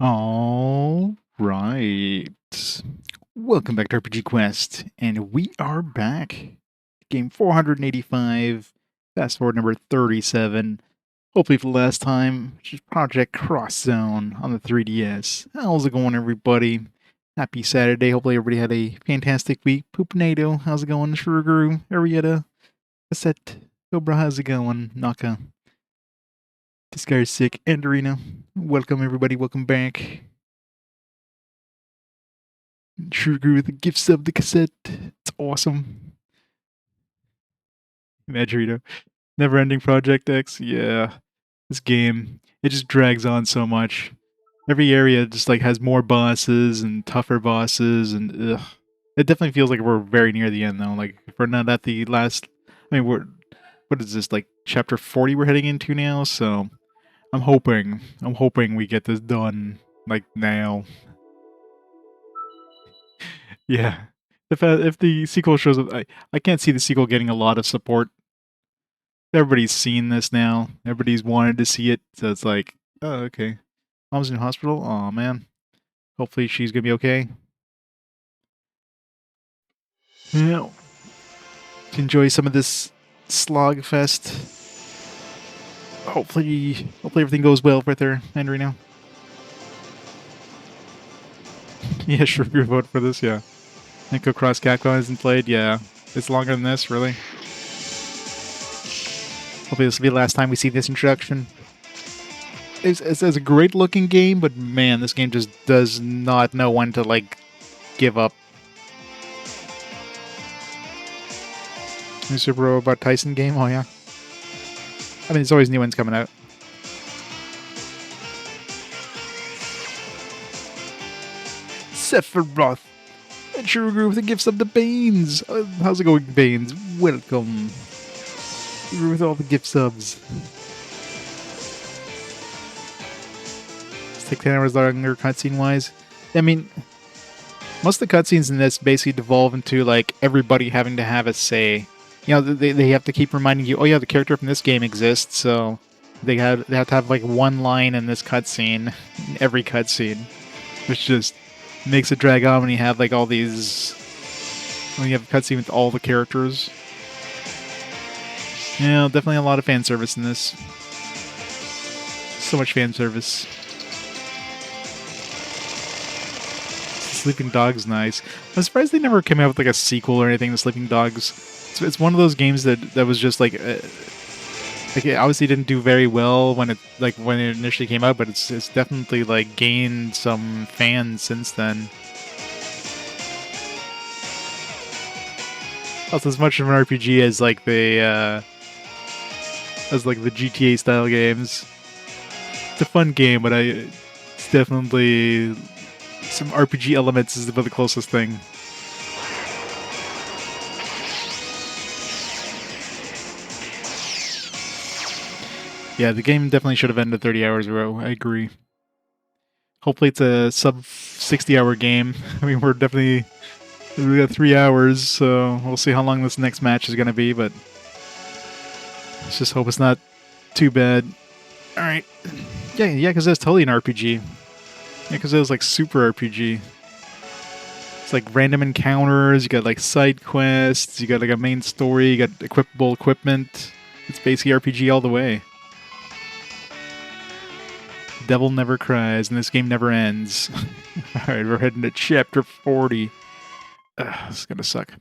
All right. Welcome back to RPG Quest, and we are back. Game 485, fast forward number 37. Hopefully for the last time, which is Project Cross Zone on the 3DS. How's it going, everybody? Happy Saturday. Hopefully everybody had a fantastic week. Poopnado, how's it going? Shuruguru, Arietta, Cassette, Cobra, how's it going? Naka, this guy's sick, and Arena. Welcome, everybody. Welcome back. Sure agree with the gifts of the cassette. It's awesome. Imagine, Never Ending Project X. Yeah. This game, it just drags on so much. Every area just like has more bosses and tougher bosses, and ugh. It definitely feels like we're very near the end though. Like if we're not at the last, I mean, what is this, like chapter 40 we're heading into now? So I'm hoping we get this done like now. Yeah. If the sequel shows up, I can't see the sequel getting a lot of support. Everybody's seen this now. Everybody's wanted to see it, so it's like, oh, okay. Mom's in hospital. Oh man. Hopefully she's gonna be okay. Yeah. Enjoy some of this slog fest. Hopefully everything goes well with her, Henry. Now. Yeah, sure. Your vote for this. Yeah. Nico Cross Capcom hasn't played. Yeah. It's longer than this, really. Hopefully this will be the last time we see this introduction. It's a great looking game, but man, this game just does not know when to like give up. New Super Robot Tyson game? Oh yeah. I mean, there's always new ones coming out. Sephiroth! And Shuruguru with the gifts of the Banes! How's it going, Banes? Welcome. Shuruguru with all the gift subs. It's like 10 hours longer cutscene wise. I mean, most of the cutscenes in this basically devolve into like everybody having to have a say. You know, they have to keep reminding you, oh yeah, the character from this game exists, so they have to have like one line in this cutscene, in every cutscene, which just makes it drag on when you have like all these, when you have a cutscene with all the characters. Yeah, definitely a lot of fan service in this. So much fan service. Sleeping Dogs, nice. I'm surprised they never came out with like a sequel or anything to Sleeping Dogs. It's one of those games that was just like it obviously didn't do very well when it initially came out, but it's definitely like gained some fans since then. Also, as much of an RPG as like the GTA style games. It's a fun game, but it's definitely some RPG elements is about the closest thing. Yeah, the game definitely should have ended 30 hours ago. I agree. Hopefully it's a sub 60-hour game. I mean, we got 3 hours, so we'll see how long this next match is going to be, but let's just hope it's not too bad. All right. Yeah, because that's totally an RPG. Yeah, because it was like super RPG. It's like random encounters, you got like side quests, you got like a main story, you got equipable equipment. It's basically RPG all the way. Devil never cries, and this game never ends. Alright, we're heading to chapter 40. This is gonna suck.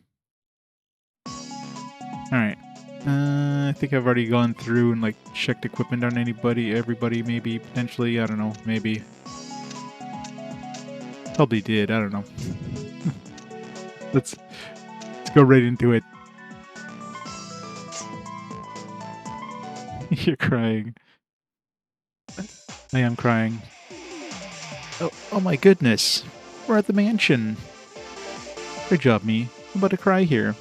Alright. I think I've already gone through and like checked equipment on everybody, maybe, potentially, I don't know, maybe. Probably did, I don't know. Let's go right into it. You're crying. I am crying. Oh my goodness. We're at the mansion. Good job, Mii. I'm about to cry here.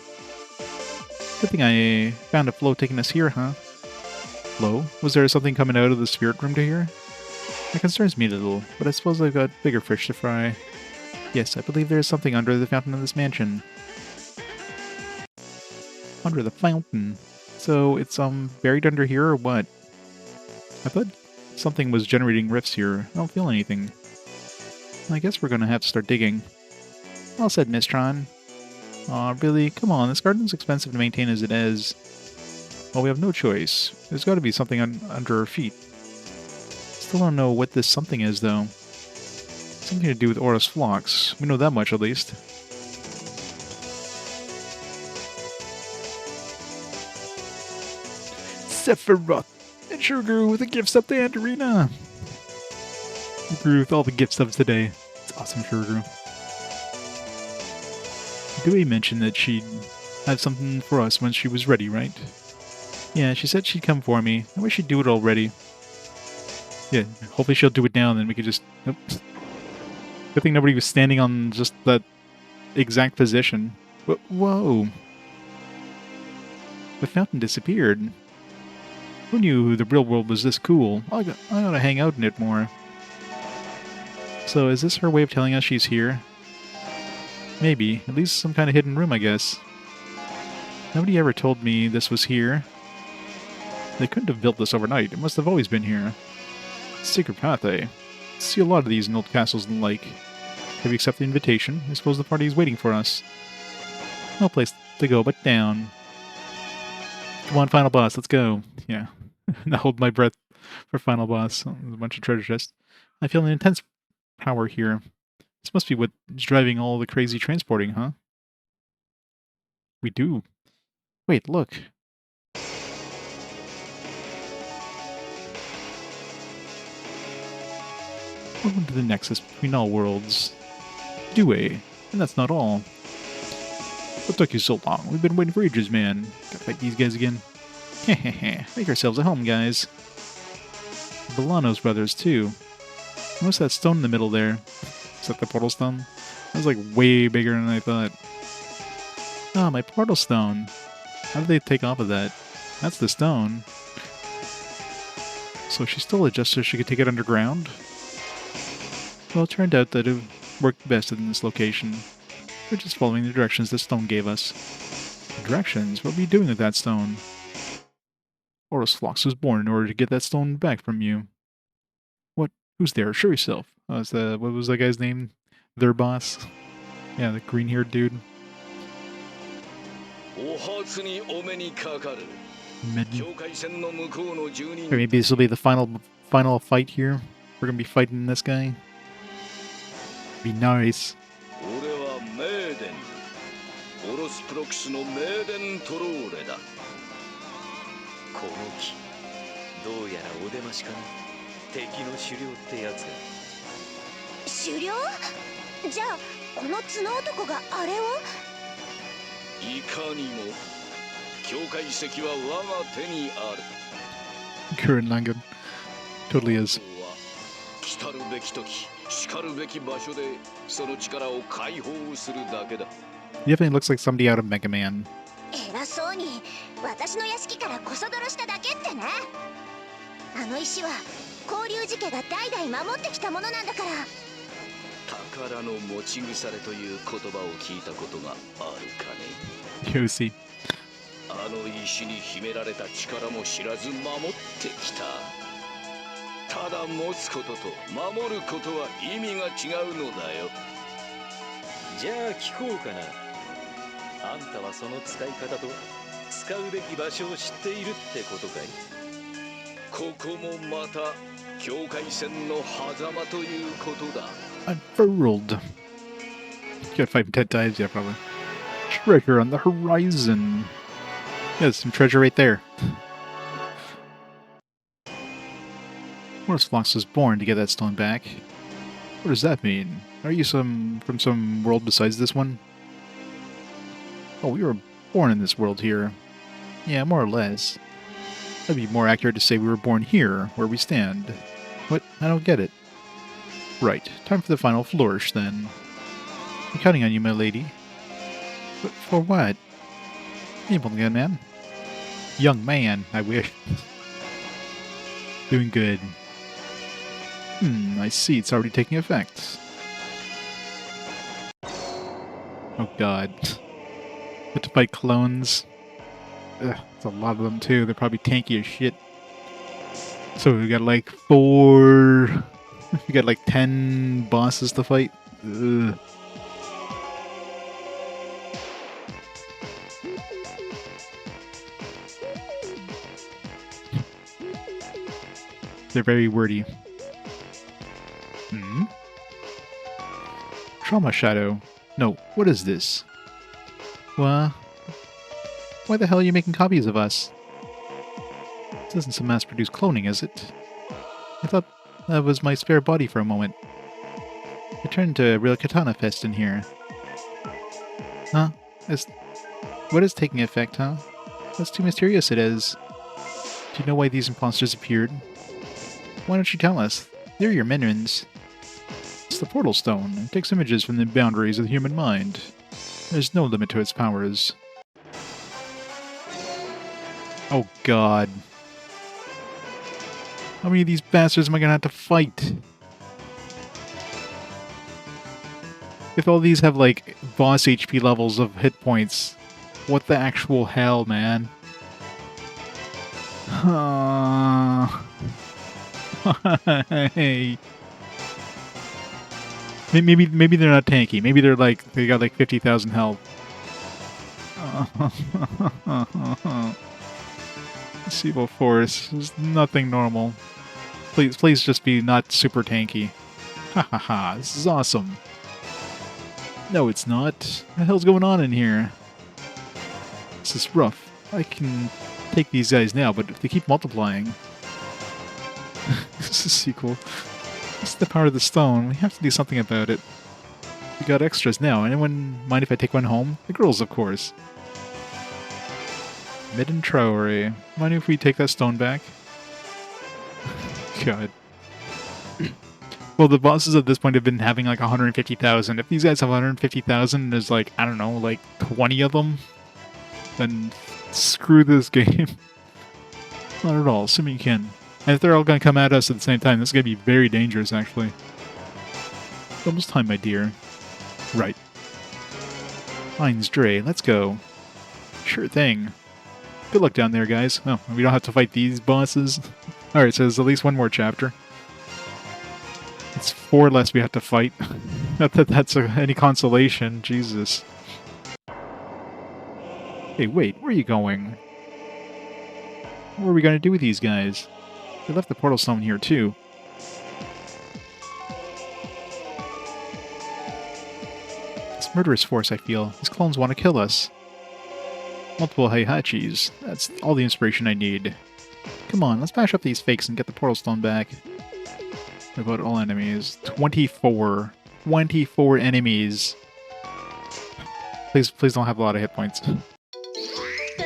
Good thing I found a flow taking us here, huh? Flow? Was there something coming out of the spirit room to here? It concerns me a little, but I suppose I've got bigger fish to fry. Yes, I believe there is something under the fountain of this mansion. Under the fountain? So it's buried under here or what? I thought something was generating rifts here. I don't feel anything. I guess we're gonna have to start digging. Well said, Mistron. Aw, really? Come on, this garden's expensive to maintain as it is. Well, we have no choice. There's gotta be something under our feet. Still don't know what this something is, though. Something to do with Aura's flocks. We know that much, at least. Sephiroth! And sure grew with the gift stuff to Aunt Arena! Grew with all the gift stuff today. It's awesome, Shuriguru. Dewey mentioned that she'd have something for us when she was ready, right? Yeah, she said she'd come for me. I wish she'd do it already. Yeah, hopefully she'll do it now, and then we could just... Oops. Good thing nobody was standing on just that exact position. Whoa. The fountain disappeared. Who knew the real world was this cool? I gotta hang out in it more. So is this her way of telling us she's here? Maybe. At least some kind of hidden room, I guess. Nobody ever told me this was here. They couldn't have built this overnight. It must have always been here. Secret path, eh? See a lot of these in old castles and the like. Have you accepted the invitation? I suppose the party is waiting for us. No place to go but down. Come on, final boss, let's go. Yeah. Now hold my breath for final boss. Oh, there's a bunch of treasure chests. I feel an intense power here. This must be what's driving all the crazy transporting, huh? We do. Wait, look. Welcome to the nexus between all worlds. Dewey. And that's not all. What took you so long? We've been waiting for ages, man. Gotta fight these guys again. Hehehe. Make ourselves at home, guys. The Bolanos brothers, too. What's that stone in the middle there? Is that the Portalstone? That was like way bigger than I thought. Ah, my Portalstone. How did they take off of that? That's the stone. So she stole it just so she could take it underground? Well, it turned out that it worked best in this location. We're just following the directions the stone gave us. Directions? What were you doing with that stone? Aura's Phlox was born in order to get that stone back from you. What? Who's there? Show yourself. Oh, it's what was that guy's name? Their boss? Yeah, the green-haired dude. Maybe this will be the final fight here. We're gonna be fighting this guy. Be nice. Current Langan. Totally is. He definitely looks like somebody out of Mega Man. Yosi. Unfurled. You gotta fight him 10 times, yeah, probably. Treasure on the horizon. Yeah, there's some treasure right there. Aura's Phlox was born to get that stone back. What does that mean? Are you from some world besides this one? Oh, we were born in this world here. Yeah, more or less. That'd be more accurate to say we were born here, where we stand. What? I don't get it. Right. Time for the final flourish, then. I'm counting on you, my lady. But for what? Young man. Young man, I wish. Doing good. I see. It's already taking effect. Oh god. Have to fight clones. Ugh, it's a lot of them too. They're probably tanky as shit. So we got like 4... we got like 10 bosses to fight. Ugh. They're very wordy. Hmm? Trauma Shadow. No, what is this? Why the hell are you making copies of us? This isn't some mass-produced cloning, is it? I thought that was my spare body for a moment. It turned into a real katana fest in here. Huh? What is taking effect, huh? That's too mysterious, it is. Do you know why these imposters appeared? Why don't you tell us? They're your minions. It's the Portalstone. It takes images from the boundaries of the human mind. There's no limit to its powers. Oh god. How many of these bastards am I gonna have to fight? If all these have, like, boss HP levels of hit points, what the actual hell, man? Hey. Maybe they're not tanky. Maybe they're like, they got like 50,000 health. Sibo Force is nothing normal. Please just be not super tanky. Ha ha ha, this is awesome. No, it's not. What the hell's going on in here? This is rough. I can take these guys now, but if they keep multiplying... This is a sequel. This is the power of the stone. We have to do something about it. We got extras now. Anyone mind if I take one home? The girls, of course. Midden Traore. Mind if we take that stone back? God. Well, the bosses at this point have been having like 150,000. If these guys have 150,000 and there's like, I don't know, like 20 of them, then screw this game. Not at all. Assuming you can. And if they're all going to come at us at the same time, this is going to be very dangerous, actually. It's almost time, my dear. Right. Heinz Dre, let's go. Sure thing. Good luck down there, guys. Oh, we don't have to fight these bosses. Alright, so there's at least one more chapter. It's 4 less we have to fight. Not that that's any consolation. Jesus. Hey, wait, where are you going? What are we going to do with these guys? They left the Portalstone here, too. This murderous force, I feel. These clones want to kill us. Multiple Heihachis. That's all the inspiration I need. Come on, let's bash up these fakes and get the Portalstone back. What about all enemies? 24. 24 enemies. Please don't have a lot of hit points.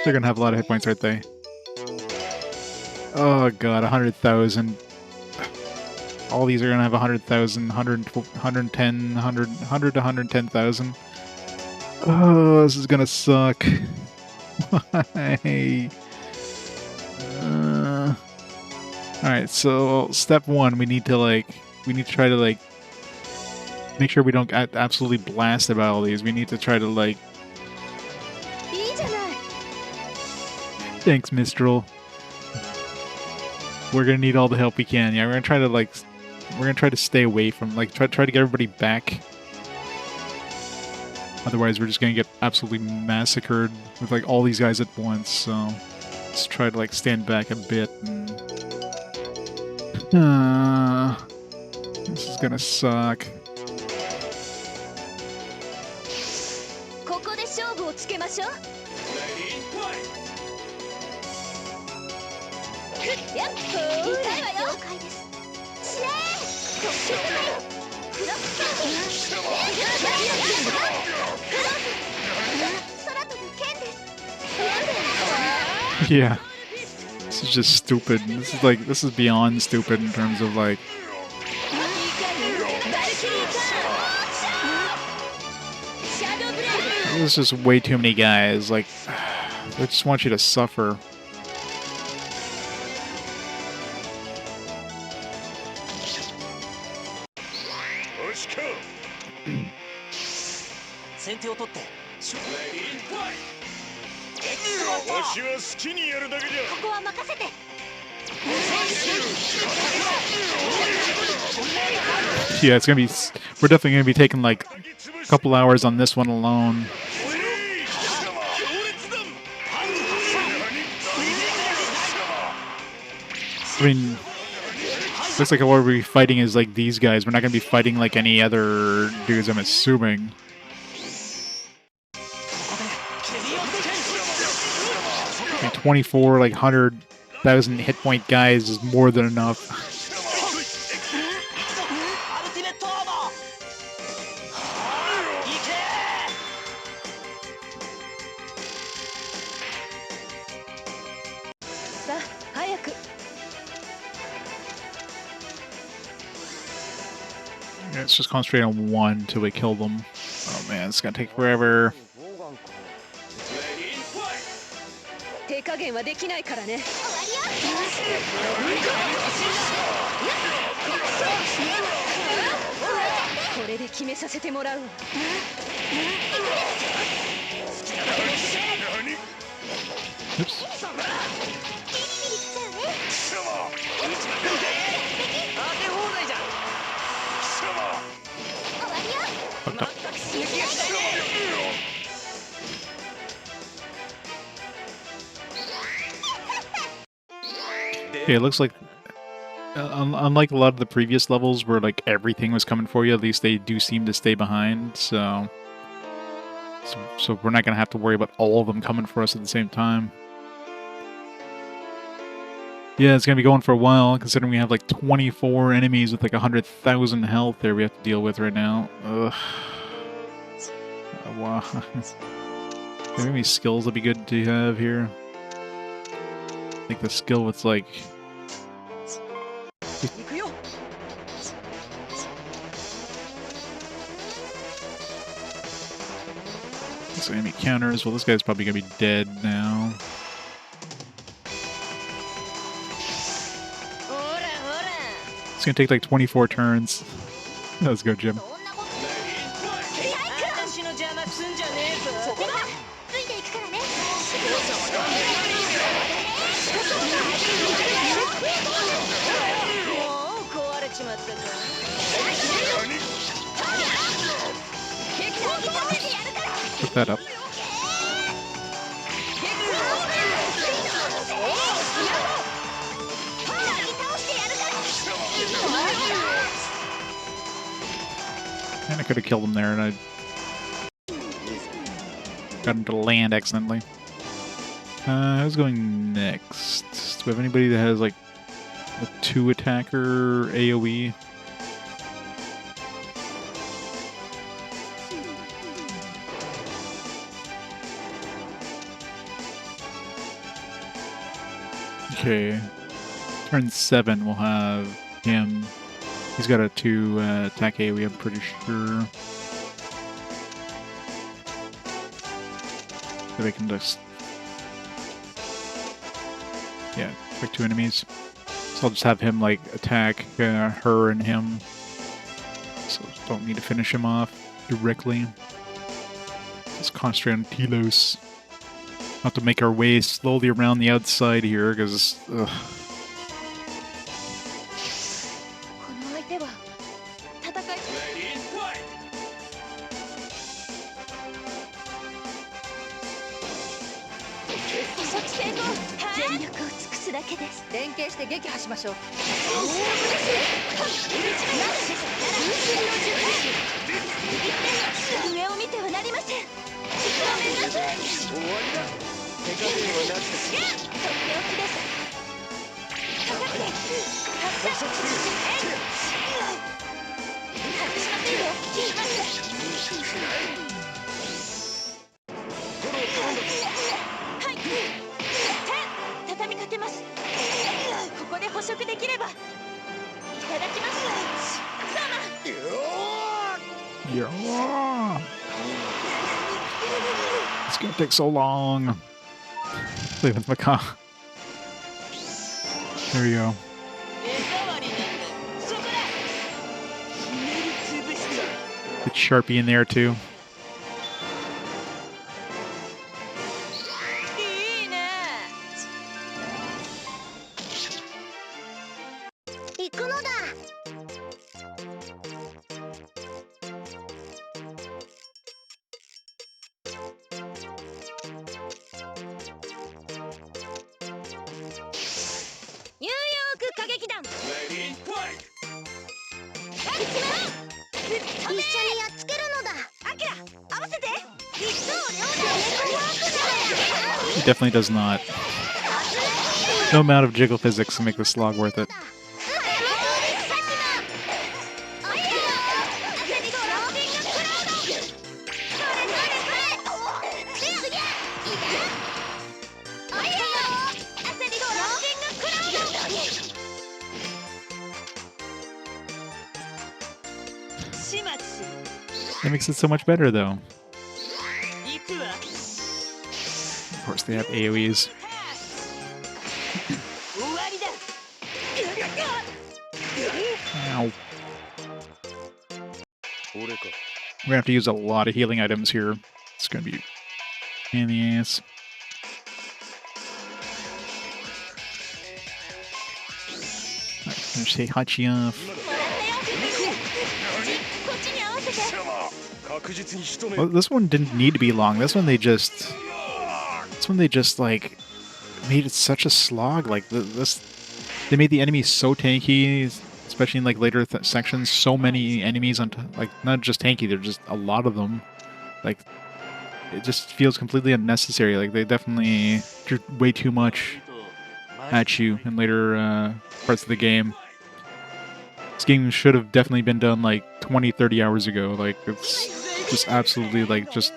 They're gonna have a lot of hit points, aren't they? Oh god, 100,000. All these are gonna have 100,000, 110, 100 to 110,000. Oh, this is gonna suck. Why? Alright, so step 1, we need to try to make sure we don't get absolutely blasted by all these. We need to try to Thanks, Mistral. We're gonna need all the help we can. Yeah, we're gonna try to stay away from try to get everybody back. Otherwise, we're just gonna get absolutely massacred with all these guys at once. So let's try to stand back a bit. And... this is gonna suck. Yeah. This is just stupid. This is beyond stupid in terms of there's just way too many guys. They just want you to suffer. Yeah, it's gonna be. We're definitely gonna be taking like a couple hours on this one alone. I mean, looks like what we're be fighting is like these guys. We're not gonna be fighting like any other dudes, I'm assuming. Like 24, like 100,000 hit point guys is more than enough. Yeah, let's just concentrate on one until we kill them. Oh man, it's gonna take forever. Oops. Fucked up. Okay, it looks like unlike a lot of the previous levels where like everything was coming for you, at least they do seem to stay behind, so we're not gonna have to worry about all of them coming for us at the same time. Yeah, it's gonna be going for a while, considering we have like 24 enemies with like 100,000 health there we have to deal with right now. Ugh. Wow. Maybe any skills would be good to have here. I think the skill with like... So enemy counters. Well, this guy's probably gonna be dead now. It's gonna take like 24 turns. Let's go, Jim. Put that up. And I could have killed him there, and I got him to land accidentally. Who's going next? Do we have anybody that has like a 2-attacker AoE? Okay. Turn 7, we'll have him. He's got a 2 attack AoE, I'm pretty sure. So they can just... yeah, attack 2 enemies. So I'll just have him, like, attack her and him. So don't need to finish him off directly. Let's concentrate on Telos. Have to make our way slowly around the outside here, because... It's gonna take so long. Play with Macaw. There we go. Get Sharpie in there too. He definitely does not. No amount of jiggle physics to make this slog worth it. That makes it so much better, though. Of course, they have AoEs. Ow. We're gonna have to use a lot of healing items here. It's gonna be in the ass. Let's say Hachi off. Well, this one didn't need to be long. This one they just like made it such a slog. Like they made the enemies so tanky, especially in like later sections. So many enemies on like not just tanky, they're just a lot of them. Like it just feels completely unnecessary. Like they definitely drew way too much at you in later parts of the game. This game should have definitely been done like 20-30 hours ago. Like it's just absolutely like just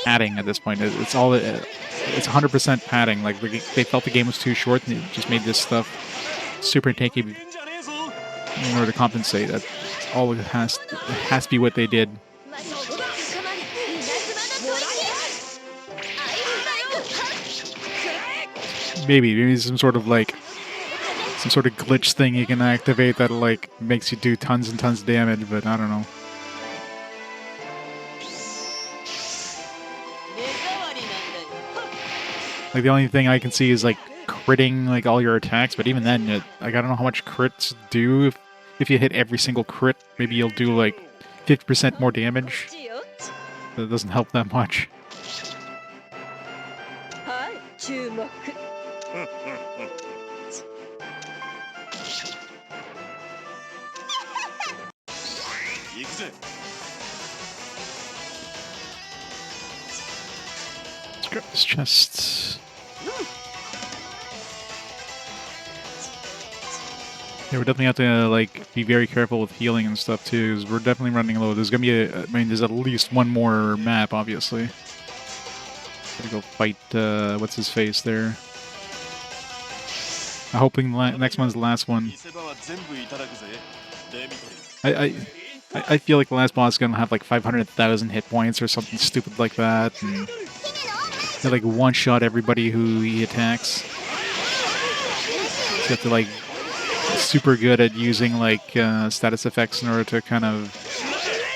padding at this point. It's all it's 100% padding. Like they felt the game was too short and they just made this stuff super tanky in order to compensate. That's all it has to be what they did. Maybe some sort of glitch thing you can activate that like makes you do tons and tons of damage, but I don't know. Like the only thing I can see is like critting like all your attacks, but even then, like I don't know how much crits do. If you hit every single crit, maybe you'll do like 50% more damage. That doesn't help that much. Let's grab this chest. Yeah, we definitely have to like be very careful with healing and stuff too, because we're definitely running low. There's gonna be there's at least one more map, obviously. Gotta go fight what's his face there. I'm hoping next one's the last one. I feel like the last boss is gonna have like 500,000 hit points or something stupid like that, and they like one-shot everybody who he attacks. So you have to like super good at using like status effects in order to kind of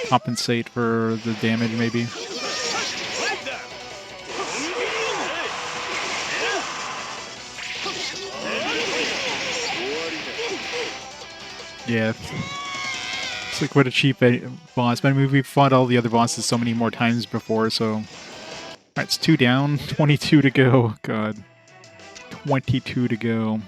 compensate for the damage, maybe. Yeah. It's like what a cheap boss. But I mean, we've fought all the other bosses so many more times before, so... Alright, it's 2 down, 22 to go. God. 22 to go.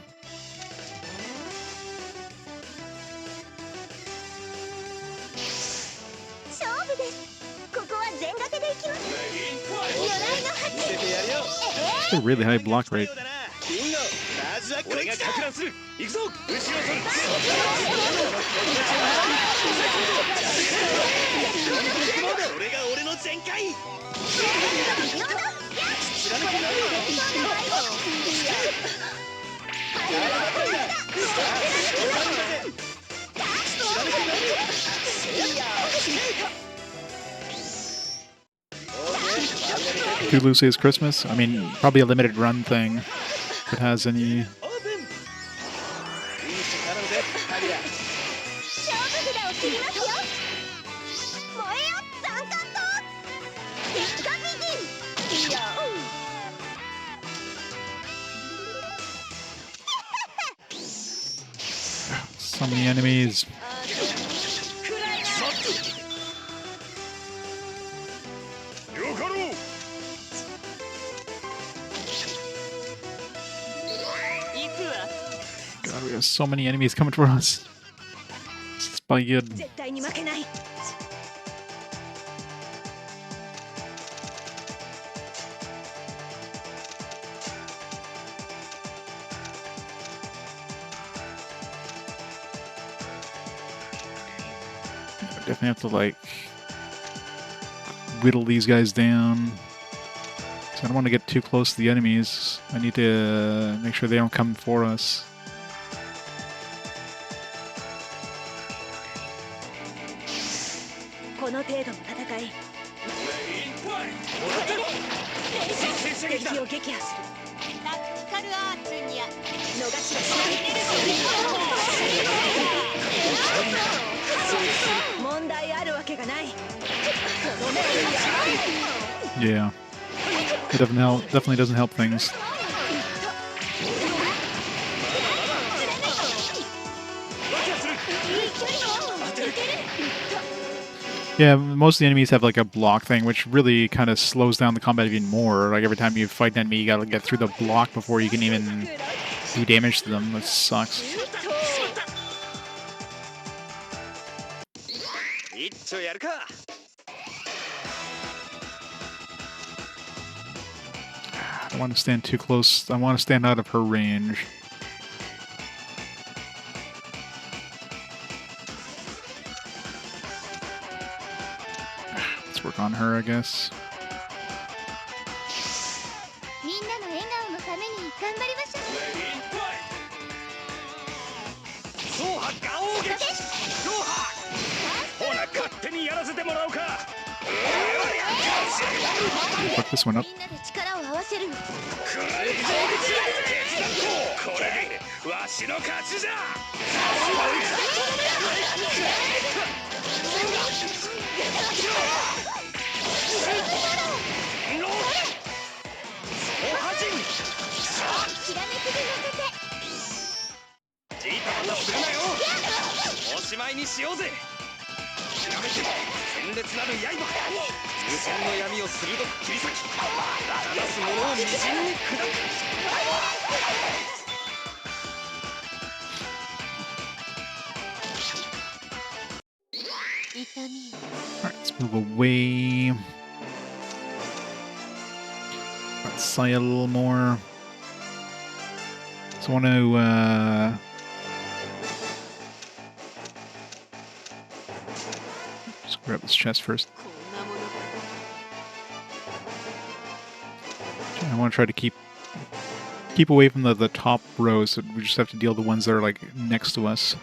It's a really high block rate. Tulu says Christmas? I mean, probably a limited run thing. If it has any... So many enemies. God, we have so many enemies coming for us. This Probably good. Definitely have to, like, whittle these guys down. So I don't want to get too close to the enemies. I need to make sure they don't come for us. Yeah. It definitely doesn't help things. Yeah, most of the enemies have like a block thing, which really kind of slows down the combat even more. Like every time you fight an enemy, you gotta get through the block before you can even do damage to them. That sucks. I don't want to stand too close. I want to stand out of her range. Let's work on her, I guess. Fuck this one up. Alright, let's move away. Let's sigh a little more. So I want to just grab this chest first. I want to try to keep away from the top row, so we just have to deal with the ones that are like next to us.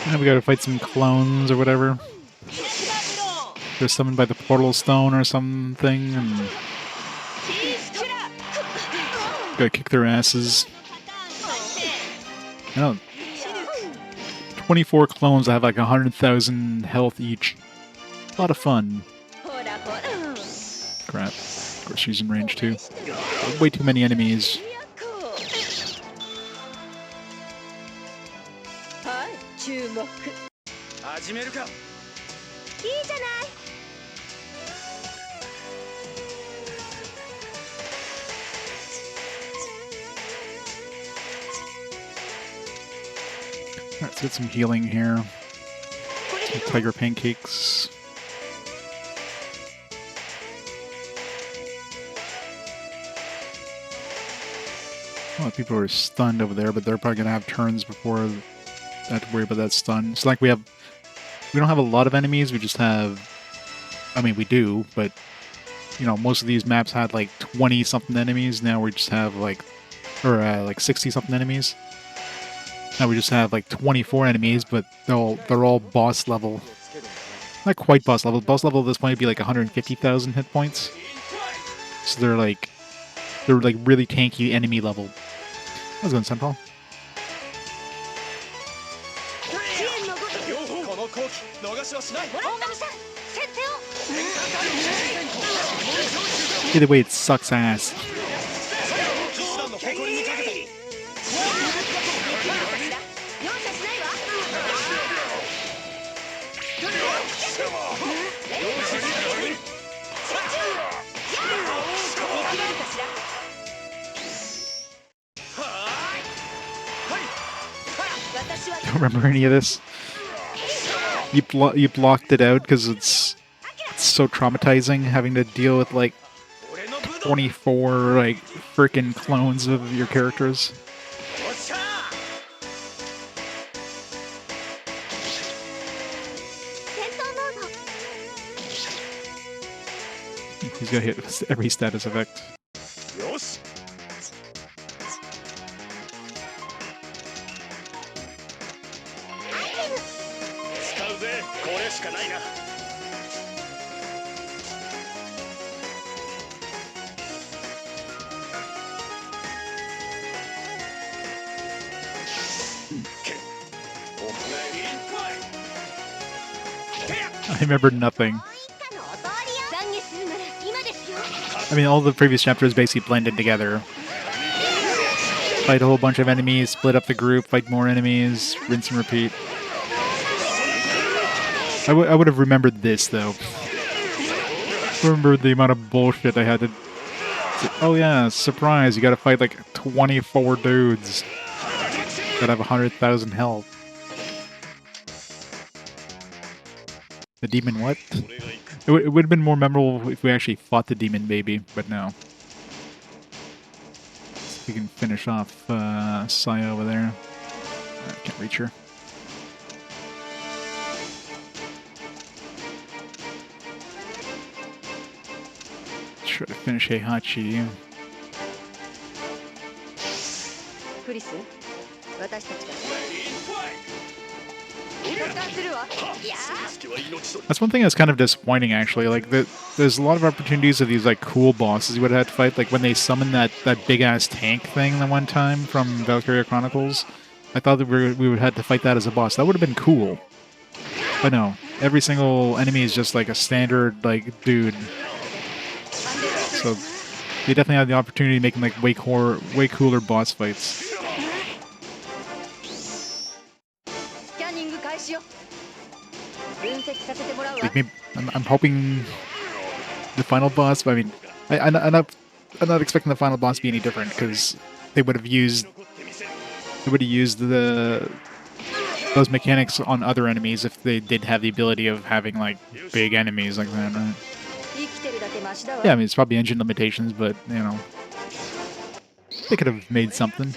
Now we gotta fight some clones or whatever. They're summoned by the Portalstone or something, and gotta kick their asses. I know. 24 clones that have like 100,000 health each. A lot of fun. Crap. Of course she's in range too. Way too many enemies. Let's get some healing here. Some tiger pancakes. A lot of people are stunned over there, but they're probably gonna have turns before I have to worry about that stun. It's like we don't have a lot of enemies, we just have, I mean we do, but you know, most of these maps had like 20 something enemies. Now we just have like 60 something enemies. Now we just have like 24 enemies, but they're all boss level. Not quite boss level. Boss level at this point would be like 150,000 hit points. So they're like really tanky enemy level. How's it going, Senpal? Either way, it sucks ass. don't remember any of this. You blocked it out because it's so traumatizing having to deal with like 24 like freaking clones of your characters. He's gonna hit every status effect. I remember nothing. I mean, all the previous chapters basically blended together. Fight a whole bunch of enemies, split up the group, fight more enemies, rinse and repeat. I would have remembered this, though. I remember the amount of bullshit I had to... Oh yeah, surprise, you gotta fight like 24 dudes that have 100,000 health. The demon what? It would have been more memorable if we actually fought the demon baby, but no. We can finish off Saya over there. I can't reach her. Try to finish Heihachi. That's one thing that's kind of disappointing, actually. Like, there's a lot of opportunities of these like cool bosses you would have to fight. Like when they summoned that big ass tank thing the one time from Valkyria Chronicles, I thought that we would have to fight that as a boss. That would have been cool. But no, every single enemy is just like a standard like dude. So they definitely had the opportunity to make them like way cooler boss fights. Like maybe, I'm hoping the final boss. But I mean, I'm not expecting the final boss to be any different because they would have used those mechanics on other enemies if they did have the ability of having like big enemies like that, right? Yeah, I mean it's probably engine limitations, but you know they could have made something.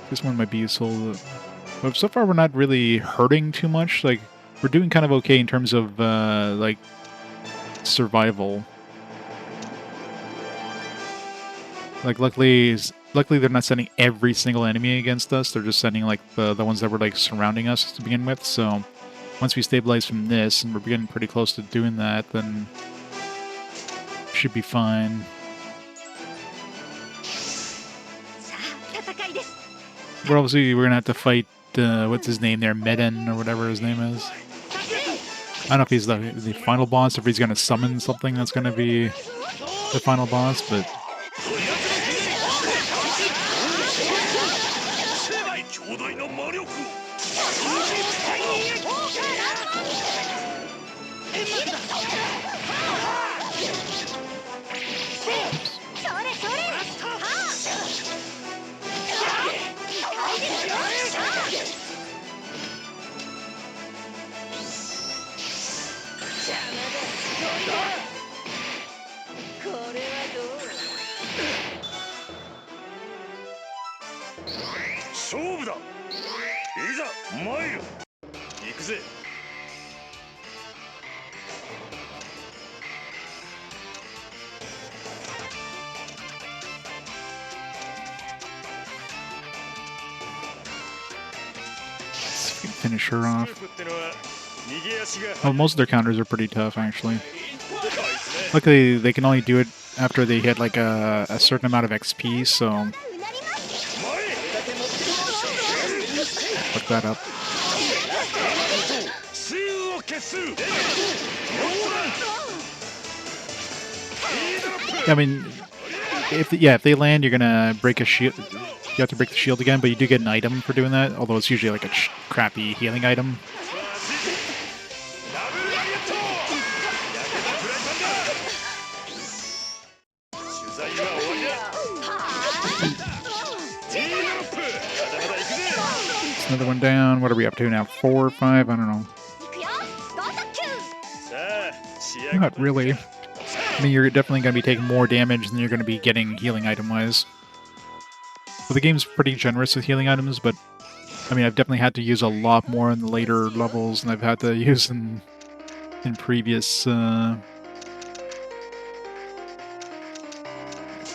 This one might be useful. But so far, we're not really hurting too much. Like, we're doing kind of okay in terms of, like, survival. Like, luckily they're not sending every single enemy against us. They're just sending, like, the ones that were, like, surrounding us to begin with. So, once we stabilize from this, and we're getting pretty close to doing that, then should be fine. We're gonna have to fight, what's his name there, Meden, or whatever his name is. I don't know if he's the final boss, or if he's gonna summon something that's gonna be the final boss, but... Finish her off. Well, most of their counters are pretty tough, actually. Luckily, they can only do it after they hit like a certain amount of XP, so... Look that up. I mean, if they land, you're gonna break a shield. You have to break the shield again, but you do get an item for doing that, although it's usually like a crappy healing item. That's another one down. What are we up to now? 4 or 5? I don't know. Not really. I mean, you're definitely going to be taking more damage than you're going to be getting healing item-wise. So the game's pretty generous with healing items, but I mean, I've definitely had to use a lot more in the later levels than I've had to use in previous.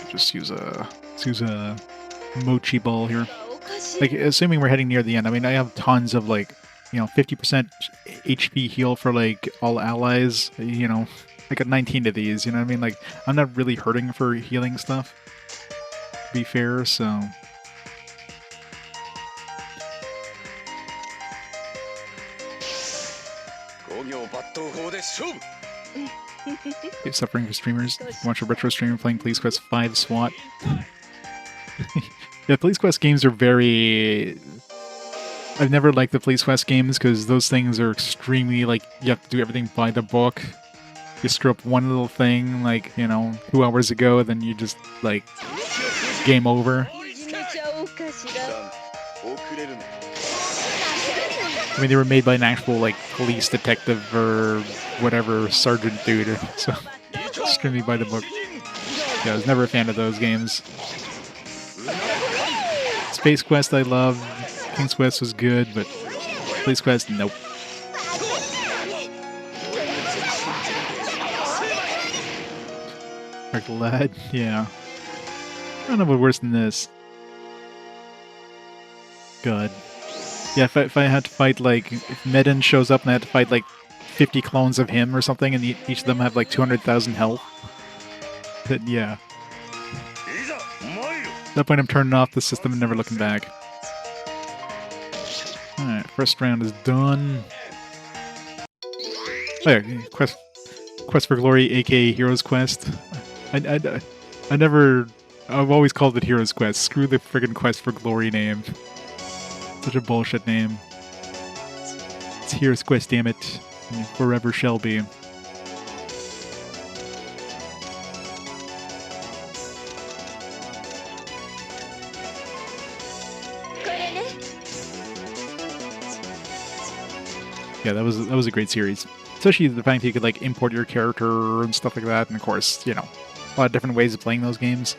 Just use a mochi ball here. Like, assuming we're heading near the end. I mean, I have tons of like, 50% HP heal for like all allies. I got 19 of these. You know what I mean? Like, I'm not really hurting for healing stuff. To be fair, so. You're suffering for streamers. Watch a retro streamer playing Police Quest 5 SWAT. Yeah, Police Quest games are very... I've never liked the Police Quest games because those things are extremely, like, you have to do everything by the book. You screw up one little thing, like, 2 hours ago, then you just, like, game over. I mean, they were made by an actual, like, police detective or whatever, sergeant dude, so extremely by the book. Yeah, I was never a fan of those games. Space Quest I love, King's Quest was good, but Police Quest, nope. Dark Lead, yeah. I don't know what worse than this. God. Yeah, if I had to fight, like, if Medin shows up and I had to fight, like, 50 clones of him or something, and each of them have, like, 200,000 health, then yeah. At that point, I'm turning off the system and never looking back. Alright, first round is done. Oh yeah, Quest for Glory, aka Hero's Quest. I've always called it Hero's Quest. Screw the friggin' Quest for Glory name. Such a bullshit name. It's Hero's Quest, damn it. And forever shall be. Yeah, that was a great series. Especially the fact that you could, like, import your character and stuff like that, and of course, a lot of different ways of playing those games.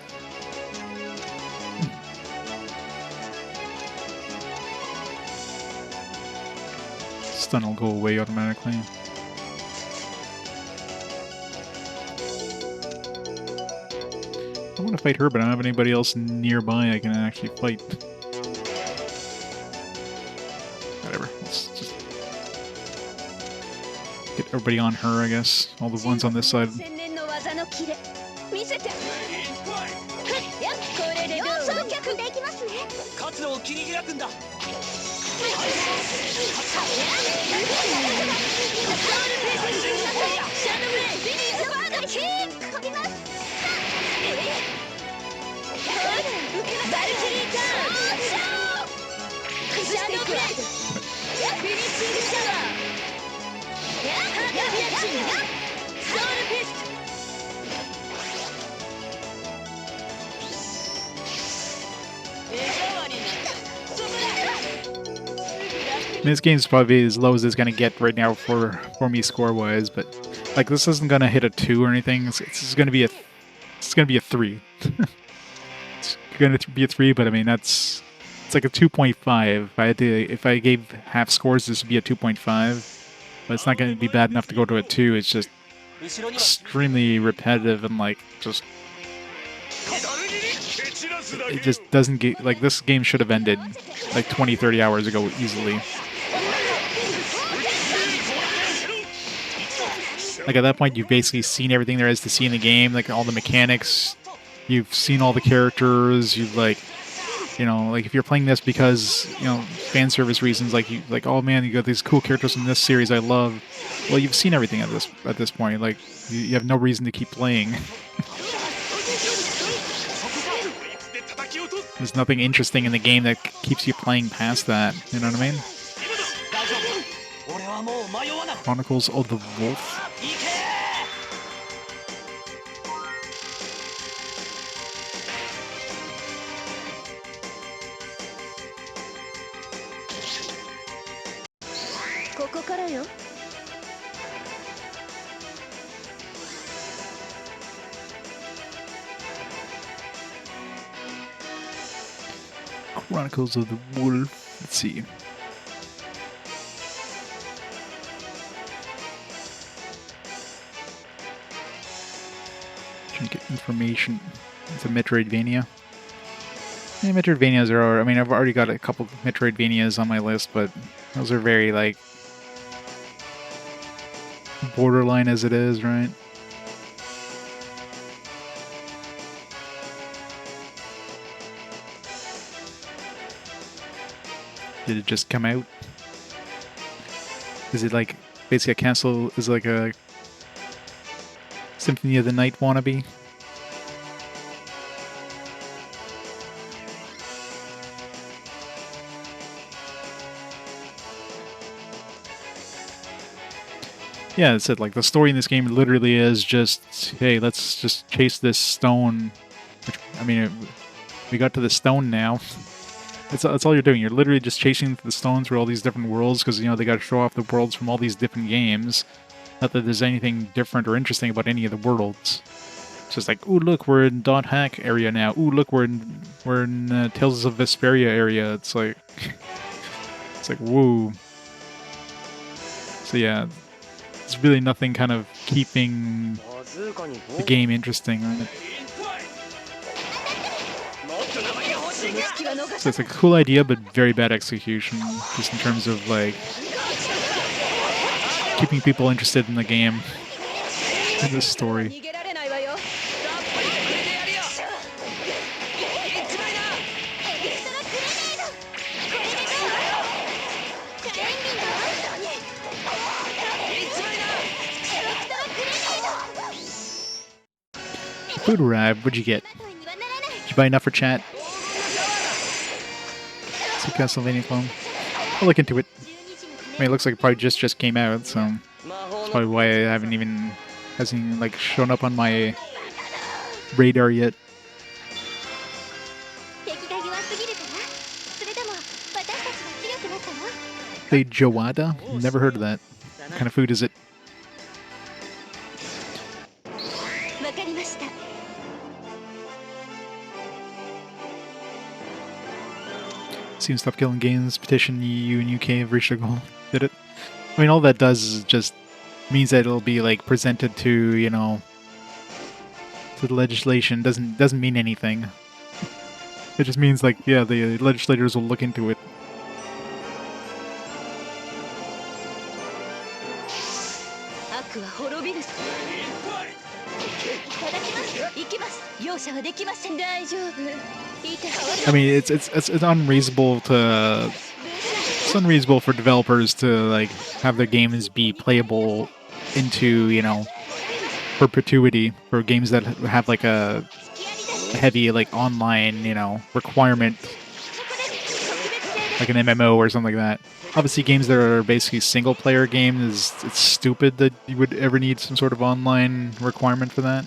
Stun will go away automatically. I want to fight her, but I don't have anybody else nearby I can actually fight. Whatever, let's just get everybody on her, I guess. All the ones on this side. I mean, this game's probably as low as it's gonna get right now for me score-wise, but like this isn't gonna hit a 2 or anything. It's gonna be a 3. It's gonna be a 3, but I mean it's like a 2.5. If I gave half scores, this would be a 2.5. But it's not gonna be bad enough to go to a 2. It's just extremely repetitive and like just. It just doesn't get, like, this game should have ended like 20-30 hours ago easily. Like, at that point, you've basically seen everything there is to see in the game, like all the mechanics. You've seen all the characters. You've like if you're playing this because fan service reasons, like oh man, you got these cool characters in this series I love. Well, you've seen everything at this point. Like, you have no reason to keep playing. There's nothing interesting in the game that keeps you playing past that. You know what I mean? Chronicles of the Wolf. Chronicles of the Wolf. Let's see. Trying to get information. It's a Metroidvania. Yeah, Metroidvanias are. I mean, I've already got a couple Metroidvanias on my list, but those are very like borderline as it is, right? Did it just come out? Is it like basically a castle? Is it like a Symphony of the Night wannabe? Yeah, it's it. Like the story in this game literally is just, hey, let's just chase this stone. Which, I mean, we got to the stone now. That's all you're doing. You're literally just chasing the stones through all these different worlds because, you know, they got to show off the worlds from all these different games. Not that there's anything different or interesting about any of the worlds. It's just like, ooh, look, we're in Dot Hack area now. Ooh, look, we're in Tales of Vesperia area. It's like, it's like, woo. So yeah, there's really nothing kind of keeping the game interesting, right? So it's a cool idea, but very bad execution, just in terms of like keeping people interested in the game and the story. Food arrived. What'd you get? Did you buy enough for chat? It's a Castlevania clone. I'll look into it. I mean, it looks like it probably just came out, so that's probably why I hasn't like shown up on my radar yet. The Jawada? Never heard of that. What kind of food is it? Seems Stop Killing Games petition EU and UK have reached a goal. Did it? I mean, all that does is just means that it'll be like presented to, you know, to the legislation. Doesn't mean anything. It just means like, yeah, the legislators will look into it. I mean, it's unreasonable to it's unreasonable for developers to like have their games be playable into, you know, perpetuity for games that have like a heavy like online, you know, requirement, like an MMO or something like that. Obviously, games that are basically single player games, it's stupid that you would ever need some sort of online requirement for that.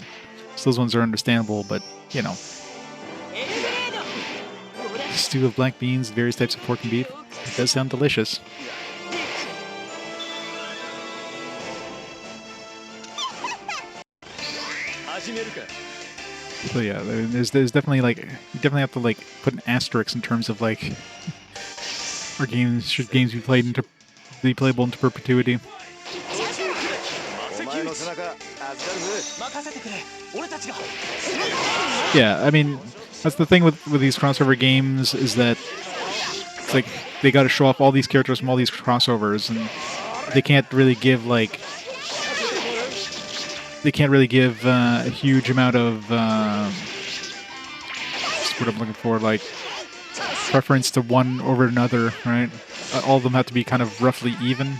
So those ones are understandable, but you know. Stew of black beans, various types of pork and beef. It does sound delicious. So yeah, there's definitely like, you definitely have to like put an asterisk in terms of like, should games be playable into perpetuity. Yeah, I mean, that's the thing with these crossover games, is that it's like they got to show off all these characters from all these crossovers, and they can't really give like a huge amount of what's what I'm looking for, like preference to one over another, right? All of them have to be kind of roughly even.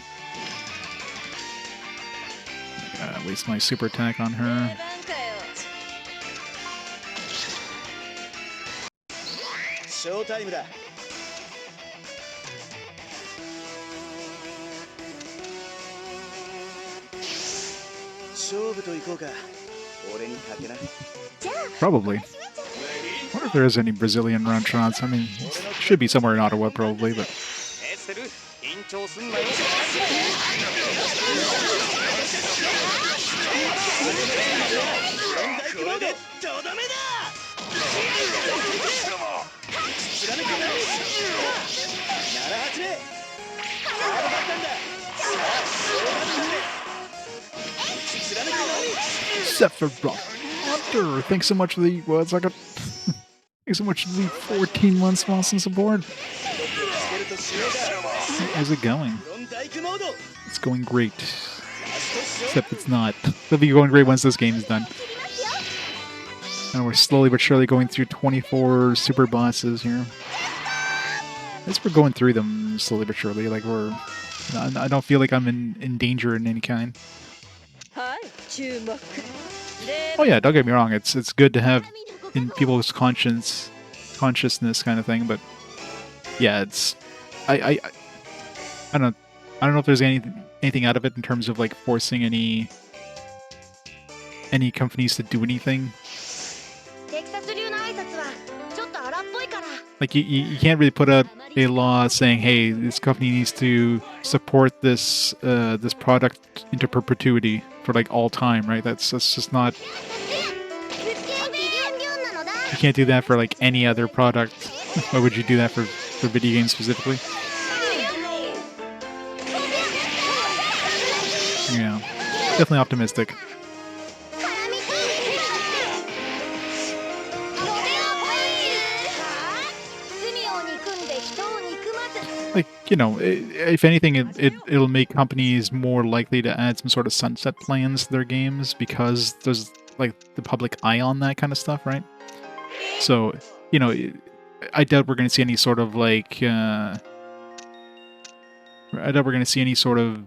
Waste my super attack on her. Probably. I wonder if there is any Brazilian restaurants. I mean, it should be somewhere in Ottawa, probably, but Sephiroth Hunter, thanks so much for the thanks so much for the 14 months sponsor support. How's it going? It's going great. Except it's not. It'll be going great once this game is done. And we're slowly but surely going through 24 super bosses here. I guess we're going through them slowly but surely. Like I don't feel like I'm in danger in any kind. Oh yeah, don't get me wrong. It's good to have in people's consciousness kind of thing. But yeah, it's I don't know if there's anything out of it in terms of like forcing any companies to do anything. Like you can't really put out a law saying, hey, this company needs to support this this product into perpetuity for like all time, right? That's just not. You can't do that for like any other product. Why would you do that for video games specifically? Yeah, definitely optimistic. Like, you know, if anything, it'll make companies more likely to add some sort of sunset plans to their games because there's like the public eye on that kind of stuff, right? So, you know, I doubt we're going to see any sort of like I doubt we're going to see any sort of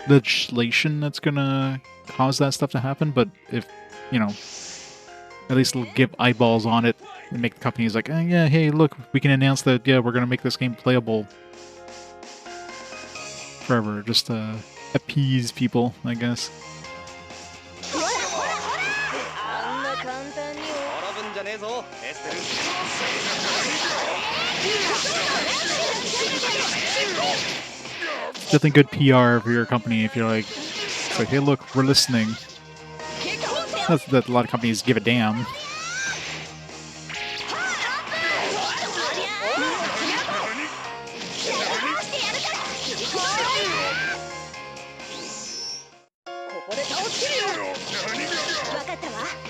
legislation that's going to cause that stuff to happen. But if, you know, at least it'll give eyeballs on it and make the companies like, oh, yeah, hey, look, we can announce that, yeah, we're going to make this game playable forever. Just to appease people, I guess. Definitely good PR for your company if you're like, it's like, hey, look, we're listening. Not that a lot of companies give a damn.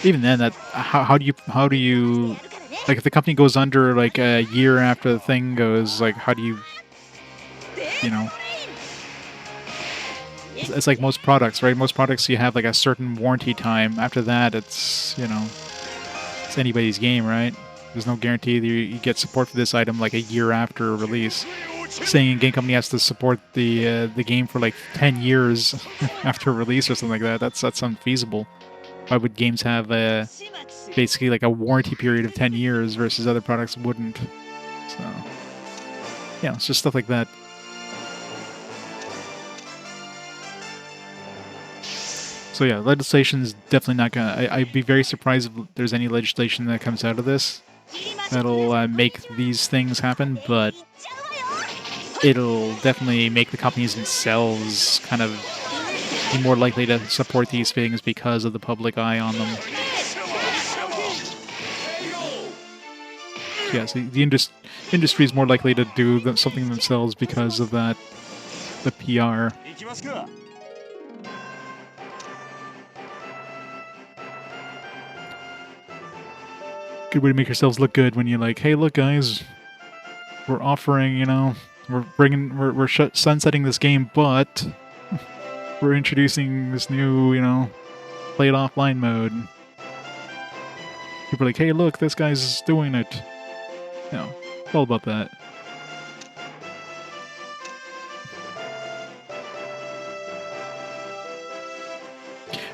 Even then, that how do you like if the company goes under like a year after the thing goes, like how do you know? It's like most products, right? Most products you have like a certain warranty time. After that, it's, you know, it's anybody's game, right? There's no guarantee that you get support for this item like a year after release. Saying a game company has to support the game for like 10 years after release or something like that, that's unfeasible. Why would games have basically like a warranty period of 10 years versus other products wouldn't? So, yeah, it's just stuff like that. So yeah, legislation's definitely not gonna... I'd be very surprised if there's any legislation that comes out of this that'll make these things happen, but it'll definitely make the companies themselves kind of be more likely to support these things because of the public eye on them. Yeah, so the industry is more likely to do something themselves because of that, the PR. Good way to make yourselves look good when you're like, hey, look, guys, we're offering, you know, we're sunsetting this game, but we're introducing this new, you know, play it offline mode. People are like, hey, look, this guy's doing it. You know, it's all about that.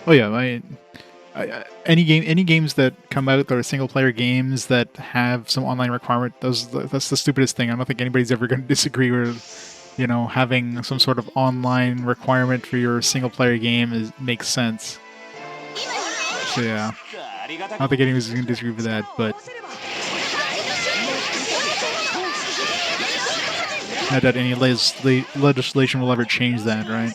Oh yeah, any games that come out that are single player games that have some online requirement, that's the stupidest thing. I don't think anybody's ever going to disagree with, you know, having some sort of online requirement for your single player game makes sense. So yeah, I don't think anybody's going to disagree with that, but I doubt any legislation will ever change that, right?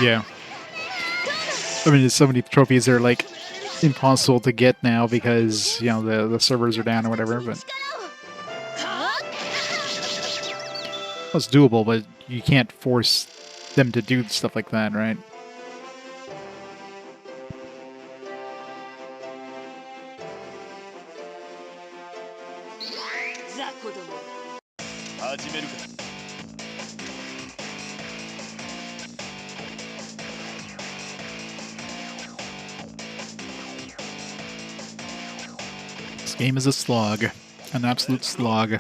Yeah. I mean, there's so many trophies that are like impossible to get now because, you know, the servers are down or whatever, but well, it's doable, but you can't force them to do stuff like that, right? This game is a slog. An absolute slog.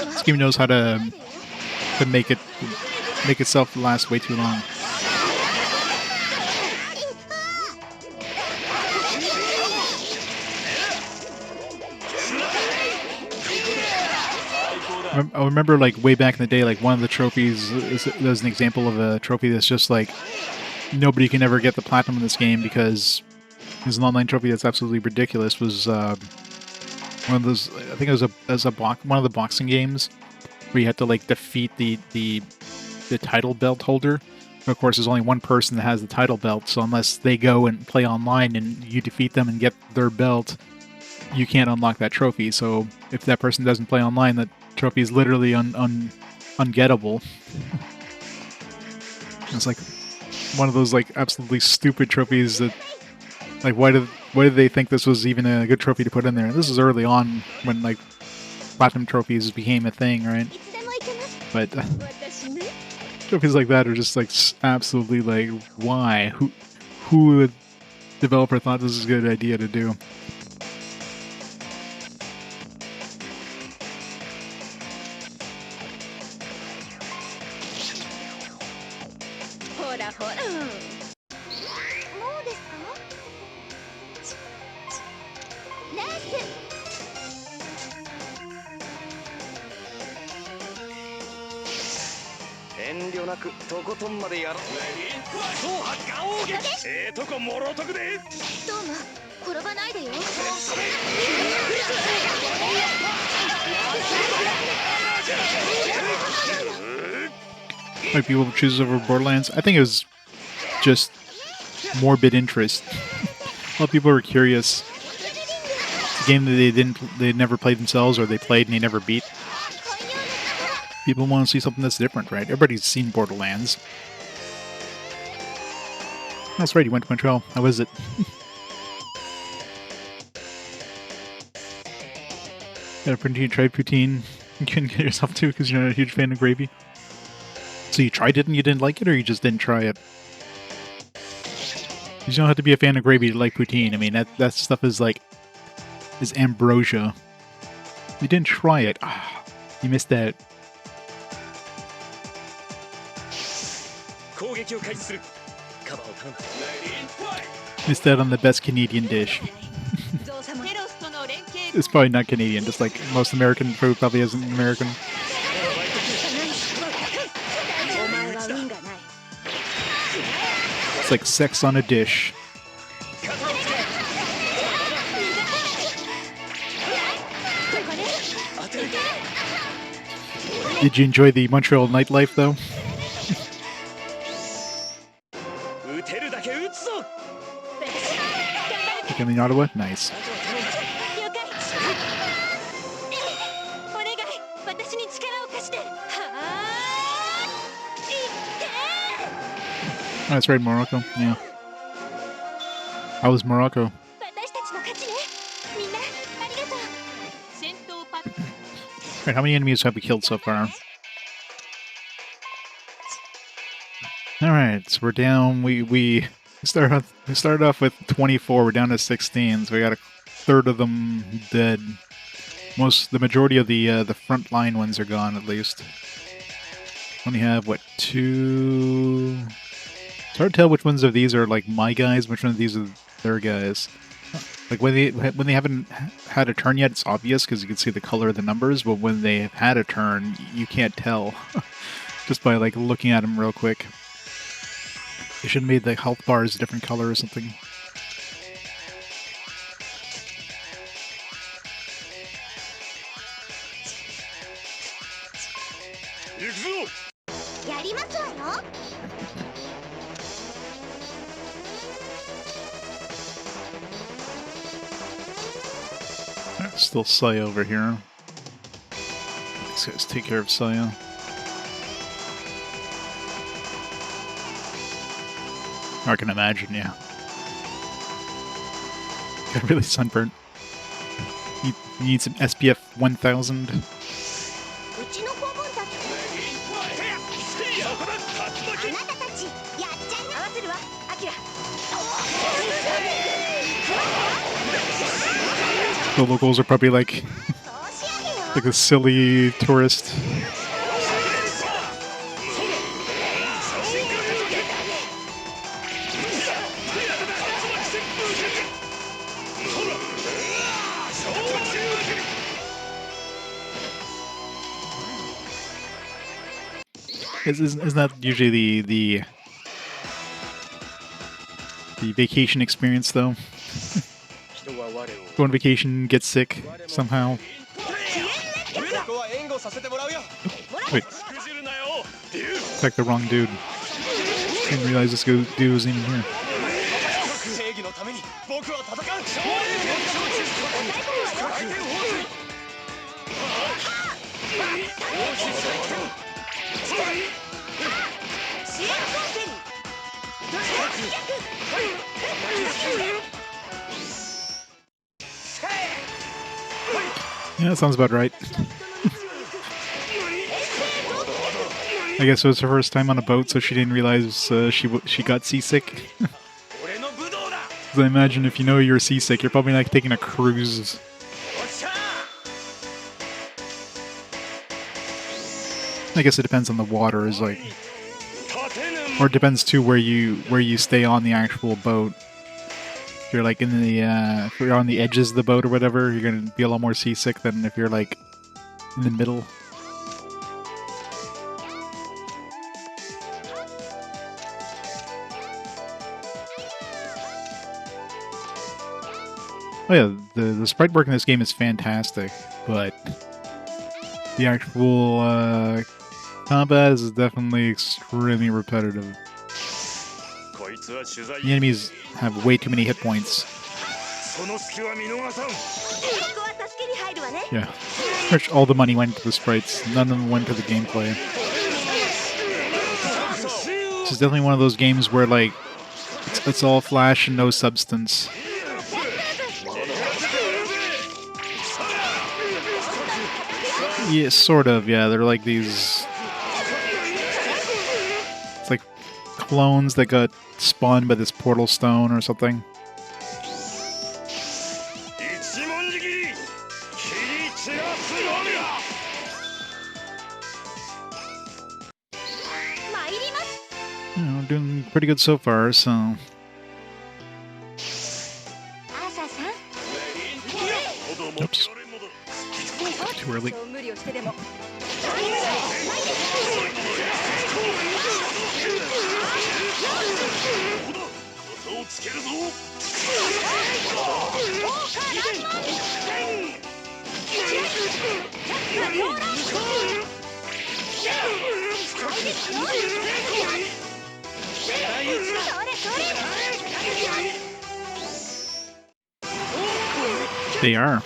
This game knows how to make itself last way too long. I remember, like, way back in the day, like, one of the trophies there's an example of a trophy that's just like nobody can ever get the platinum in this game because there's an online trophy that's absolutely ridiculous. Was one of those, I think it was one of the boxing games where you had to like defeat the title belt holder. But of course, there's only one person that has the title belt, so unless they go and play online and you defeat them and get their belt, you can't unlock that trophy. So if that person doesn't play online, that trophy is literally ungettable. It's like one of those like absolutely stupid trophies that, like, why did they think this was even a good trophy to put in there? This is early on when like platinum trophies became a thing, right? But trophies like that are just like absolutely like, why? Who the developer thought this was a good idea to do? Like people choose over Borderlands. I think it was just morbid interest. A lot of people were curious. It's a game that they never played themselves, or they played and they never beat. People want to see something that's different, right? Everybody's seen Borderlands. That's right, you went to Montreal. How was it? Got a pretty tried poutine you couldn't get yourself to because you're not a huge fan of gravy. So you tried it and you didn't like it, or you just didn't try it? You don't have to be a fan of gravy to like poutine. I mean, that stuff is like, is ambrosia. You didn't try it. Ah, you missed that. Missed out on the best Canadian dish. It's probably not Canadian, just like most American food probably isn't American. It's like sex on a dish. Did you enjoy the Montreal nightlife, though? Like in Ottawa? Nice. Oh, that's right, Morocco. Yeah. How was Morocco? Right, how many enemies have we killed so far? Alright, so we're down. We started off with 24, we're down to 16, so we got a third of them dead. The majority of the front line ones are gone, at least. Only have, what, 2... It's hard to tell which ones of these are like my guys, which one of these are Their guys. Like when they haven't had a turn yet, it's obvious because you can see the color of the numbers. But when they have had a turn, you can't tell just by like looking at them real quick. They should have made the health bars a different color or something. Still Saya over here. These guys take care of Saya. I can imagine, yeah. Got really sunburnt. You need some SPF 1000. The locals are probably like a silly tourist. Isn't that usually the vacation experience though? Go on vacation, get sick somehow. Wait. Attacked the wrong dude. Didn't realize this dude was even here. Yeah, that sounds about right. I guess it was her first time on a boat, so she didn't realize she got seasick. Because I imagine if you know you're seasick, you're probably like taking a cruise. I guess it depends on the water, is like, or it depends too where you stay on the actual boat. If you're like in the if you're on the edges of the boat or whatever, you're gonna be a lot more seasick than if you're like in the middle. Oh yeah, the sprite work in this game is fantastic, but the actual combat is definitely extremely repetitive. The enemies have way too many hit points. Yeah, pretty much all the money went to the sprites, none of them went to the gameplay. This is definitely one of those games where like it's all flash and no substance. Yeah, sort of, yeah. They're like these... It's like clones that got spawned by this Portalstone or something. You know, doing pretty good so far, so... Oops. Too early. They are.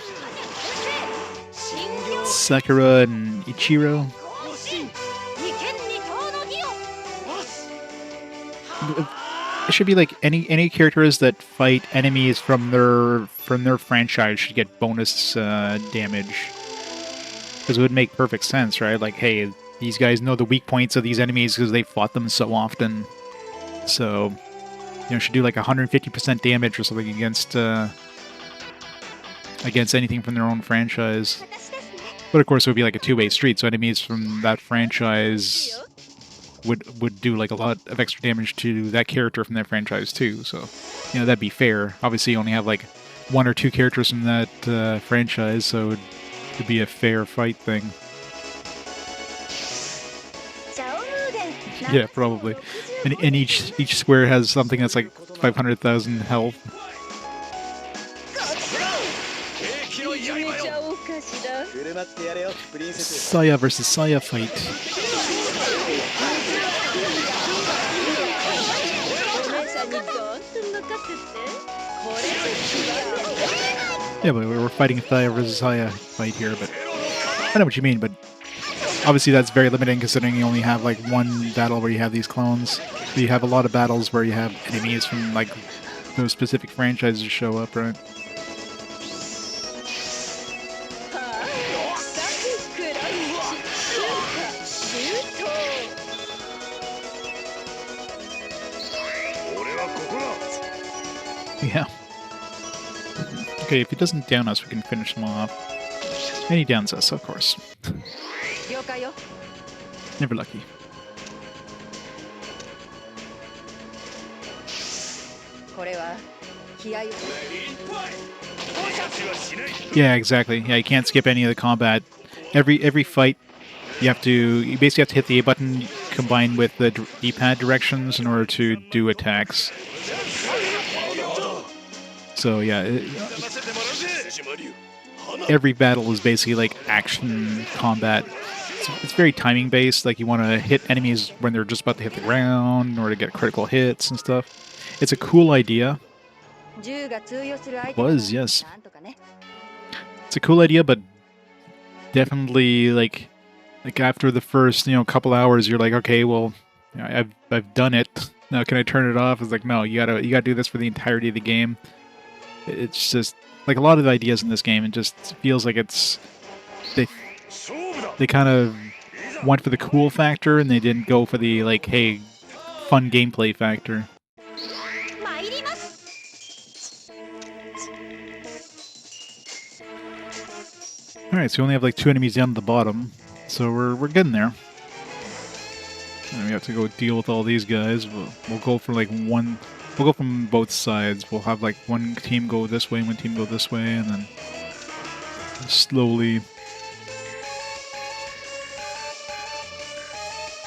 Sakura and Ichiro. It should be like any characters that fight enemies from their franchise should get bonus damage. Because it would make perfect sense, right? Like, hey, these guys know the weak points of these enemies because they fought them so often. So, you know, should do like 150% damage or something against anything from their own franchise. But of course, it would be like a two-way street, so enemies from that franchise would do like a lot of extra damage to that character from that franchise too. So, you know, that'd be fair. Obviously, you only have like 1 or 2 characters from that franchise, so it'd be a fair fight thing. Yeah, probably. And each square has something that's like 500,000 health. Saya versus Saya fight. Yeah, but we're fighting Saya versus Saya fight here, but I know what you mean, but obviously that's very limiting considering you only have like 1 battle where you have these clones. But you have a lot of battles where you have enemies from like those specific franchises show up, right? Yeah. Okay, if he doesn't down us, we can finish him off. And he downs us, of course. Never lucky. Yeah, exactly. Yeah, you can't skip any of the combat. Every fight, you basically have to hit the A button combined with the D-pad directions in order to do attacks. So yeah, every battle is basically like action combat. It's very timing based. Like you want to hit enemies when they're just about to hit the ground in order to get critical hits and stuff. It's a cool idea. It was, yes. It's a cool idea, but definitely like after the first couple hours, you're like, okay, well, I've done it. Now can I turn it off? It's like, no, you gotta do this for the entirety of the game. It's just like a lot of the ideas in this game. It just feels like they kind of went for the cool factor and they didn't go for the like, hey, fun gameplay factor. Alright, so we only have like 2 enemies down at the bottom, so we're getting there. And we have to go deal with all these guys. We'll go for like one. We'll go from both sides. We'll have like one team go this way, one team go this way, and then slowly.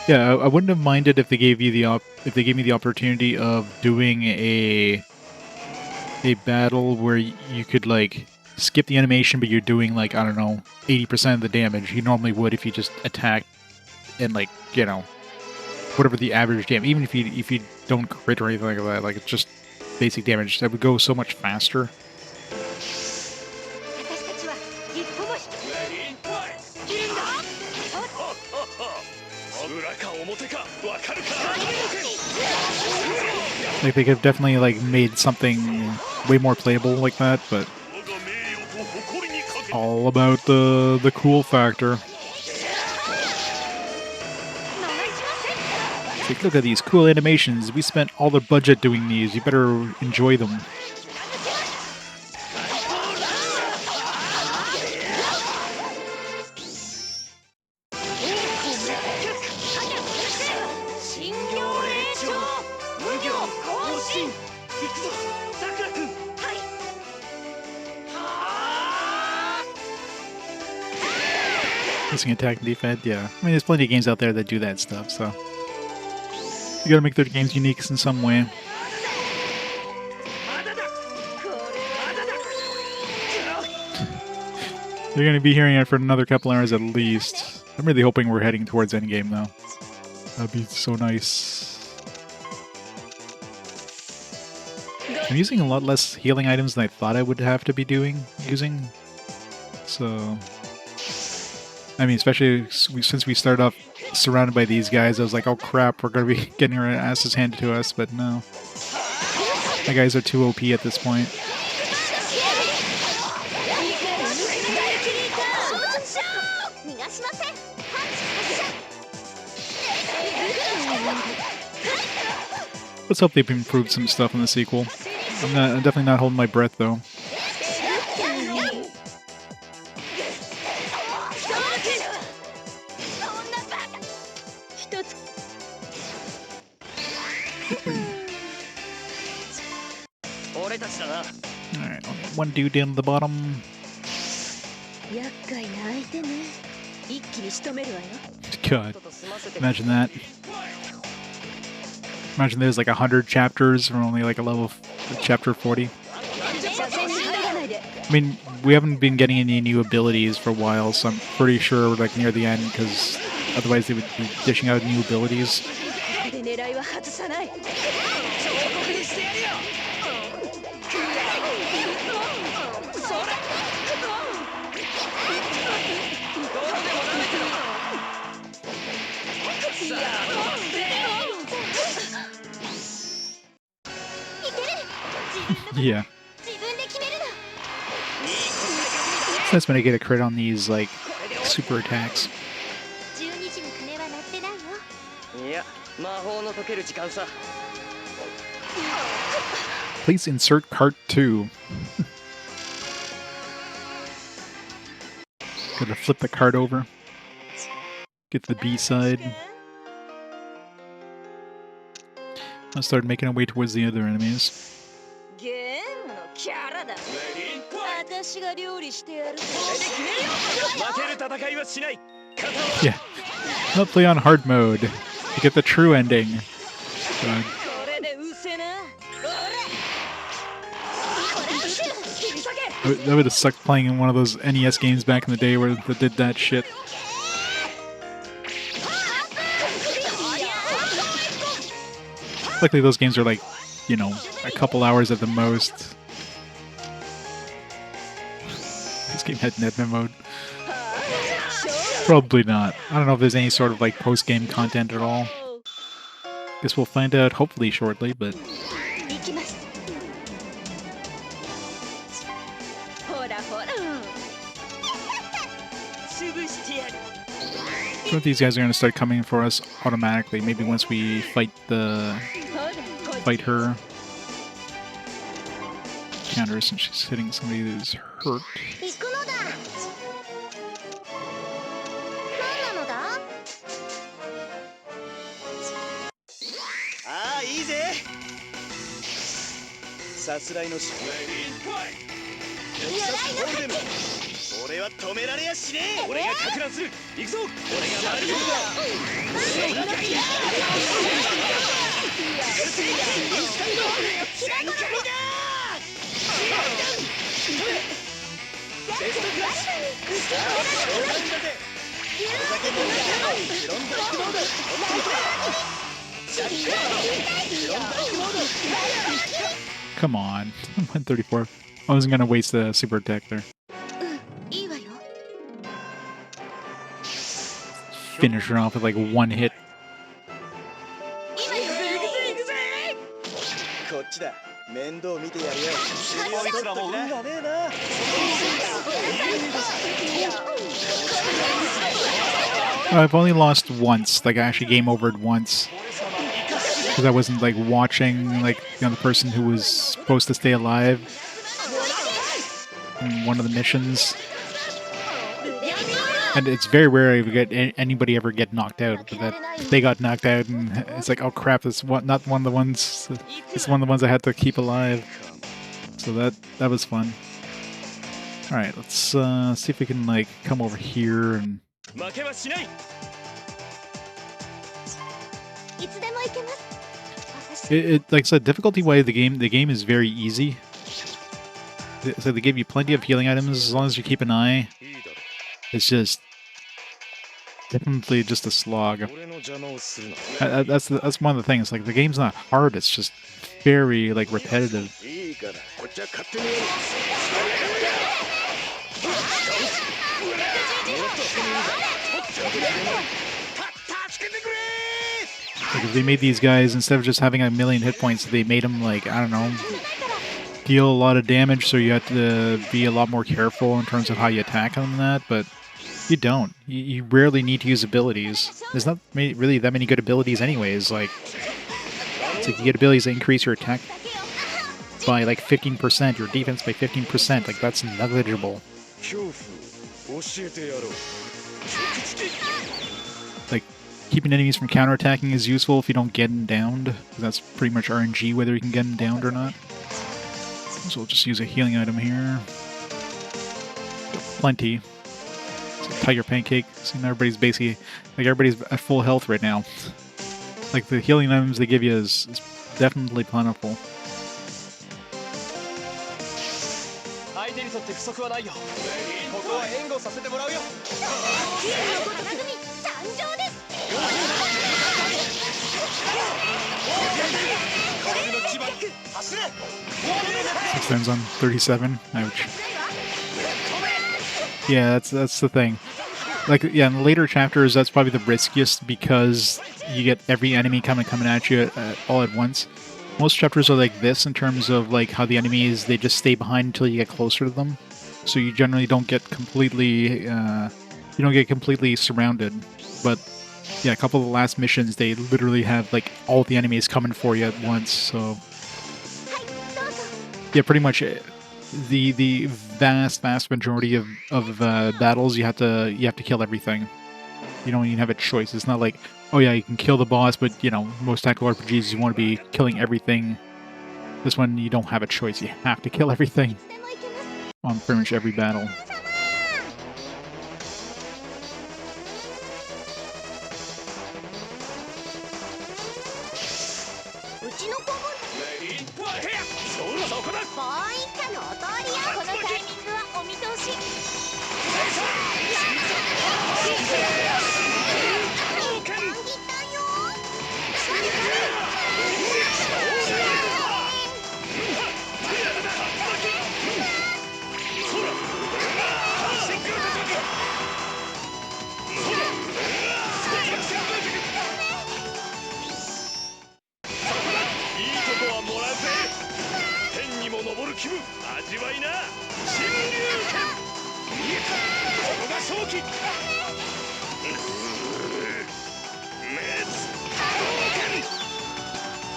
Yeah, I wouldn't have minded if they gave you if they gave me the opportunity of doing a battle where you could like skip the animation, but you're doing like, I don't know, 80% of the damage you normally would if you just attacked and like, whatever the average damage, even if you don't crit or anything like that, like it's just basic damage, that would go so much faster. Like they could have definitely like made something way more playable like that, but all about the cool factor. Like, look at these cool animations. We spent all the budget doing these. You better enjoy them. Missing attack and defense, yeah. I mean, there's plenty of games out there that do that stuff, so you gotta make their games unique in some way. You're gonna be hearing it for another couple hours at least. I'm really hoping we're heading towards endgame, though. That'd be so nice. I'm using a lot less healing items than I thought I would have to be using. So, I mean, especially since we start off surrounded by these guys, I was like, oh crap, we're gonna be getting our asses handed to us, but no. My guys are too OP at this point. Let's hope they've improved some stuff in the sequel. I'm definitely not holding my breath, though. Alright, one dude down at the bottom. God, imagine that. Imagine there's like 100 chapters or only like a level chapter 40. I mean, we haven't been getting any new abilities for a while, so I'm pretty sure we're like near the end, because otherwise they would be dishing out new abilities. Yeah. It's nice when I get a crit on these, like, super attacks. Please insert cart 2. Gotta flip the cart over. Get to the B side. I'll start making our way towards the other enemies. Yeah. I'll play on hard mode to get the true ending. God. That would have sucked playing in one of those NES games back in the day where they did that shit. Luckily those games are like, you know, a couple hours at the most. This game had Netman mode. Probably not. I don't know if there's any sort of like post-game content at all. Guess we'll find out hopefully shortly, but... I think these guys are going to start coming for us automatically. Maybe once we fight her. Counter since she's hitting somebody who's hurt. Come on, 134. I wasn't gonna waste the super attack there. Finish her off with like one hit. I've only lost once, like I actually game overed once. Because I wasn't like watching like the person who was supposed to stay alive in one of the missions. And it's very rare I get anybody ever get knocked out, but that they got knocked out, and it's like, oh crap, it's not one of the ones. It's one of the ones I had to keep alive. So that was fun. All right, let's see if we can like come over here and. Like I said, difficulty-wise, the game is very easy. So they give you plenty of healing items as long as you keep an eye. It's just definitely just a slog. That's one of the things. Like the game's not hard. It's just very like repetitive. Like if they made these guys, instead of just having a million hit points, they made them like, I don't know, deal a lot of damage, so you have to be a lot more careful in terms of how you attack them and that, but you don't. You rarely need to use abilities. There's not really that many good abilities anyways. Like, it's like you get abilities that increase your attack by like 15%, your defense by 15%. Like, that's negligible. Like, keeping enemies from counterattacking is useful if you don't get them downed. That's pretty much RNG whether you can get them downed or not. So we'll just use a healing item here. Plenty. So Tiger Pancake. See, everybody's basically, like, everybody's at full health right now. Like, the healing items they give you is definitely plentiful. Six ends on 37. Ouch. Yeah, that's the thing. Like, yeah, in the later chapters, that's probably the riskiest because you get every enemy coming at you all at once. Most chapters are like this in terms of like how the enemies, they just stay behind until you get closer to them. So you generally don't get completely surrounded. But yeah, a couple of the last missions, they literally have like all the enemies coming for you at once. So yeah, pretty much the vast majority of battles you have to kill everything. You don't even have a choice. It's not like, oh yeah, you can kill the boss, but you know, most tactical RPGs you want to be killing everything. This one you don't have a choice. You have to kill everything on pretty much every battle.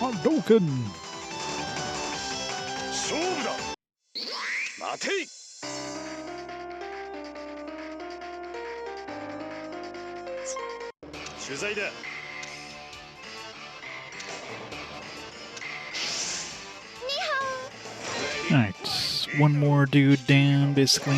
Hadouken! Alright, one more dude down, basically.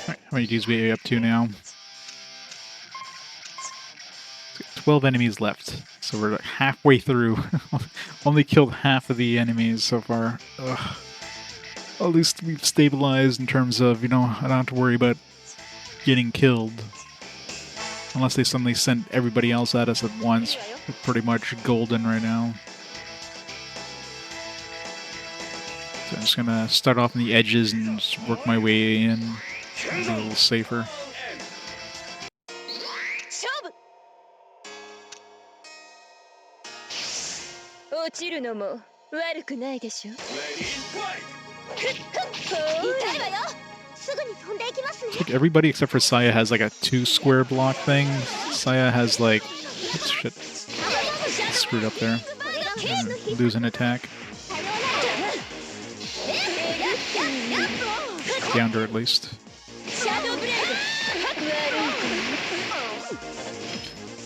Alright, how many dudes are we up to now? 12 enemies left, so we're like halfway through. Only killed half of the enemies so far. Ugh. At least we've stabilized in terms of, you know, I don't have to worry about getting killed. Unless they suddenly send everybody else at us at once. We're pretty much golden right now. So I'm just gonna start off on the edges and just work my way in. Be a little safer. Like everybody except for Saya has like a 2-square block thing. Saya has like, oops, shit, screwed up there. Lose an attack. Downed her at least.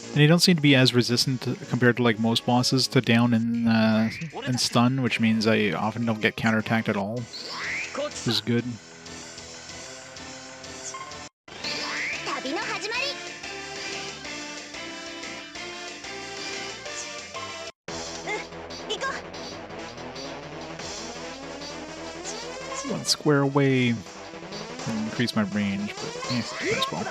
And they don't seem to be as resistant compared to like most bosses to down and stun, which means I often don't get counterattacked at all. Which is good. One square away. Increase my range, but yeah, as well.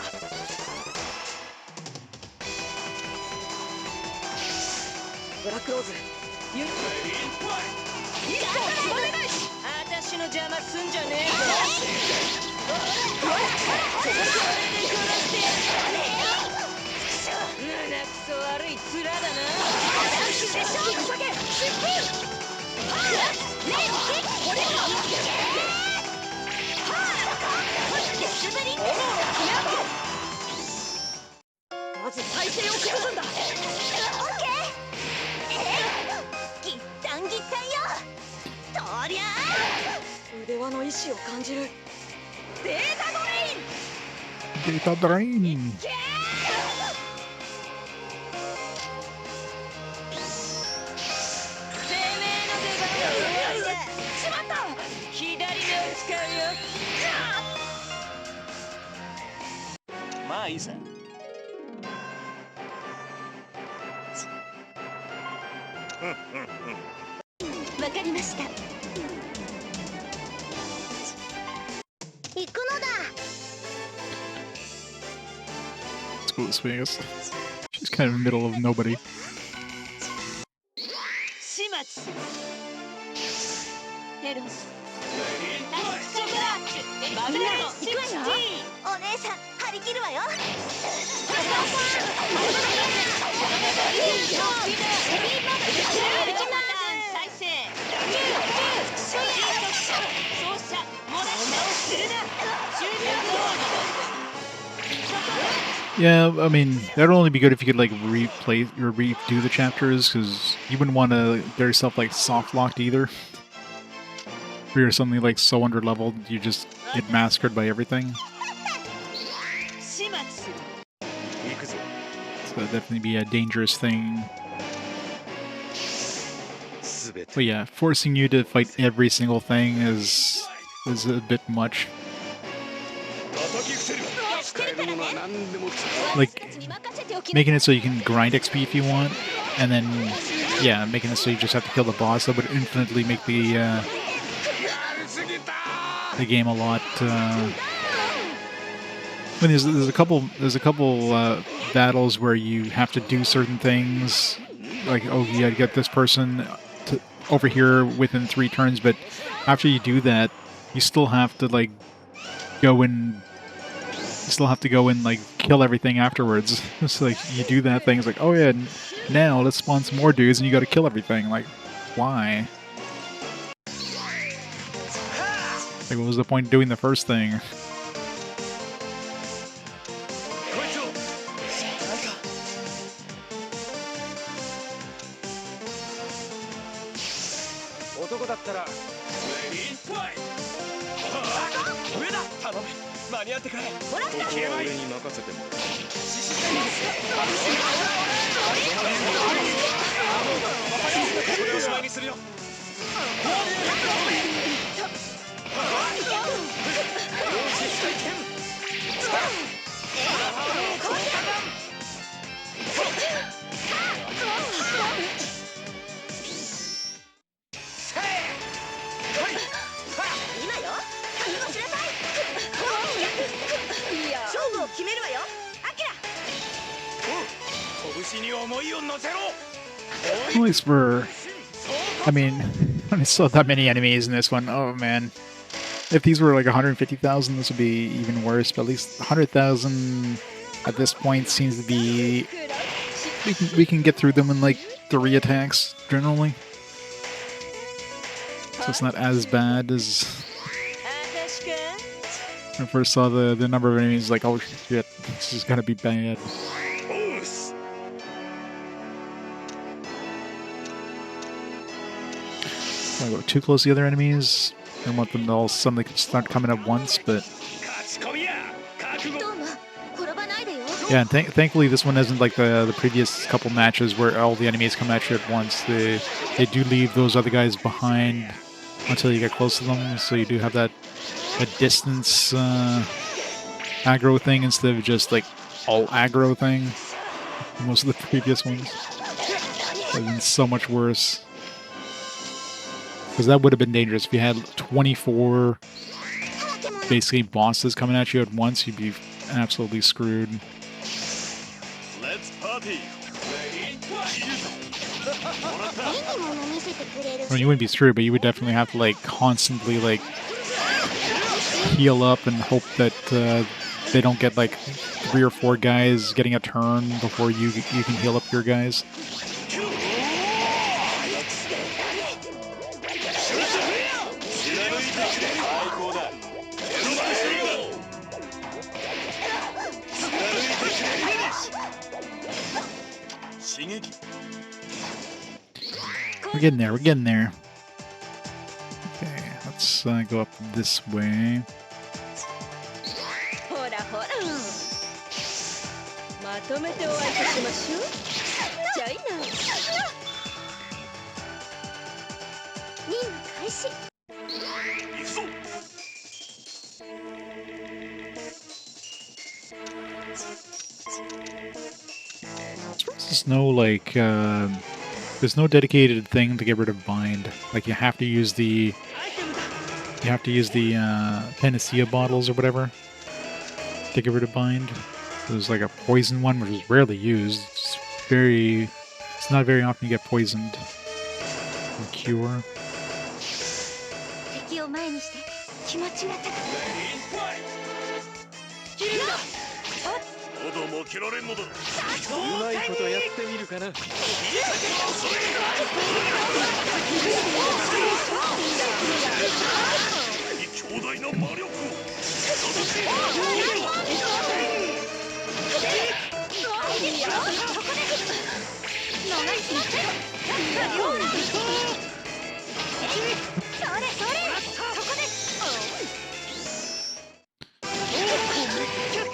Data drain. Let's go this way, I guess. She's kind of in the middle of nobody. Yeah, I mean, that'd only be good if you could, like, replay or redo the chapters, because you wouldn't want to get yourself, like, soft-locked either. Or you're suddenly, like, so under-leveled, you just get massacred by everything. So that'd definitely be a dangerous thing. But yeah, forcing you to fight every single thing is a bit much. Like, making it so you can grind XP if you want, and then, yeah, making it so you just have to kill the boss, that would infinitely make the game a lot, I mean, there's a couple battles where you have to do certain things, like, oh, you gotta get this person over here within 3 turns, but after you do that, you still have to, like, go and like, kill everything afterwards. It's like, you do that thing, it's like, oh yeah, now let's spawn some more dudes, and you gotta kill everything. Like, why? Like, what was the point of doing the first thing? At least we're... I mean, I saw that many enemies in this one. Oh man. If these were like 150,000, this would be even worse, but at least 100,000 at this point seems to be... We can get through them in like 3 attacks, generally. So it's not as bad as... When I first saw the number of enemies, like, oh shit, this is gonna be bad. I go too close to the other enemies. I don't want them to all suddenly start coming up once, but... Yeah, and thankfully this one isn't like the previous couple matches where all the enemies come at you at once. They do leave those other guys behind until you get close to them, so you do have that distance aggro thing instead of just like all aggro thing. Most of the previous ones have been so much worse. Because that would have been dangerous. If you had 24 basically bosses coming at you at once, you'd be absolutely screwed. Let's party. Well, you wouldn't be screwed, but you would definitely have to like constantly like heal up and hope that they don't get like 3 or 4 guys getting a turn before you can heal up your guys. getting there. We're getting there. Okay, let's go up this way. There's no like there's no dedicated thing to get rid of bind. Like you have to use the panacea bottles or whatever to get rid of bind. There's like a poison one which is rarely used. It's not very often you get poisoned. Or cure.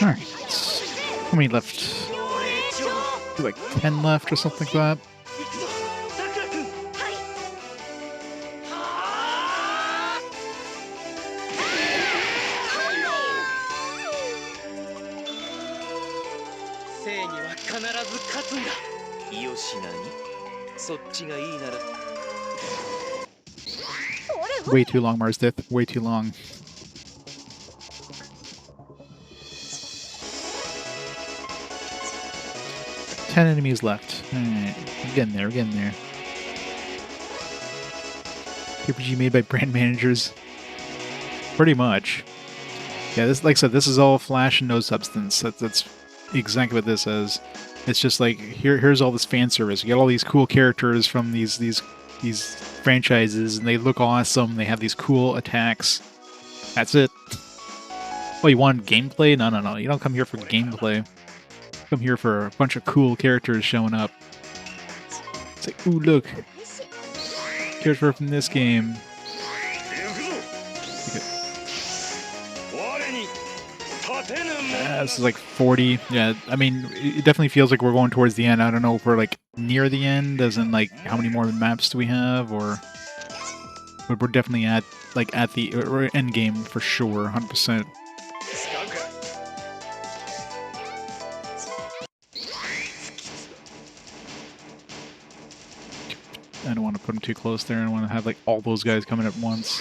Alright. How many left? Like 10 left or something like that. Way too long, Mars Death. Way too long. Ten enemies left. Alright, we're getting there, we're getting there. RPG made by brand managers. Pretty much. Yeah, this, like I said, this is all flash and no substance. That's exactly what this is. It's just like here's all this fan service. You get all these cool characters from these franchises, and they look awesome. They have these cool attacks. That's it. Oh, you want gameplay? No. You don't come here for gameplay. Come here for a bunch of cool characters showing up. It's like, ooh, look. Character from this game. This is like 40. Yeah, I mean, it definitely feels like we're going towards the end. I don't know if we're like near the end, as in like how many more maps do we have, or but we're definitely at the end game for sure, 100%. I don't want to put them too close there. I don't want to have like all those guys coming at once.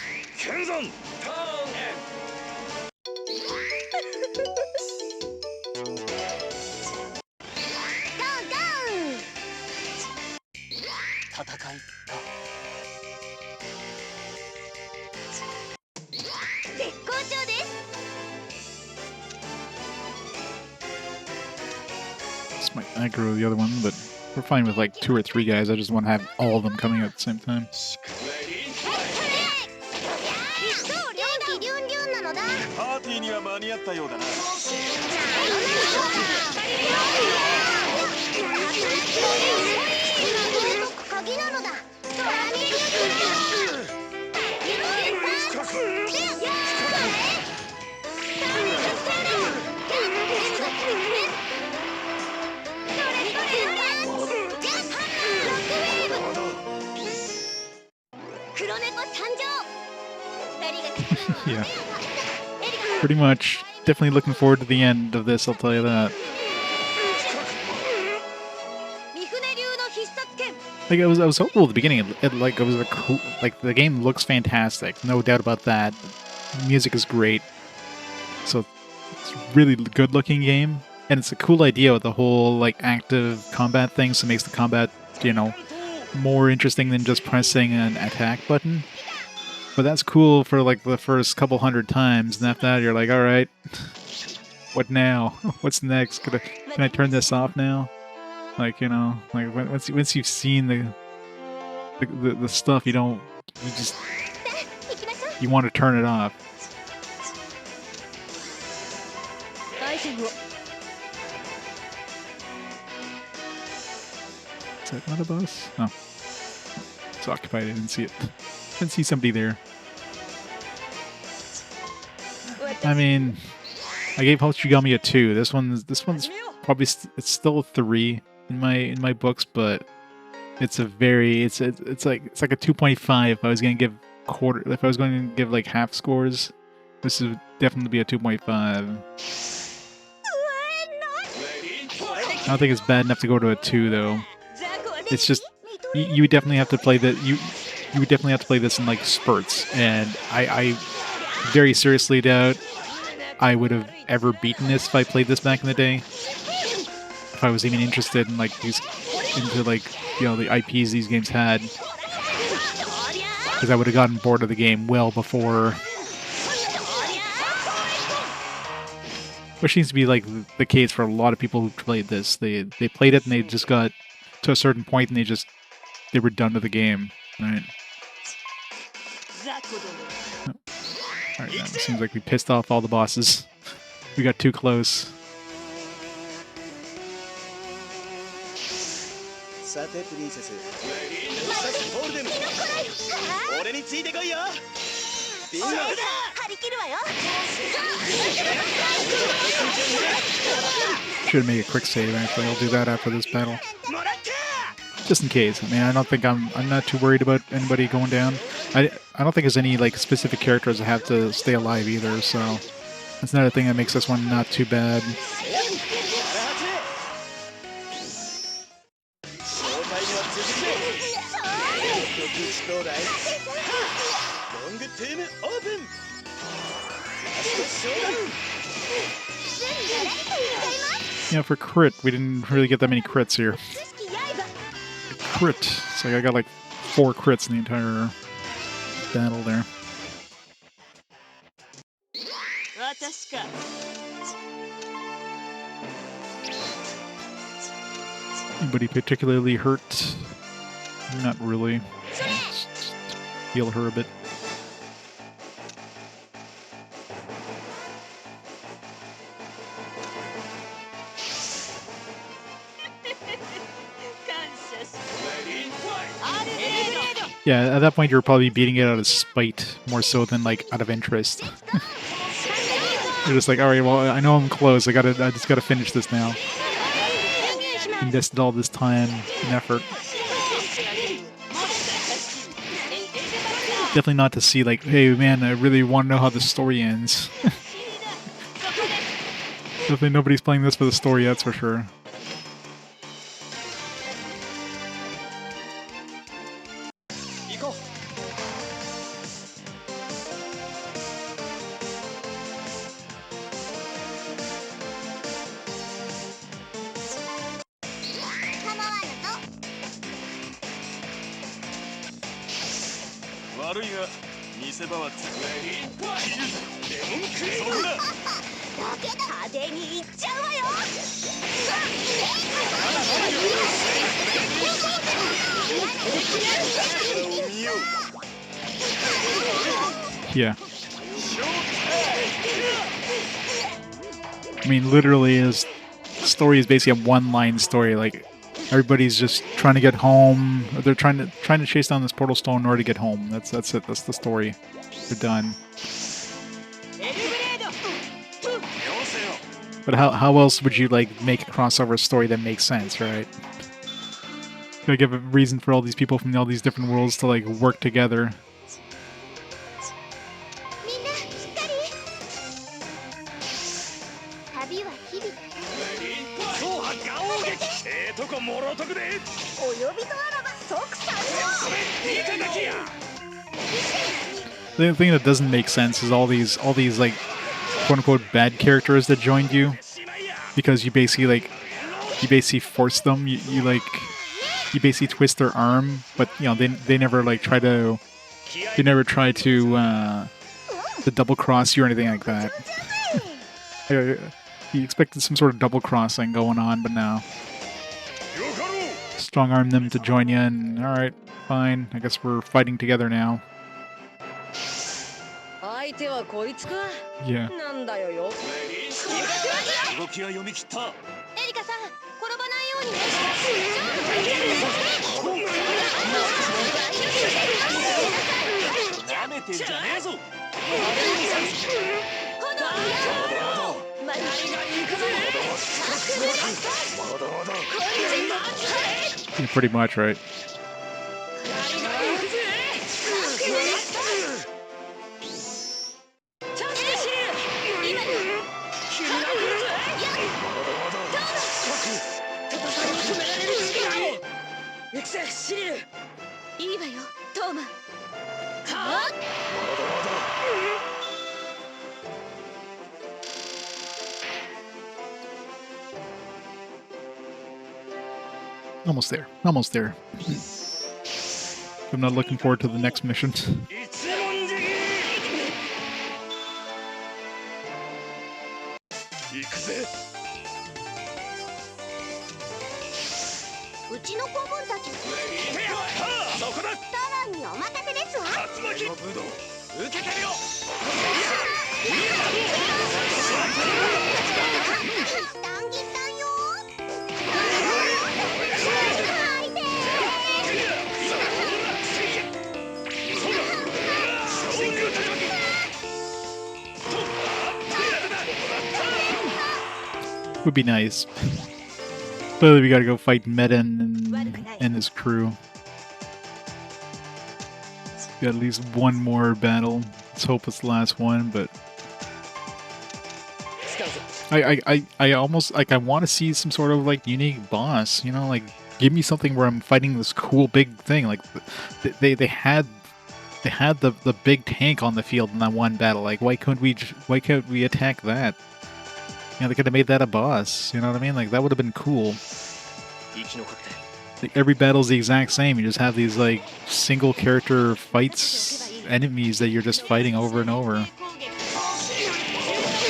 This might aggro the other one, but we're fine with like 2 or 3 guys. I just want to have all of them coming at the same time. Yeah. Pretty much. Definitely looking forward to the end of this, I'll tell you that. Like I was hopeful at the beginning. It was a cool, like the game looks fantastic, no doubt about that. The music is great, so it's a really good looking game, and it's a cool idea with the whole like active combat thing. So it makes the combat, you know, more interesting than just pressing an attack button. But that's cool for like the first couple 100 times, and after that you're like, all right, what now? What's next? Can I turn this off now? Like, you know, like once you've seen the stuff, you want to turn it off. Is that not a boss? Oh. was occupied. I didn't see it. Didn't see somebody there. I mean, I gave Hoshigami a 2. This one's probably it's still a 3 in my books, but it's a very it's like a 2.5. If I was gonna give if I was going to give like half scores, this would definitely be a 2.5. I don't think it's bad enough to go to a 2 though. It's just you would definitely have to play that you would definitely have to play this in like spurts, and I very seriously doubt I would have ever beaten this if I played this back in the day. If I was even interested in like the IPs these games had, because I would have gotten bored of the game well before. Which seems to be like the case for a lot of people who played this. They played it and they just got to a certain point and they were done with the game, right? Oh. Alright, now it seems like we pissed off all the bosses. We got too close. Should make a quick save actually. I'll do that after this battle. Just in case. I mean, I don't think I'm not too worried about anybody going down. I don't think there's any like specific characters that have to stay alive either, so that's another thing that makes this one not too bad. Yeah, for crit, we didn't really get that many crits here. Crit. So I got like 4 crits in the entire battle there. Anybody particularly hurt? Not really. Just heal her a bit. Yeah, at that point you were probably beating it out of spite more so than like out of interest. You're just like, all right, well, I know I'm close. I just gotta finish this now. Invested all this time and effort. Definitely not to see like, hey man, I really want to know how the story ends. Definitely nobody's playing this for the story, that's for sure. Yeah. I mean, literally, his story is basically a one-line story. Like, everybody's just trying to get home. Or they're trying to chase down this Portalstone in order to get home. That's it. That's the story. They're done. But how else would you like make a crossover story that makes sense, right? You gotta give a reason for all these people from all these different worlds to like work together. The thing that doesn't make sense is all these like quote unquote bad characters that joined you, because you basically force them. You basically twist their arm, but you know they never like try to double cross you or anything like that. You expected some sort of double crossing going on, but no. Strong arm them to join you, and all right, fine. I guess we're fighting together now. Yeah. You're pretty much right. Almost there. Almost there. I'm not looking forward to the next mission. Would be nice. Clearly we gotta go fight Meden and his crew. Got at least one more battle. Let's hope it's the last one, but I almost like I want to see some sort of like unique boss, you know, like give me something where I'm fighting this cool big thing. Like they had the big tank on the field in that one battle. Like why couldn't we attack that? You know, they could have made that a boss. You know what I mean? Like that would have been cool. Like, every battle's the exact same. You just have these like single character fights, enemies that you're just fighting over and over.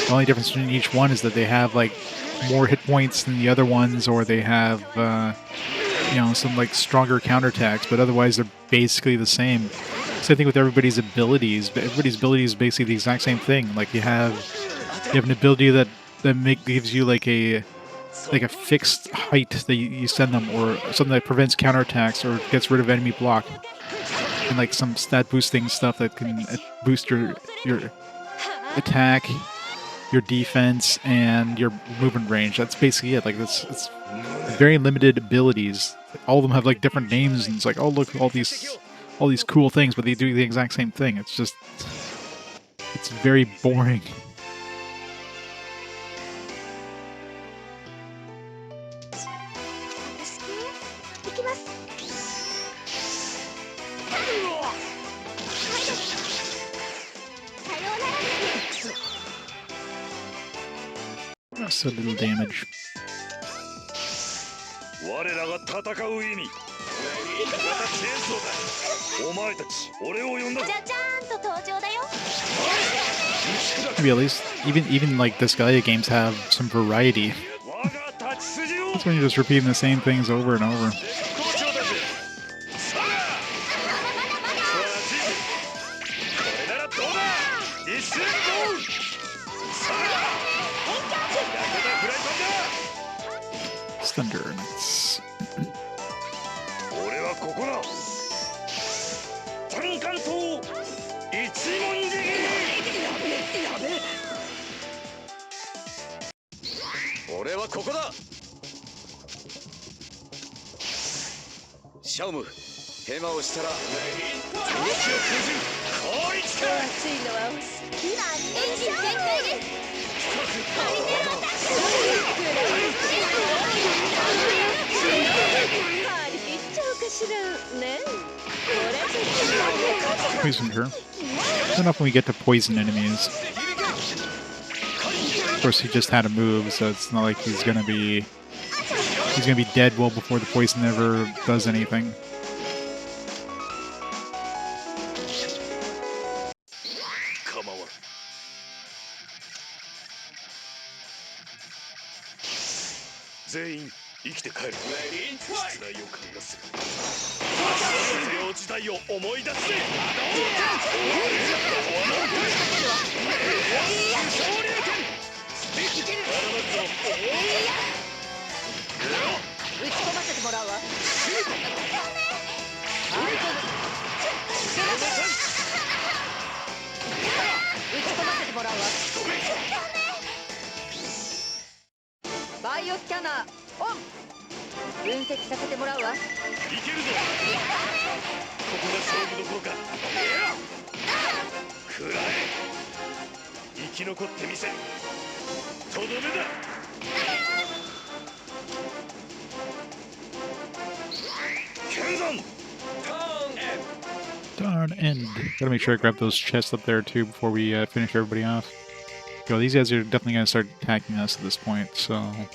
The only difference between each one is that they have like more hit points than the other ones, or they have you know, some like stronger counterattacks. But otherwise, they're basically the same. Same thing with everybody's abilities. But everybody's ability is basically the exact same thing. Like you have an ability that gives you like a fixed height that you send them, or something that prevents counterattacks or gets rid of enemy block, and like some stat boosting stuff that can boost your attack, your defense, and your movement range. That's basically it. Like it's very limited abilities. All of them have like different names, and it's like, oh look, all these cool things, but they do the exact same thing. It's very boring. That's a little damage. Maybe at least even like Disgaea games have some variety. That's when you're just repeating the same things over and over. Thunder Knights. Poisoned her. Not enough when we get to poison enemies. Of course, he just had a move, so it's not like he's gonna be dead well before the poison ever does anything. バイオスキャナーオン。分析させてもらうわ。いけるぞ。ここが勝負どころか。食らえ。生き残ってみせる。とどめだ。剣山。Darn end. Gotta make sure I grab those chests up there too before we finish everybody off. Yo, these guys are definitely gonna start attacking us at this point, so might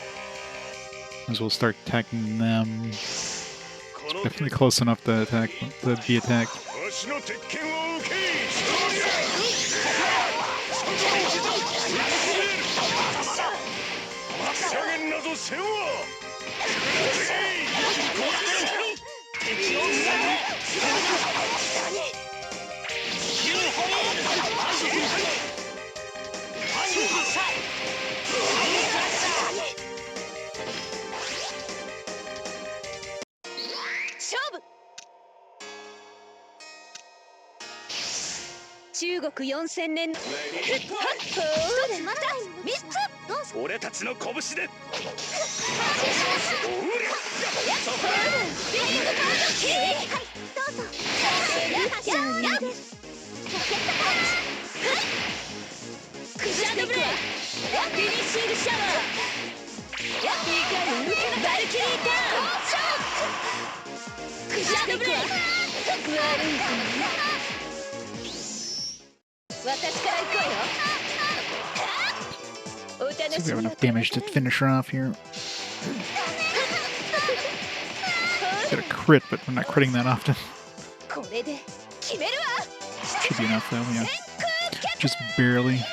as well start attacking them. It's definitely close enough to attack to be attacked. See if we have enough damage to finish her off here. Got a crit, but we're not critting that often. Should be enough though, yeah. Just barely. How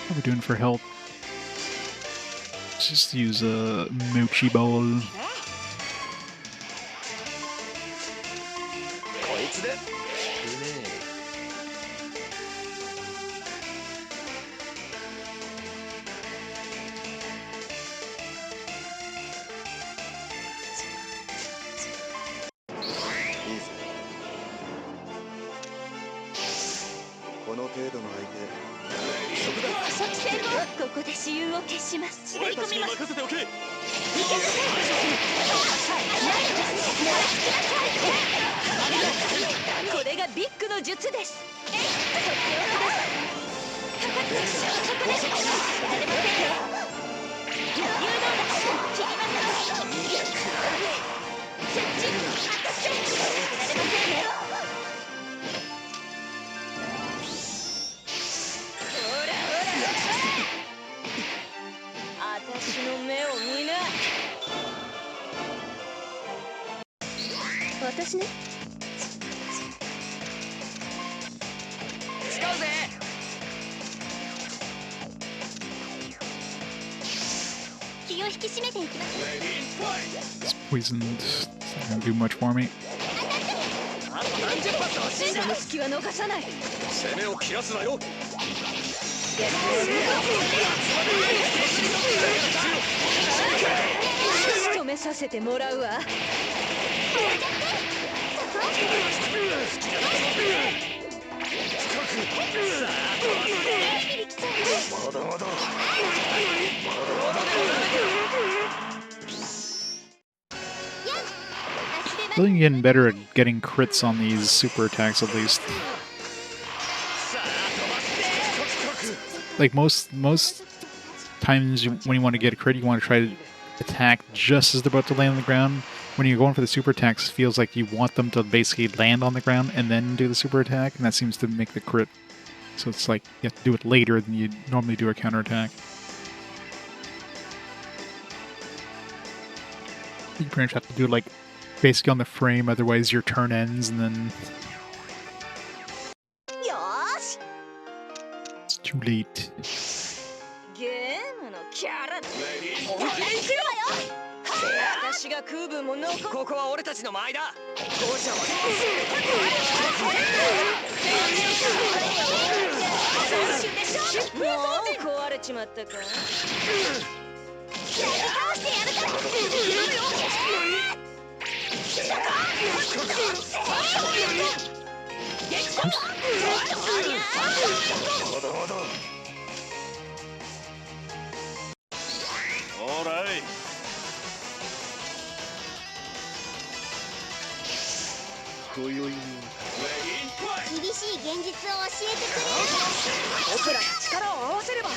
are we doing for health? Let's just use a mochi bowl. It's poisoned. It's not gonna do much for me. Feeling getting better at getting crits on these super attacks at least. Like most times when you want to get a crit, you want to try to attack just as they're about to land on the ground. When you're going for the super attacks, it feels like you want them to basically land on the ground and then do the super attack, and that seems to make the crit. So it's like you have to do it later than you normally do a counterattack. You pretty much have to do it like basically on the frame, otherwise your turn ends and then it's too late. まだまだ。オーライ。今宵も厳しい現実を教えてくれる。僕らが力を合わせれば。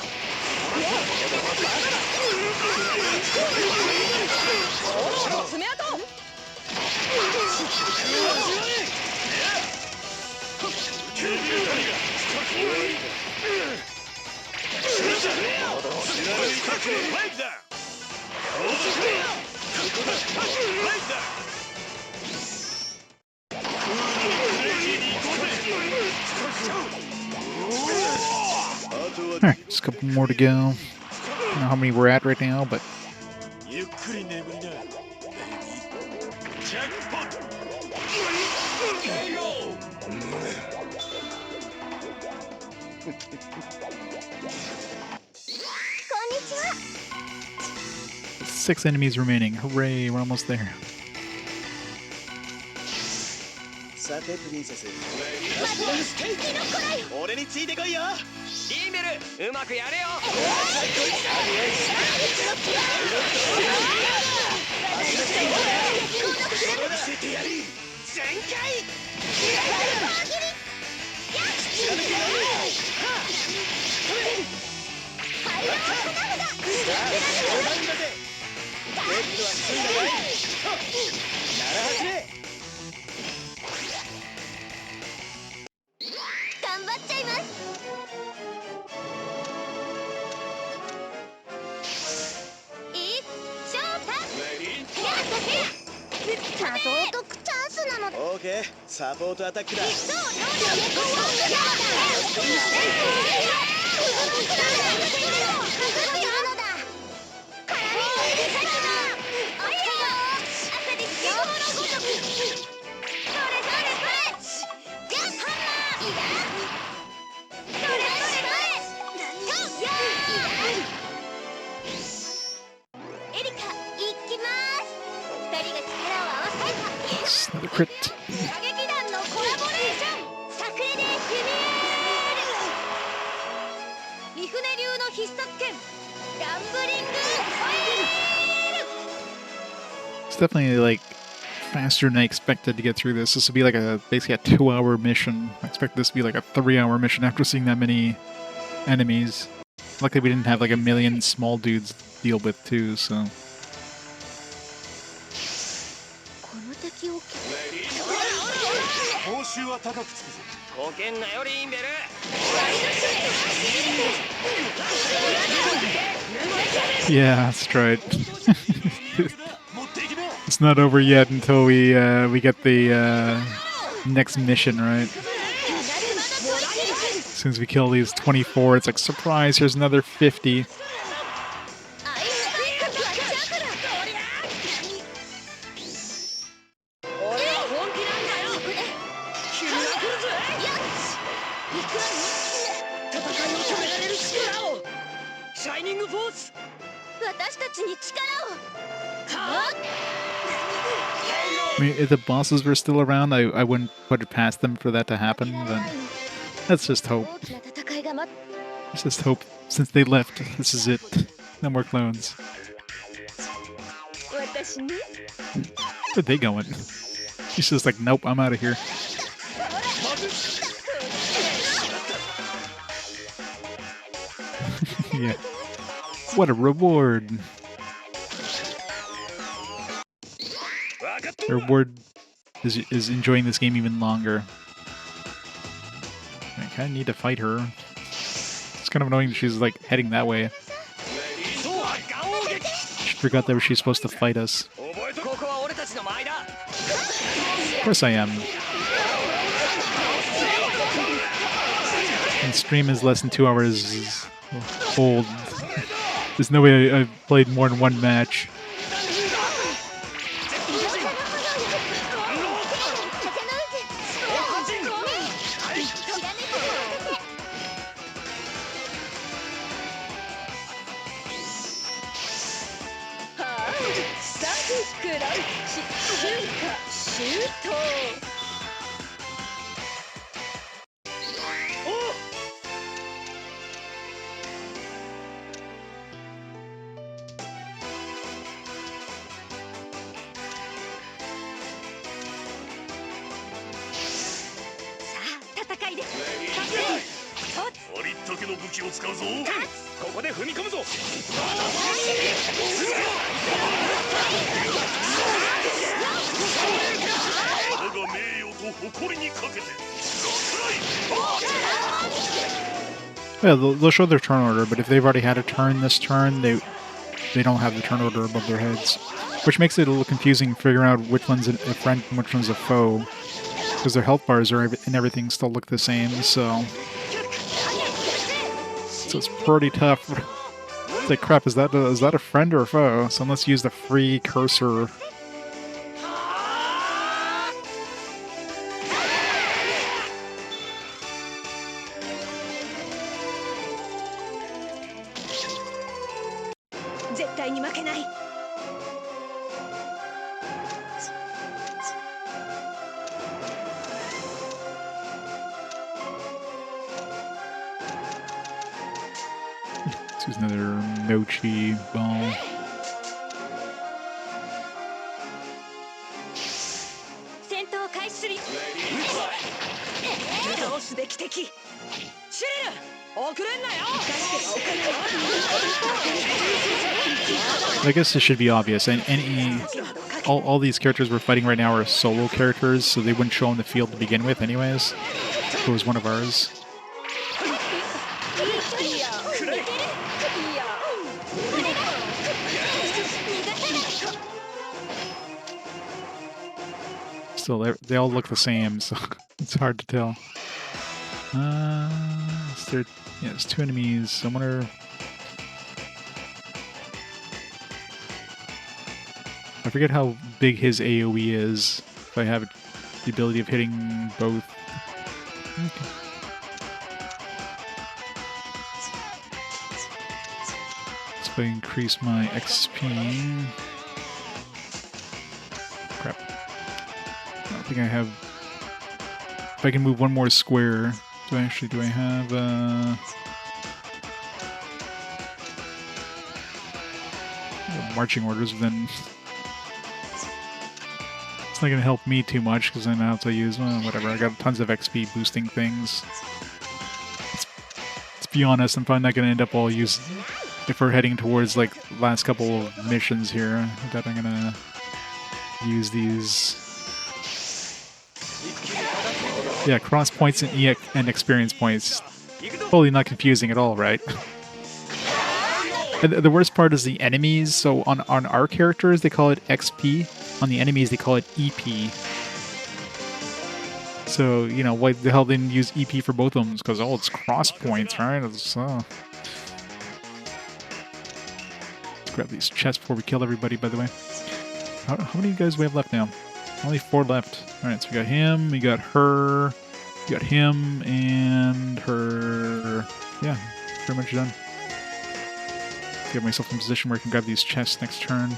爪痕。Alright, just a couple more to go. I don't know how many we're at right now, but ゆっくり眠りな、ベイビー。ジャックポット。6 enemies remaining. Hooray, we're almost there. さてプリンセス、俺についてこいよ。リーベル、うまくやれよ。見せてやり。全開。頑張っちゃいます。サポートチャンスなの。オーケー、サポートアタックだ。Another crit. 歌劇団のコラボレーション、炸裂でヒメール。三船流の必殺剣、ランブリングファイル。 It's definitely like faster than I expected to get through this. This would be like basically a 2-hour mission. I expected this to be like a 3-hour mission after seeing that many enemies. Luckily we didn't have like a million small dudes to deal with too, so. この敵を報酬は高くつくぞ。こけんなよ、リーベル。 Yeah, that's right. It's not over yet until we get the next mission, right? As soon as we kill these 24, it's like, surprise, here's another 50. I mean, if the bosses were still around, I wouldn't put it past them for that to happen, but let's just hope. Let's just hope, since they left, this is it. No more clones. Where are they going? She's just like, nope, I'm out of here. Yeah. What a reward. The reward is enjoying this game even longer. I kind of need to fight her. It's kind of annoying that she's like heading that way. She forgot that she's supposed to fight us. Of course I am. And stream is less than 2 hours old. There's no way I've played more than one match. ての武器を使うぞ。ここで踏み込むぞ。我が名誉と誇りにかけて。 Yeah, they'll show their turn order, but if they've already had a turn this turn, they don't have the turn order above their heads, which makes it a little confusing figuring out which one's a friend and which one's a foe, because their health bars and everything still look the same. So it's pretty tough. It's like, crap, is that a friend or a foe? So let's use the free cursor. Let's use another Mochi ball. I guess this should be obvious. All these characters we're fighting right now are solo characters, so they wouldn't show in the field to begin with anyways. If it was one of ours. Still, they all look the same, so it's hard to tell. There's two enemies. I wonder... I forget how big his AoE is, if I have the ability of hitting both. Okay. So if I increase my XP... Crap. I don't think I have... If I can move one more square... Do I have... marching orders, then... It's not going to help me too much, because I know how to use... whatever, I got tons of XP boosting things. Let's be honest, I'm probably not going to end up all using... If we're heading towards, like, last couple of missions here, I'm definitely going to use these... Yeah, cross points and experience points. Totally not confusing at all, right? And the worst part is the enemies. So on our characters, they call it XP. On the enemies, they call it EP. So, you know, why the hell they didn't use EP for both of them? Because, oh, it's cross points, right? Let's grab these chests before we kill everybody, by the way. How many guys do we have left now? Only 4 left. Alright, so we got him, we got her, we got him, and her. Yeah, pretty much done. Get myself in a position where I can grab these chests next turn.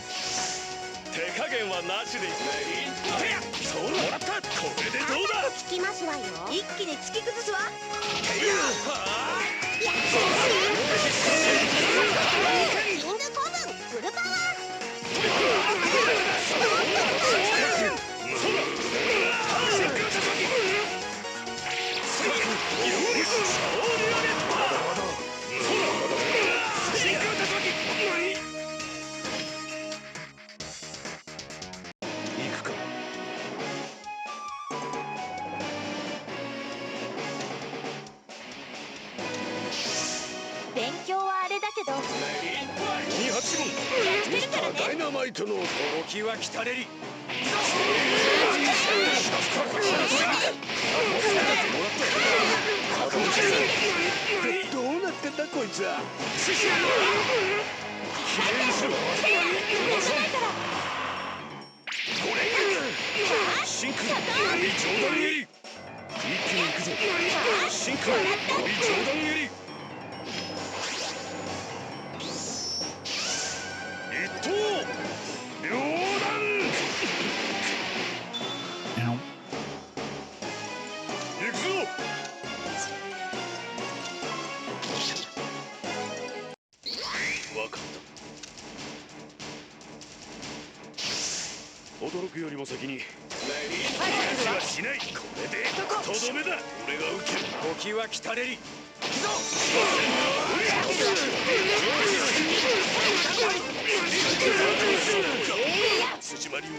辻間流の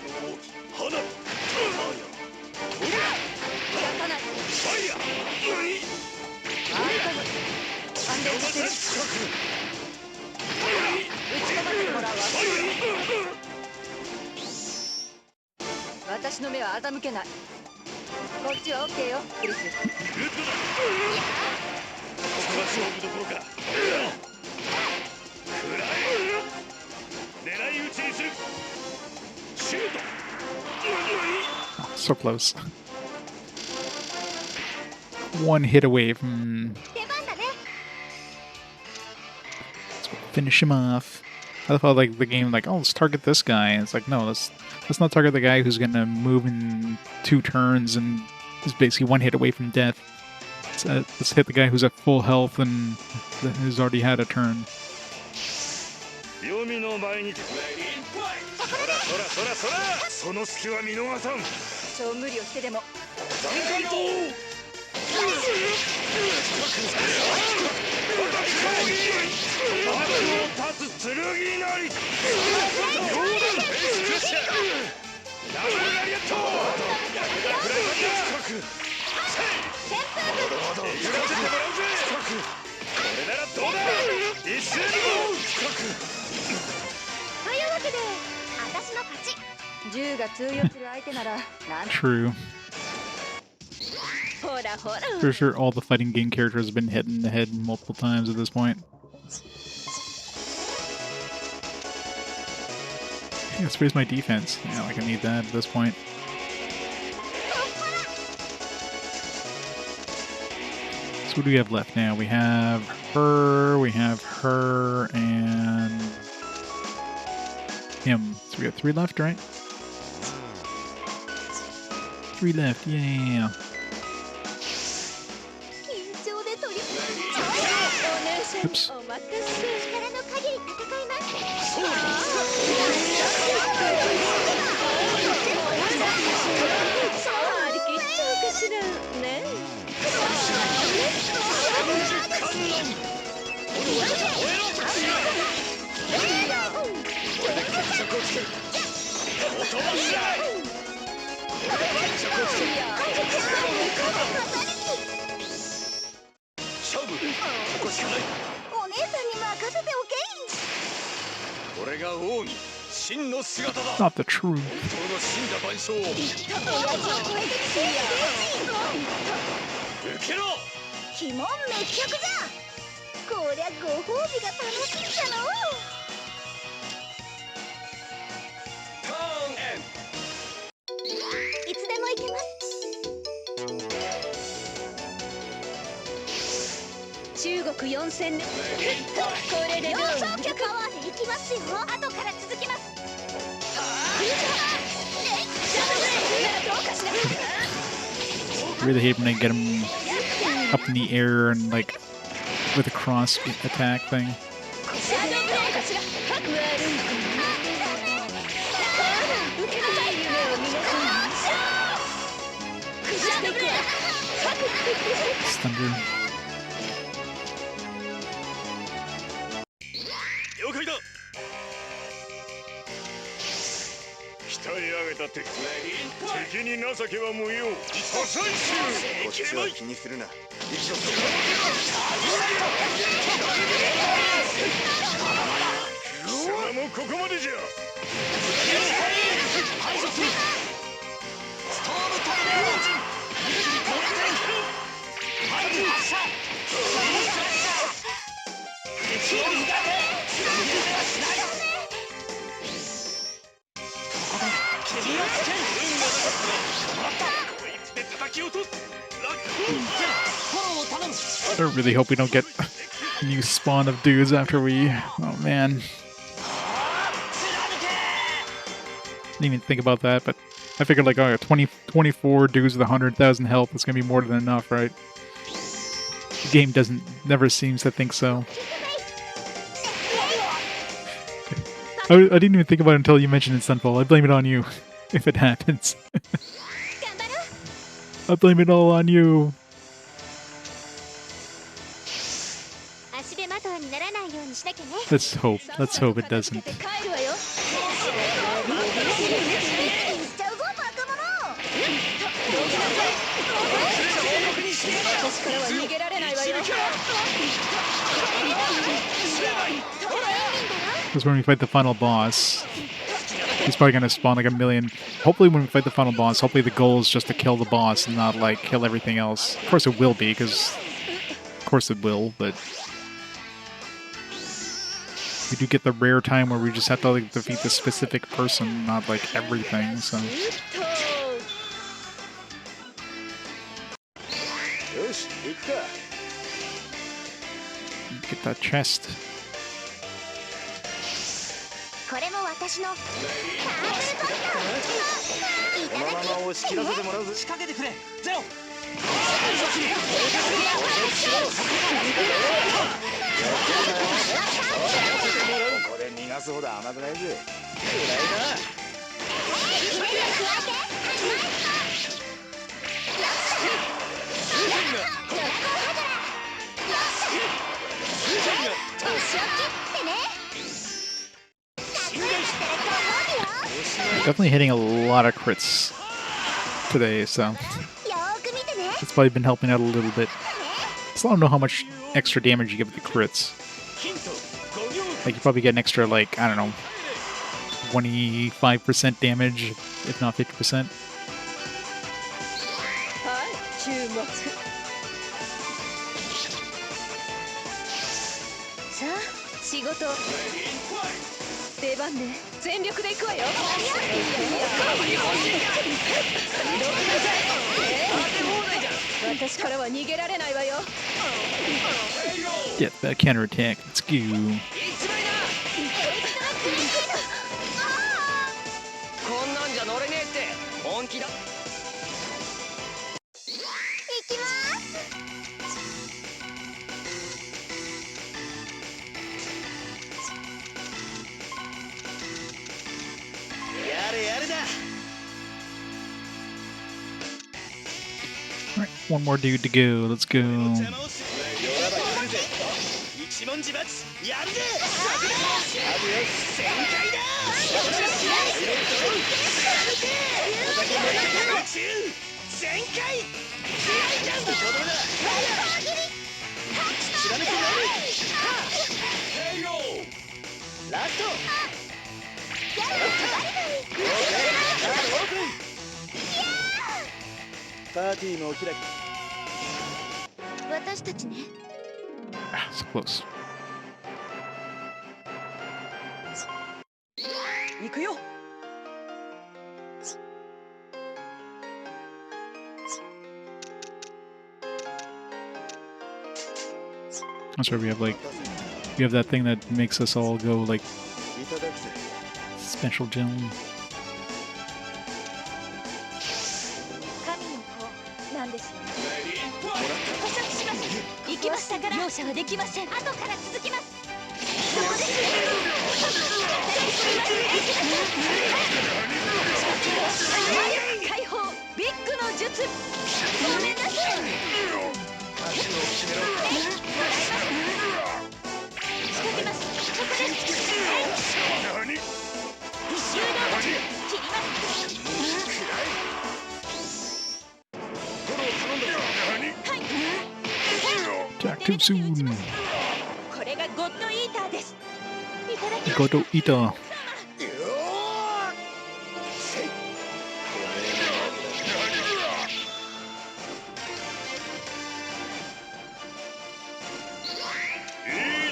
花出さない。ファイヤー安全してる。打ち込ませてもらうわ。私の目は欺けない。こっちはオッケーよ、クリス。グッドだ。ここが勝負どころか。食らえ。狙い撃ちにする。シュート。 So close. One hit away from... 出番だね。 finish him off. I thought like the game like, oh, let's target this guy. And it's like, no, let's not target the guy who's gonna move in 2 turns and is basically 1 hit away from death. Let's hit the guy who's at full health and who's already had a turn. 読みの前にて。そらそらそらそら。その隙は見逃さん。超無理をしてでも。残界刀。立つ剣なり。ダブルラリアット。これならどうだ。一斉にというわけで、私の勝ち。銃が通用する相手なら、なん。 True. ほらほら。 For sure all the fighting game characters have been hit in the head multiple times at this point. Let's raise my defense. Yeah, like I need that at this point. So what do we have left now? We have her, and him. So we got 3 left, right? 3 left, yeah. 緊張で取り。お姉 Oops. さん、お任せ。力の限り戦います。張り切っちゃうかしらね。勝負。ここしかない。お姉さんに任せておけ。これが王に真の姿だ。 Not the truth. 本当の死んだ万象を。親父を超えてきて受けろ。鬼門滅却じゃ。こりゃご褒美が楽しみじゃのう。ターンエンいつでも行けます。中国4000年。これで幼少曲パワーで行きますよ。後から続きます。I really hate when I get him up in the air and like with a cross attack thing. Thunder. 了解だ。鍛え上げた敵。敵に情けは無用。破砕衆。こっちは気にするな。貴様もここまでじゃ。ストームトルネード。I really hope we don't get a new spawn of dudes after we... Oh man. Didn't even think about that, but I figured like, oh, 24 dudes with 100,000 health is gonna be more than enough, right? The game never seems to think so. I didn't even think about it until you mentioned it, Sunfall. I blame it on you if it happens. I blame it all on you. Let's hope. Let's hope it doesn't. 帰るわよ。しちゃうぞバカ者。私からは逃げられないわよ。 Because when we fight the final boss, he's probably gonna spawn like a million. Hopefully when we fight the final boss, hopefully the goal is just to kill the boss and not like kill everything else. Of course it will be, because of course it will, but we do get the rare time where we just have to like defeat the specific person, not like everything, so. よし行くか Get that chest. これも私のカーブバッター。このまま押し切らせてもらうぜ仕掛けてくれゼロ。これ逃がすほど甘くないぜDefinitely hitting a lot of crits today, so it's probably been helping out a little bit. Still don't know how much extra damage you get with the crits. Like you probably get an extra, like, I don't know, 25% damage, if not 50%. はい注目。さあ仕事出番ね。全力で行くわよ。私からは逃げられないわよ。 Get that counterattack. Let's go. こんなんじゃ乗れねえって本気だ。行きます。やれやれだ。 Alright, one more dude to go. Let's go. 邪魔をする。よらば来るぜ。一文字罰やるぜ。全開だ。全開。ラスト。パーティーもお開き。私たちね。 Ah, so close. 行くよ。 I'm sorry, we have that thing that makes us all go like いただくぜ special gem. 神の子なんですよね。捕食します。行きましたから容赦はできません。後から続きます。そこです解放ビッグの術。ごめんなさい。足を決めろ仕掛けます。そこです。何収納切ります。トロを頼んだぞ何 Attack too soon. これがゴッドイーターです。いただきます。 Go to Ita. いい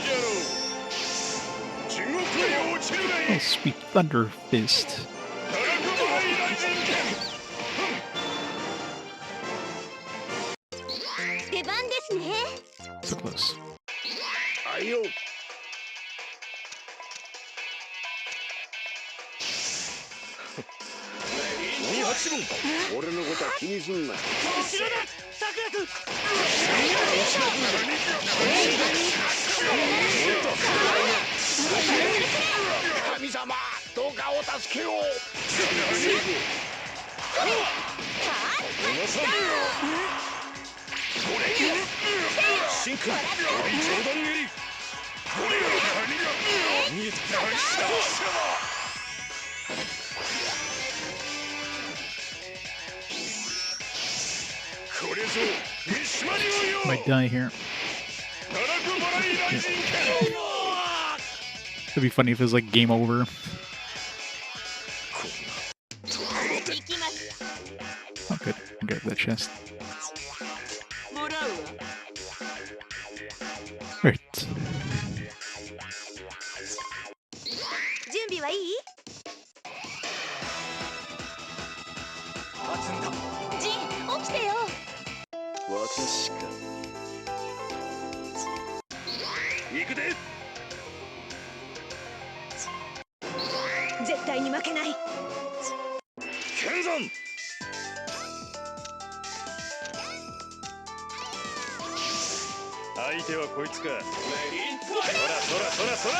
じゃろう地獄へ落ちるがいい Oh, sweet Thunder Fist. ドラゴンアイライジング出番ですね。 So close. あいよ28分俺のことは気にすんな後ろだ。さくらくん。神様どうかお助けを進化冗談蹴りこれが何が Might die here. It'd be funny if it was like game over. 行きます Oh, good. Grab that chest. もらうわ Right. 準備はいいジン起きてよ私か行くで絶対に負けない剣山相手はこいつかそらそらそらそら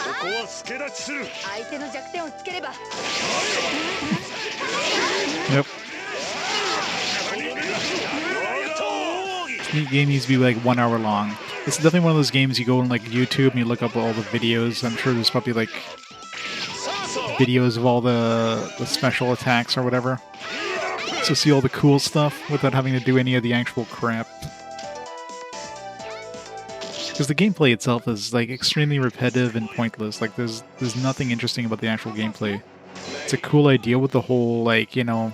ここは助立ちする相手の弱点をつければ Yep. This game needs to be like 1 hour long. It's definitely one of those games you go on like YouTube and you look up all the videos. I'm sure there's probably like videos of all the special attacks or whatever. So see all the cool stuff without having to do any of the actual crap. Because the gameplay itself is like extremely repetitive and pointless. Like there's nothing interesting about the actual gameplay. It's a cool idea with the whole like, you know,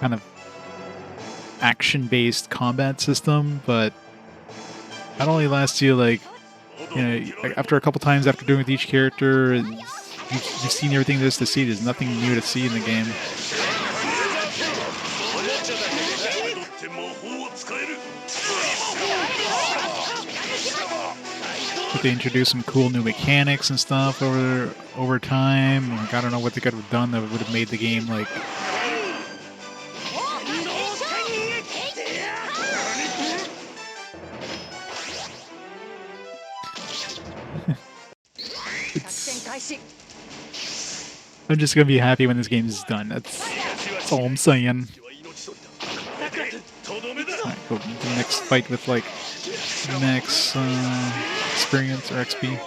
kind of action-based combat system, but that only lasts you like, you know, like after a couple times after doing with each character, you've seen everything there is to see. There's nothing new to see in the game. But they introduced some cool new mechanics and stuff over time. Like, I don't know what they could have done that would have made the game like I'm just gonna be happy when this game is done. That's all I'm saying. Alright, go to the next fight with like max experience or XP.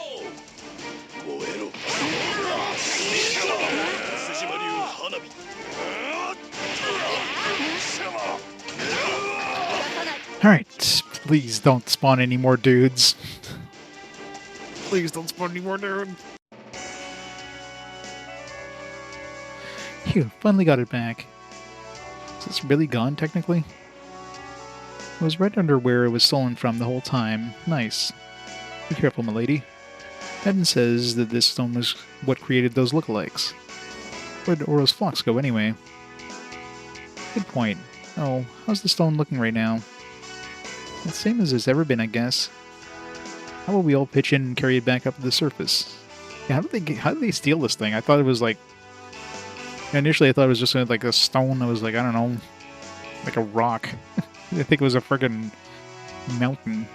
Alright, please don't spawn any more dudes. Please don't spawn any more dudes. Phew, finally got it back. Is this really gone, technically? It was right under where it was stolen from the whole time. Nice. Be careful, milady. Eden says that this stone was what created those lookalikes. Where'd Oro's flocks go, anyway? Good point. Oh, how's the stone looking right now? The same as it's ever been, I guess. How about we all pitch in and carry it back up to the surface? Yeah, how did they steal this thing? I thought it was like... Initially, I thought it was just like a stone that was like, I don't know, like a rock. I think it was a friggin' mountain.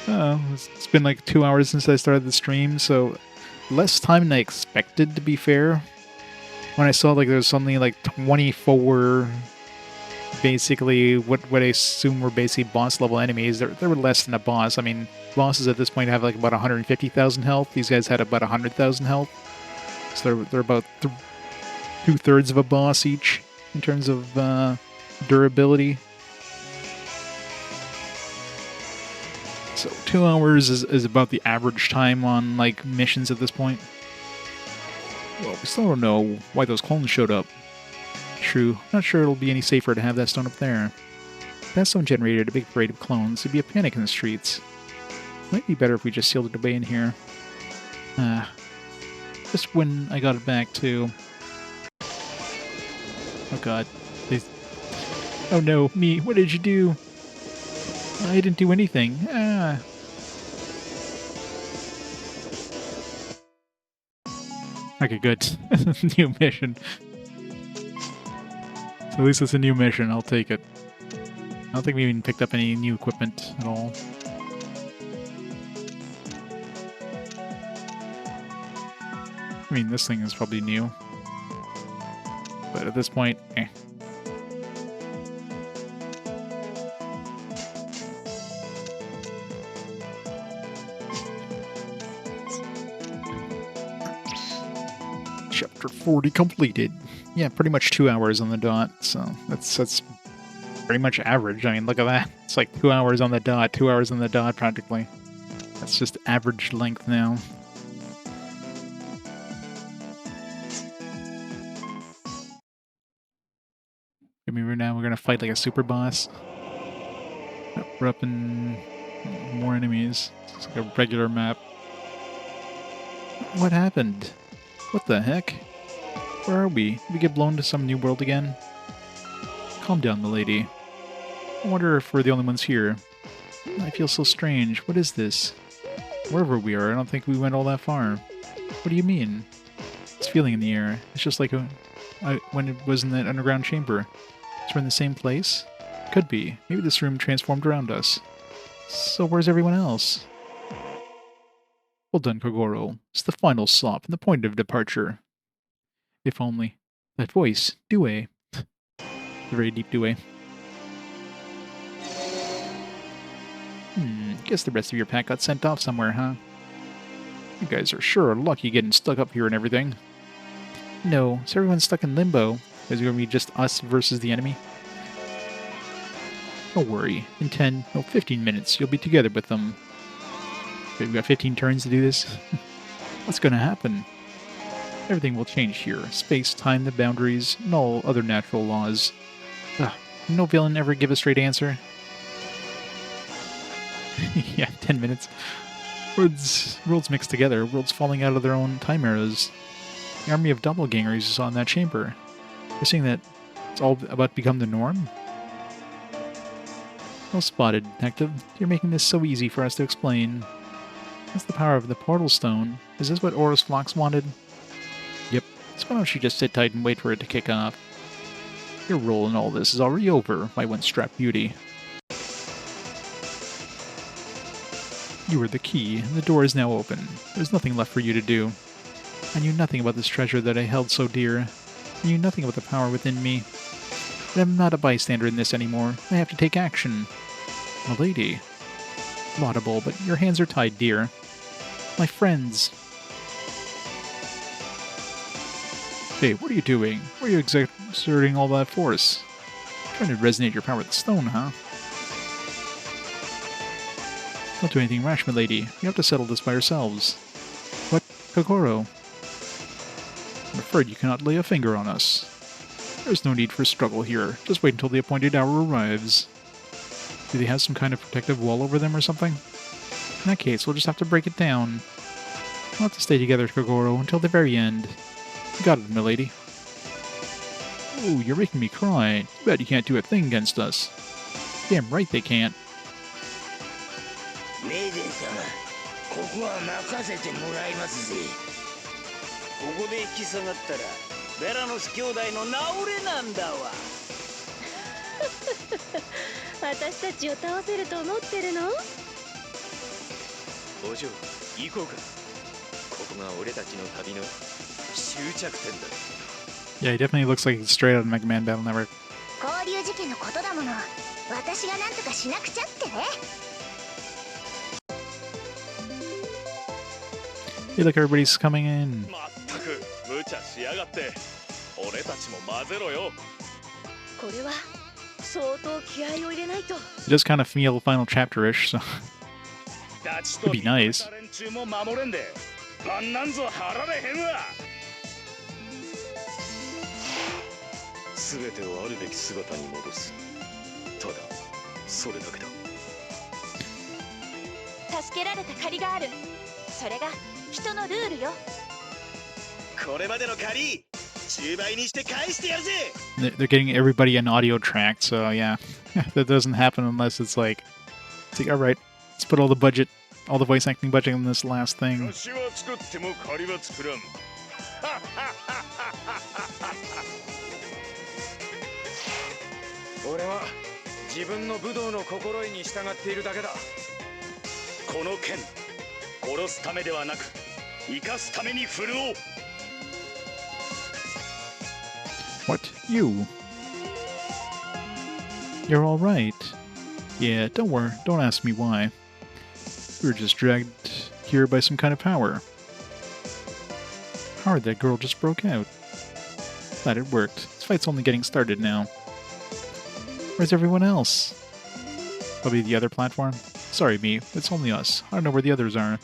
Oh, it's been like 2 hours since I started the stream, so less time than I expected, to be fair. When I saw like there was something like 24, basically what I assume were basically boss level enemies. They were less than a boss. I mean, bosses at this point have like about 150,000 health. These guys had about 100,000 health. So they're about 2/3 of a boss each in terms of durability. So 2 hours is about the average time on like missions at this point. Well, we still don't know why those clones showed up. True, not sure it'll be any safer to have that stone up there. If that stone generated a big parade of clones, there'd be a panic in the streets. Might be better if we just sealed it away in here. Just when I got it back, too. Oh god. Oh no, me, what did you do? I didn't do anything. Okay, good. New mission. So at least it's a new mission, I'll take it. I don't think we even picked up any new equipment at all. I mean, this thing is probably new. But at this point, eh. Chapter 40 completed. Yeah, pretty much 2 hours on the dot, so that's pretty much average. I mean, look at that. It's like 2 hours on the dot, 2 hours on the dot practically. That's just average length now. I mean, right now we're gonna fight like a super boss. We're up in more enemies. It's like a regular map. What happened? What the heck? Where are we? Did we get blown to some new world again? Calm down, milady. I wonder if we're the only ones here. I feel so strange. What is this? Wherever we are, I don't think we went all that far. What do you mean? This feeling in the air. It's just like when it was in that underground chamber. So we're in the same place? Could be. Maybe this room transformed around us. So where's everyone else? Well done, Kogoro. It's the final stop and the point of departure. If only. That voice. Due. The very deep Due. Guess the rest of your pack got sent off somewhere, huh? You guys are sure lucky getting stuck up here and everything. No, so everyone's stuck in limbo. Is it going to be just us versus the enemy? Don't worry. In 10, no, 15 minutes, you'll be together with them. Okay, we've got 15 turns to do this. What's going to happen? Everything will change here. Space, time, the boundaries, and all other natural laws. Ugh, no villain ever give a straight answer. Yeah, 10 minutes. Worlds mixed together, worlds falling out of their own time eras. The army of doppelgangers you saw in that chamber. You're saying that it's all about to become the norm? Well spotted, detective. You're making this so easy for us to explain. That's the power of the Portalstone. Is this what Aurus Phlox wanted? Yep. So why don't you just sit tight and wait for it to kick off? Your role in all this is already over, my one-strap beauty. You are the key, and the door is now open. There's nothing left for you to do. I knew nothing about this treasure that I held so dear. I knew nothing about the power within me. But I'm not a bystander in this anymore. I have to take action. Milady. Laudable, but your hands are tied, dear. My friends. Hey, what are you doing? Why are you exerting all that force? Trying to resonate your power with the stone, huh? Don't do anything rash, milady. You have to settle this by yourselves. What? Kogoro? I'm afraid you cannot lay a finger on us. There's no need for struggle here. Just wait until the appointed hour arrives. Do they have some kind of protective wall over them or something? In that case, we'll just have to break it down. We'll have to stay together, Kogoro, until the very end. You got it, milady. Ooh, you're making me cry. Too bad you can't do a thing against us. Damn right they can't. メイデン様、ここは任せてもらいますぜ。ここで引き下がったらベラノス兄弟の直れなんだわ。私たちを倒せると思ってるの？お嬢、行こうか。ここが俺たちの旅の終着点だ。 Yeah, he definitely looks like he's straight out of Mega Man Battle Network. 交流事件のことだもの。私が何とかしなくちゃってね。 Hey, look, everybody's coming in. まったく無茶しやがって。俺たちも混ぜろよ。これは相当気合を入れないと。 It does kind of feel final chapter-ish, so ダチ it'd と be nice. 連中も守れんで。バンなんぞ張られへんわ。すべてをあるべき姿に戻す。ただそれだけだ。助けられた借りがある。それが人のルールよ。これまでの借り、10倍にして返してやるぜ。 They're getting everybody an audio track, so yeah. That doesn't happen unless it's like, alright, let's put all the budget, all the voice acting budget in this last thing. 貸は作っても借りは作らん。俺は自分の武道の心得に従っているだけだ。この剣、殺すためではなく、生かすために振るおう。 What? You? You're alright. Yeah, don't worry, don't ask me why. We were just dragged here by some kind of power. hard that girl just broke out. Glad it worked. This fight's only getting started now. Where's everyone else? Probably the other platform? Sorry, Mii. It's only us. I don't know where the others are.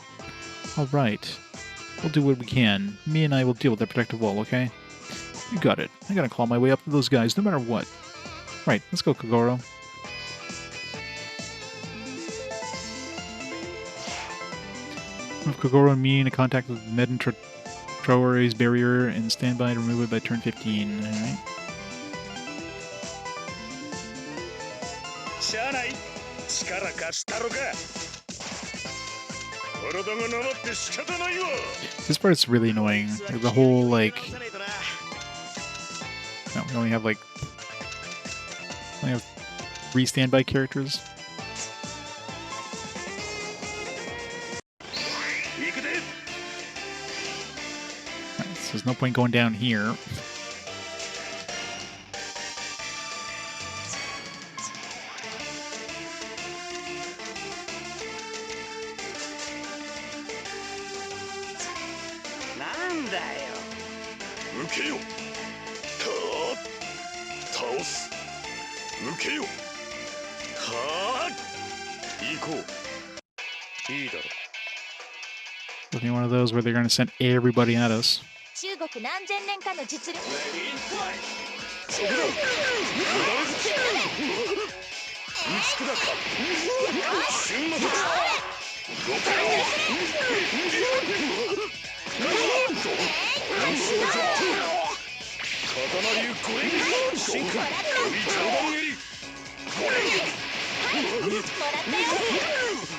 Alright. We'll do what we can. Mii and I will deal with the protective wall, okay? You got it. I gotta claw my way up to those guys, no matter what. Right, let's go, Kogoro. Move Kogoro and Mii into contact with Med Trowery's barrier and stand by to remove it by turn 15. Alright. しゃあない力貸したろか体がなまって仕方ないわ This part's really annoying. Like, the whole, like... No, we only have, like... We only have 3 standby characters. 行くで Right, so there's no point going down here. Looking at one of those where they're going to send everybody at us. 中国何千年かの実力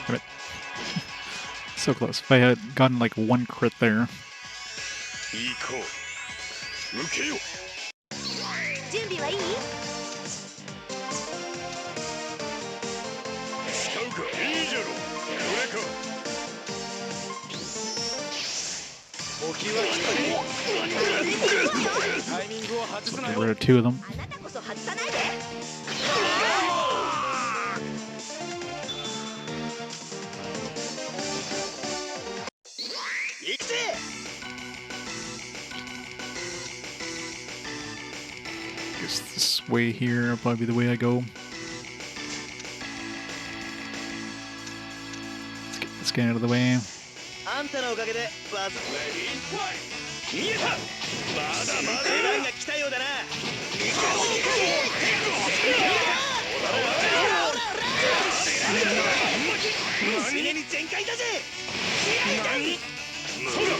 Damn it. So close. If I had gotten like 1 crit there. 準備はいい So get rid of 2 of them. あなたこそ外さないで Guess this way here will probably be the way I go. Let's get out of the way. あんたのおかげでわず見えたまだまだ出番が来たようだな胸に全開だぜ何そうだ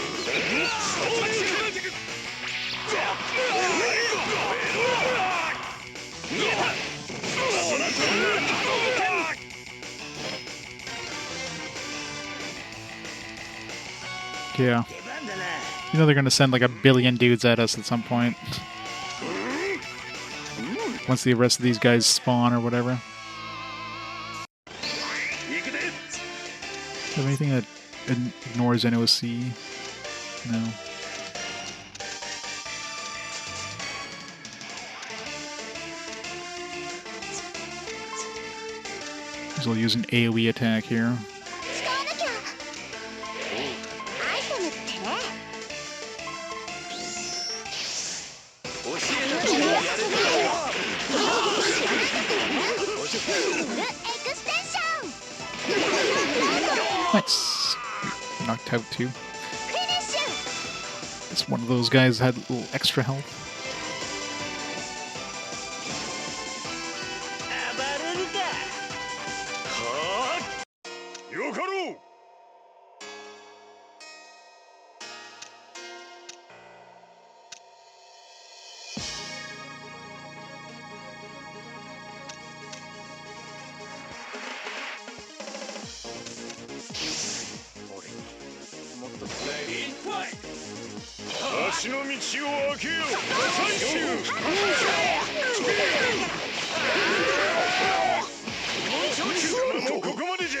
Yeah. You know they're gonna send like 1 billion dudes at us at some point. Once the rest of these guys spawn or whatever. Do you have anything that ignores NOC? No. So we'll use an AoE attack here. 使わなきゃアイテムってね Nice. Knocked out too. It's one of those guys had a little extra health. 暴れるかはあよかろう 足の道を開けよ最終もうここまでじゃ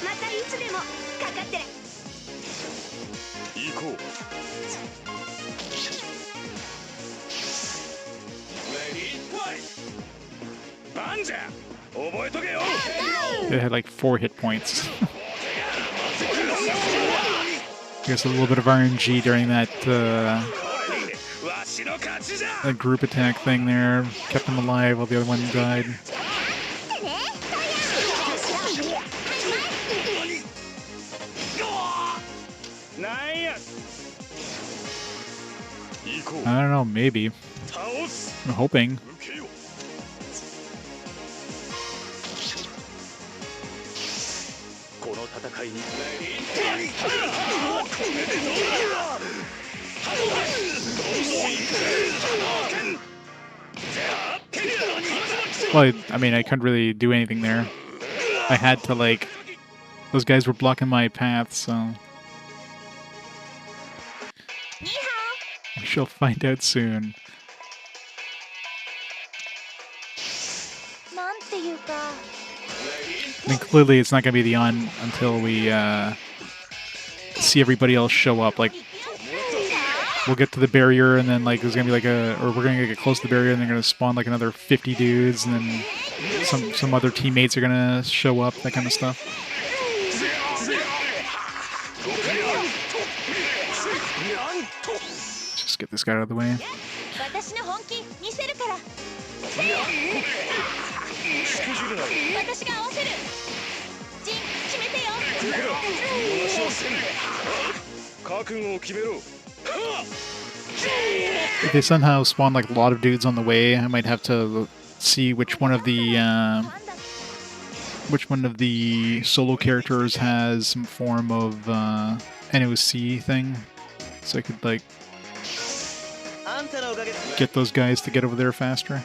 またいつでもかかってる 行ここう。バンジャー覚えとけよ。 It had like 4 hit points. I guess a little bit of RNG during that that group attack thing there kept him alive while the other one died. I don't know, maybe. I'm hoping. Well, I mean, I couldn't really do anything there. I had to, like... Those guys were blocking my path, so... We shall find out soon. I mean, clearly it's not going to be the on until we see everybody else show up. Like, we'll get to the barrier, and then, like, there's going to be, like, or we're going to get close to the barrier, and they're going to spawn, like, another 50 dudes, and then some other teammates are going to show up, that kind of stuff. Just get this guy out of the way. If they somehow spawn like a lot of dudes on the way, I might have to see which one of the solo characters has some form of NOC thing, so I could like get those guys to get over there faster.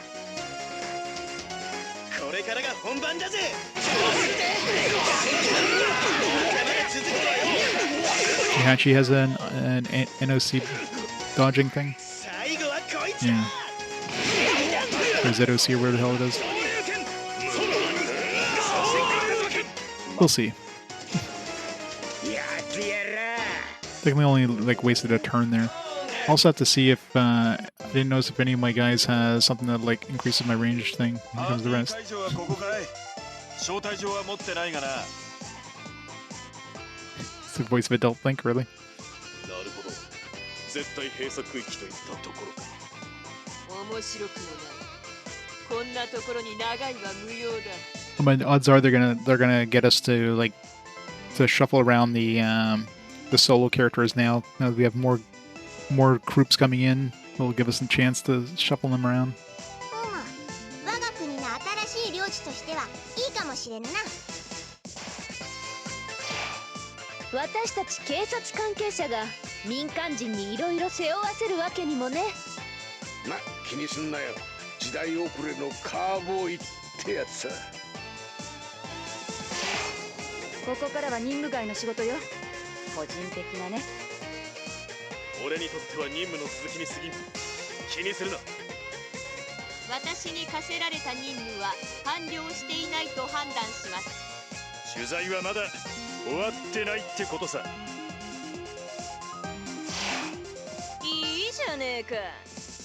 Hachi has an NOC dodging thing. Yeah. Or ZOC or where the hell it is. We'll see. Technically only like wasted a turn there. Also have to see if I didn't notice if any of my guys has something that like increases my range thing. Here comes the rest. It's the voice of Adult Link, really. I mean, odds are they're gonna get us to like to shuffle around the solo characters now. Now that we have more groups coming in, it'll give us a chance to shuffle them around. 私たち警察関係者が民間人にいろいろ背負わせるわけにもね。ま、気にすんなよ。時代遅れのカーボーイってやつさ。ここからは任務外の仕事よ。個人的なね。俺にとっては任務の続きに過ぎん。気にするな。私に課せられた任務は完了していないと判断します。取材はまだ終わってないってことさ。いいじゃねえか。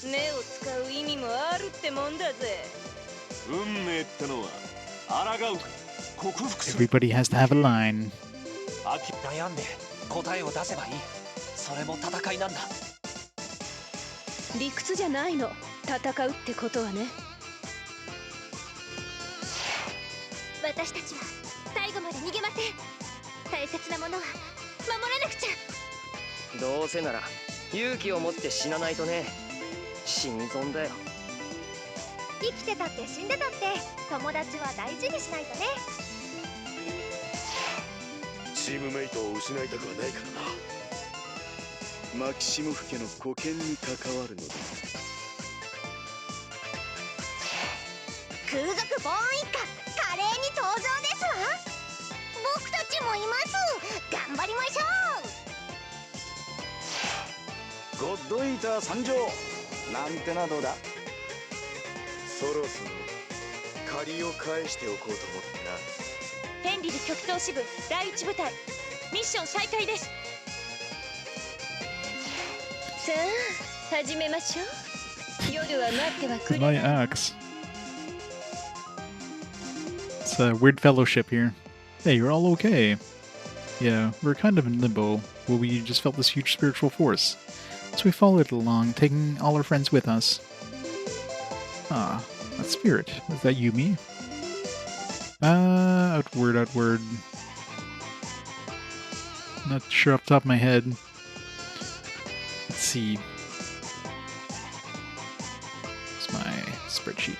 目を使う意味もあるってもんだぜ。運命ってのは抗うか克服する。 Everybody has to have a line. 悩んで答えを出せばいい。それも戦いなんだ。理屈じゃないの。戦うってことはね。私たちは最後まで逃げません。大切なものは守らなくちゃ。どうせなら勇気を持って死なないとね。死に損だよ。生きてたって死んでたって友達は大事にしないとね。チームメイトを失いたくはないからな。マキシムフ家の保険に関わるのだ。空賊ボーン一家華麗に登場ですわ。僕たちもいます。頑張りましょう。ゴッドイーター参上なんてなどうだ。そろそろ借りを返しておこうと思ってな。ペンリル極東支部第1部隊ミッション再開です。始めましょう。夜は待ってはくれ My ない。 axe. It's a weird fellowship here. Hey, you're all okay. Yeah, we're kind of in limbo, where we just felt this huge spiritual force. So we followed it along, taking all our friends with us. Ah, that spirit. Is that you, Mii? Outward, outward. Not sure off the top of my head. Let's see. It's my spreadsheet.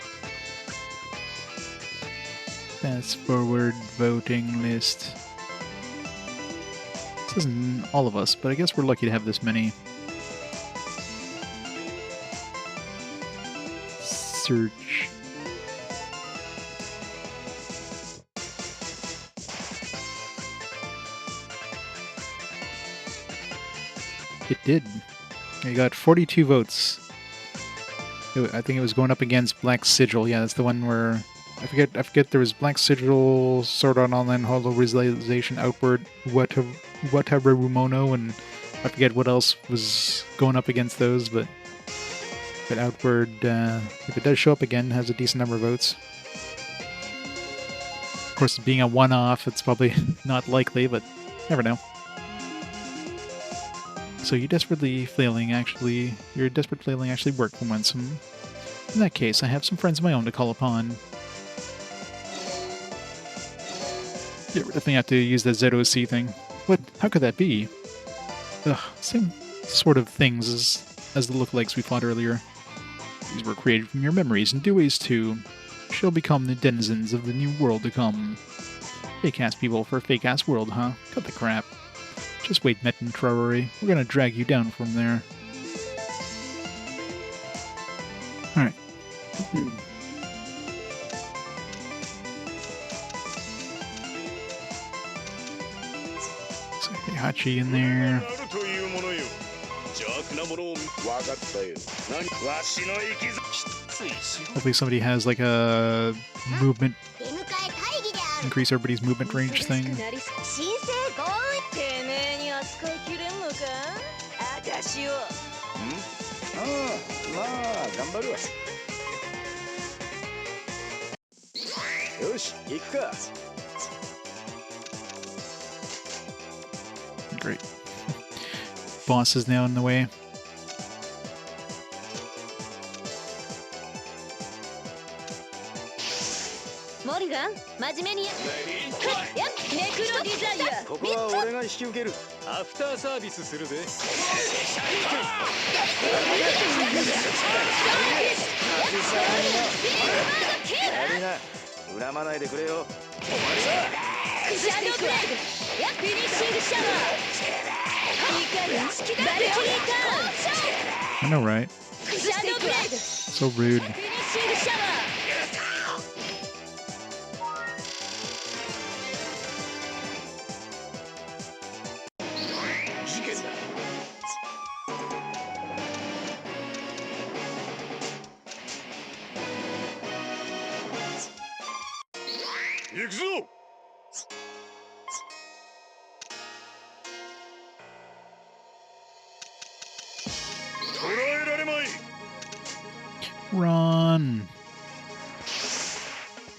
Fast forward voting list. This isn't all of us, but I guess we're lucky to have this many. Search. It did. I got 42 votes. I think it was going up against Black Sigil. Yeah, that's the one where I forget there was Black Sigil, Sword Art Online, Hollow Realization, Outward, Wataru Mono, and I forget what else was going up against those, but Outward, if it does show up again, has a decent number of votes. Of course, being a one-off, it's probably not likely, but never know. So your desperate flailing actually worked for once. In that case, I have some friends of my own to call upon. Yeah, we're definitely have to use the ZOC thing. What? How could that be? Ugh, same sort of things as the lookalikes we fought earlier. These were created from your memories, and Dewey's too. Shall become the denizens of the new world to come. Fake-ass people for a fake-ass world, huh? Cut the crap. Just wait, Metin Traore. We're gonna drag you down from there. Alright. So Heihachi in there. あるというものよ。邪悪なものを分かったよ。何わしの生きざきつい仕事 Hopefully somebody has like a movement, 出迎え会議である。 increase everybody's movement range thing. 申請合意。てめえに扱いきれんのか。あたしを。ああ、まあ頑張るわ。よし、行くか。 Great. Boss is now in the way. モリガン、真面目にや。やっ、ネクロディザイア。ここは俺が引き受ける。アフターサービスするぜ。やりな。恨まないでくれよ。シャドーブレード。やっ、フィニッシングシャワー。いかに好きだ。バルキリーターン。 I know, right? シャドーブレード。 So rude. フィニッシングシャワー。 事件だ。行くぞ。捕らえられまい。 Run!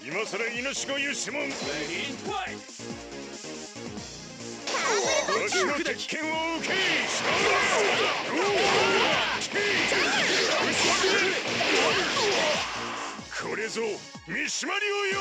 今さら命がゆしもん。私の敵権を受け。これぞ三島流よ。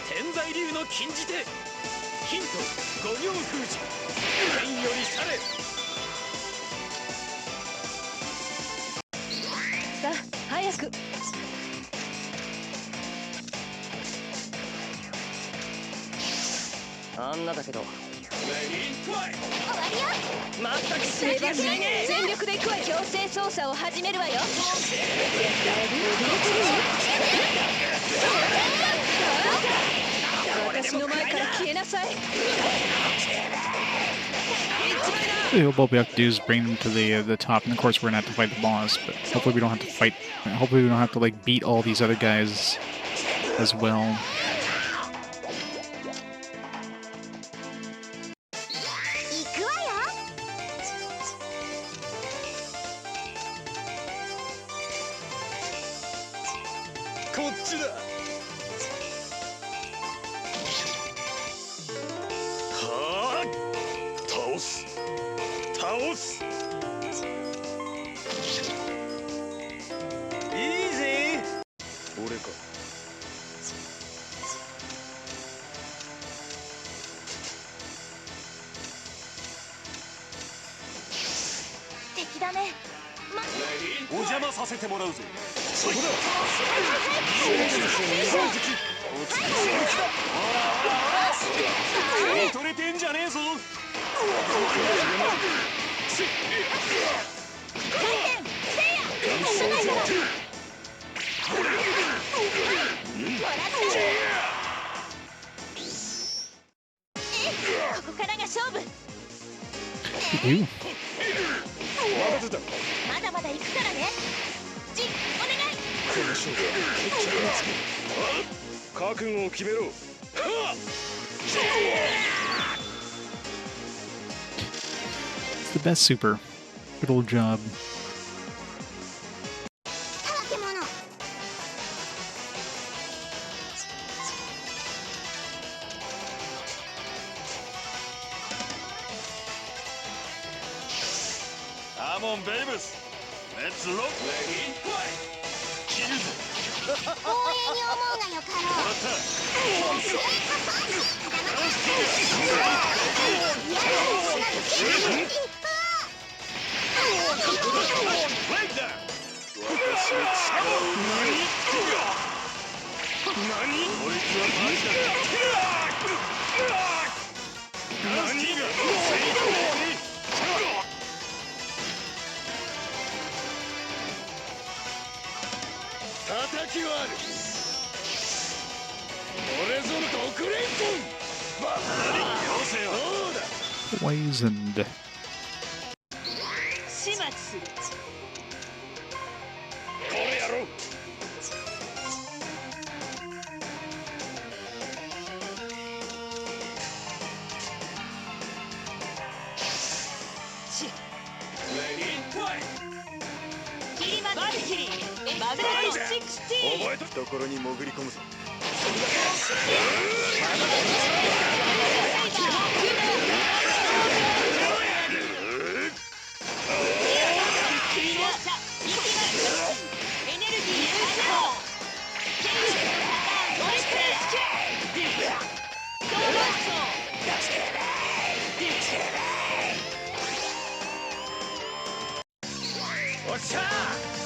天才流の禁じ手。ヒント、五行封じ。天より去れ。さあ、早く。あんなだけど終わりよ。まったく全力で行くわよ。強制捜査を始めるわよ。What we have to do is bring them to the top, and of course we're gonna have to fight the boss. But hopefully we don't have to fight. Hopefully we don't have to like beat all these other guys as well. こっちだ。はあ、倒す倒す。いいぜ。俺か。敵だね。お邪魔させてもらうぜ。そこだ。取れてんじゃねえぞ。ここからが勝負。まだまだ行くからね。ジン、お願い。この勝負は決着をつける。覚悟を決めろ。 It's the best super. Good old job. カモンベイブス。レッツロック。キルズ。光栄に思うがよかろう。叩きはある。俺ぞの独連本。バカよせよ。そうだ。 Poisoned. 始末する。これやろう。キリマバルキリーマグネット16。覚えた。懐に潜り込むぞ。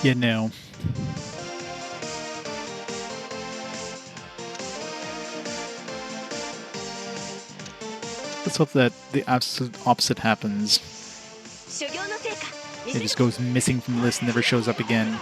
You know. Let's hope that the absolute opposite happens. It just goes missing from the list and never shows up again.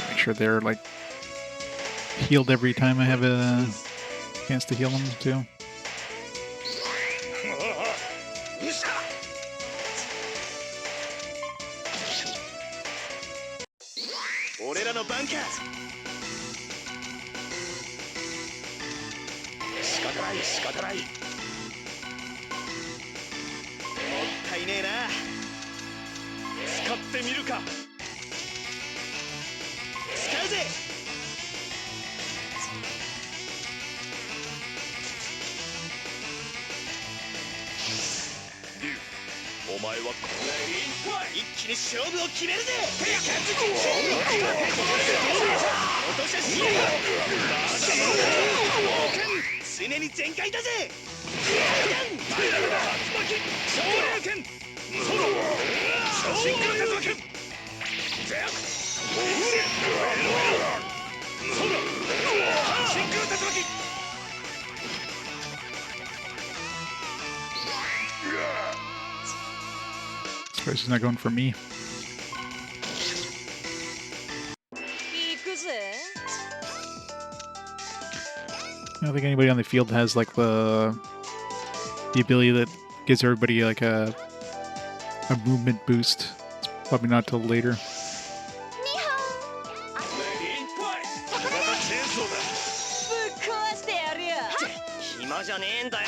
Make sure they're like healed every time I have a chance to heal them too. 俺らの番か。仕方ない仕方ない。もったいねえな。使ってみるか。使うぜ。一気に勝負を決めるぜ。常に全開だぜ。Surprised he's not going for me. 行くぜ。 I don't think anybody on the field has like the ability that gives everybody like a movement boost. It's probably not till later. ぶっ壊してやるよ。暇じゃねえんだよ。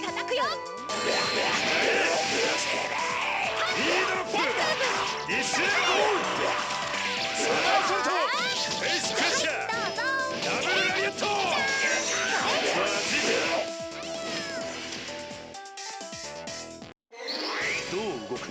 叩くよ。どう動く？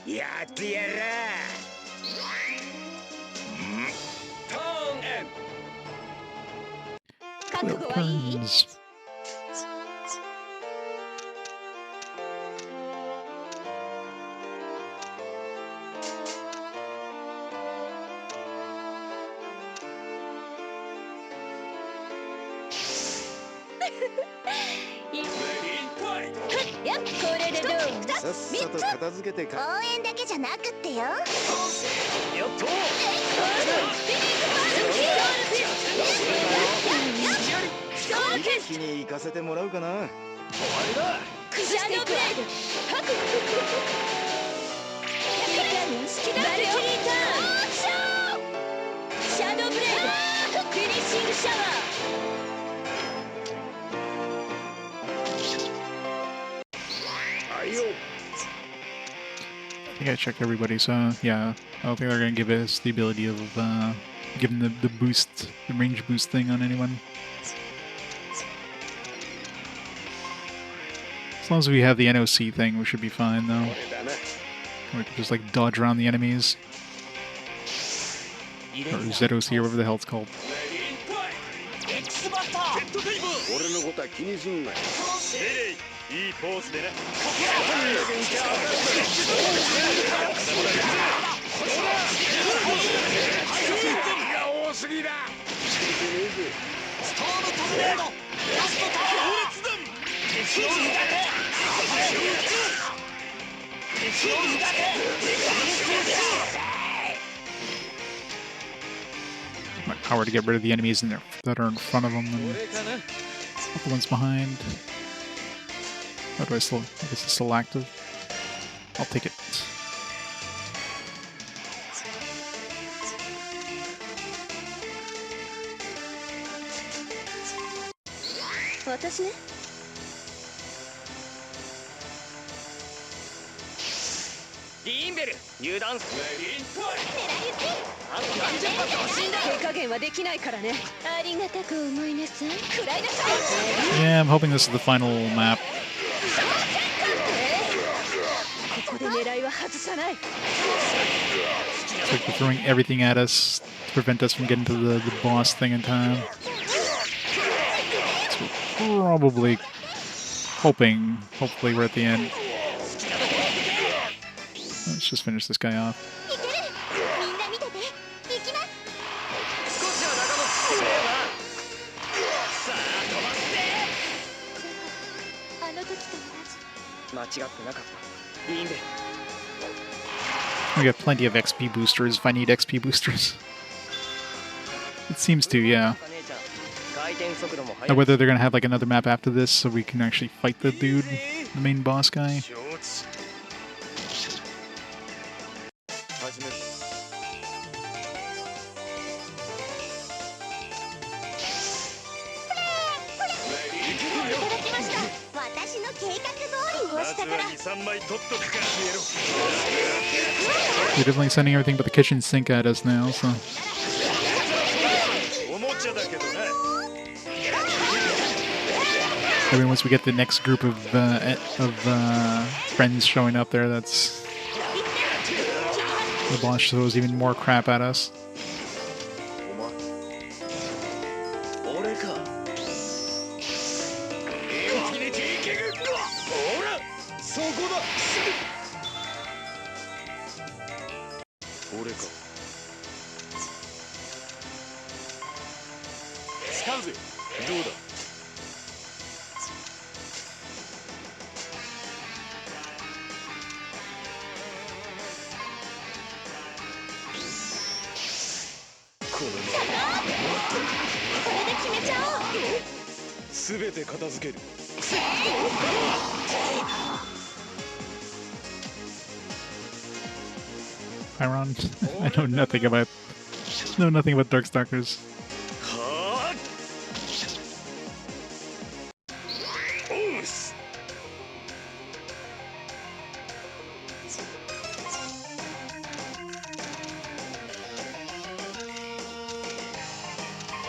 やってやら。覚悟はいい？ Turns. やっこれでどう？さっさと片付けてか。応援だけじゃなくってよ。よっと。一気に行かせてもらうかな。シャドーブレイド。好きだよ。バルキリーターン。シャドーブレイド。フィニッシングシャワー。 I think I checked everybody, so yeah, I don't think they're gonna give us the ability of giving the boost, the range boost thing on anyone. As long as we have the NOC thing, we should be fine, though. We can just like dodge around the enemies. Or ZOC or whatever the hell it's called. 俺のことは気にすんなよ。いいポーズでな。多すぎだ。ストームトルネード。ラストターン。強烈弾。敵を向かて。敵を向かて。 My power to get rid of the enemies in there that are in front of them and not the ones behind. How do I still? I guess it's still active. I'll take it. 私ね。ディーンベル入団。手加減はできないからね。ありがたく思いなさい。食らいなさい。 Yeah, I'm hoping this is the final map. ここで狙いは外さない。 It's like they're throwing everything at us to prevent us from getting to the boss thing in time. So we're probably hoping, hopefully we're at the end. Let's just finish this guy off. いける。みんな見てて。行きます。少しは仲間してくれよな。さあ飛ばして。あの時と同じ。間違ってなかった。ディーンベル。 We got plenty of XP boosters if I need XP boosters. It seems to, yeah. 姉ちゃん、回転速度も速 Now い whether they're gonna have like another map after this so we can actually fight the dude, the main boss guy. 承知始めるいただきました。私の計画通りまずはをしたから。 23枚取っとくか消えろ They're definitely sending everything but the kitchen sink at us now, so おもちゃだけどな I mean once we get the next group of friends showing up there, that's the boss throws even more crap at us. 俺かインフィニティキングほらそこだ俺か使うぜどうだこのこれで決めちゃおう。すべて片付ける Iron, I know nothing about Darkstalkers. はあおうす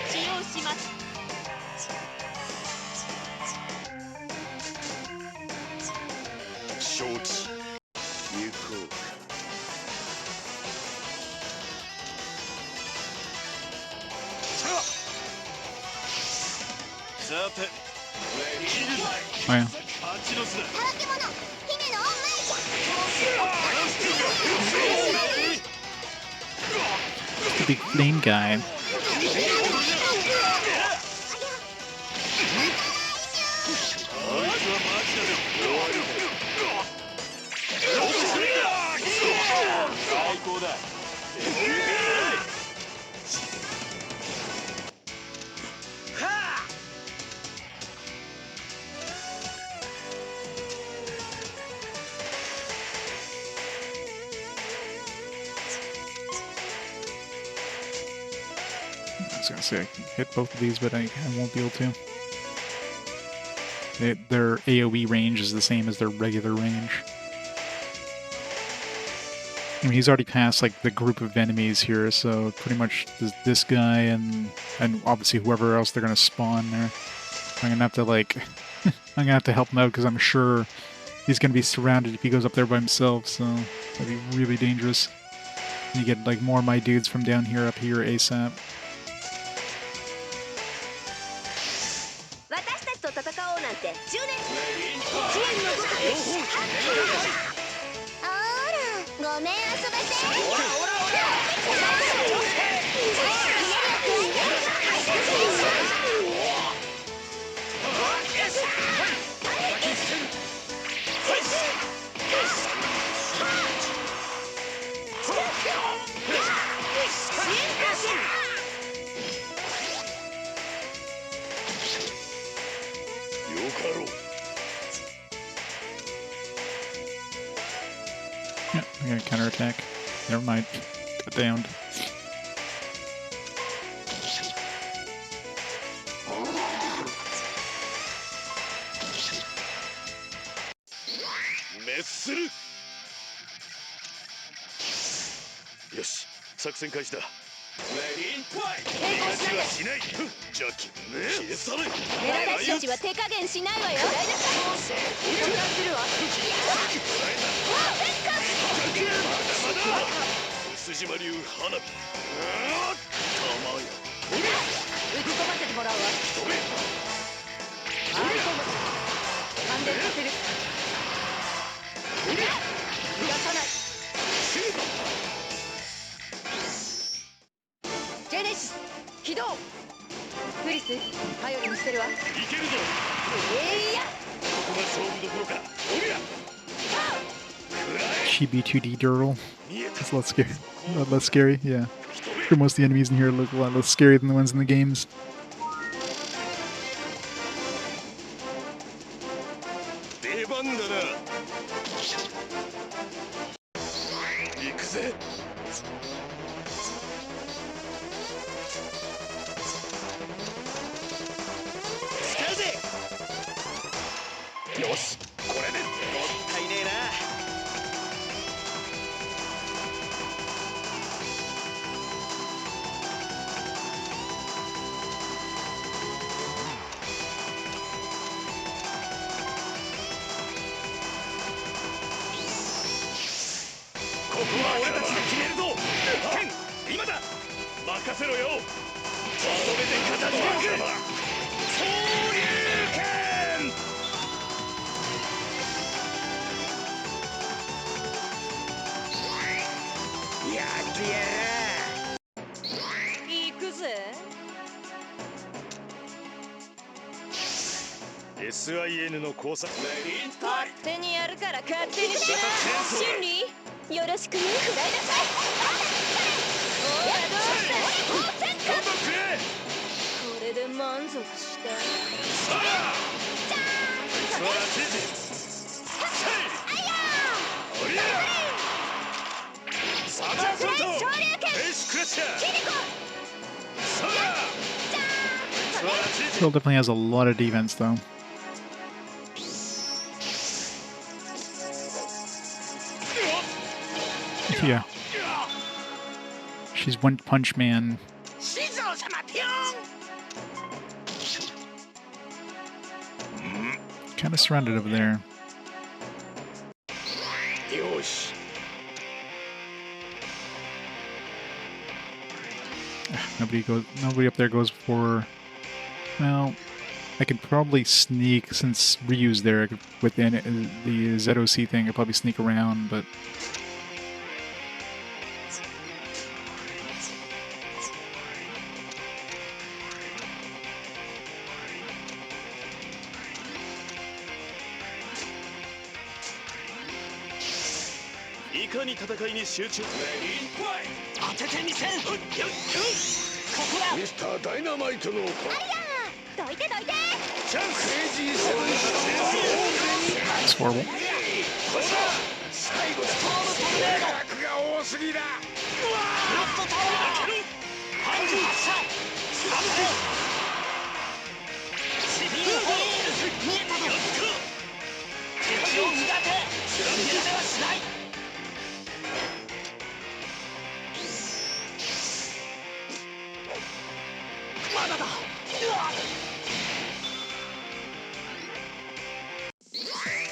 使用します。 承知行こうさて Oh yeah. 蜂の巣だ たわけ者、姫の恩返し。 The big flame guy. あいつはマジだぜ終わりだ最高だI was gonna say I can hit both of these, but I won't be able to. Their AoE range is the same as their regular range. I mean, he's already passed like the group of enemies here, so pretty much this guy and obviously whoever else they're gonna spawn there. I'm gonna have to like, I'm gonna have to help him out because I'm sure he's gonna be surrounded if he goes up there by himself. So that'd be really dangerous. You get like more of my dudes from down here up here ASAP. 私たちと戦おうなんて10年知恵のごとくあらごめん遊ばせよかろう Yeah, I'm gonna counterattack. Never mind. Got downed.滅するよし作戦開始だ逃がしはしないじゃあ消え去れ私たちは手加減しないわよ筋間流花火玉や打ち込ませてもらうわ飛べアイコム感電させる逃がさないジェネシス起動クリス頼りにしてるわいけるぞいやここが勝負どころかおりゃ Chibi 2D Durl. It's a lot scary. A lot less scary, yeah. For most of the enemies in here look a lot less scary than the ones in the games. 使うぜ。よし、これでもったいねえな。ここは俺たちで決めるぞ。今だ。任せろよ。まとめて片付ける。昇竜拳。やってや行くぜ。ら SIN の工作勝手にやるから勝手にしろ。真理よろしくね。食らいなさい。おいどうして当選か。頑張ってくれ。これで満足した。さあ素晴らしい。おりゃサージャンフロントフェイスクラッシャー。さあ素晴らしい。 Still definitely has a lot of defense, though. Yeah. She's One Punch Man. 静王様ピョン。 Kind of surrounded over there. よし。 Nobody up there goes for. Well, I could probably sneak since Ryu's there within the ZOC thing. I could probably sneak around, but. いかに戦いに集中。当ててみせん。ここだ。ミスターダイナマイトのどいてどいて。チャンス。クレイジーセブンショー It's horrible. 最後ストームトルネードが多すぎだ。ラストタワー。ハンズ発射。シビルホイール見えたぞ。敵を磨け。諦めはしない。まだだ。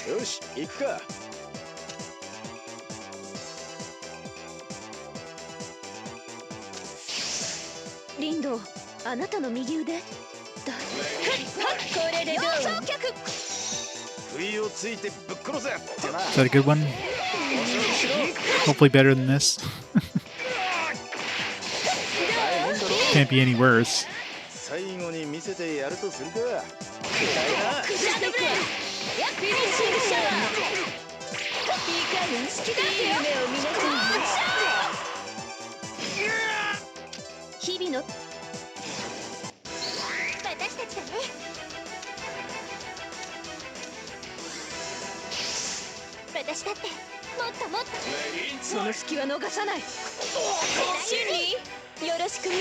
よし行くか。リンド、あなたの右腕。だ。これでどう？上昇脚。不意をついてぶっ殺せってな。 Is that a good one? Hopefully better than this. Can't be any worse. 最後に見せてやるとするか。やっフィニッシングシャワー。いい加減好きだって夢を見なさい。日々の私たちだね。私だってもっともっとその隙は逃さない。真理よろしくね。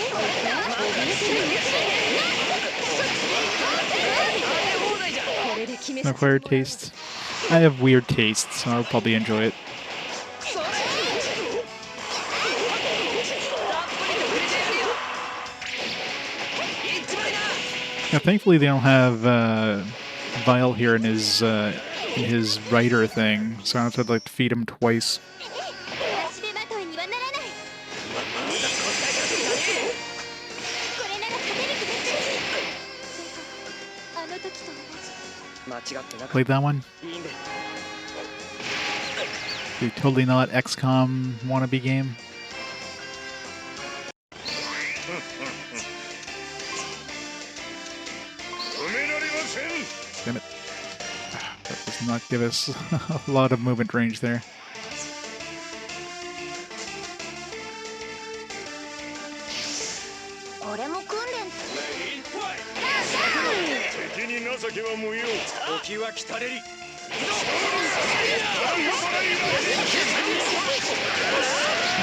Acquired taste. I have weird tastes, so I'll probably enjoy it. Now, thankfully, they don't have Vile here in his writer thing, so I don't have to like feed him twice. 足手まといにはならない。これなら勝てる気がする。あの時と同じ。間違ってなかっ Played that one? た。いいんで。 The totally not XCOM wannabe game. 止められません。 Damn it. That does not give us a lot of movement range there. 俺も訓練。敵に情けは無用。時は来たれり。 Oh,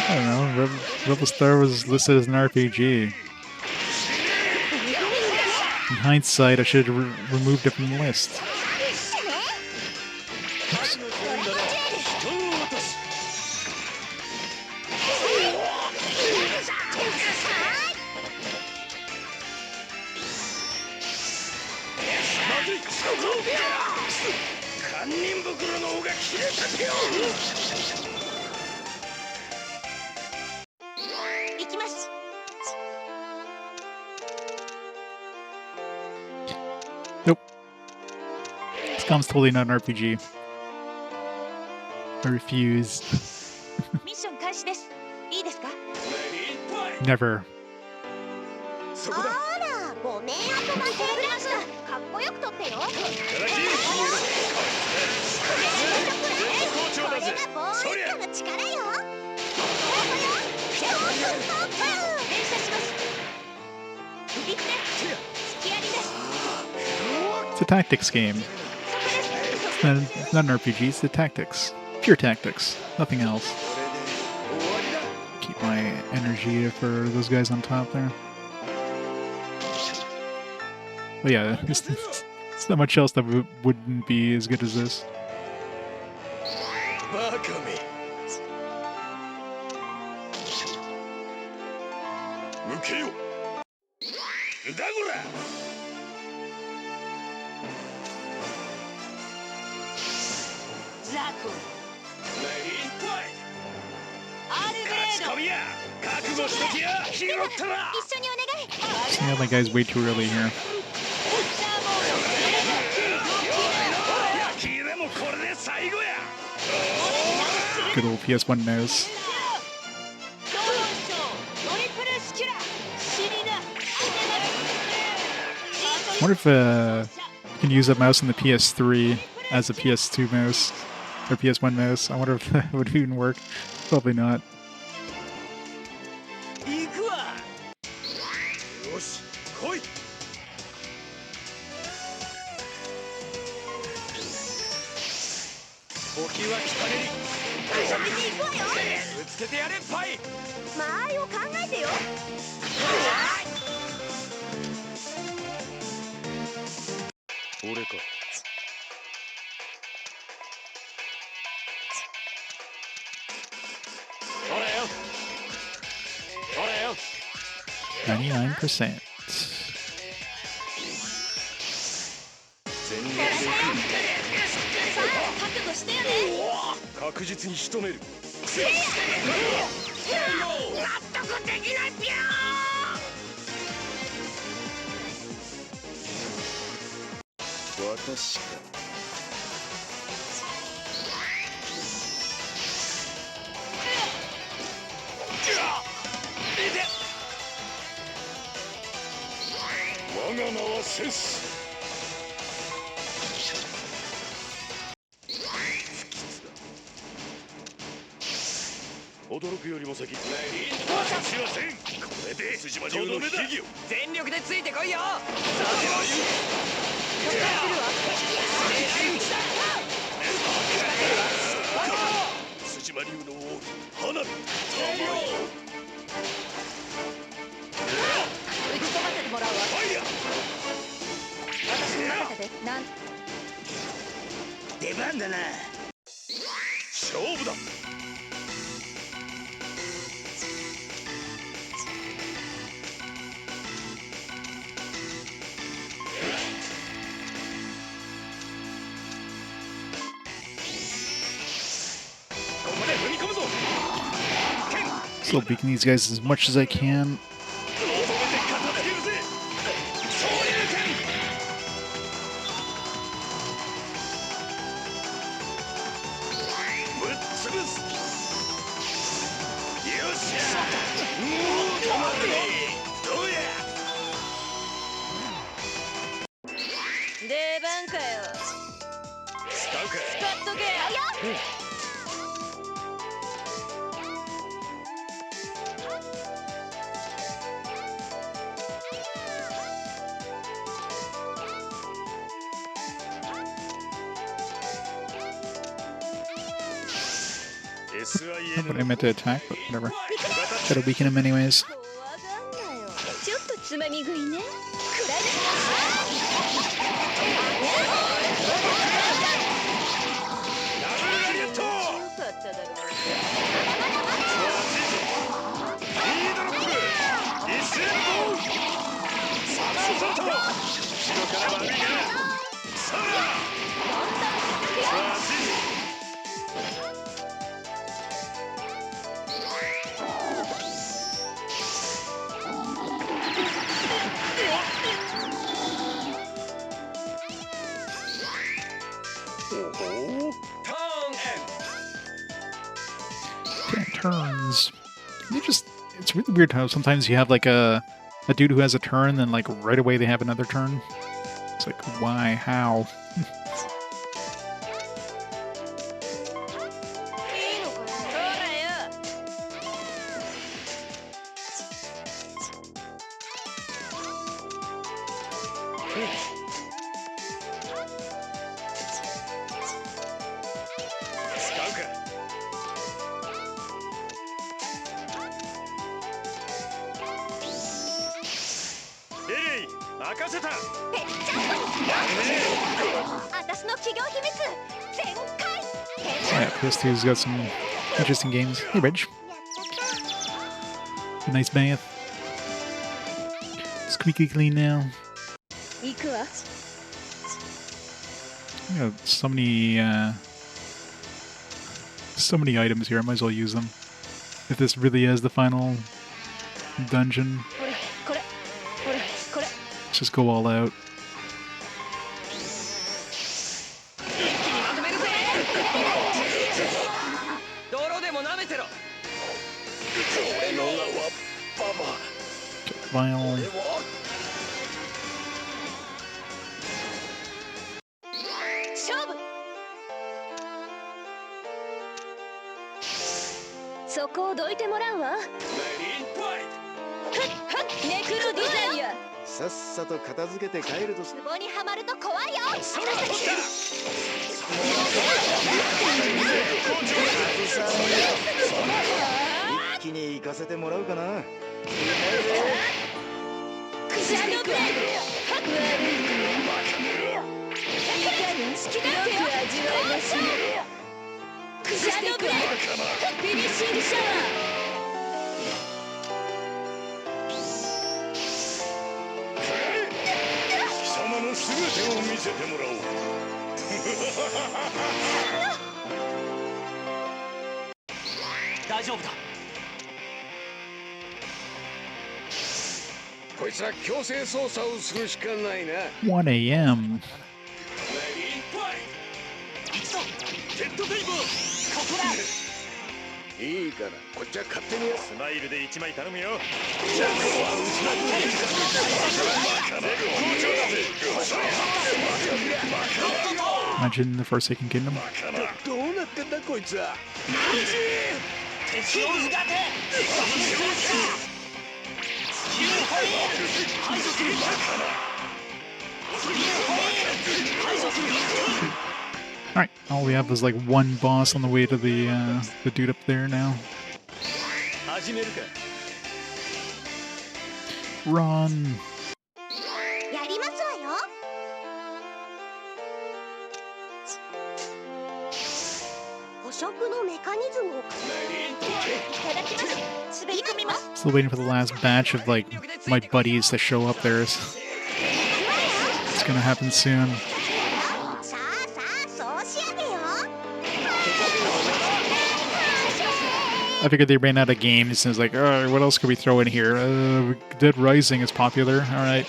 I don't know. Rebel Star was listed as an RPG. In hindsight, I should have removed it from the list. Oops. Nope. This com's totally not an RPG. I refuse. ミッション開始です。いいですか？ Never. あら、ごめん後が通りました。かっこよく撮ってよ。これがボーイットの力よ。連射します。ビッテ、突きやりです。 It's a tactics game. It's not an RPG, it's the tactics. Pure tactics. Nothing else. Keep my energy for those guys on top there. But yeah, it's not much else that wouldn't be as good as this. See, my guy's way too early here. Good old PS1 mouse. I wonder if you can use a mouse in the PS3 as a PS2 mouse or PS1 mouse. I wonder if that would even work. Probably not. %. 確実に仕留める。納得できないぴょー。私か。我が名はセス。 驚くよりも先。しません。これで筋間流の秘技を全力でついてこいよ。筋間流の王花火。打ち飛ばせてもらうわ。私に任せて。なん出番だな。勝負だ。 Still beating these guys as much as I can. But I meant to attack, but whatever. Gotta weaken him anyways. 怖がんなよちょっとつまみ食いねくらいラリアットよかっただろうリードロック一斉のゴーサマーソフト後ろから悪いなさあTurns. It's really weird how sometimes you have like a dude who has a turn, then like right away they have another turn. It's like, why? How? いいのかよほらよ 使うかリリー任せたぺっちゃん私の企業秘密全開 Yeah, PS2's got some interesting games. Hey, Reg. A nice bath. Squeaky clean now. 行くわ I got so many items here. I might as well use them. If this really is the final dungeon, ほらこれほらこれ let's just go all out. 一気にまとめるぜ泥でも舐めてろ俺の名はババ Vile. 勝負そこをどいてもらうわふっふっネクロデザイアさっさと片付けて帰るとツボにはまると怖いよ一気に行かせてもらうかなクシャドブレイド悪い好きだよく味わいますクシャドブレイドフィニッシングシャワ貴様の全てを見せてもらおう大丈夫だこいつは強制操作をするしかないな 1 a.m. ヘッドダイバーここだいいからこっちは勝手にやスマイルで1枚頼むよジャコはImagine the Forsaken Kingdom. どうなってんだこいつは敵をうがてAlright, all we have is like one boss on the way to the dude up there now. 始めるか Run! やりますわよ捕食のメカニズムをいただきます滑り込みます Still waiting for the last batch of like my buddies to show up there. It's gonna happen soon. さあさあそうしやでよ I figured they ran out of games and was like, oh, what else could we throw in here? Dead Rising is popular. Alright.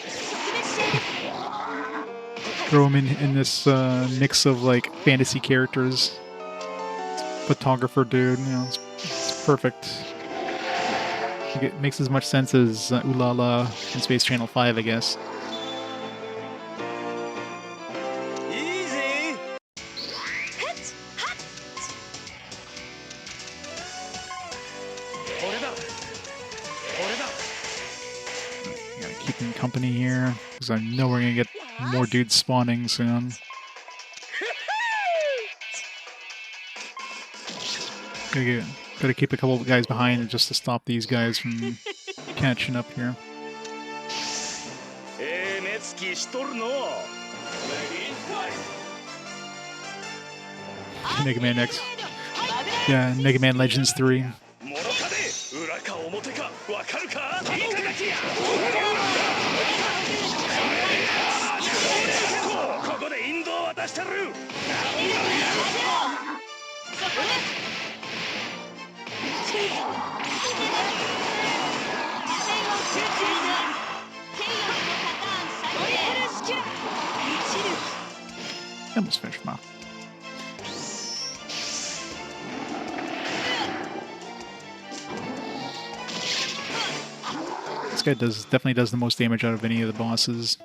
Throw them in this mix of like fantasy characters. Photographer dude, you know, it's perfect. I think it makes as much sense as Ulala in Space Channel 5, I guess. いいぜ Gotta keep him company here, because I know we're gonna get more dudes spawning soon. Gotta keep a couple of guys behind just to stop these guys from catching up here. 目つきしとるの Mega Man X. Yeah, Mega Man Legends 3. モロカで裏か表かわかるかいただきやここでインドを渡してるAlmost finished him off. This guy definitely does the most damage out of any of the bosses.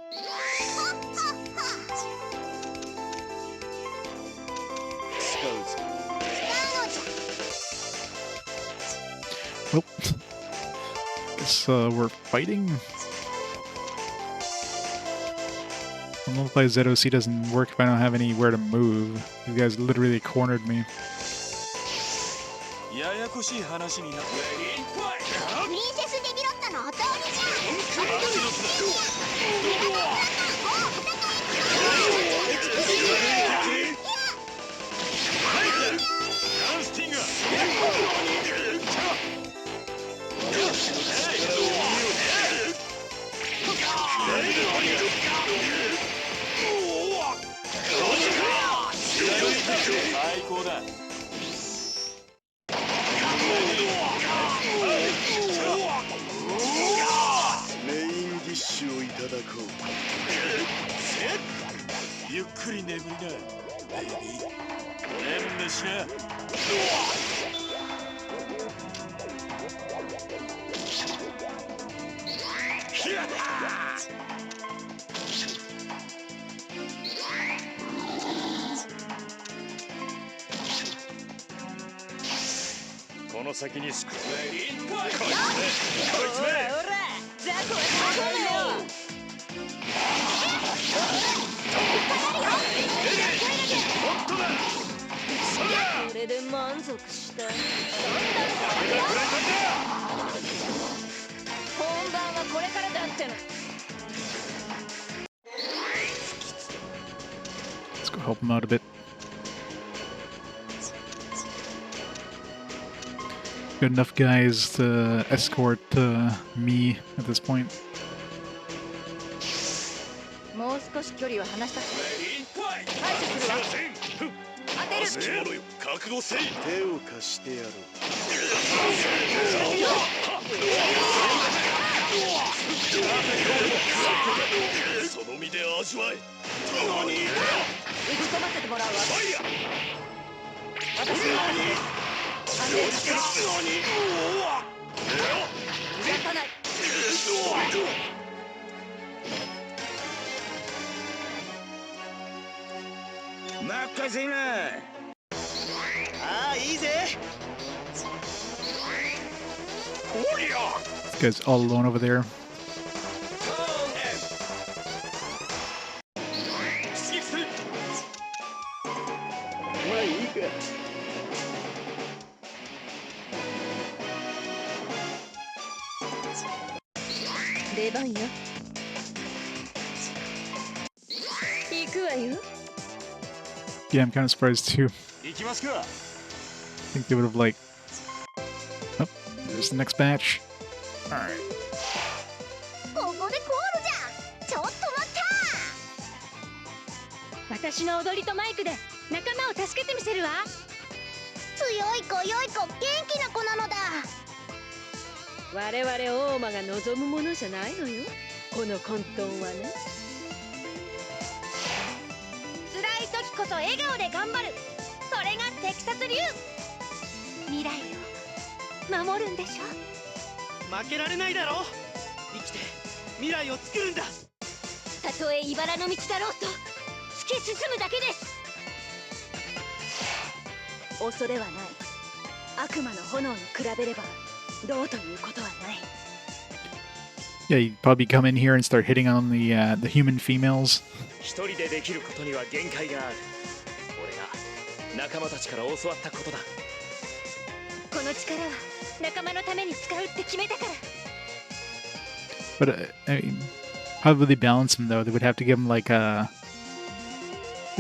Oh. Guess we're fighting. I don't know if my ZOC doesn't work if I don't have anywhere to move. You guys literally cornered me. ややこしい話になって。プリンセスデビロッタのお通りじ最高だ。メインディッシュをいただこう。ゆっくり眠りな、ベイビー。眠んしな。この先にすくこいつめほらザコは最高だよこれで満足した本番はこれからだっての Let's go help him out a bit. Got enough guys to escort me at this point. もう少し距離を離した排除するわ当てる者よ覚悟せい手を貸してやろう。その身で味わえ打ち込ませてもらうわ私に任せて撃たない任せなああ、いいぜ。おりゃ This guy's all alone over there. 出撃するまあいいか。出番よ行くわよ Yeah, I'm kind of surprised too. 行きますか。 I think they would have like... Oh, there's the next batch. Alright. ここでコールじゃちょっと待った私の踊りとマイクで仲間を助けてみせるわ強い子良い子元気な子なのだ我々大間が望むものじゃないのよこの混沌はね辛い時こそ笑顔で頑張るそれがテキサス流未来を守るんでしょ負けられないだろ生きて未来を作るんだたとえ茨の道だろうと突き進むだけです恐れはない悪魔の炎に比べればどうということはない Yeah, you'd probably come in here and start hitting on the human females. 一人でできることには限界がある俺が仲間たちから教わったことだの力は仲間のために使うって決めたから。 But I mean, how would they balance him though? They would have to give him like they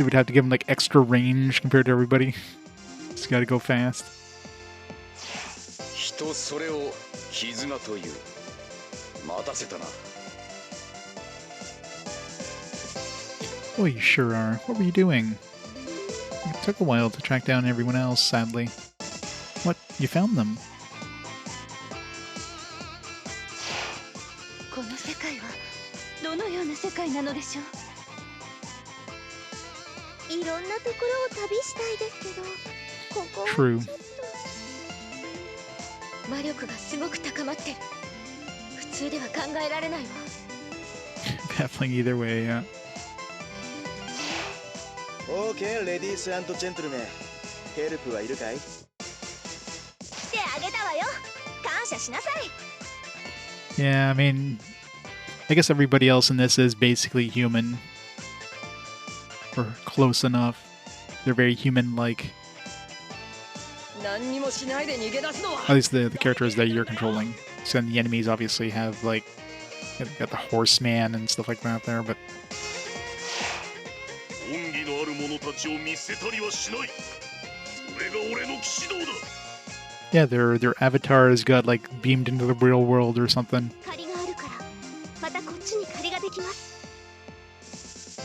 would have to give him like extra range compared to everybody. He's got to go fast. 人それを絆という。待たせたな。Oh, you sure are. What were you doing? It took a while to track down everyone else, sadly. What? You found them? この世界はどのような世界なのでしょう。いろんなところを旅したいですけど、ここは True. 魔力がすごく高まってる。普通では考えられないわ。Baffling either way, yeah. Okay, ladies and gentlemen. ヘルプはいるかい？してあげたわよ。感謝しなさい。 Yeah, I mean, I guess everybody else in this is basically human. Or close enough. They're very human-like. 何にもしないで逃げ出すのは。 At least the characters that you're controlling. So the enemies obviously have, like, they've got the horseman and stuff like that there, but... 恩義のある者たちを見せたりはしない。それが俺の騎士道だ。 Yeah, their avatars got, like, beamed into the real world or something. 借りがあるから、またこっちに借りができます。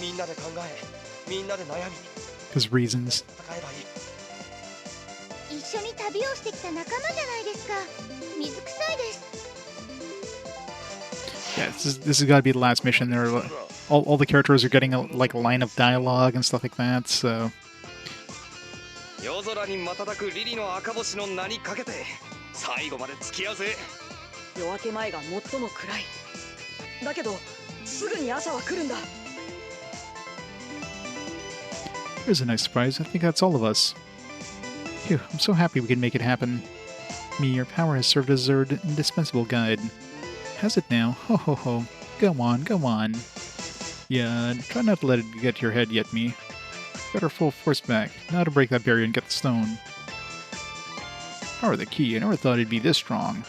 みんなで考え、みんなで悩み Because reasons. 戦えばいい。一緒に旅をしてきた仲間じゃないですか。水臭いです。 Yeah, this has got to be the last mission. There, all the characters are getting a line of dialogue and stuff like that. So 夜空に瞬くリリの赤星の名にかけて最後まで付き合うぜ。夜明け前が最も暗い。だけどすぐに朝は来るんだ。 here's a nice surprise. I think that's all of us. Phew, I'm so happy we can make it happen. Mii, your power has served as our indispensable guide. Has it now? Ho ho ho. Go on, go on. Yeah, try not to let it get to your head yet, Mii. Got our full force back. Now to break that barrier and get the stone. Power the key. I never thought it'd be this strong.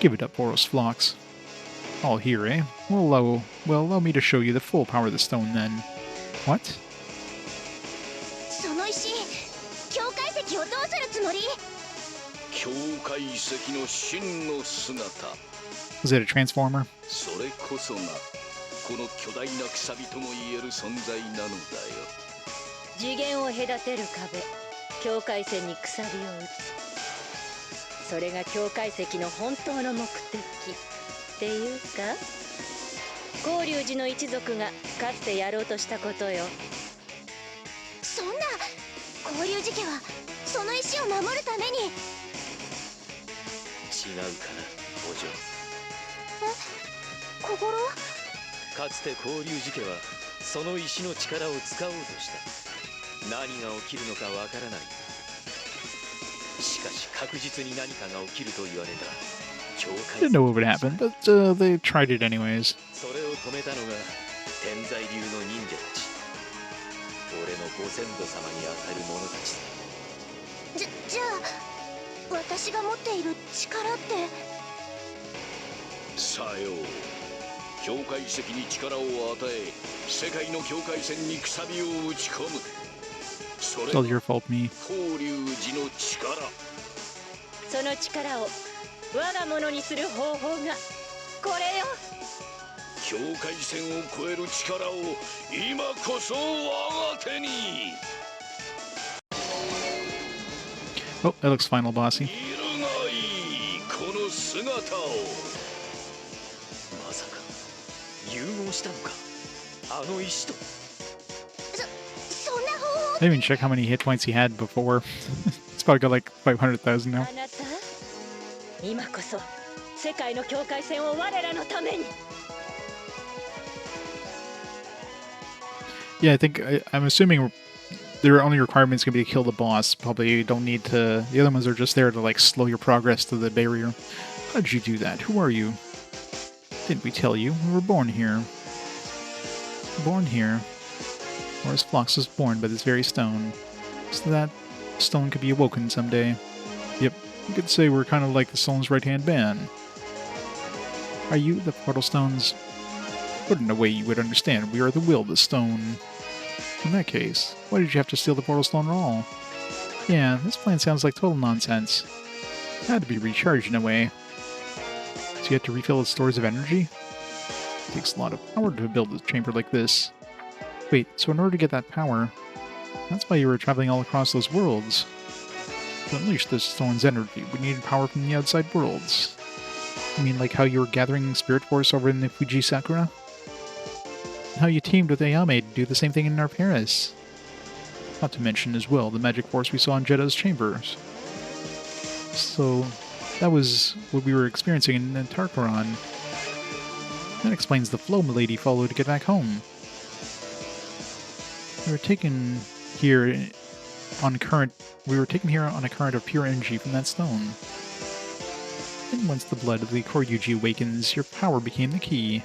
Give it up, Boros Phlox. All here, eh? Well, allow me to show you the full power of the stone, then. What? その石、境界石をどうするつもり？境界石の真の姿。 Was it a transformer? それこそがこの巨大なくさびとも言える存在なのだよ。次元を隔てる壁、境界線に鎖を打つ。それが境界石の本当の目的っていうか、高龍寺の一族がかつてやろうとしたことよ。そんな、高龍寺家はその石を守るために。違うかな、お嬢。小五郎？かつて高龍寺家はその石の力を使おうとした。何が起きるのかわからない。しかし確実に何かが起きると言われた。境界 Didn't know what would happen, but they tried it anyways. それを止めたのが天才流の忍者たち。俺のご先祖様に当たる者たちだ。じゃあ私が持っている力って？さよう。境界石に力を与え、世界の境界線にくさびを打ち込む。それ It's all your fault, Mii. 高龍寺の力。その力を我が物にする方法がこれよ。境界線を越える力を今こそ我が手に。 Oh, that looks final bossy. いるがいいこの姿を。まさか融合したのか、あの石と。そんな方法。 I didn't even check how many hit points he had before. It's probably got like 500,000 now. あなた、今こそ世界の境界線を我らのために。 Yeah, I think I'm assuming their only requirement's gonna be to kill the boss. Probably you don't need to. The other ones are just there to like slow your progress to the barrier. How did you do that? Who are you? Didn't we tell you? We were born here. Born here. Whereas Phlox was born by this very stone. So that Stone could be awoken someday. Yep, you could say we're kind of like the stone's right-hand man. Are you the Portalstone's? But in a way you would understand, we are the will of the stone. In that case, why did you have to steal the Portalstone at all? Yeah, this plan sounds like total nonsense. It had to be recharged in a way. So you had to refill its stores of energy? It takes a lot of power to build a chamber like this. Wait, so in order to get that power, that's why you were traveling all across those worlds. To unleash this stone's energy, we needed power from the outside worlds. You mean like how you were gathering Spirit Force over in the Fuji Sakura? And how you teamed with Ayame to do the same thing in our Paris? Not to mention, as well, the magic force we saw in Jedda's chambers. So, that was what we were experiencing in Tarkaron. That explains the flow Milady followed to get back home. We were taken here on a current of pure energy from that stone. And once the blood of the Koryuji awakens, your power became the key.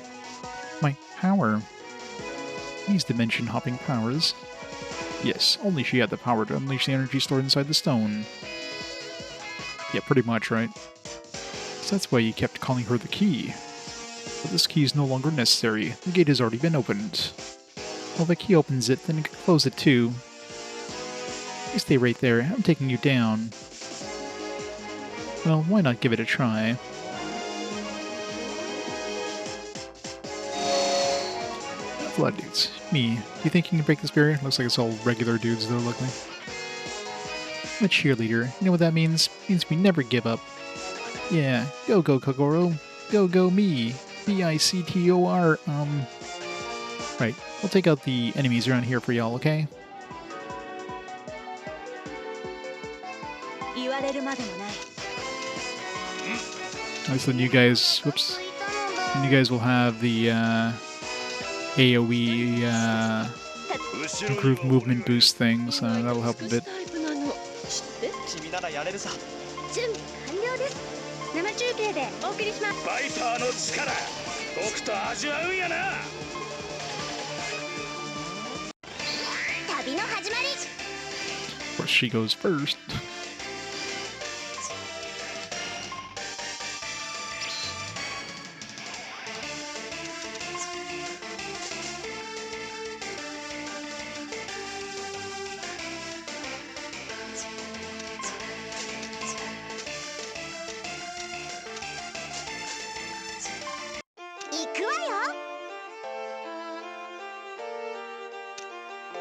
My power? These dimension-hopping powers? Yes, only she had the power to unleash the energy stored inside the stone. Yeah, pretty much, right? So that's why you kept calling her the key. But this key is no longer necessary. The gate has already been opened. Well, if the key opens it, then you can close it too. You stay right there. I'm taking you down. Well, why not give it a try? A lot of dudes. Me. Do you think you can break this barrier? Looks like it's all regular dudes, though, luckily. I'm a cheerleader. You know what that means? It means we never give up. Yeah. Go, Kogoro. Go, me. B-I-C-T-O-R. Right. We'll take out the enemies around here for y'all, okay? Nice, the new guys. Whoops. The new guys will have the AoE improved movement boost thing, so that'll help a bit. 君ならやれるさ。準備完了です。生中継でお送りします。バイパーの力僕と味わうんやな。旅の始まり。 Of course, she goes first.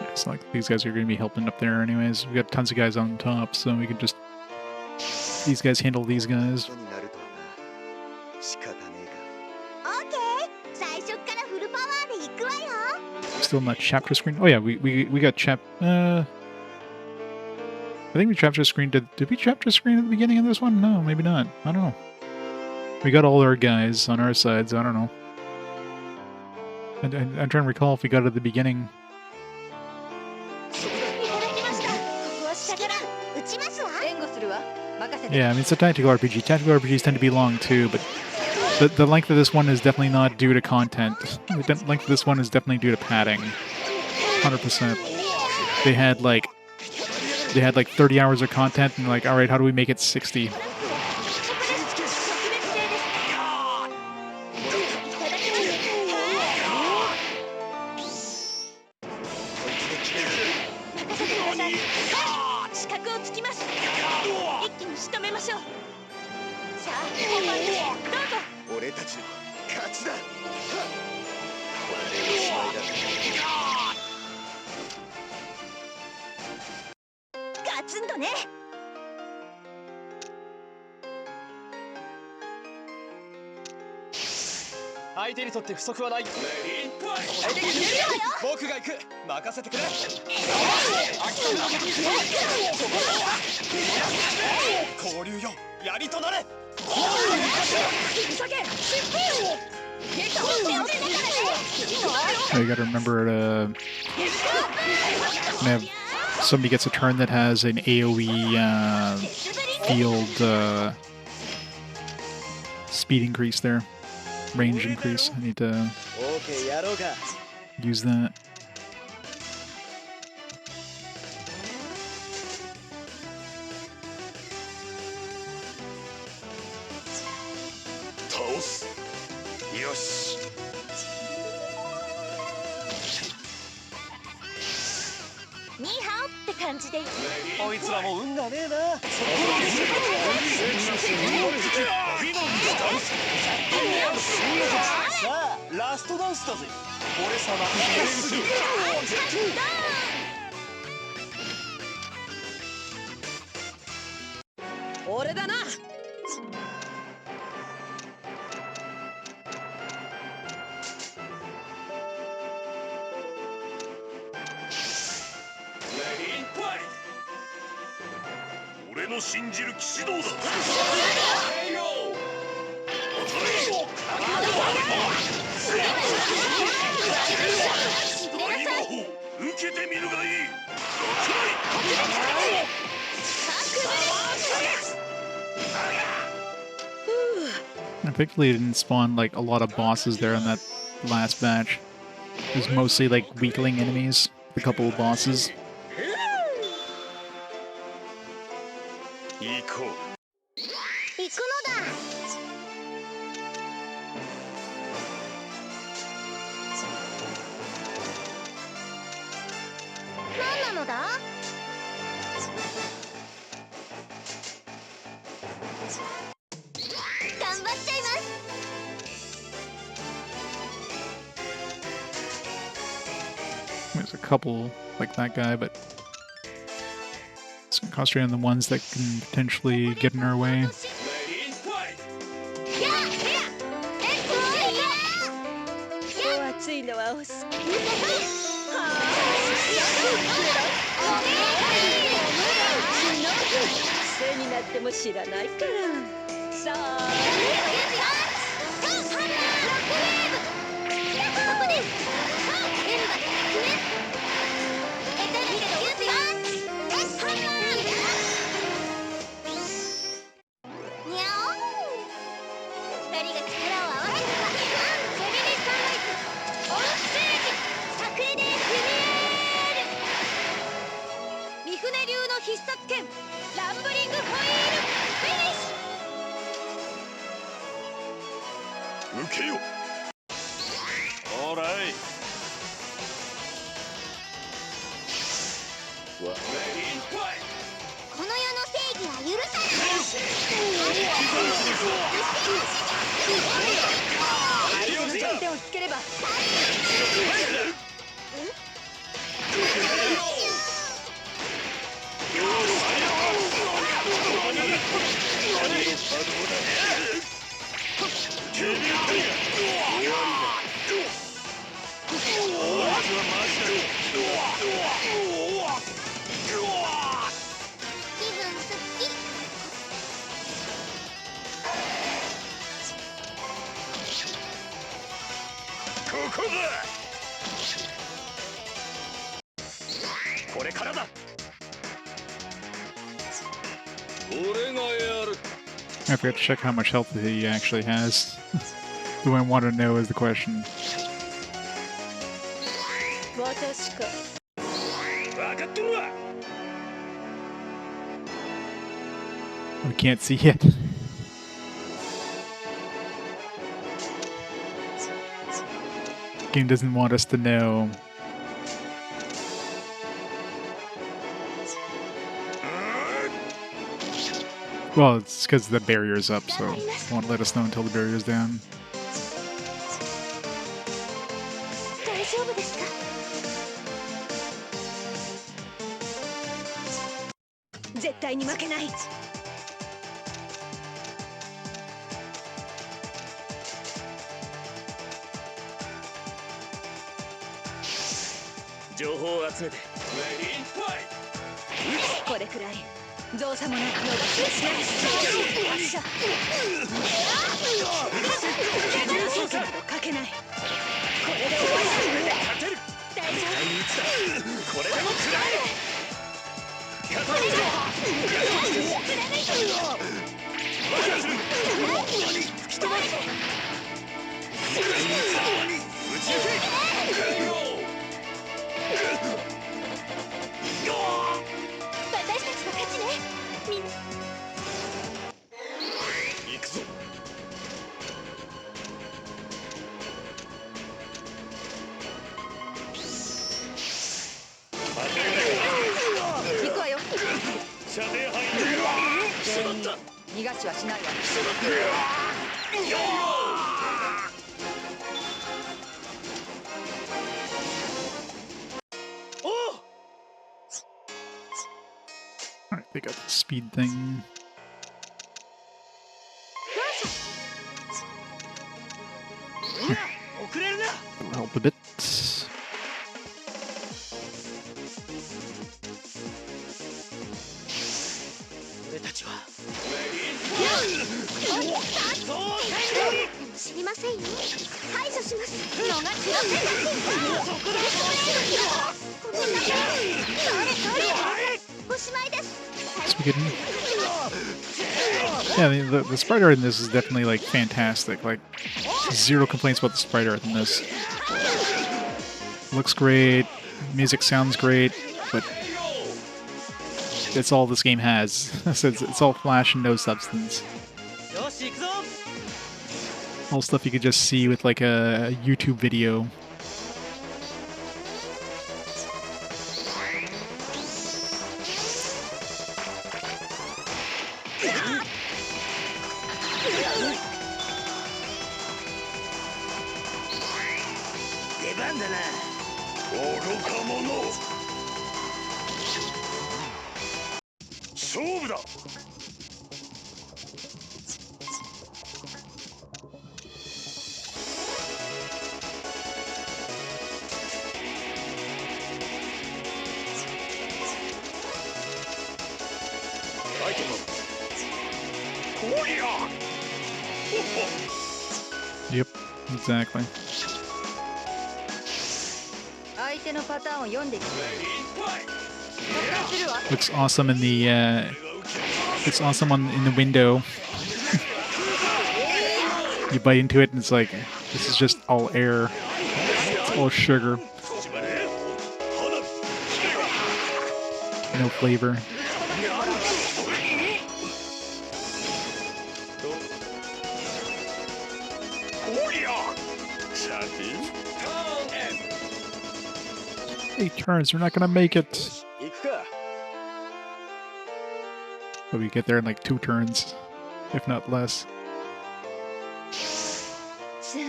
It's like these guys are going to be helping up there anyways. We got tons of guys on top, so we can just... These guys handle these guys. Still not chapter screen? Oh yeah, we got I think we chapter screened... Did we chapter screen at the beginning of this one? No, maybe not. I don't know. We got all our guys on our sides, I don't know. And I'm trying to recall if we got it at the beginning. Yeah, I mean, it's a tactical RPG. Tactical RPGs tend to be long too, but the length of this one is definitely not due to content. The length of this one is definitely due to padding. 100%. They had like 30 hours of content, and like, all right, how do we make it 60? You gotta remember to have somebody gets a turn that has an AoE field speed increase there. Range increase. I need to use that. 倒す。よし。ニーハオって感じで。こいつらも運がねえな。さあラストダンスだぜ。俺様俺だな。俺の信じる騎士道だ。受けてみるがいい。Thankfully, it didn't spawn like a lot of bosses there in that last batch. It was mostly like weakling enemies, a couple of bosses. 行こう。行くのだ。何なのだ。頑張っちゃいます。There's a couple like that guy, but let's concentrate on the ones that can potentially get in our way. 暑いのはお好き。癖になっても知らないから。さあ。必殺剣ランブリングホイールフィニッシュ。受けよ。オーライ。この世の正義は許さない。相手の弱点をつければ。ここだ。これからだ。俺がやる。I forgot to check how much health he actually has. Do I want to know is the question. 私か。分かっとるわ。We can't see yet. Game doesn't want us to know. Well, it's because the barrier's up, so it won't let us know until the barrier's down. 大丈夫ですか。絶対に負けない。情報を集めて。これくらい造作者の発射。重操作などかけない。これで終わりだ。勝てる。大丈夫。これでも食らえ。私たちの勝ちね。みんな。行くぞ。はしないわ。Alright, they got the speed thing. That'll help a bit. 俺たちは知りませんよ。排除します。のが強せごめんなさい。おしまいです。 Yeah, I mean, the sprite art in this is definitely like fantastic. Like, zero complaints about the sprite art in this. Looks great, music sounds great, but that's all this game has. It's all flash and no substance. よし行くぞ。 All stuff you could just see with like a YouTube video. Yep, exactly. 相手のパターンを読んでみて。 Looks awesome in the looks awesome in the window. You bite into it and it's like this is just all air. It's all sugar. No flavor. Eight turns, we're not gonna make it. But we get there in like 2 turns, if not less. さあ、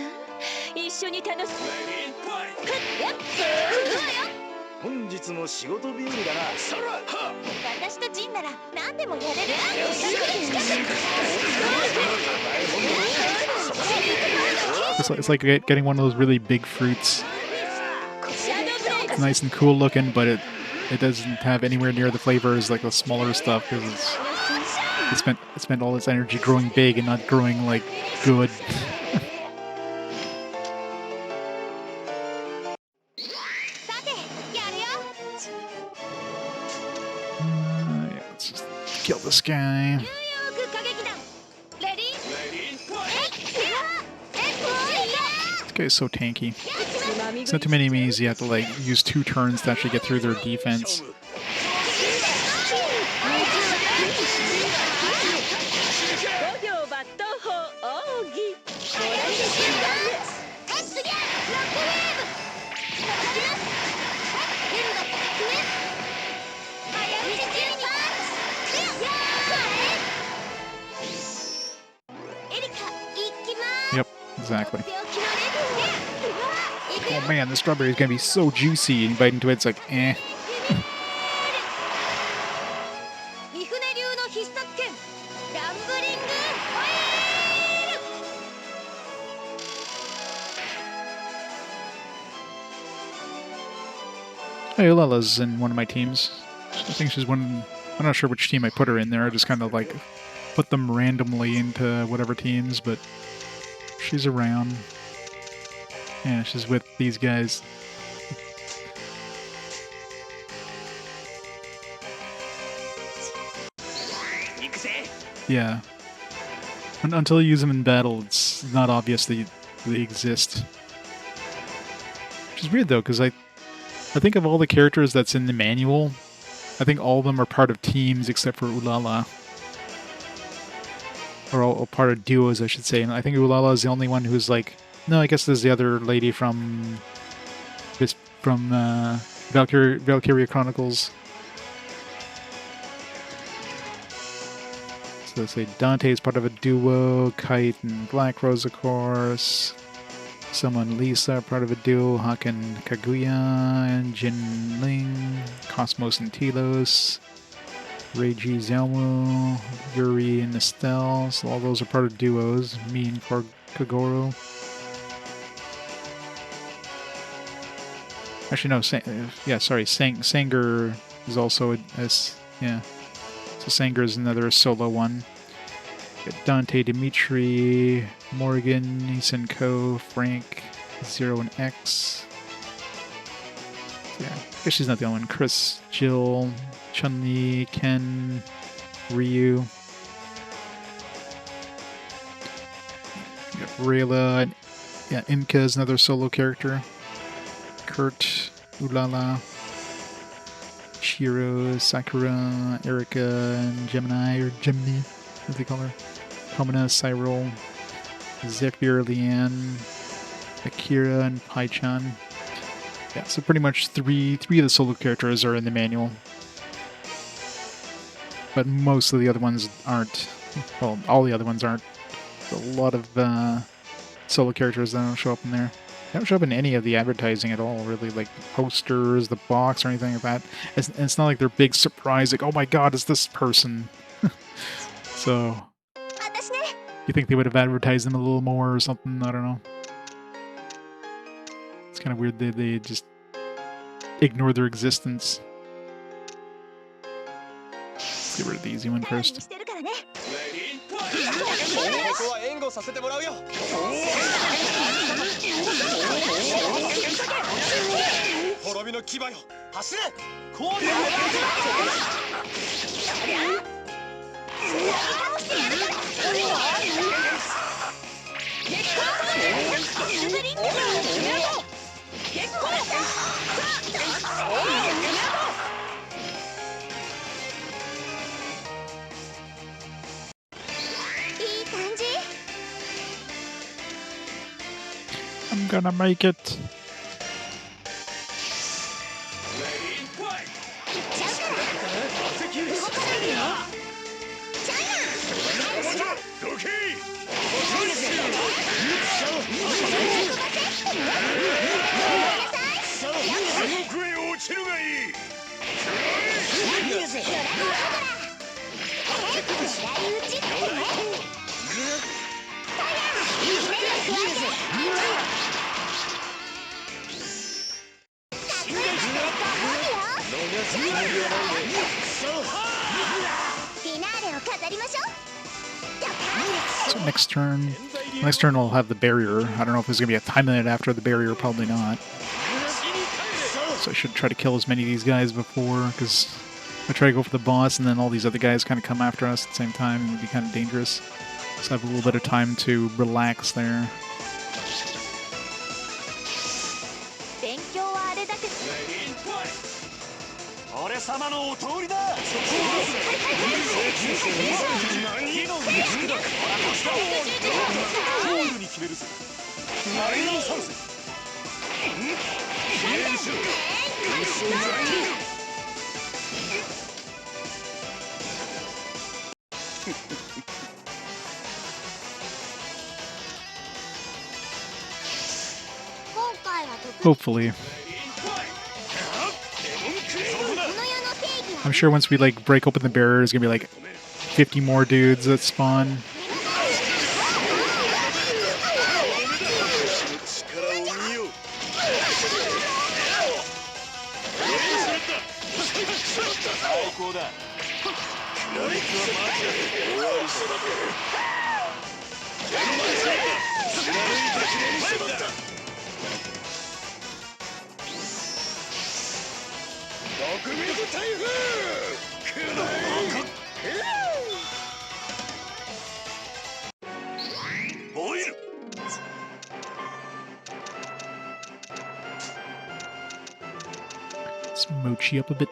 一緒に楽しむ。本日も仕事日和だな。私とジンなら何でもやれる。It's like getting one of those really big fruits. It's nice and cool looking, but it doesn't have anywhere near the flavor as like the smaller stuff because it spent all its energy growing big and not growing like good. Yeah, let's just kill this guy. This guy's so tanky. It's not too many enemies, you have to like use 2 turns to actually get through their defense. Yep, exactly. Oh man, the strawberry is gonna be so juicy, and you bite into it, it's like, eh. Hey, Ulala's in one of my teams. I think she's one. I'm not sure which team I put her in there. I just kind of like put them randomly into whatever teams, but she's around. Yeah, she's with these guys. Yeah. Until you use them in battle, it's not obvious that they exist. Which is weird though, because I think of all the characters that's in the manual, I think all of them are part of teams except for Ulala. Or all part of duos, I should say. And I think Ulala is the only one who's like... No, I guess there's the other lady from Valkyria Chronicles. So let's say Dante is part of a duo, Kite and Black Rose, of course. Someone Lisa, part of a duo, Hakan Kaguya and Jin Ling, Cosmos and Telos, Reiji Zelmu, Yuri and Estelle. So all those are part of duos. Mii and Kogoro. Actually, no. Sanger is also yeah. So Sanger is another solo one. Got Dante, Dimitri, Morgan, Isenko, Frank, Zero and X. Yeah, I guess she's not the only one. Chris, Jill, Chun-Li, Ken, Ryu. We got Rayla, and yeah, Imka is another solo character. Kurt, Ulala, Shiro, Sakura, Erika, and Gemini, or Gemini, as they call her. Homina, Cyril, Zephyr, Leanne, Akira, and Pai-chan. Yeah, so pretty much three of the solo characters are in the manual. But most of the other ones aren't. Well, all the other ones aren't. There's a lot of solo characters that don't show up in there. They don't show up in any of the advertising at all, really, like the posters, the box, or anything like that. It's not like they're big surprise, like, oh my god, it's this person. So, you think they would have advertised them a little more or something? I don't know. It's kind of weird that they just ignore their existence. Let's get rid of the easy one first. I'm gonna make it. So next turn we'll have the barrier. I don't know if there's gonna be a time limit after the barrier, probably not. So I should try to kill as many of these guys before, because I try to go for the boss and then all these other guys kind of come after us at the same time, and it would be kind of dangerous. So I have a little bit of time to relax there. Hopefully. I'm sure once we like break open the barrier, there's gonna be like 50 more dudes that spawn. Let's mochi up a bit.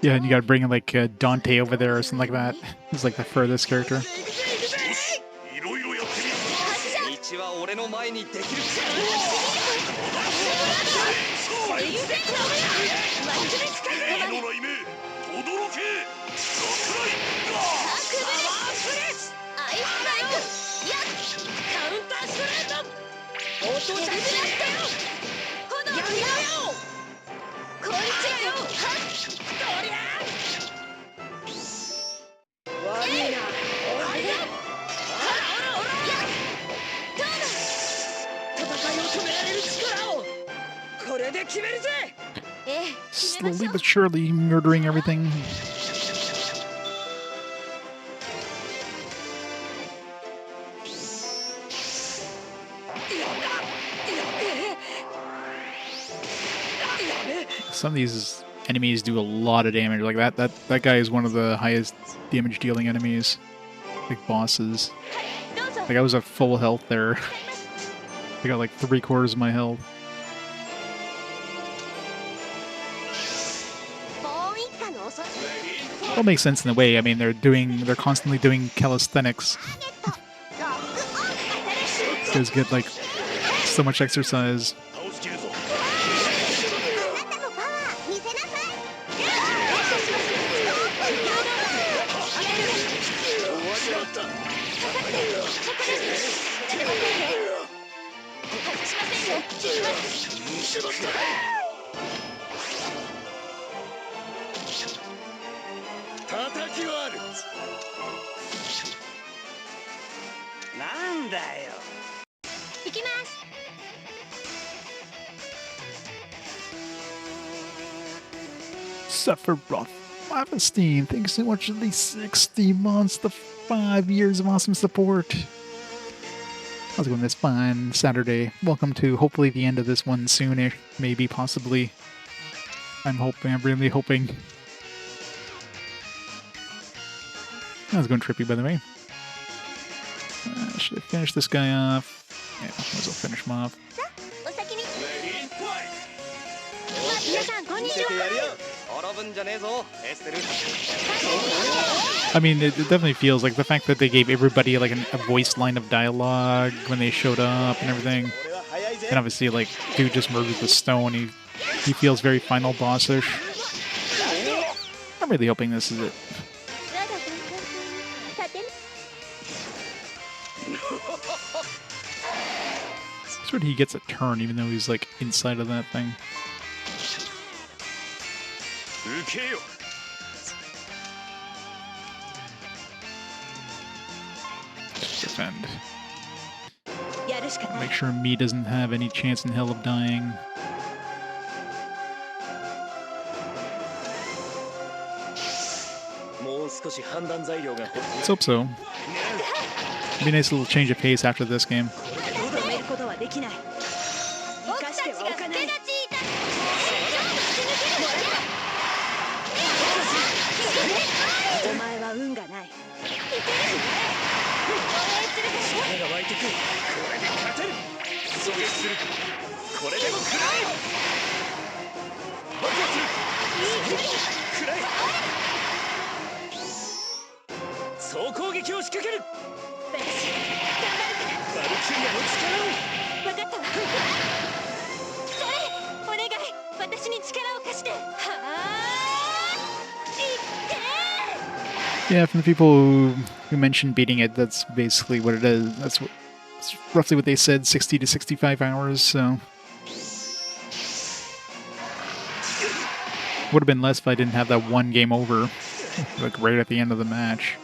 Yeah, and you gotta bring like Dante over there or something like that. He's like the furthest character. いろいろやってみる道は俺の前にできるレイの雷鳴轟けSlowly but surely murdering everything. Some of these enemies do a lot of damage. Like that guy is one of the highest damage dealing enemies. Like bosses. Like I was at full health there. I got like 3/4 of my health. That makes sense in a way. I mean, they're constantly doing calisthenics. Guys get like so much exercise. Sephiroth Lavestein, thanks so much for the 60 months, the 5 years of awesome support. How's it going this fine Saturday? Welcome to hopefully the end of this one soonish, maybe, possibly. I'm really hoping. How's it going, Trippy, by the way? Should I finish this guy off? Yeah, might as well finish him off. I mean, it definitely feels like the fact that they gave everybody like a voice line of dialogue when they showed up and everything. And obviously, like, dude just murdered the stone. He feels very final bossish. I'm really hoping this is it. Sort of he gets a turn even though he's like inside of that thing. Defend. Make sure Mii doesn't have any chance in hell of dying. Let's hope so. It'd be a nice little change of pace after this game. Yeah, from the people who mentioned beating it, that's basically what it is. That's roughly what they said, 60 to 65 hours, so... Would have been less if I didn't have that one game over, like right at the end of the match.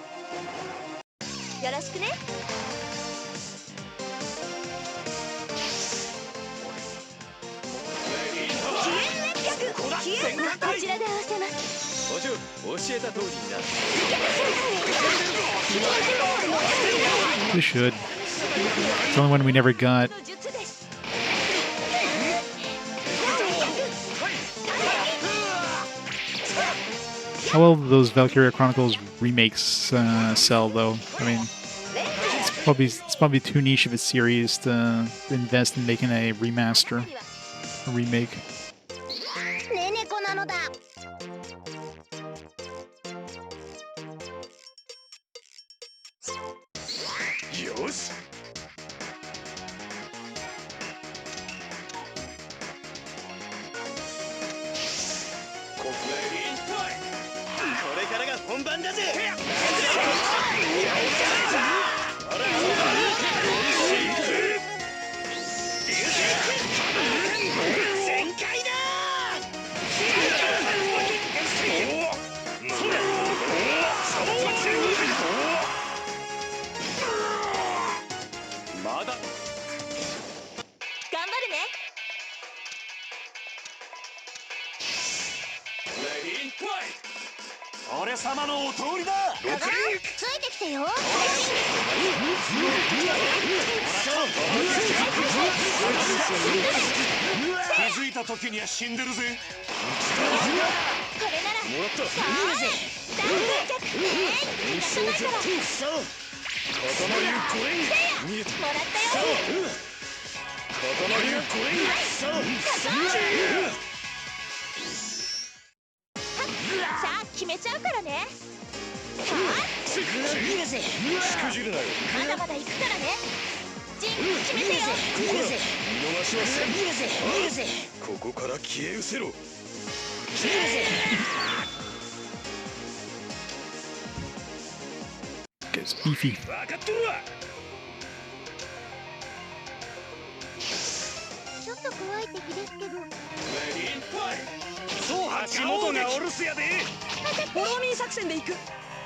They should. It's the only one we never got. How well those Valkyria Chronicles remakes sell, though? I mean, it's probably too niche of a series to invest in making a remaster, a remake. 本番だぜ。全開だ。まだ頑張るね。俺様のお通りだ。ついてきてよ。気づいた時には死んでるぜ。これならもらった。大到着。仲間から塊これ見えた。もらったよ。塊こさあ決めちゃうからね。しくじるなよ。まだまだ行くからね。ジン決めてよ。見逃しはせん。ここから消え失せろ。Gets beefy. 分かっとるわ。ちょっと怖い敵ですけど。そう足元がお留守やで。フォローミー作戦で行く。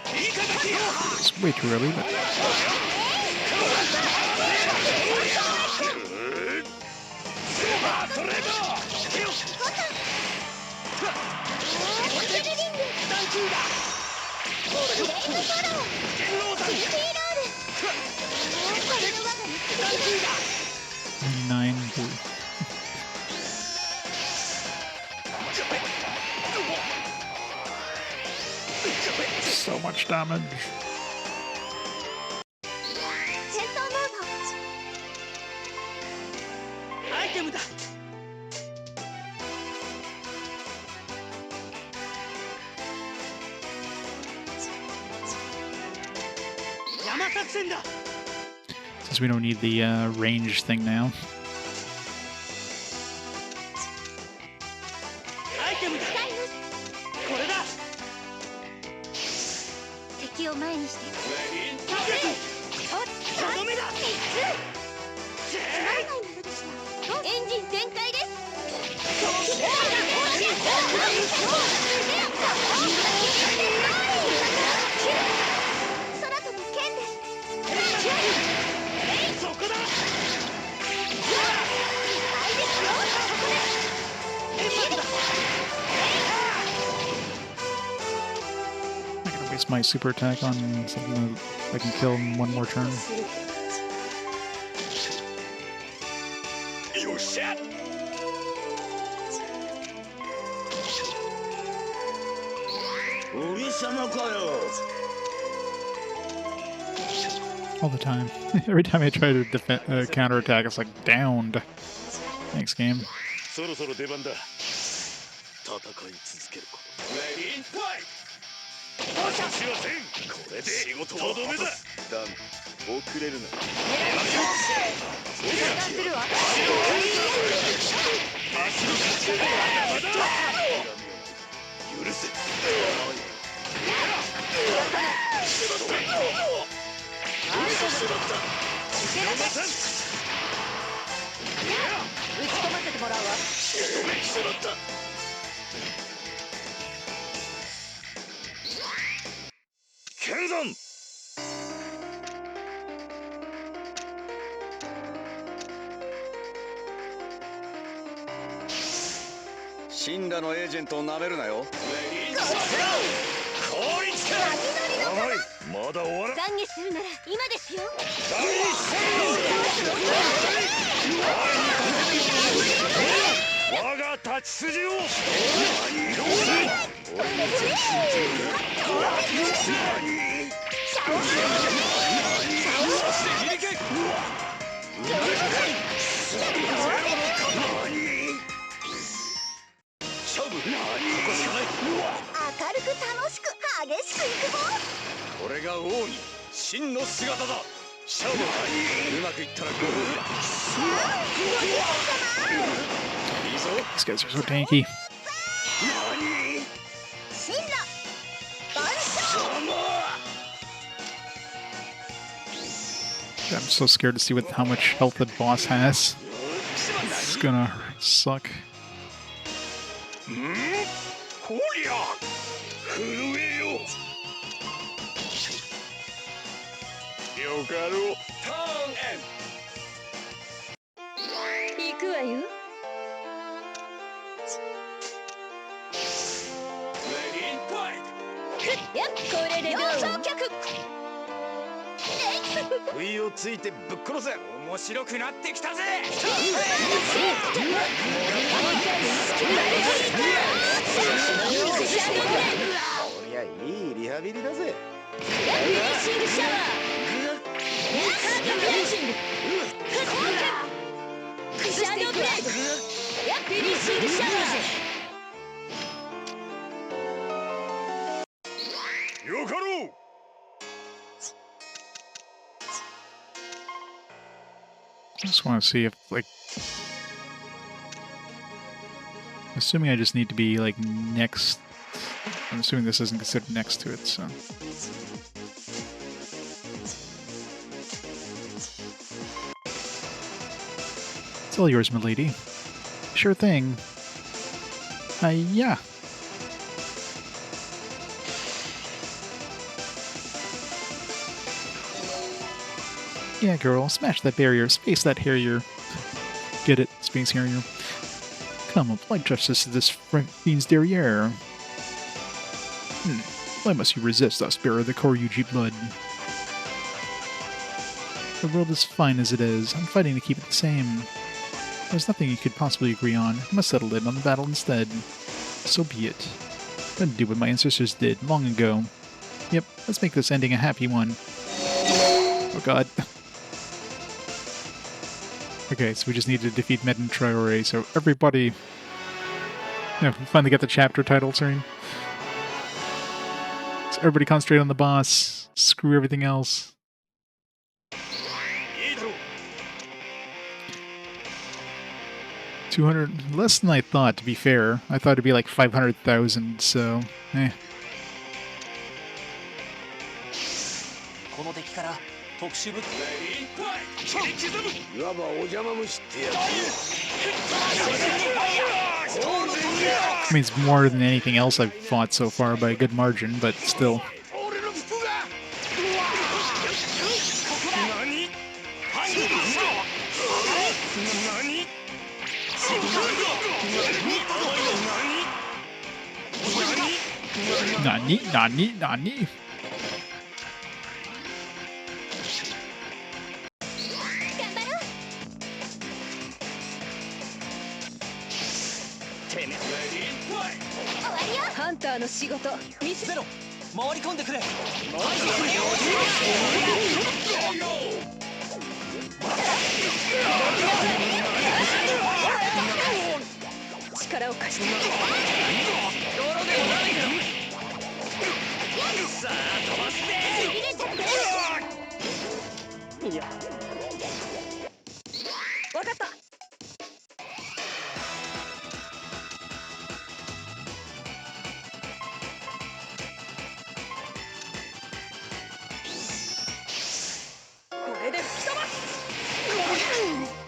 It's way too early, but トレード。99 blue. So much damage. 戦闘モード。アイテムだ。山作戦だ。 Since we don't need the range thing now. アイテムだ。これだ。敵を前にして。とどめだ。つまらないものでした。エンジン全開です。空飛ぶ剣です。そこだ。I'm gonna waste my super attack on something that I can kill in one more turn. よっしゃ。俺様かよ。 All the time. Every time I try to defend, counterattack, it's like downed. Thanks, game. そろそろ出番だ。戦い続けること。私はせん。これで仕事とどめだ。だが遅れるな。するわ。足の勝ちだ。まだ。許せ。打ち込ませてもらうわ。剣山。神羅のエージェントをなめるなよ。効率か。甘い。まだ終わらん。懺悔するなら今ですよ。我が立ち筋を。勝負。ここしかない。明るく楽しく激しくいくぞ。これが王に真の姿だ。シャオうまくいったらご褒美だ。いいぞ。 These guys are so tanky. 真羅万象。so scared to see how much health the boss has. It's gonna suck. こりゃ震えよよかろうターンエン行くわよ。レディーファイやっこれでどう？乗客。不意をついてぶっ殺せ面白くなってきたぜこりゃいいリハビリだぜフィニッシングシャワー。ハードブレーシング。シャドーブレイド。やっフィニッシングシャワー。よかろう I just want to see if, like... Assuming I just need to be, like, next... I'm assuming this isn't considered next to it, so... It's all yours, milady. Sure thing. Yeah. Yeah, girl, smash that barrier, space that harrier. Get it, space harrier. Come, apply justice to this fiend's derriere. Why must you resist us, bearer of the Koryuji blood? The world is fine as it is. I'm fighting to keep it the same. There's nothing you could possibly agree on. I must settle it on the battle instead. So be it. I'm gonna do what my ancestors did long ago. Yep, let's make this ending a happy one. Oh god. Okay, so we just need to defeat Med and Traore, so everybody... Yeah, we finally got the chapter title screen. So everybody concentrate on the boss. Screw everything else. 200... less than I thought, to be fair. I thought it'd be like 500,000, so... eh. この敵から特殊部隊いわばお邪魔虫ってやつ I mean, it's more than anything else I've fought so far by a good margin, but still. 俺の服がNani? ハンターの仕事見せろ。回り込んでくれ。力を貸して。さあ飛ばすぜ入れちゃって。いや。わかった。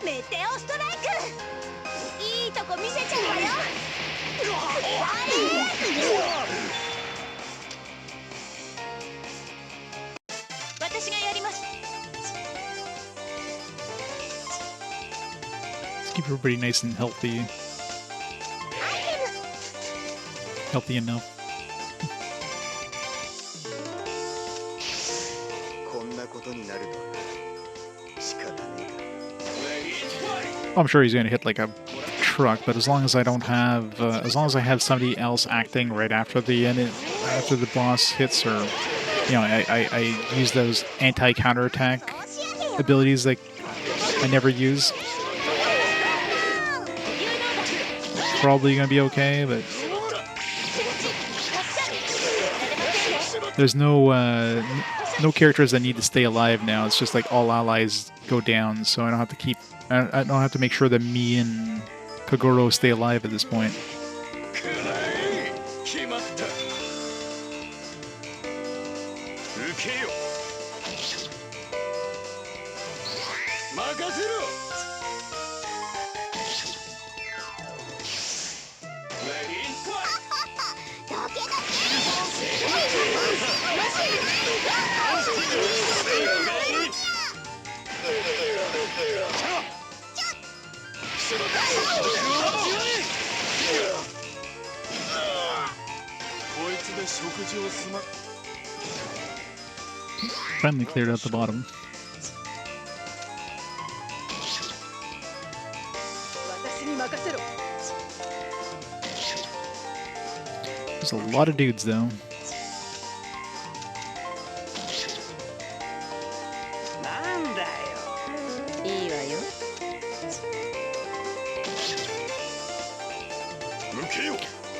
メテオストライク。いいとこ見せちゃうわよ。私がやります。 Let's keep everybody nice and healthy. Healthy enough. こんなことになるとは仕方ねえか I'm sure he's gonna hit like a truck, but as long as I don't have, as long as I have somebody else acting right after the end, after the boss hits, or you know, I use those anti-counterattack abilities like I never use. Probably gonna be okay, but there's no no characters that need to stay alive now. It's just like all allies go down, so I don't have to keep. I don't have to make sure that Mii and Kogoro stay alive at this point. 決まった受けよせろ。こいつで食事を済ま。 Finally cleared out the bottom. 私に任せろ。 There's a lot of dudes though. なんだよ。いいわよ。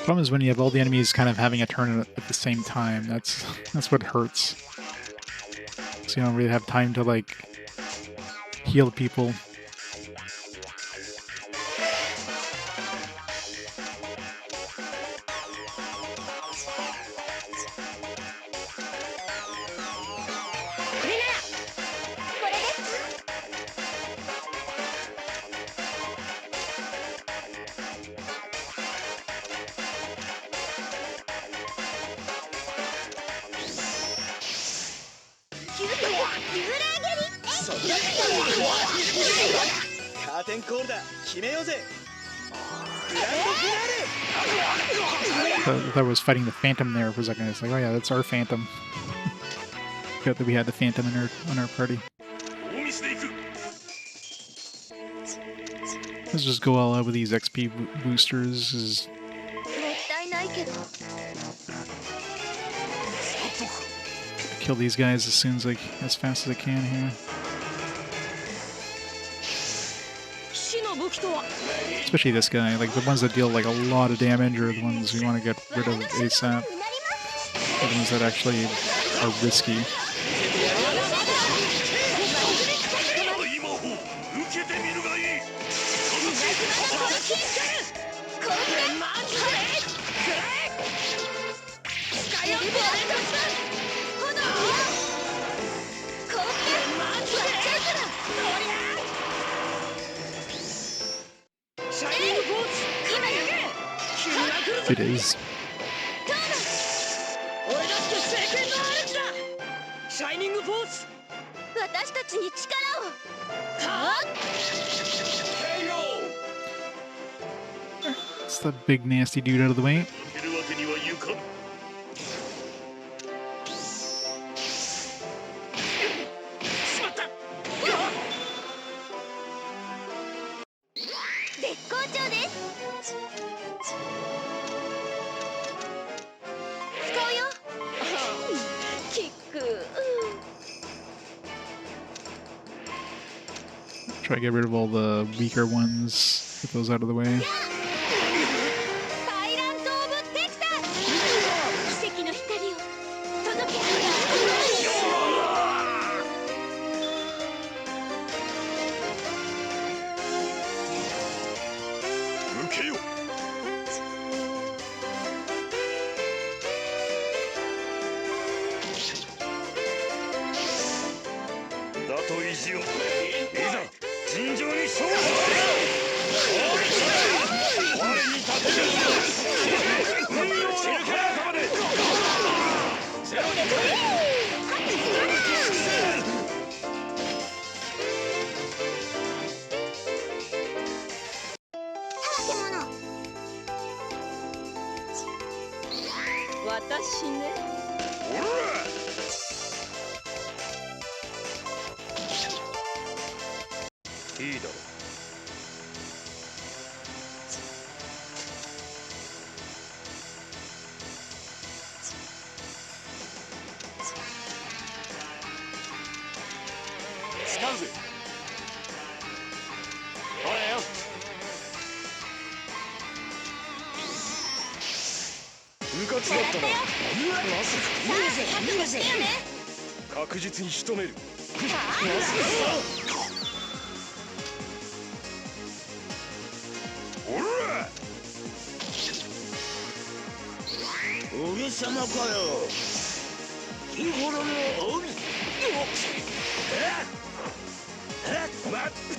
Problem is when you have all the enemies kind of having a turn at the same time. That's what hurts. So you don't really have time to like heal people. I thought I was fighting the Phantom there for a second. It's like, oh yeah, that's our Phantom. Forgot that we had the Phantom in our party. Let's just go all out with these XP boosters. Kill these guys as fast as I can here. Especially this guy, like the ones that deal like a lot of damage are the ones we want to get rid of ASAP. The ones that actually are risky. It is. It's the big nasty dude out of the way. Try to get rid of all the weaker ones, get those out of the way.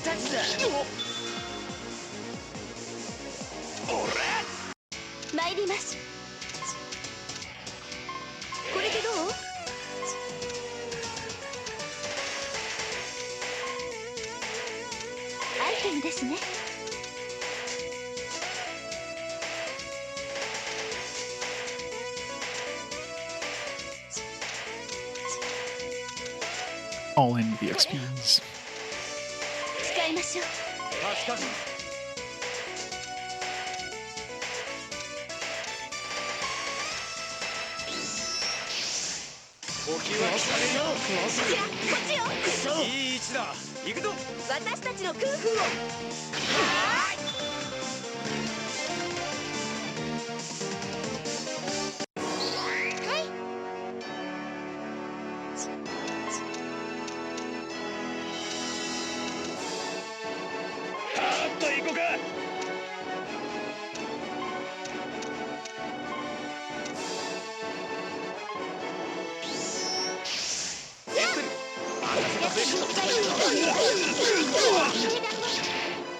参ります。これでどう？アイテムですね。All in the XPs. 使いましょう。助かる。時は来たねよ。こっちよ。いい位置だ。行くぞ。私たちの空風を。行こうか。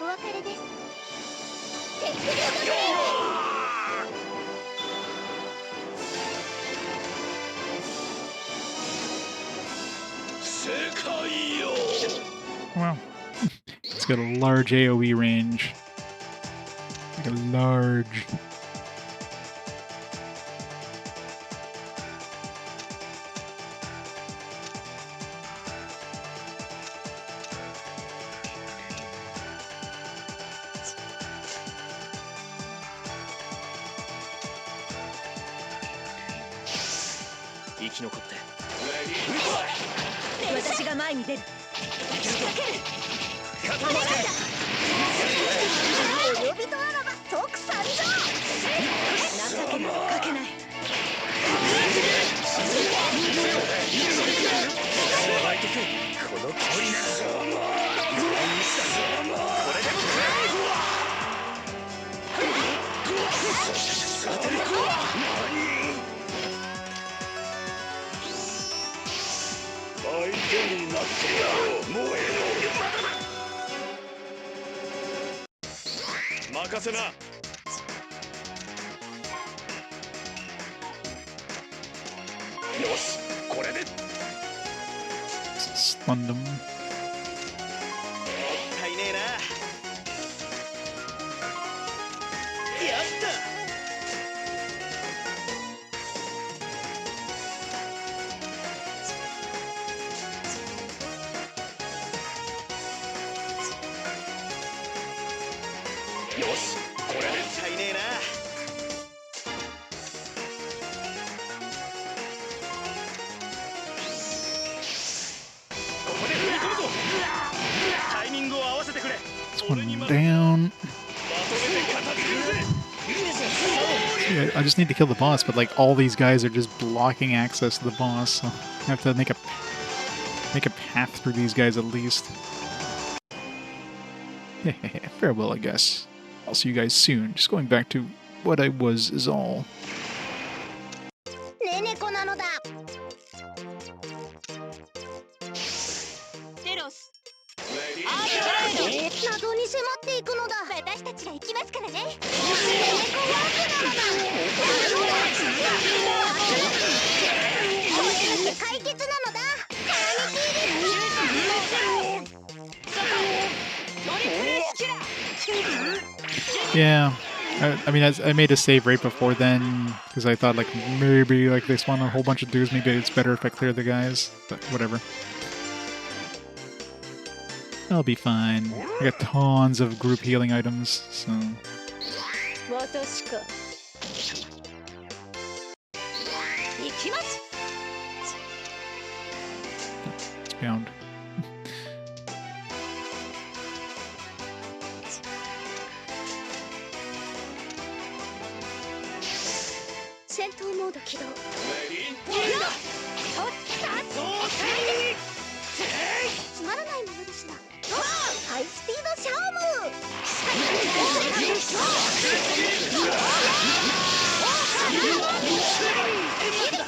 お別れです。世界よ。 Wow. It's got a large AoE range. Like a large.「私が前に出る。仕掛ける。お呼びとあらば即参上。情けにはかけない。この距離なら。相手になってやろう。もう任せな。よし、これで。Stun them. ったいねえな。やった。よし、これで。ったいねえな。ここで踏み込むぞ。タイミングを合わせてくれ。 This one down. まとめて片付けるぜ。 Yeah, I just need to kill the boss, but like all these guys are just blocking access to the boss, so I have to make a path through these guys at least. Farewell, I guess. I'll see you guys soon. Just going back to what I was is all. ねねこなのだ。テロス。謎に迫っていくのだ。私たちが行きますからね。ねねこワークなのだ。解決なのだ。 Yeah, I mean, I made a save right before then because I thought like maybe like they spawn a whole bunch of dudes. Maybe it's better if I clear the guys, but whatever. I'll be fine. I got tons of group healing items, so. 私か。行きます。 It's bound. 戦闘モード起動。つまらないものですが。ハイスピードシャーム。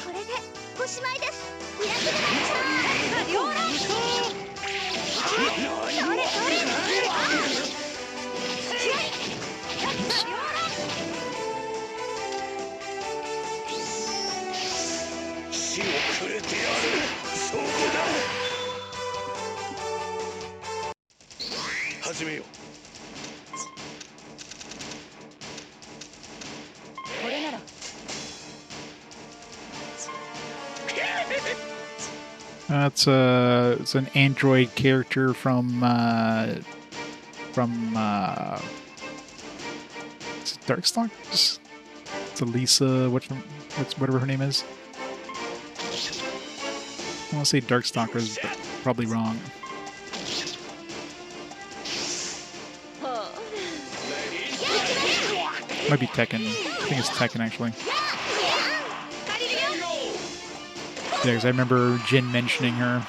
これでおしまいです。ミラクルマンチャー。それそれ。It's an android character from is it Darkstalkers? It's Elisa, whatever her name is. I want to say Darkstalkers, but probably wrong. Might be Tekken. I think it's Tekken actually. Yeah, because I remember Jin mentioning her.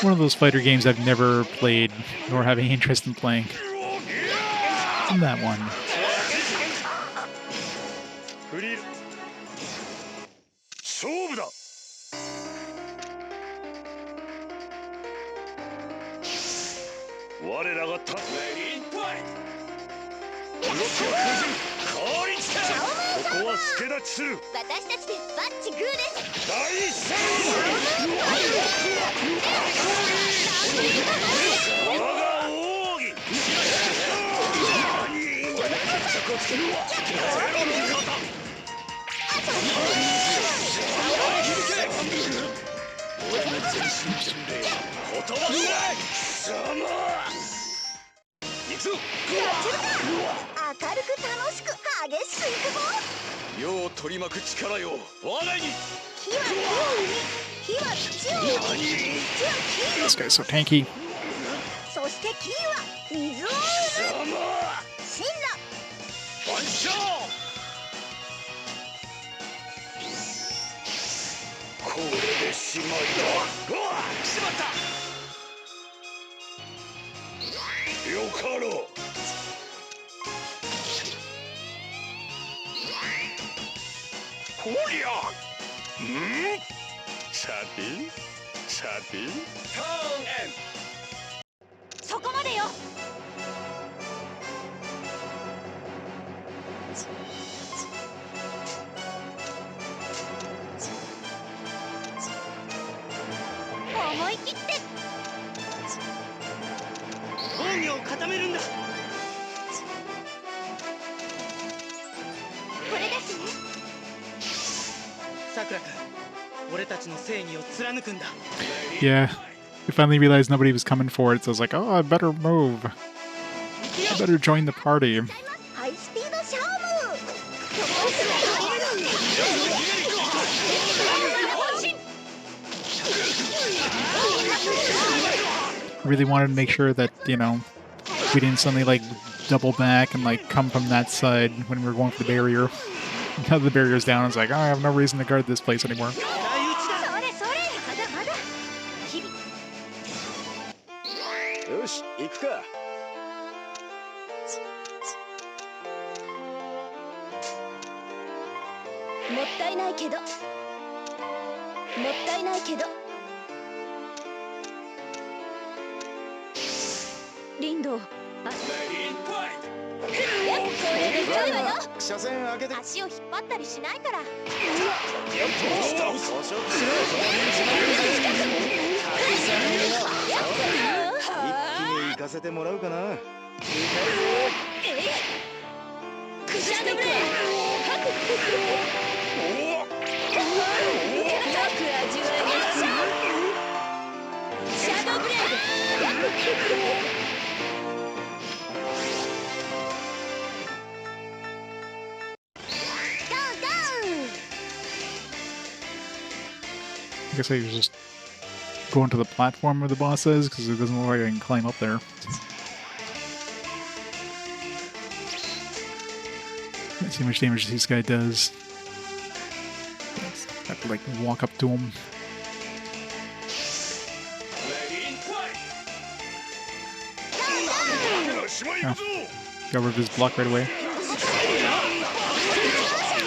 One of those fighter games I've never played, nor have any interest in playing. And that one. 勝負だ。我らがた動きを封じる降臨したここは助立ちする私たちでバッチグーです大戦我が奥義決着をつけるゼロの型俺の全身全霊言葉くらい貴様行くぞ明るく楽しく激しくいくぞ世を取り巻く力よ我がに火は火を生み火は土を生み土は木 This guy's so tanky. そして木は水を生む神羅万象これでしまいだうわしまったよかろうこりゃさてさてそこまでよ思い切って防御を固めるんだこれですねさくら君俺たちの正義を貫くんだ Yeah. We finally realized nobody was coming for it, so I was like, oh, I better move. I better join the party. ハイスピードシャーム Really wanted to make sure that, you know, we didn't suddenly, like, double back and, like, come from that side when we were going for the barrier. Now the barrier's down, I was like, oh, I have no reason to guard this place anymore. それそれまだまだ日々よし行くかもったいないけどもったいないけどリンドあこれでかいわよ車線開けて足を引っ張ったりしないから一気に行かせてもらうかなクシャドブレー深く味わいますシャドーブレードI guess I was just going to the platform where the boss is, because it doesn't look like I can climb up there. Let's see how much damage this guy does. I have to, like, walk up to him. Oh, got rid of his block right away.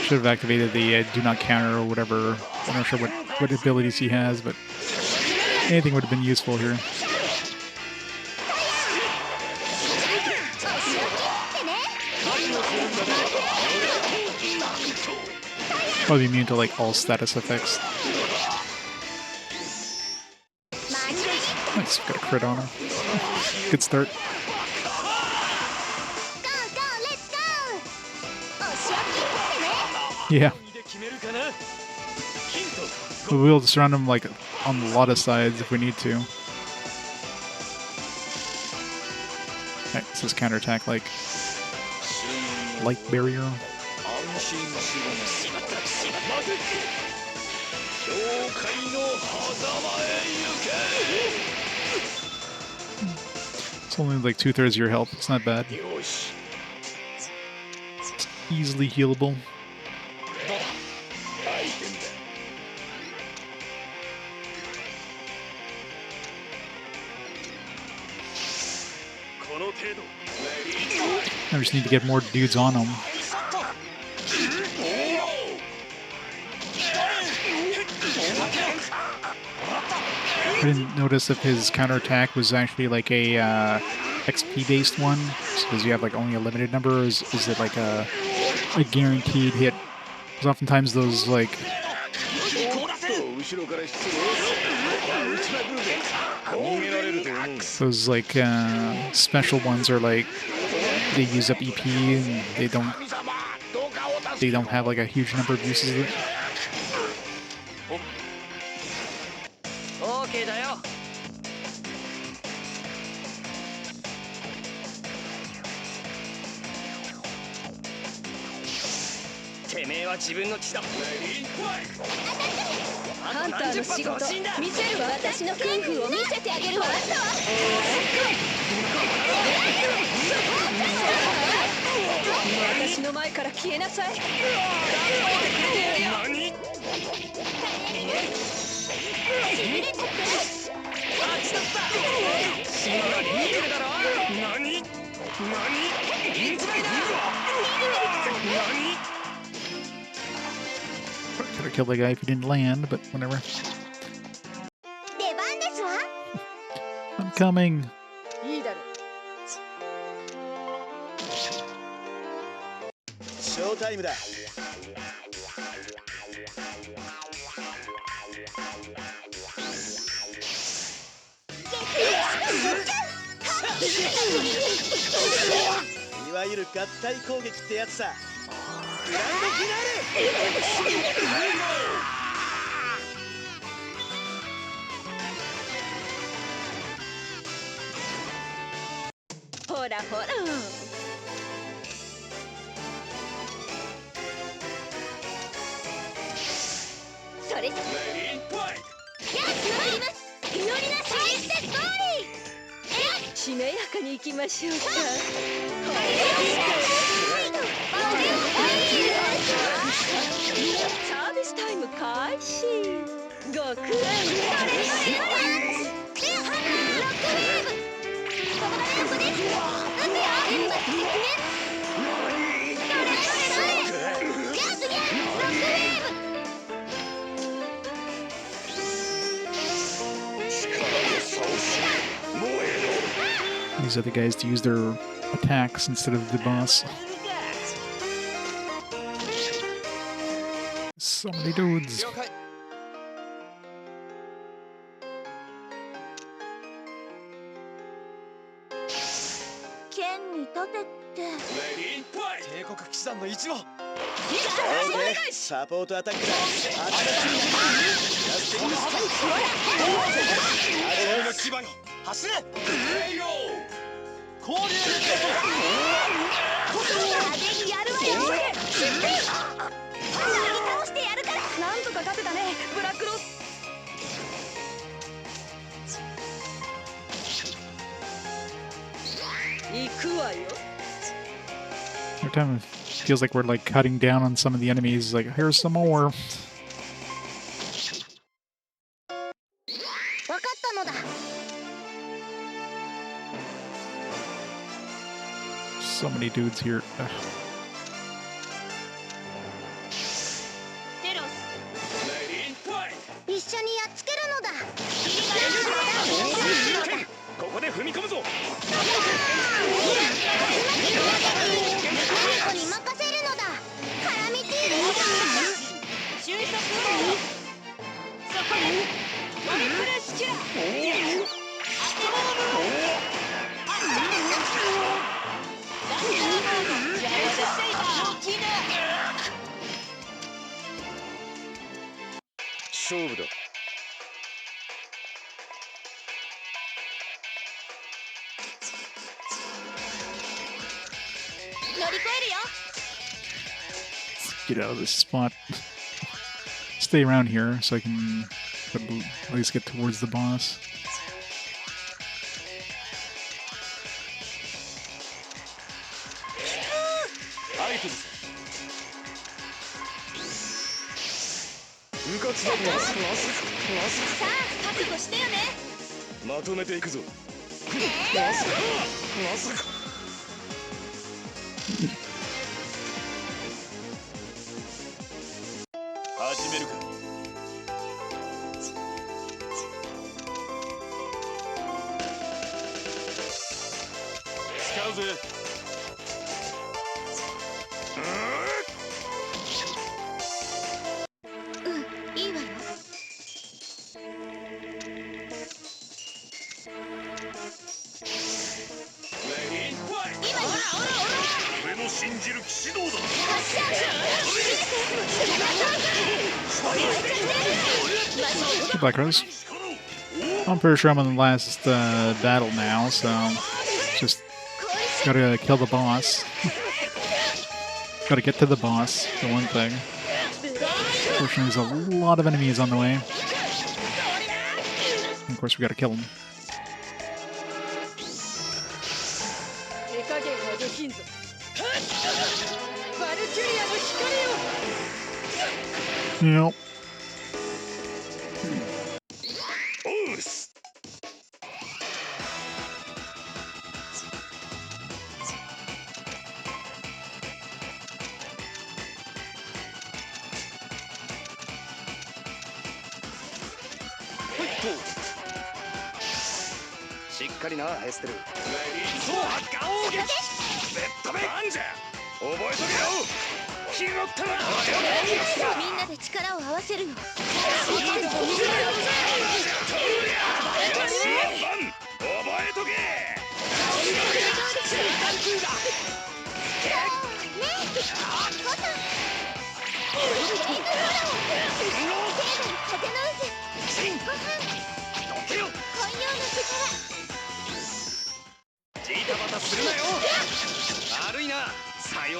Should have activated the do not counter or whatever. I'm not sure what abilities he has, but anything would have been useful here. Probably immune to like all status effects. Nice, got a crit on her. Good start. Yeah. We'll be able to surround him like on a lot of sides if we need to. Alright, this is counterattack like light barrier. It's only like 2/3 of your health, it's not bad. It's easily healable. I just need to get more dudes on him. I didn't notice if his counterattack was actually like a XP based one. Does he have like only a limited number, or is it like a guaranteed hit? Because oftentimes those like special ones are like they use up EP and they don't have like a huge number of uses of it.ハンターの仕事見せるわ。私のクンフーを見せてあげるわ。私の前から消えなさい。何？Could have killed the guy if he didn't land, but whatever. I'm coming. Showtime だ。いわゆる合体攻撃ってやつさ。グランドフィナーレ。ほらほら。それじゃ。祈りなし。しめやかに行きましょうか。サービスタイム開始。ご苦労。These are the guys to use their attacks instead of the boss. So many dudes. Support attack. Every time it feels like we're like cutting down on some of the enemies, like here's some more. So many dudes here. Ugh. 勝負だ。乗り越えるよ。 Get out of this spot. Stay around here so I can at least get towards the boss. Good luck, Rose. I'm pretty sure I'm on the last battle now, so just gotta kill the boss. Gotta get to the boss, the one thing. Unfortunately, there's a lot of enemies on the way. And of course, we gotta kill them. Nope.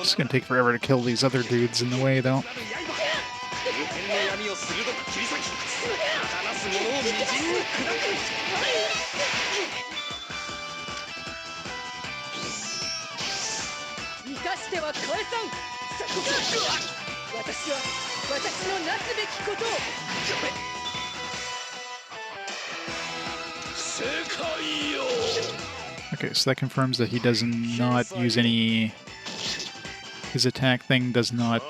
It's gonna take forever to kill these other dudes in the way, though. Okay, so that confirms that he does not use any... His attack thing does not,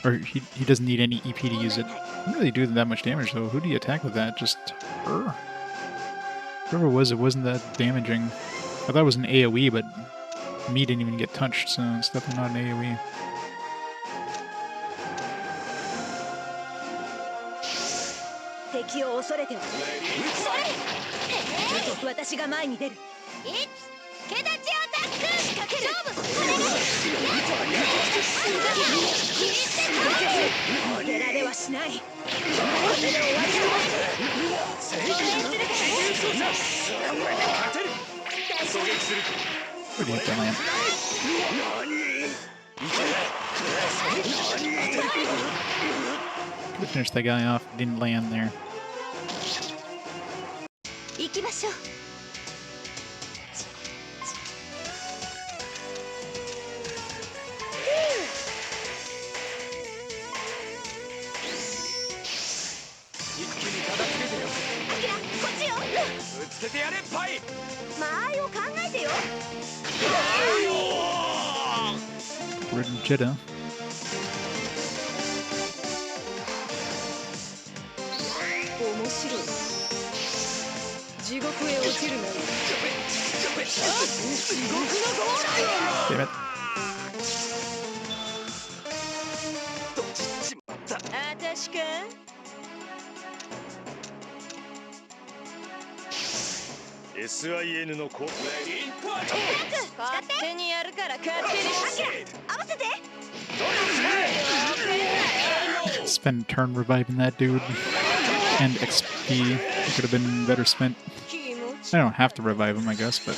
or he doesn't need any EP to use it. Doesn't really do that much damage, though. Who do you attack with that? Just her? Whoever it was, it wasn't that damaging. I thought it was an AoE, but Mii didn't even get touched, so it's definitely not an AoE. 敵を恐れては私が前に出る。毛立ちアタック仕掛ける。負けられはしない。 Where do you have to land? Could have finished that guy off, didn't land there. 行きましょう。 Ridden Jetta. Damn it. SIN の子。勝手にやるから勝手に。アキラ、合わせて。spend a turn reviving that dude. And XP. It could have been better spent. I don't have to revive him, I guess, but...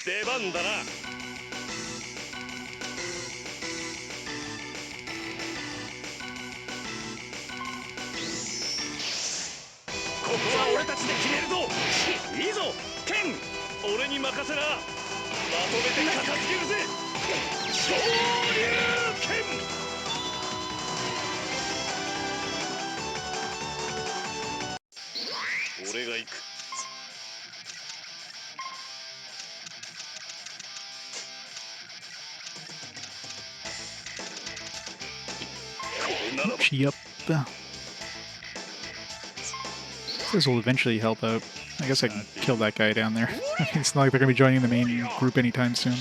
出番だな。ここは俺たちで決めるぞ。いいぞケン、俺に任せな。まとめて片付けるぜ。昇竜拳。俺が行く。Yep. This will eventually help out. I guess I can kill that guy down there. It's not like they're going to be joining the main group anytime soon.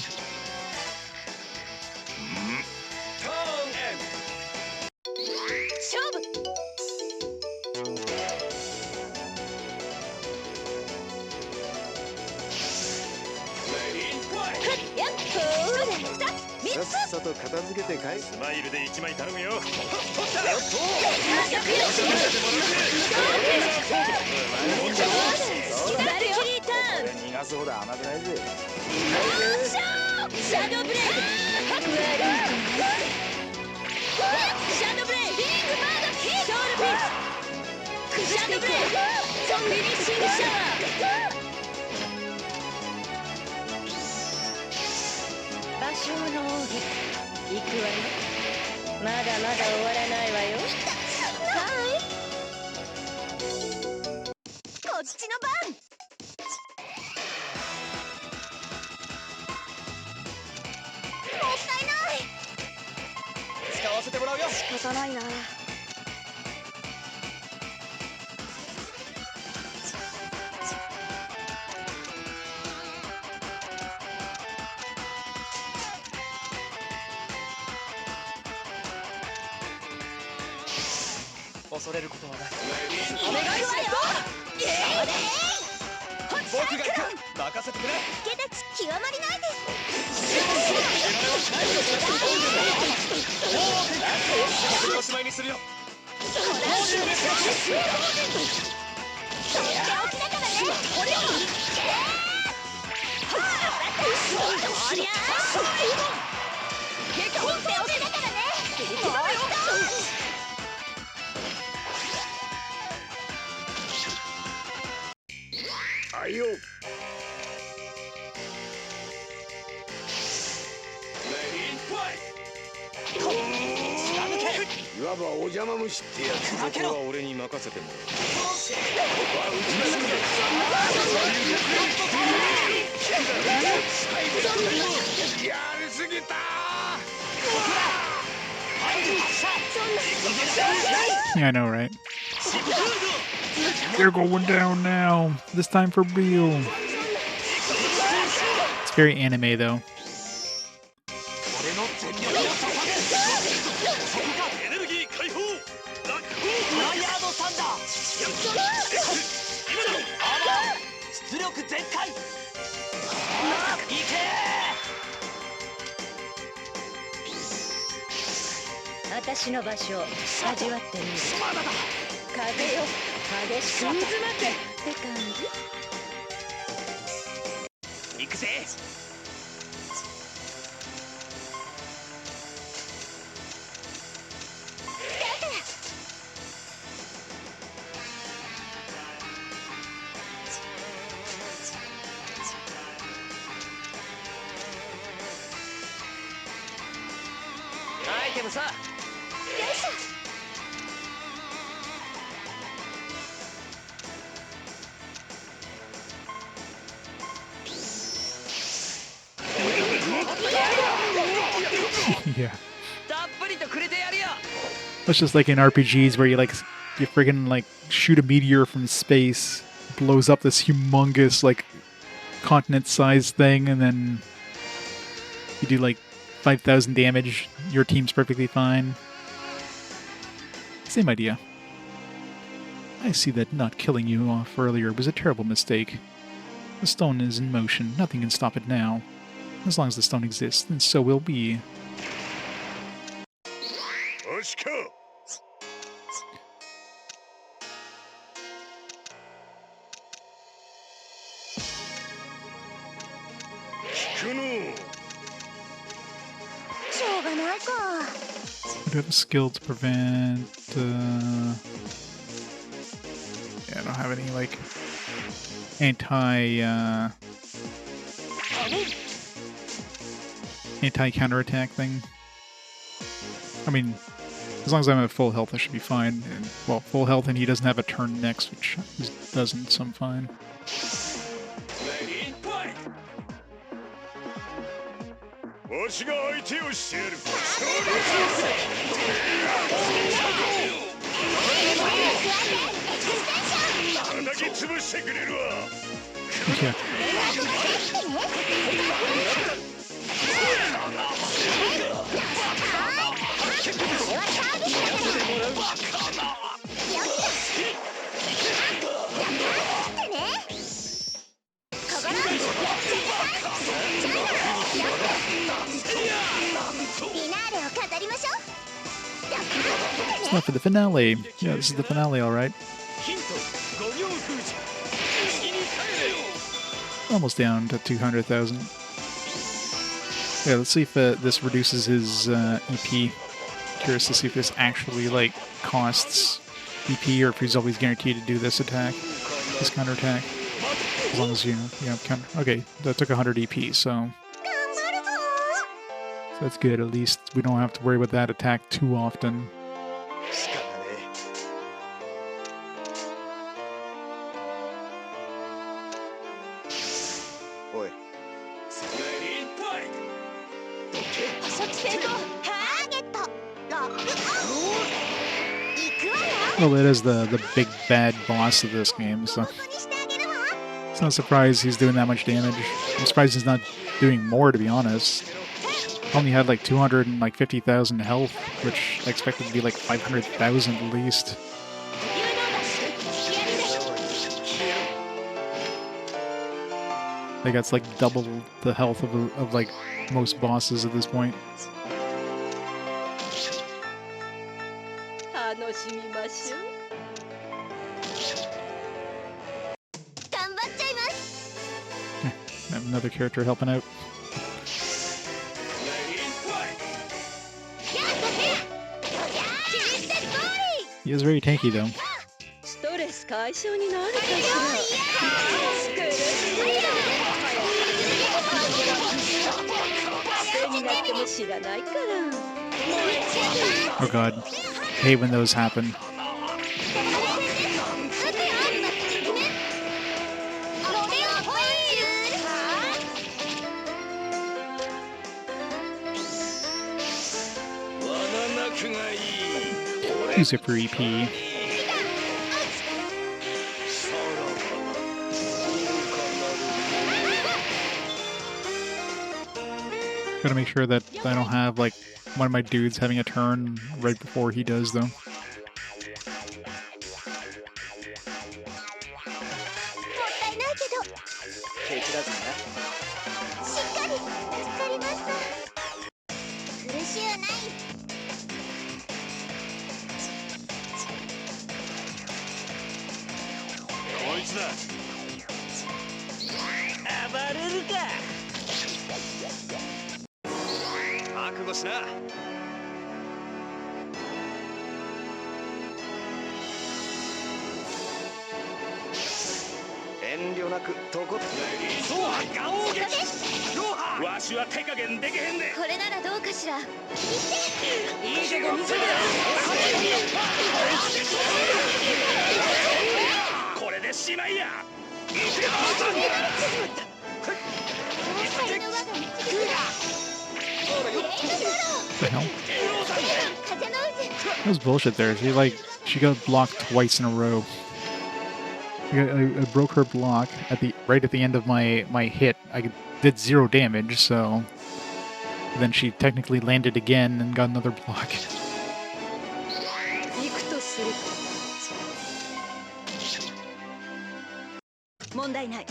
Yeah, I know, right? They're going down now. This time for real. It's very anime, though. 叫ぶさ。よいしょ。Yeah. たっぷりとくれてやるよ。 It's just like in RPGs where you friggin' like shoot a meteor from space, blows up this humongous like continent-sized thing, and then you do like 5,000 damage. Your team's perfectly fine. Same idea. I see that not killing you off earlier was a terrible mistake. The stone is in motion. Nothing can stop it now. As long as the stone exists, then so will be. よしか。聞くの。しょうがないか。 I do have a skill to prevent. Yeah, I don't have any like anti counterattack thing. I mean, as long as I'm at full health, I should be fine. And, well, full health, and he doesn't have a turn next, which he doesn't, so I'm fine. わしが相手をしてやる。叩き潰してくれるわ。 Okay. It's not for the finale. Yeah, this is the finale, alright. Almost down to 200,000. Yeah, let's see if this reduces his EP. Curious to see if this actually, like, costs EP or if he's always guaranteed to do this attack, this counter attack. As long as you have counter. Okay, that took 100 EP, so that's good. At least we don't have to worry about that attack too often. Well, it is the big bad boss of this game, so it's not a surprise he's doing that much damage. I'm surprised he's not doing more, to be honest. Only had like 250,000 health, which I expected to be like 500,000 at least. I think that's like double the health of like most bosses at this point. Another character helping out. He is very tanky though. Oh god. I hate when those happen. Use it for EP. Gotta make sure that I don't have like one of my dudes having a turn right before he does though. 私は手加減できへんで。これならどうかしら。いい加減見せて。これでしまいや。The hell? That was bullshit there. She got blocked twice in a row. I broke her block right at the end of my hit. I did 0 damage, so then she technically landed again and got another block. 問題ない。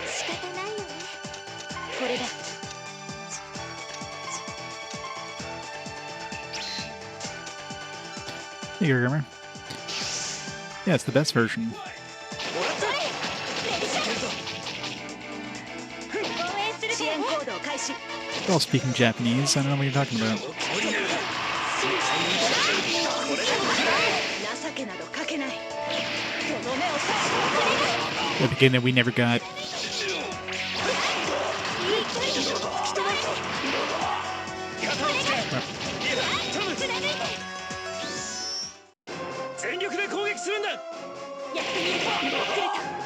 仕方ないよね。これだ。Hey, Gamer. Yeah, it's the best version. They're all speaking Japanese. I don't know what you're talking about. The game that we never got.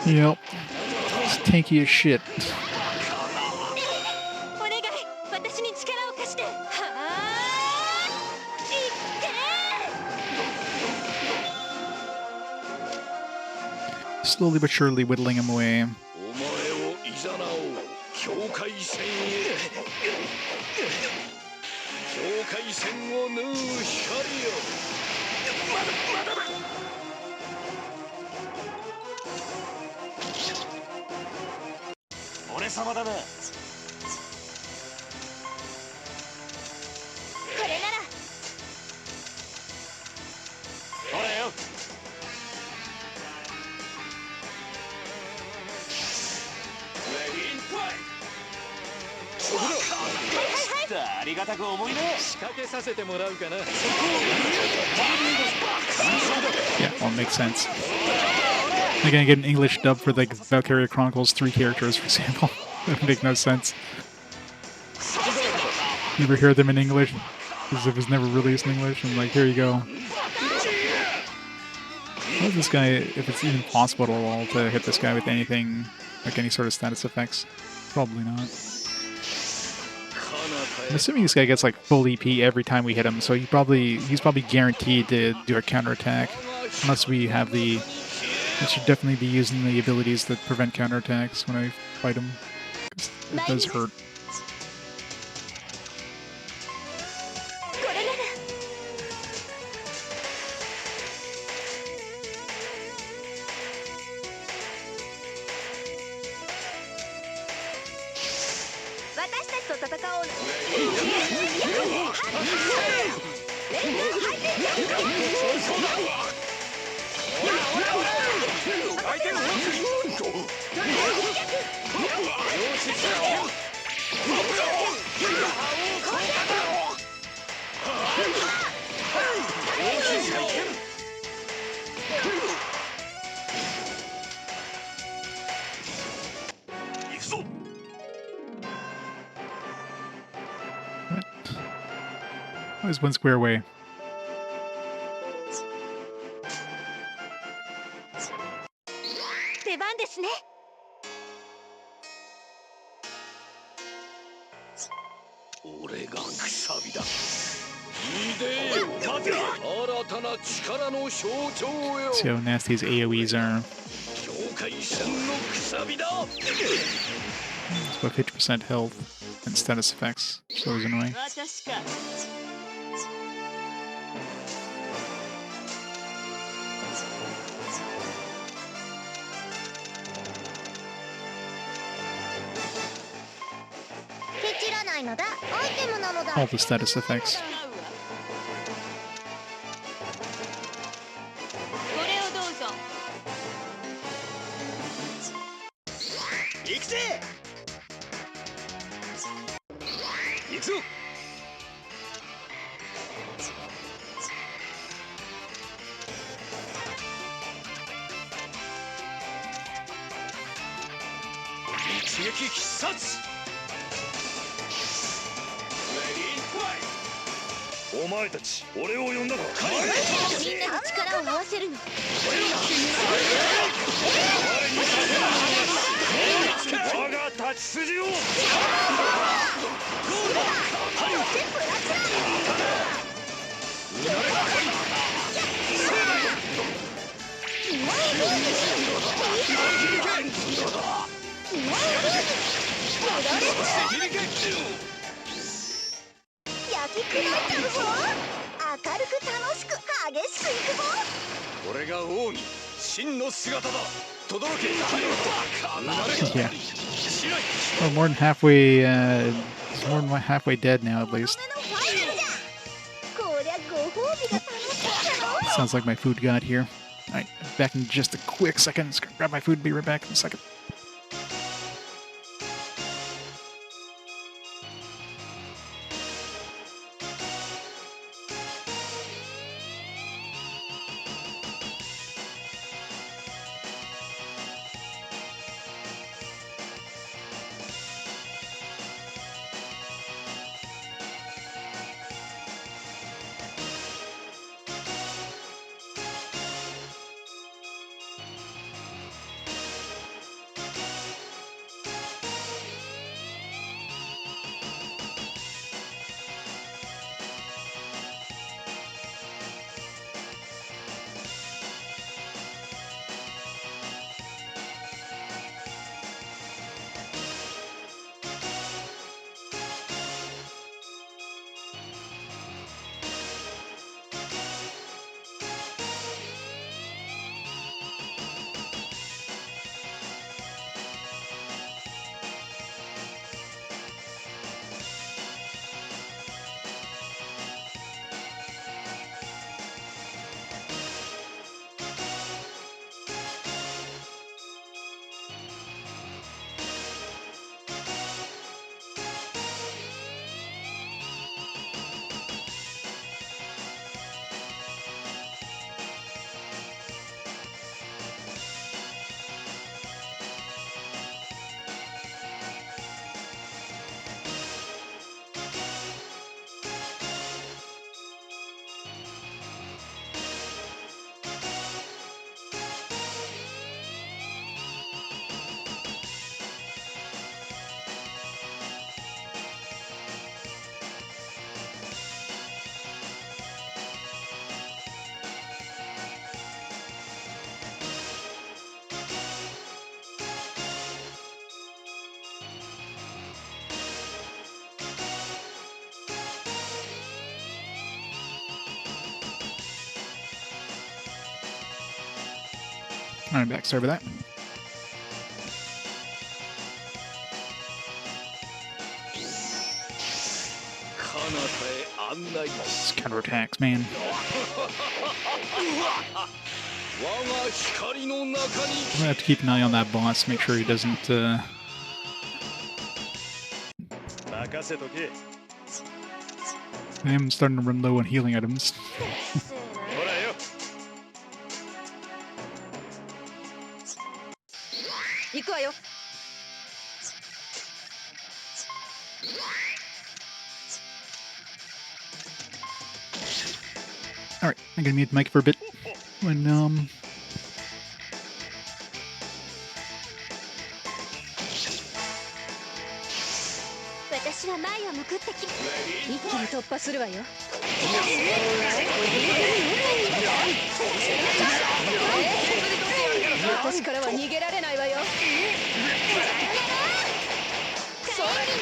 Yep. It's tanky as shit. Slowly but surely whittling him away. Yeah, well, it makes sense. They're gonna get an English dub for like Valkyria Chronicles 3 characters, for example. That would make no sense. Never hear them in English, because it was never released in English. I'm like, here you go. How is this guy, if it's even possible at all to hit this guy with anything, like any sort of status effects? Probably not. I'm assuming this guy gets like full EP every time we hit him, so he's probably guaranteed to do a counterattack. Unless we have I should definitely be using the abilities that prevent counterattacks when I fight him. 'Cause it does hurt. Always one square away. See how nasty his AoEs are. It's about 50% health and status effects. It's always annoying. All the status effects. くぞ。一撃必殺。お前たち俺を呼んだか。みんなで力を合わせるの。我が太刀筋を。焼き砕いちゃうぞ。明るく楽しく激しくいくぞ。俺が王に真の姿だ。轟け。 Yeah. We're more than halfway. He's more than halfway dead now, at least. こりゃご褒美が楽しみだろ。 Sounds like my food got here. Alright, back in just a quick second. Just gonna grab my food, be right back in a second. Alright, back. Sorry about that. It's counterattacks, man. I'm gonna have to keep an eye on that boss, make sure he doesn't, I am starting to run low on healing items. 行くわよ。 Alright, I'm gonna mute the mic for a bit. When, 私は前を向くって一気に突破するわよ。私からは逃げられないわよ。そうなんだよ。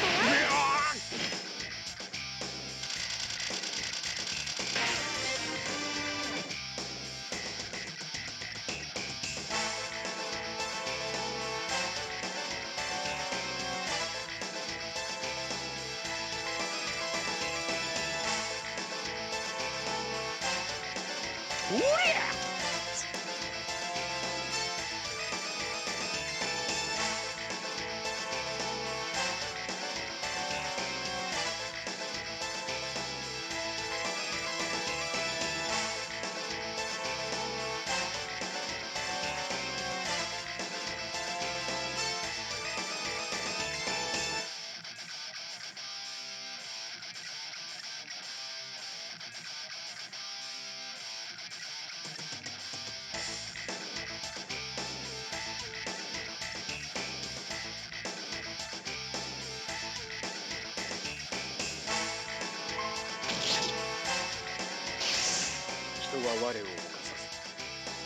は我を犯さ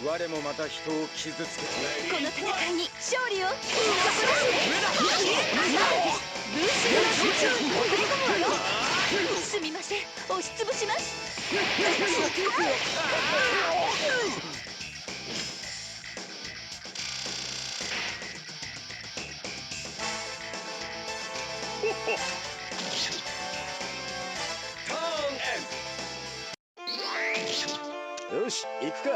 ず、我もまた人を傷つけてこの戦いに勝利をそこですね。ブーシの集中に送り込むわよ。すみません、押しつぶします。よし、行くか。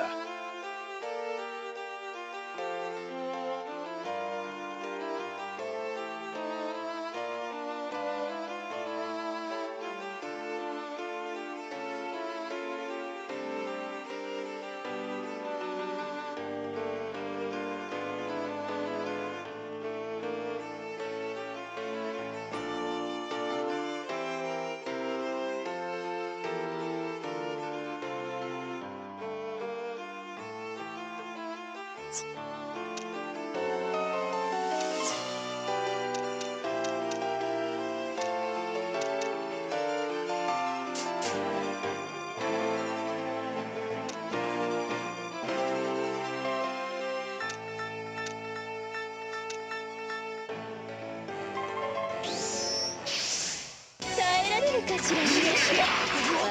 耐えられるかしらね。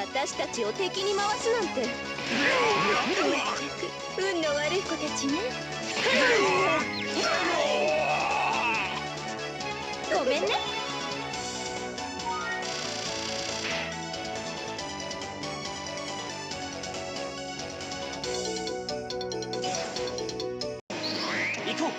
私たちを敵に回すなんて。運の悪い子たちね。ごめんね。行こう。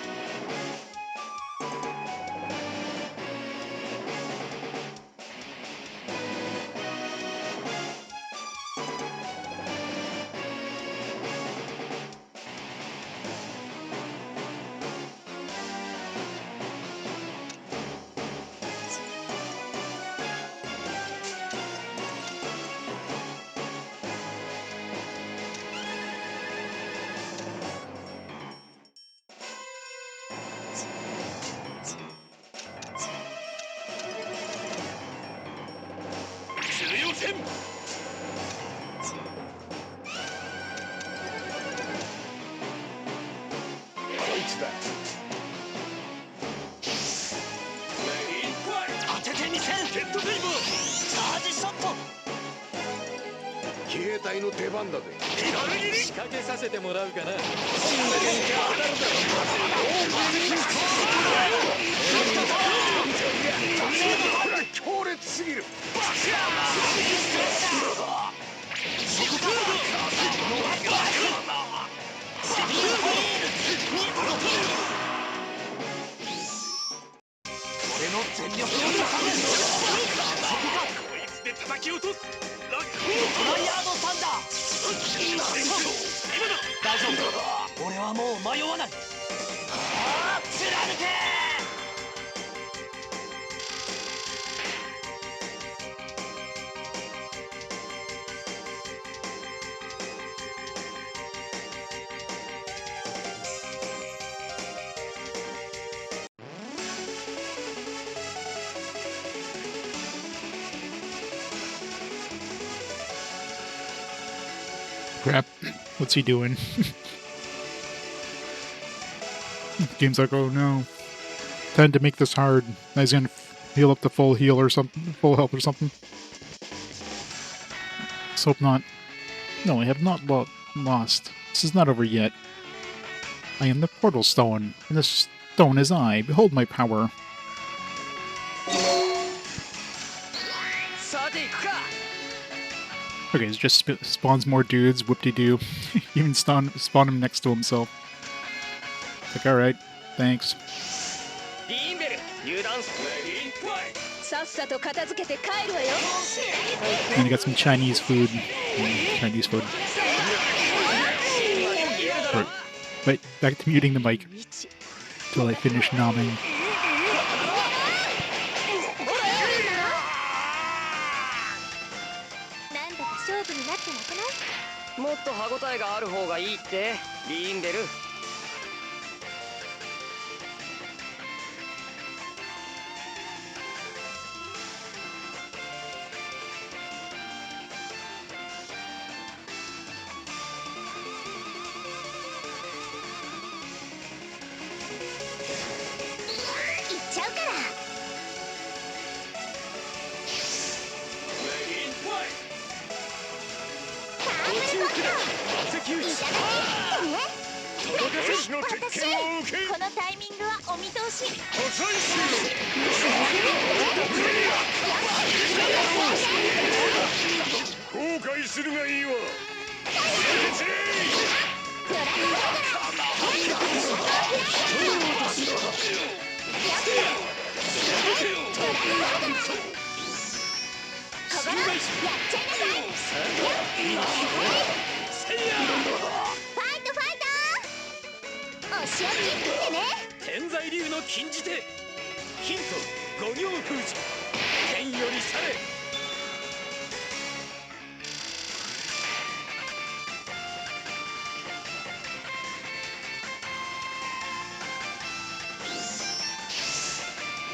重要戦。こいつだ。当ててみせる。ヘッドベイバー。チャージショット。騎兵隊の出番だぜ。仕掛けさせてもらうかな。強烈すぎる。俺の全力を出させる。こいつで叩き落とす。ラックトライヤードサンダー。大丈夫。俺はもう迷わない。貫け。Crap. What's he doing? Game's like, oh no. Time to make this hard. He's gonna heal up to full heal or something, full health or something. Let's hope not. No, I have not lost. This is not over yet. I am the Portalstone, and this stone is I. Behold my power. Okay, it just spawns more dudes, whoop-de-doo. Even spawn him next to himself. Like, alright, thanks. リーンベル油断す。さっさと片付けて帰るわよ。 And I got some Chinese food. Chinese food. Right. Wait, back to muting the mic. Till I finish nomming. なんだか勝負になってなくない？もっと歯ごたえがある方がいいってリーンベル。私の鉄拳を受けこのタイミングはお見通し。破砕し後悔するがいいわ。天才流の禁じ手ヒント五行封じ天より去れ。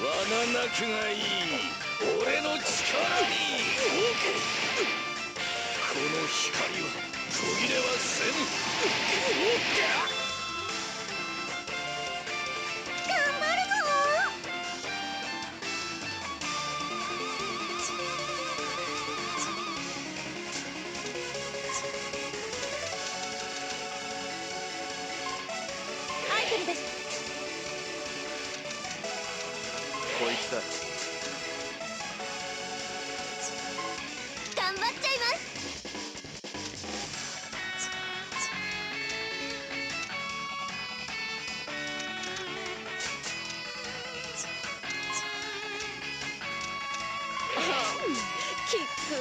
罠なくがいい俺の力にこの光は途切れはせぬ。アイテムです。こいつだ。頑張っちゃいます。キック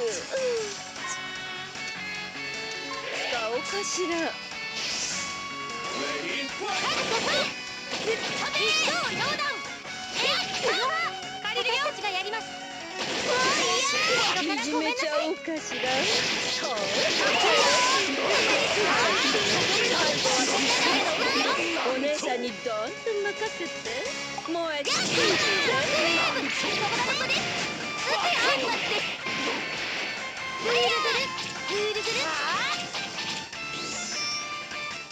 使おうかしら。私たちがやります。始めちゃおうかしら。お姉さんにどんどん任せて。もうえっ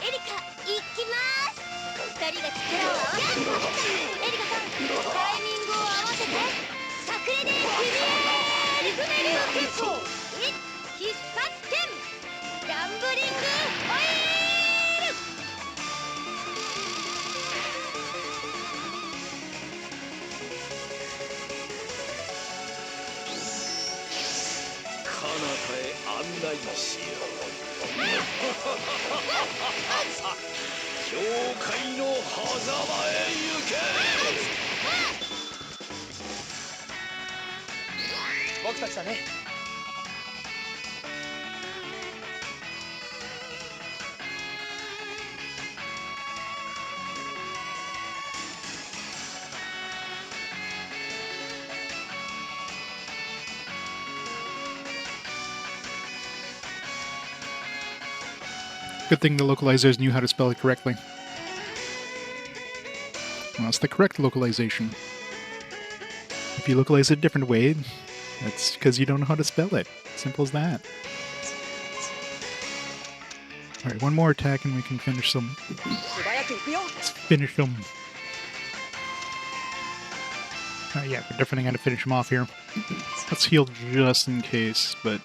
エリカ、行きます。二人が力を合わせて。エリカさん、タイミングを合わせて。炸裂でリズメ流結構。必殺剣ランブリングオイル。彼方へ案内しよう。教会の狭間へ行け。僕たちだね。Good thing the localizers knew how to spell it correctly. Well, that's the correct localization. If you localize it a different way, that's because you don't know how to spell it. Simple as that. Alright, one more attack and we can finish them. Let's finish them. Yeah, we're definitely going to finish them off here. Let's heal just in case, but...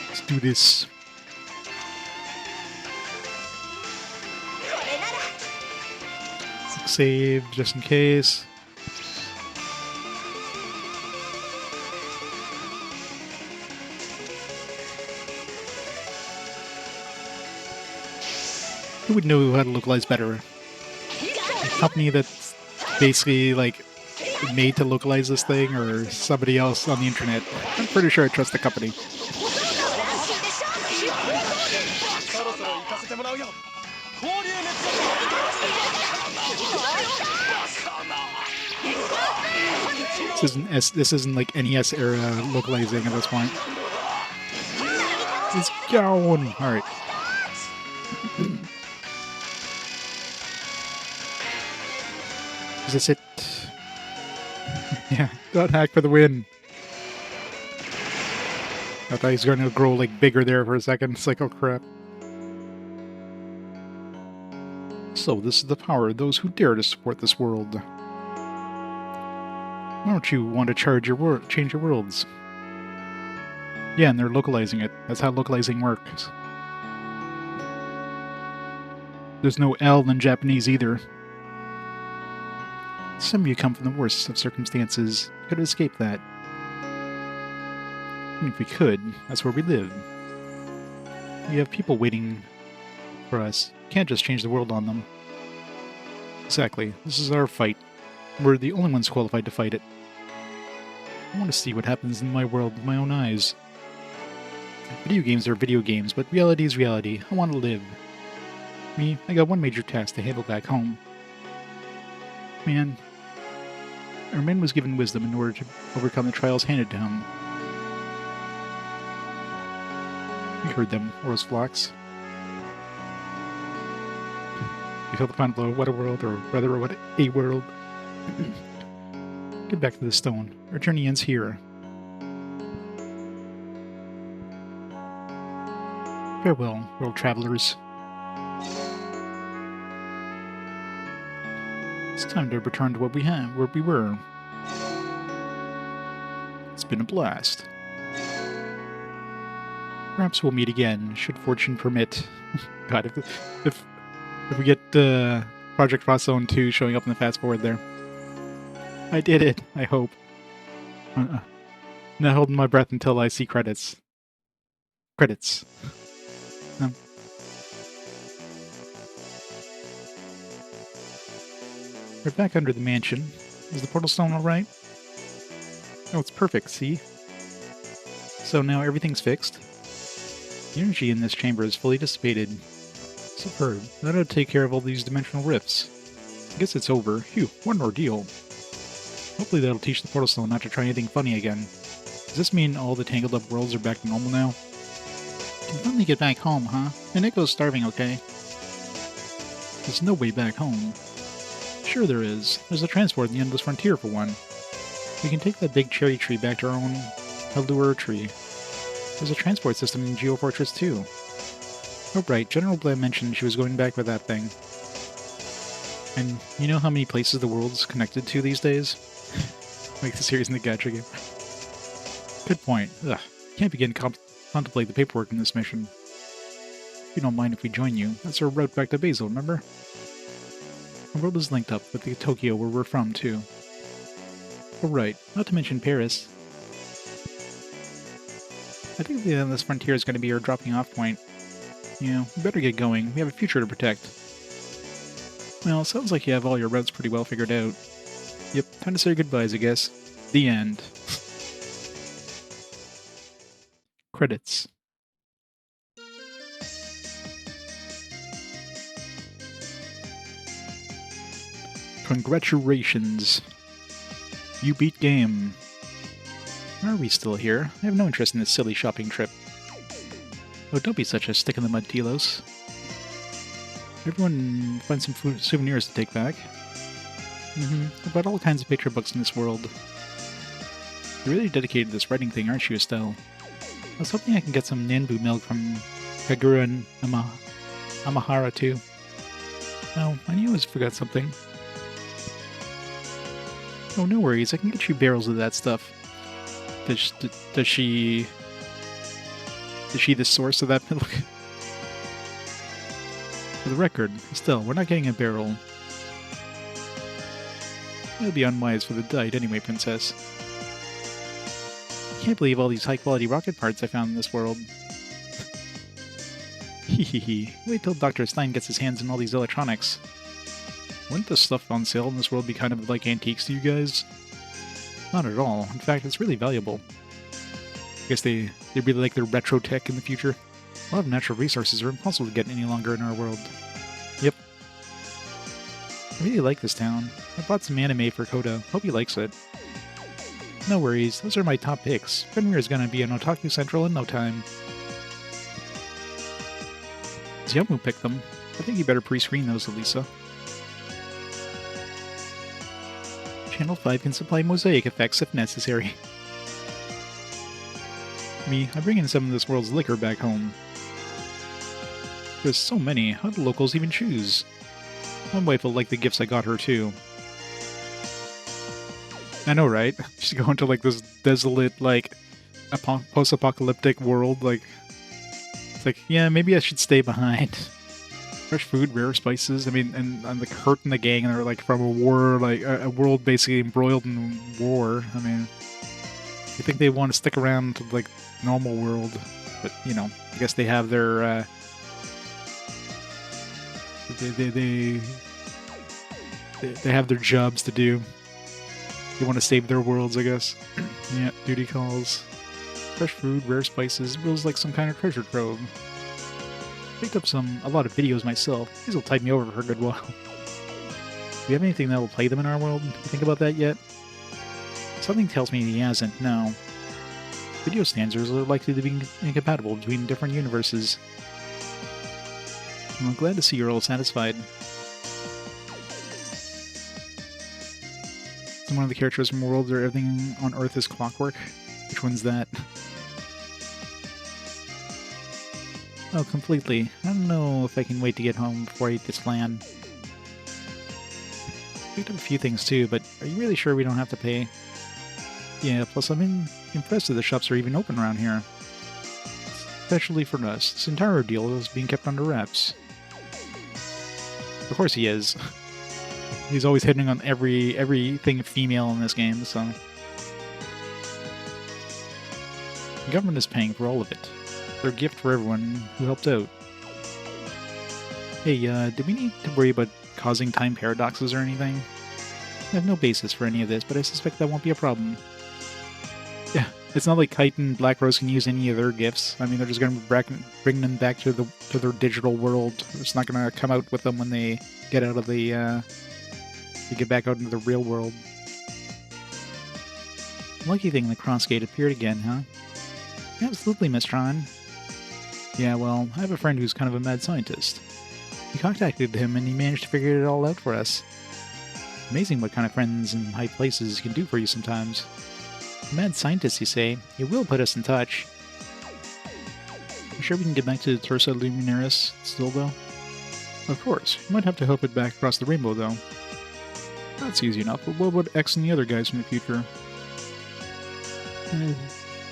Let's do this. Save just in case. Who would know how to localize better? A company that's basically like made to localize this thing, or somebody else on the internet? I'm pretty sure I trust the company. This isn't like NES era localizing at this point. It's going. All right. Is this it? Yeah, got hack for the win. I thought he was going to grow like bigger there for a second. It's like, oh crap. So this is the power of those who dare to support this world. Why don't you want to change your worlds? Yeah, and they're localizing it. That's how localizing works. There's no L in Japanese either. Some of you come from the worst of circumstances. Could have escaped that. And if we could, that's where we live. We have people waiting for us. Can't just change the world on them. Exactly. This is our fight. We're the only ones qualified to fight it. I want to see what happens in my world with my own eyes. Video games are video games, but reality is reality. I want to live. Me, I got one major task to handle back home. Man, our man was given wisdom in order to overcome the trials handed to him. We heard them, Rose flocks. We felt the final blow. What a world, or rather, what a world. Get back to the stone. Our journey ends here. Farewell, world travelers. It's time to return to what we had, where we were. It's been a blast. Perhaps we'll meet again, should fortune permit. God, if we get Project Frost Zone 2 showing up in the fast forward there. I did it, I hope. Not holding my breath until I see credits. Credits. We're back under the mansion. Is the Portalstone alright? Oh, it's perfect, see? So now everything's fixed. The energy in this chamber is fully dissipated. Superb. That'll take care of all these dimensional rifts. I guess it's over. Phew, what an ordeal. Hopefully that'll teach the Portalstone not to try anything funny again. Does this mean all the tangled up worlds are back to normal now? Can finally get back home, huh? And Nico's starving, okay? There's no way back home. Sure there is. There's a transport in the Endless Frontier for one. We can take that big cherry tree back to our own Allure tree. There's a transport system in Geo Fortress too. Oh right, General Blam mentioned she was going back with that thing. And you know how many places the world's connected to these days? Like the series in the gacha game. Good point. Ugh. Can't begin to contemplate the paperwork in this mission. If you don't mind if we join you, that's our route back to Basil, remember? The world is linked up with the Tokyo where we're from, too. Oh right, not to mention Paris. I think the Endless Frontier is going to be our dropping off point. Yeah, we better get going. We have a future to protect. Well, it sounds like you have all your routes pretty well figured out. Yep, time to say goodbyes, I guess. The end. Credits. Congratulations. You beat game. Why are we still here? I have no interest in this silly shopping trip. Oh, don't be such a stick-in-the-mud Telos. Everyone find some souvenirs to take back. I bought all kinds of picture books in this world. You're really dedicated to this writing thing, aren't you, Estelle? I was hoping I can get some Nanbu milk from Kagura and Amahara, too. Oh, I knew I forgot something. Oh, no worries, I can get you barrels of that stuff. Is she the source of that milk? For the record, still, we're not getting a barrel. That would be unwise for the diet anyway, Princess. I can't believe all these high-quality rocket parts I found in this world. Hehehe. Wait till Dr. Stein gets his hands on all these electronics. Wouldn't the stuff on sale in this world be kind of like antiques to you guys? Not at all. In fact, it's really valuable. I guess they really like their retro tech in the future. A lot of natural resources are impossible to get any longer in our world. Yep. I really like this town. I bought some anime for Koda. Hope he likes it. No worries, those are my top picks. Fenrir is gonna be an Otaku Central in no time. Xiaomu picked them. I think you better pre-screen those, Elisa. Channel 5 can supply mosaic effects if necessary. Me, I bring in some of this world's liquor back home. There's so many, how do locals even choose? My wife will like the gifts I got her too. I know, right? She's going to like this desolate, like, a post-apocalyptic world. Like, it's like, yeah, maybe I should stay behind. Fresh food, rare spices. I mean, and like Hurt and the gang, and they're like from a war, like a world basically embroiled in war. I mean, you think they want to stick around to like normal world, but you know, I guess they have their they have their jobs to do. They want to save their worlds, I guess. Yeah, duty calls. Fresh food, rare spices. It feels like some kind of treasure trove. Picked up a lot of videos myself. These will tide me over for a good while. Do we have anything that will play them in our world? Think about that yet? Something tells me he hasn't, no. Video standards are likely to be incompatible between different universes. I'm glad to see you're all satisfied. One of the characters from worlds where everything on Earth is clockwork. Which one's that? Oh, completely. I don't know if I can wait to get home before I eat this flan. Picked up a few things too, but are you really sure we don't have to pay? Yeah, plus I'm impressed that the shops are even open around here. Especially for us. This entire ordeal is being kept under wraps. Of course he is. He's always hitting on everything female in this game, so... The government is paying for all of it. Their gift for everyone who helped out. Hey, do we need to worry about causing time paradoxes or anything? I have no basis for any of this, but I suspect that won't be a problem. Yeah, it's not like Kite and Black Rose can use any of their gifts. I mean, they're just going to bring them back to their digital world. It's not going to come out with them when they get out of the... to get back out into the real world. Lucky thing the Crossgate appeared again, huh? Absolutely, Miss Tron. Yeah, well, I have a friend who's kind of a mad scientist. We contacted him and he managed to figure it all out for us. Amazing what kind of friends in high places can do for you sometimes. A mad scientist, you say? He will put us in touch. You sure we can get back to Tursa Luminaris still, though? Of course. You might have to help it back across the rainbow, though. That's easy enough, but what about X and the other guys from the future?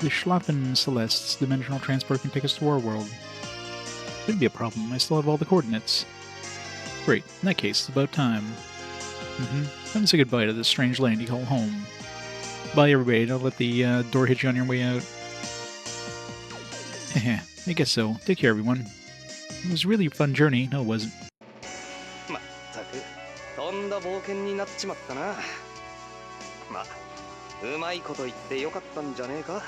The Schlappen Celeste's dimensional transport can take us to our world. Shouldn't be a problem, I still have all the coordinates. Great, in that case, it's about time. Time to say goodbye to this strange land you call home. Bye everybody, don't let the door hit you on your way out. I guess so. Take care everyone. It was really a fun journey, no it wasn't. とんだ冒険になっちまったな。ま、うまいこと言ってよかったんじゃねえか。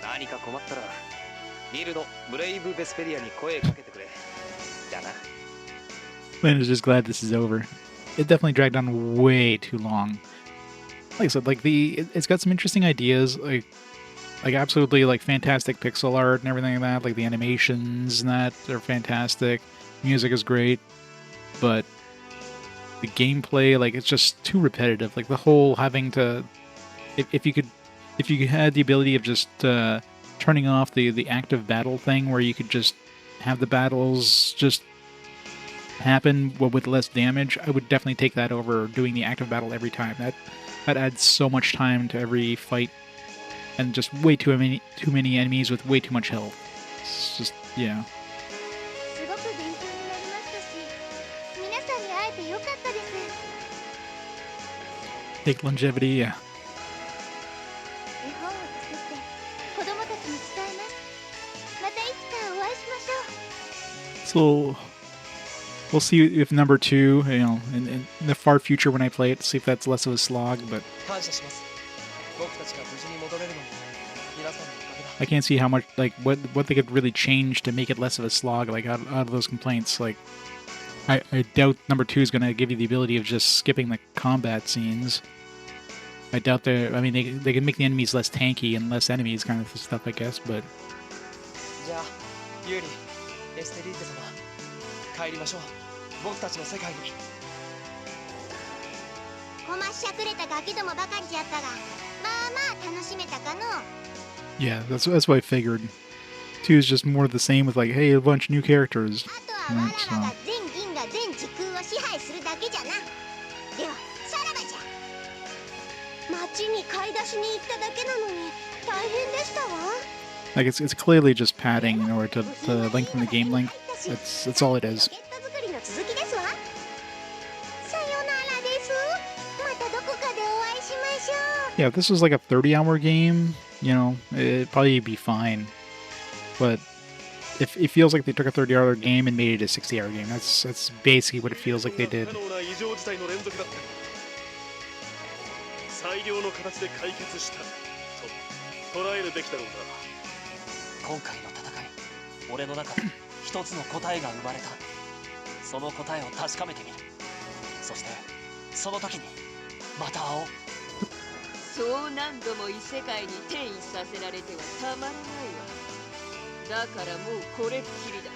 何か困ったらギルドブレイブベスペリアに声かけてくれ。じゃな。Man is just glad this is over. It definitely dragged on way too long. Like I said, like it's got some interesting ideas, like absolutely like fantastic pixel art and everything like that. Like the animations and that are fantastic. Music is great, but the gameplay, like, it's just too repetitive. Like, the whole having to... If you had the ability of just turning off the active battle thing, where you could just have the battles just happen with less damage, I would definitely take that over doing the active battle every time. That adds so much time to every fight, and just way too many enemies with way too much health. It's just, yeah. Take longevity, yeah. So we'll see if number 2, you know, in the far future when I play it, see if that's less of a slog, but I can't see how much, like, what they could really change to make it less of a slog, like, out of those complaints. Like, I doubt number 2 is going to give you the ability of just skipping the combat scenes. I doubt they can make the enemies less tanky and less enemies kind of stuff, I guess, but... Yeah, that's what I figured. 2 is just more of the same with like, hey, a bunch of new characters. Right, so. Like it's clearly just padding in order to lengthen the game length. That's all it is. Yeah, if this was like a 30-hour game, you know, it'd probably be fine. But if it feels like they took a 30-hour game and made it a 60-hour game, that's basically what it feels like they did. 最良の形で解決したと捉えるべきだろうな。今回の戦い、俺の中で一つの答えが生まれた。その答えを確かめてみる。そしてその時にまた会おう。そう何度も異世界に転移させられてはたまらないわ。だからもうこれっきりだ。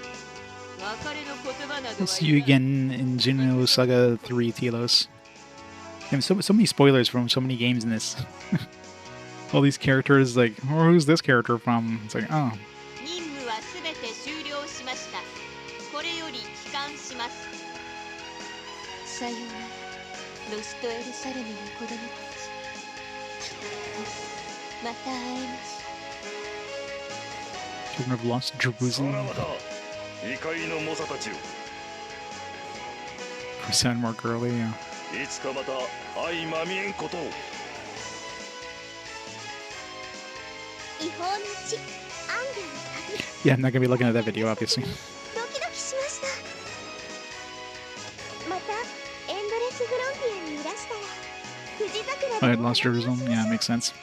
別れの言葉などは。 We'll see you again in Xenoblade Saga 3, Telos. Damn, so many spoilers from so many games in this. All these characters, like, oh, who's this character from? It's like, oh. 任務はすべて終了しました。これより帰還します。さようなら、ロストエルサレムの子供たち。また会えます。 Children of Lost Jerusalem. 異界の猛者たちよ。 We sound more girly, yeah. いつかまた相まみえんことを。違法の地、アンデの旅。 Yeah, I'm not gonna be looking at that video, obviously. ドキドキしました。またエンドレスフロンティアにいらしたら、富士桜 I had Lost Jerusalem, yeah, makes sense.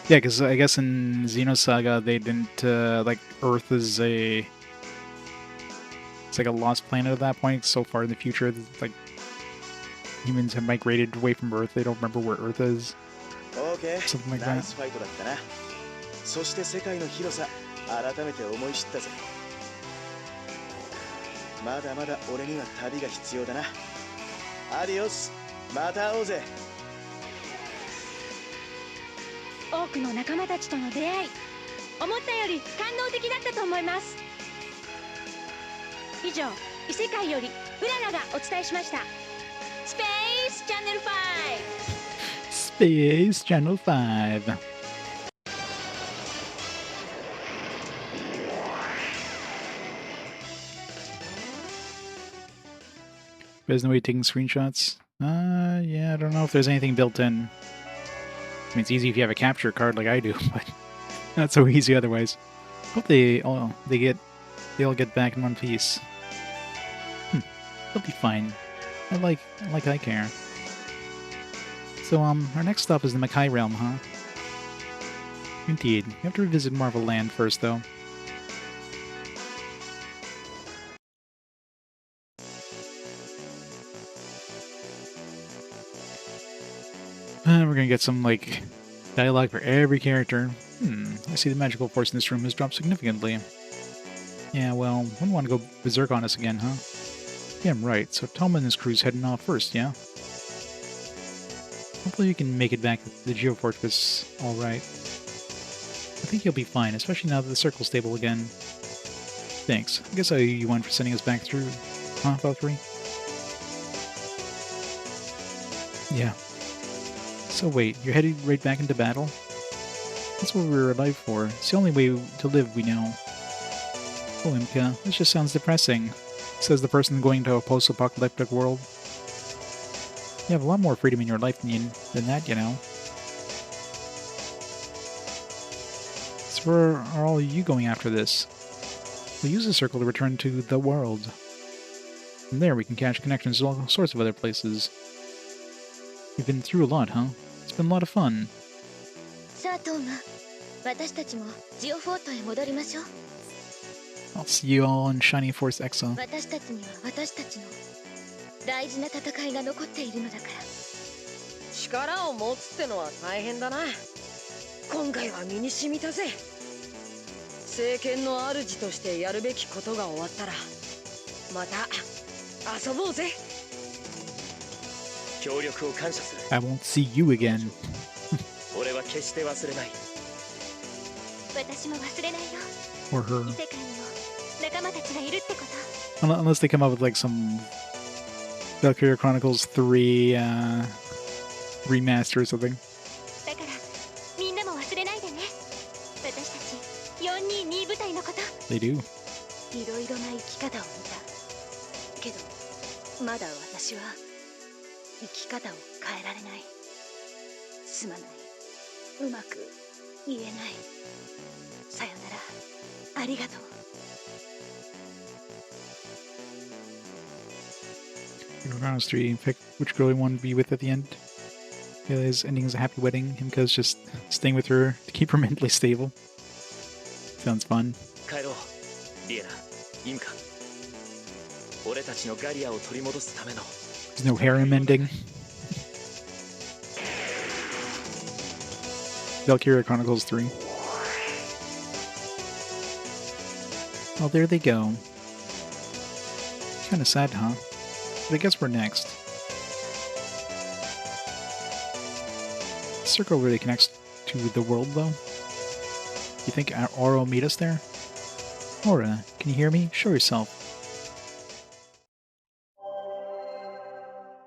Yeah, because I guess in Xenosaga they didn't, like, Earth is a... It's like a lost planet at that point, so far in the future, like, humans have migrated away from Earth, they don't remember where Earth is. Okay, something like that. nice fight だったな。そして世界の広さ、改めて思い知ったぜ。まだまだ俺には旅が必要だな。アディオス、また会おうぜ。多くの仲間たちとの出会い、思ったより感動的だったと思います。以上、異世界よりうららがお伝えしました。スペースチャンネル5。Space Channel 5. There's no way of taking screenshots? Yeah, I don't know if there's anything built in. I mean, it's easy if you have a capture card like I do, but not so easy otherwise. Hope they all get back in one piece. They'll be fine. I like I care. So, our next stop is the Makai Realm, huh? Indeed. We have to revisit Marvel Land first, though. We're gonna get some, like, dialogue for every character. I see the magical force in this room has dropped significantly. Yeah, well, wouldn't want to go berserk on us again, huh? Yeah, I'm right. So Toma and his crew's heading off first, yeah? Hopefully you can make it back to the Geofortress alright. I think you'll be fine, especially now that the circle's stable again. Thanks. I guess I owe you one for sending us back through. Huh, Valkyrie? Yeah. So wait, you're headed right back into battle? That's what we were alive for. It's the only way to live we know. Oh, Imka, this just sounds depressing. Says the person going to a post-apocalyptic world. You have a lot more freedom in your life than that, you know. So where are all you going after this? We'll use the circle to return to the world. From there we can catch connections to all sorts of other places. You've been through a lot, huh? It's been a lot of fun. I'll see you all in Shining Force Exile. 大事な戦いが残っているのだから。力を持つってのは大変だな。今回は身に染みたぜ。政権の主としてやるべきことが終わったらまた遊ぼうぜ。協力を感謝する。 I won't see you again. 俺は決して忘れない。私も忘れないよ。 Or her. 異世界にも仲間たちがいるってこと。 Unless they come up with like some Valkyria Chronicles 3 remaster or something. だからみんなも忘れないでね。私たち422部隊のこと。 They do. いろいろな生き方を見たけど、まだ私は生き方を変えられない。すまない、うまく言えない。さよなら、ありがとう。 Round 3, pick which girl you want to be with at the end. His ending is a happy wedding. Himiko's just staying with her to keep her mentally stable. Sounds fun. 帰ろう、リエナ、イムカ。俺たちのガリアを取り戻すための。 There's no harem ending. Valkyria Chronicles 3. Well, there they go. Kinda sad, huh? But I guess we're next. The circle really connects to the world, though. You think Aura will meet us there? Aura, can you hear me? Show yourself.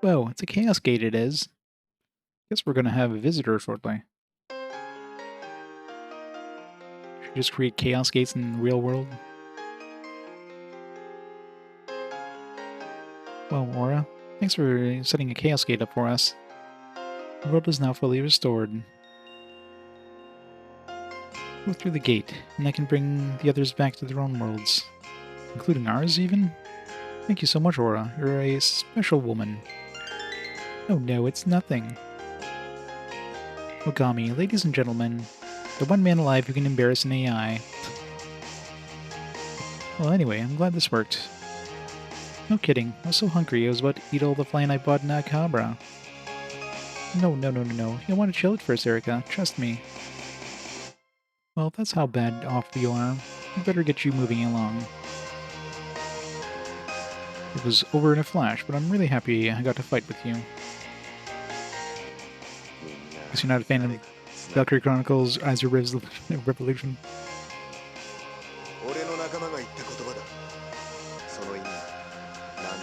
Whoa, it's a Chaos Gate it is. Guess we're gonna have a visitor shortly. Should we just create Chaos Gates in the real world? Well, Aura, thanks for setting a Chaos Gate up for us. The world is now fully restored. Go through the gate, and I can bring the others back to their own worlds. Including ours, even? Thank you so much, Aura. You're a special woman. Oh no, it's nothing. Ogami, ladies and gentlemen, the one man alive who can embarrass an AI. Well, anyway, I'm glad this worked. No kidding, I was so hungry I was about to eat all the flan I bought in Akabra. No. You'll want to chill it first, Erica. Trust me. Well, if that's how bad off you are, we better get you moving along. It was over in a flash, but I'm really happy I got to fight with you. Guess you're not a fan of Valkyrie Chronicles as your Revolution. 俺の仲間が言った言葉だ。その意味、なん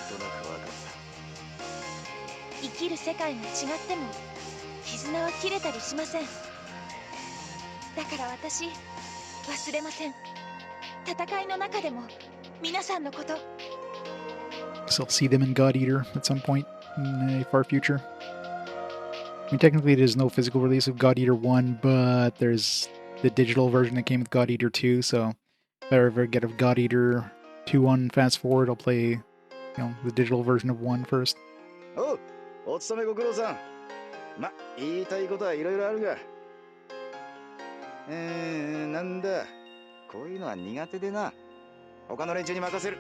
となくわかった。生きる世界が違っても、絆は切れたりしません。だから私、忘れません。戦いの中でも、皆さんのこと。 So I'll see them in God Eater at some point in a far future. I mean, technically there's no physical release of God Eater 1, but there's the digital version that came with God Eater 2, so if I ever get a God Eater 2 on fast forward, I'll play, the digital version of 1 first. Oh, お勤めご苦労さん。ま、言いたいことはいろいろあるが。なんだ。こういうのは苦手でな。他の連中に任せる。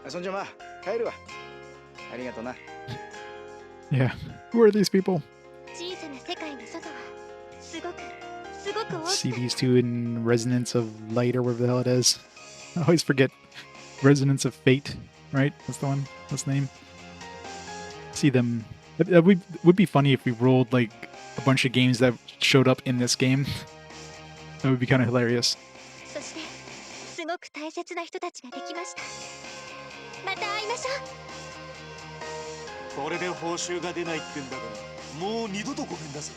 そんじゃまあ、帰るわ。ありがとな。Yeah. Who are these people? See these two in Resonance of Light or whatever the hell it is. I always forget. Resonance of Fate, right? That's the one. That's the name. See them. It would be funny if we rolled like a bunch of games that showed up in this game. That would be kind of hilarious. すごく大切な人たちができました。また会いましょう。これで報酬が出ないってんだから、もう二度とごめんだぜ。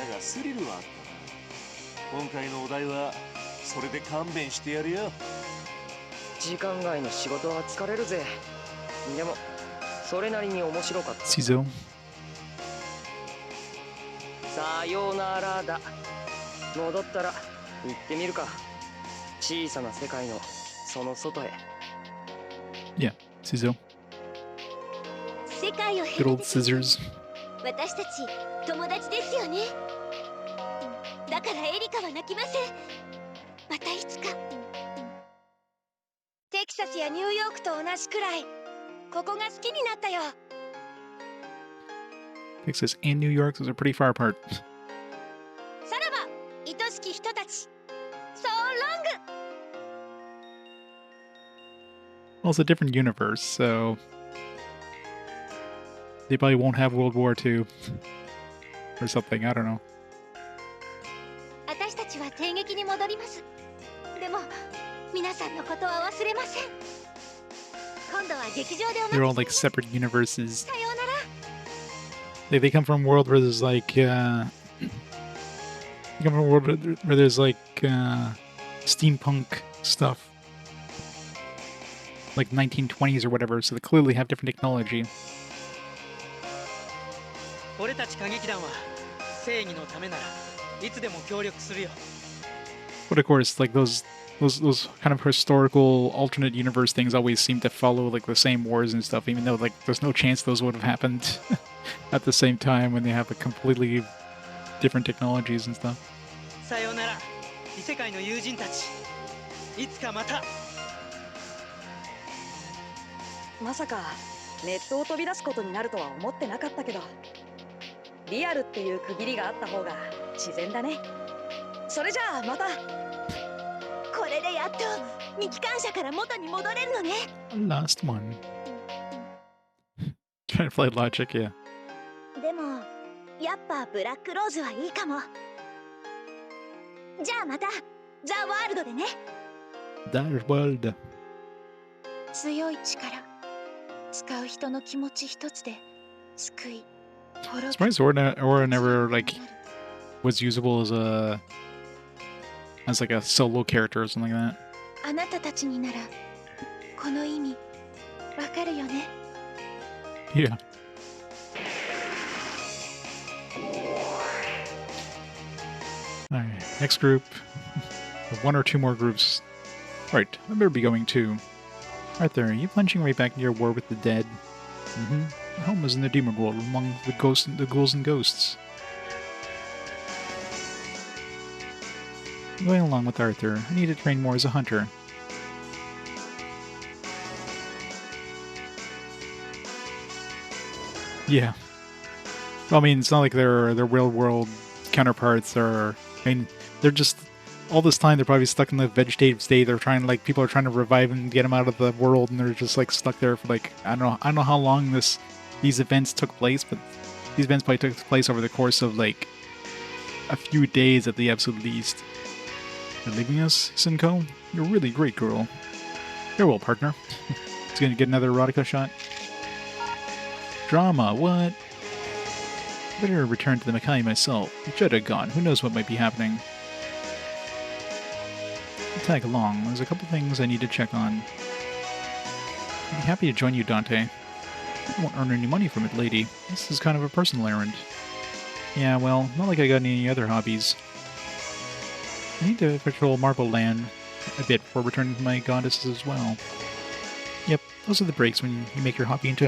だがスリルはあったな。今回のお題はそれで勘弁してやるよ。時間外の仕事は疲れるぜ。でもそれなりに面白かった。Cizo. さようならだ。戻ったら行ってみるか。小さな世界のその外へ。Yeah, Cizo. 世界を Good old scissors. 私たち友達ですよね。だからエリカは泣きません。またいつか。テキサスやニューヨークと同じくらい、ここが好きになったよ。Texas and New York, those are pretty far apart. さらば、愛しき人たち。So long! Well, it's a different universe, so they probably won't have World War II or something. I don't know. 私たちは帝劇に戻ります。でも、皆さんのことは忘れません。今度は劇場でお待ちして。 They're all like separate universes. さようなら。They come from a world where there's like they come from a world where there's like steampunk stuff, like 1920s or whatever. So they clearly have different technology. 俺たち歌劇団は正義のためならいつでも協力するよ。 But of course, like those kind of historical alternate universe things always seem to follow like the same wars and stuff, even though like there's no chance those would have happened at the same time when they have like completely different technologies and stuff. さようなら、異世界の友人たち。いつかまた。まさかネットを飛び出すことになるとは思ってなかったけど、リアルっていう区切りがあった方が自然だね。それじゃあまた。これでやっと未機関車から元に戻れるのね。 Last one. Trying to play logic, yeah. でもやっぱブラックローズはいいかも。じゃあまたザ・ワールドでね。 That world. 強い力使う人の気持ち一つで救い。 Surprised Aura never like was usable as like a solo character or something like that. あなたたちにならこの意味わかるよね。 Yeah. Alright, next group. One or two more groups. Right, I better be going too. Arthur, you plunging right back into your war with the dead? Mm-hmm. Home is in the demon world among the ghouls and ghosts. I'm going along with Arthur. I need to train more as a hunter. Yeah. Well, I mean, it's not like their real world counterparts are. I mean, they're just all this time they're probably stuck in the vegetative state. They're trying like people are trying to revive him, get him out of the world, and they're just like stuck there for like I don't know how long these events took place, but these events probably took place over the course of like a few days at the absolute least. You're leaving us, Sinko? You're a really great girl. Farewell, partner. He's gonna get another erotica shot. Drama, what? Better return to the Makai myself. Jetta gone. Who knows what might be happening? I'll tag along. There's a couple things I need to check on. I'd be happy to join you, Dante. I won't earn any money from it, lady. This is kind of a personal errand. Yeah, well, not like I got any other hobbies. I need to patrol Marble Land a bit before returning to my goddesses as well. Yep, those are the breaks when you make your hobby into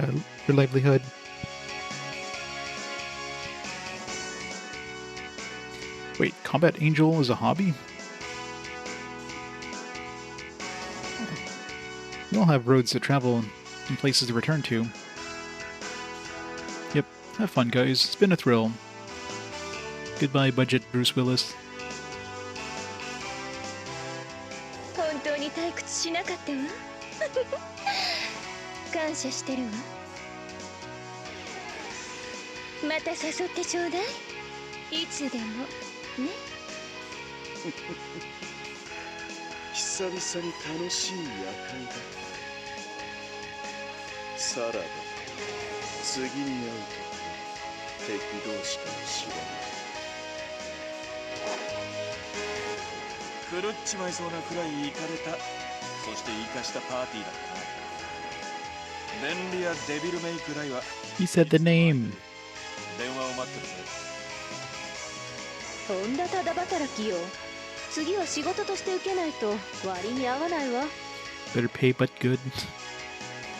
your livelihood. Wait, Combat Angel is a hobby? We all have roads to travel and places to return to. Yep, have fun, guys. It's been a thrill. Goodbye, Budget Bruce Willis. 本当に退屈しなかったわ。感謝してるわ。また誘ってちょうだい。いつでもね。久々に楽しい夜会だ。さらば次に会うと敵同士かもしれない。狂っちまいそうなくらいイカれた、そしてイカしたパーティーだったな。便利やデビルメイくらいは He said the name. 電話を待ってるぜ。とんだただ働きよ。次は仕事として受けないと割に合わないわ。 Better pay but good.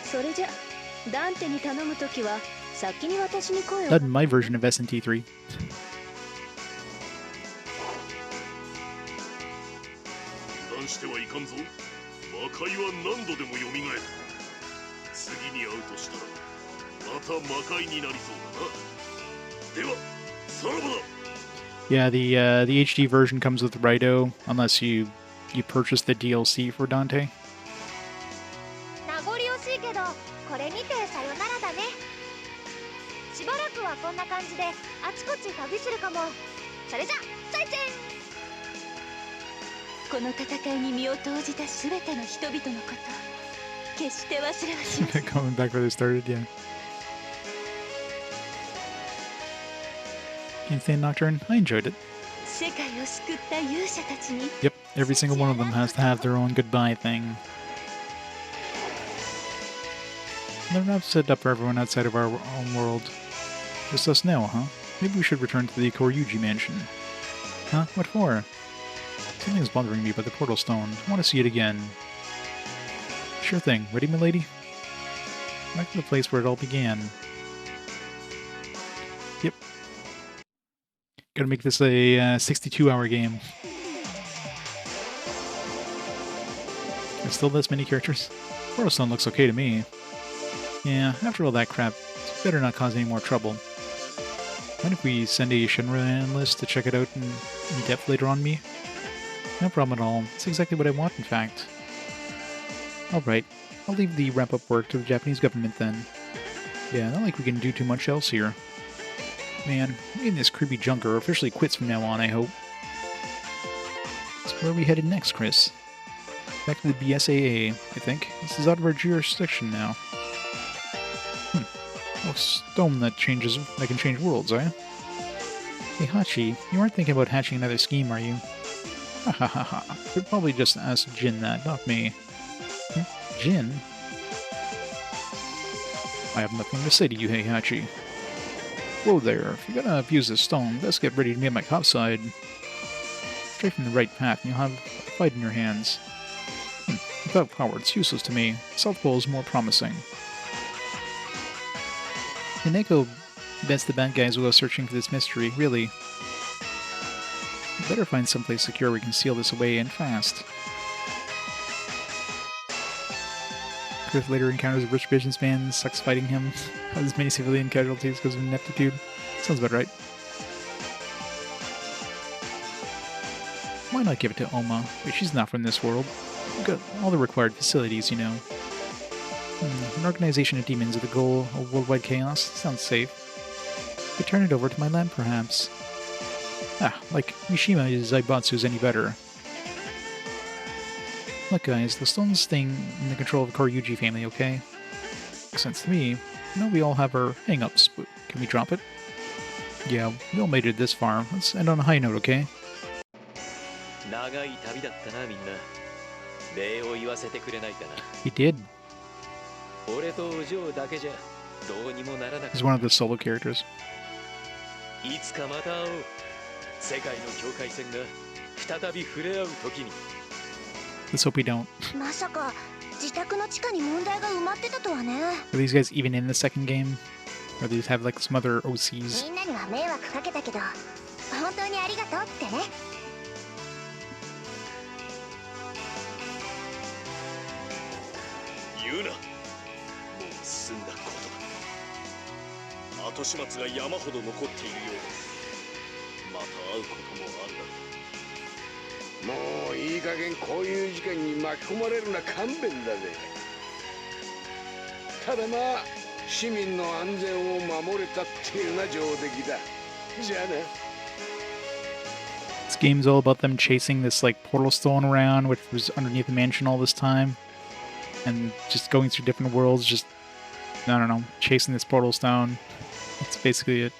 それじゃダンテに頼むときは先に私に声を。 Not in my version of SNT3. してはいかんぞ。魔界は何度でも蘇る。次に会うとしたらまた魔界になりそうだな。ではさらばだ。 Yeah, the HD version comes with Raito, unless you purchase the DLC for Dante. 名残惜しいけどこれにてさよならだね。しばらくはこんな感じであちこち旅するかも。それじゃ再见。この戦いに身を投じたすべての人々のこと決して忘れはしません。 Coming back where they started, yeah. Insane Nocturne. I enjoyed it. 世界を救った勇者たちに Yep, every single one of them has to have their own goodbye thing. They're not set up for everyone outside of our own world. Just us now, huh? Maybe we should return to the Koryuji mansion. Huh? What for? Something's bothering me by the Portalstone. I want to see it again. Sure thing. Ready, milady? Back to the place where it all began. Yep. Gotta make this a 62-hour game. There's still this many characters. Portalstone looks okay to me. Yeah, after all that crap, it's better not cause any more trouble. Mind if we send a Shinra analyst to check it out in depth later on, Mii? No problem at all. It's exactly what I want, in fact. Alright, I'll leave the wrap-up work to the Japanese government then. Yeah, not like we can do too much else here. Man, me and this creepy junker officially quits from now on, I hope. So where are we headed next, Chris? Back to the BSAA, I think. This is out of our jurisdiction now. Oh, stone that can change worlds, eh? Hey, Hachi, you aren't thinking about hatching another scheme, are you? Ha ha ha ha. You'd probably just ask Jin that, not me. Jin? I have nothing to say to you, Heihachi. Whoa there, if you're gonna abuse this stone, best get ready to be on my cop side. Straight from the right path, and you'll have a fight in your hands. Without power, it's useless to me. South Pole is more promising. Hineko bets the bad guys will go searching for this mystery, really. We better find someplace secure we can seal this away and fast. Chris later encounters a rich businessman, sucks fighting him, causes many civilian casualties because of ineptitude. Sounds about right. Why not give it to Oma? Wait, she's not from this world. We've got all the required facilities, you know. An organization of demons with the goal of worldwide chaos? Sounds safe. We turn it over to my lab, perhaps. Ah, like Mishima is Zaibatsu's any better. Look guys, the stone's staying in the control of the Koryuji family, okay? Makes sense to me. I know we all have our hang-ups, but can we drop it? Yeah, we all made it this far. Let's end on a high note, okay? He did. He's one of the solo characters. Let's hope we don't. Are these guys even in the second game? Or do these have like some other OCs? Yuna. 済んだことだ。後始末が山ほど残っているようで、また会うこともあるだろう。もういい加減こういう事件に巻き込まれるな勘弁だぜ。ただまあ市民の安全を守れたっていうな上出来だ。じゃあな。This game's all about them chasing this like portal stone around, which was underneath the mansion all this time, and just going through different worlds, just I don't know, chasing this portal stone. That's basically it.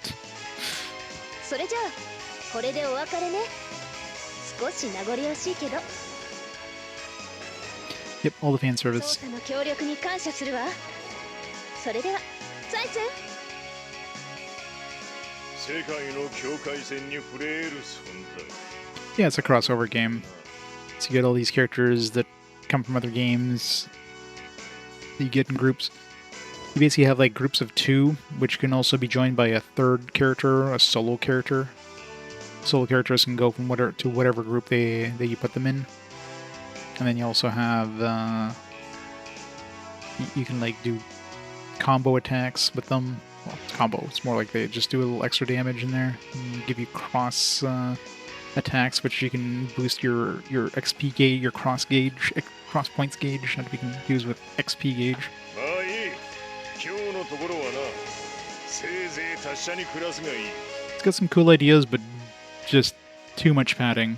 Yep, all the fan service. Yeah, it's a crossover game. So you get all these characters that come from other games that you get in groups. You basically have like groups of 2, which can also be joined by a third character, a solo character. Solo characters can go from whatever group that you put them in. And then you also have you can like do combo attacks with them. Well, combo. It's more like they just do a little extra damage in there and give you cross attacks, which you can boost your XP gauge, your cross points gauge, that we can use with XP gauge. It's got some cool ideas, but just too much padding.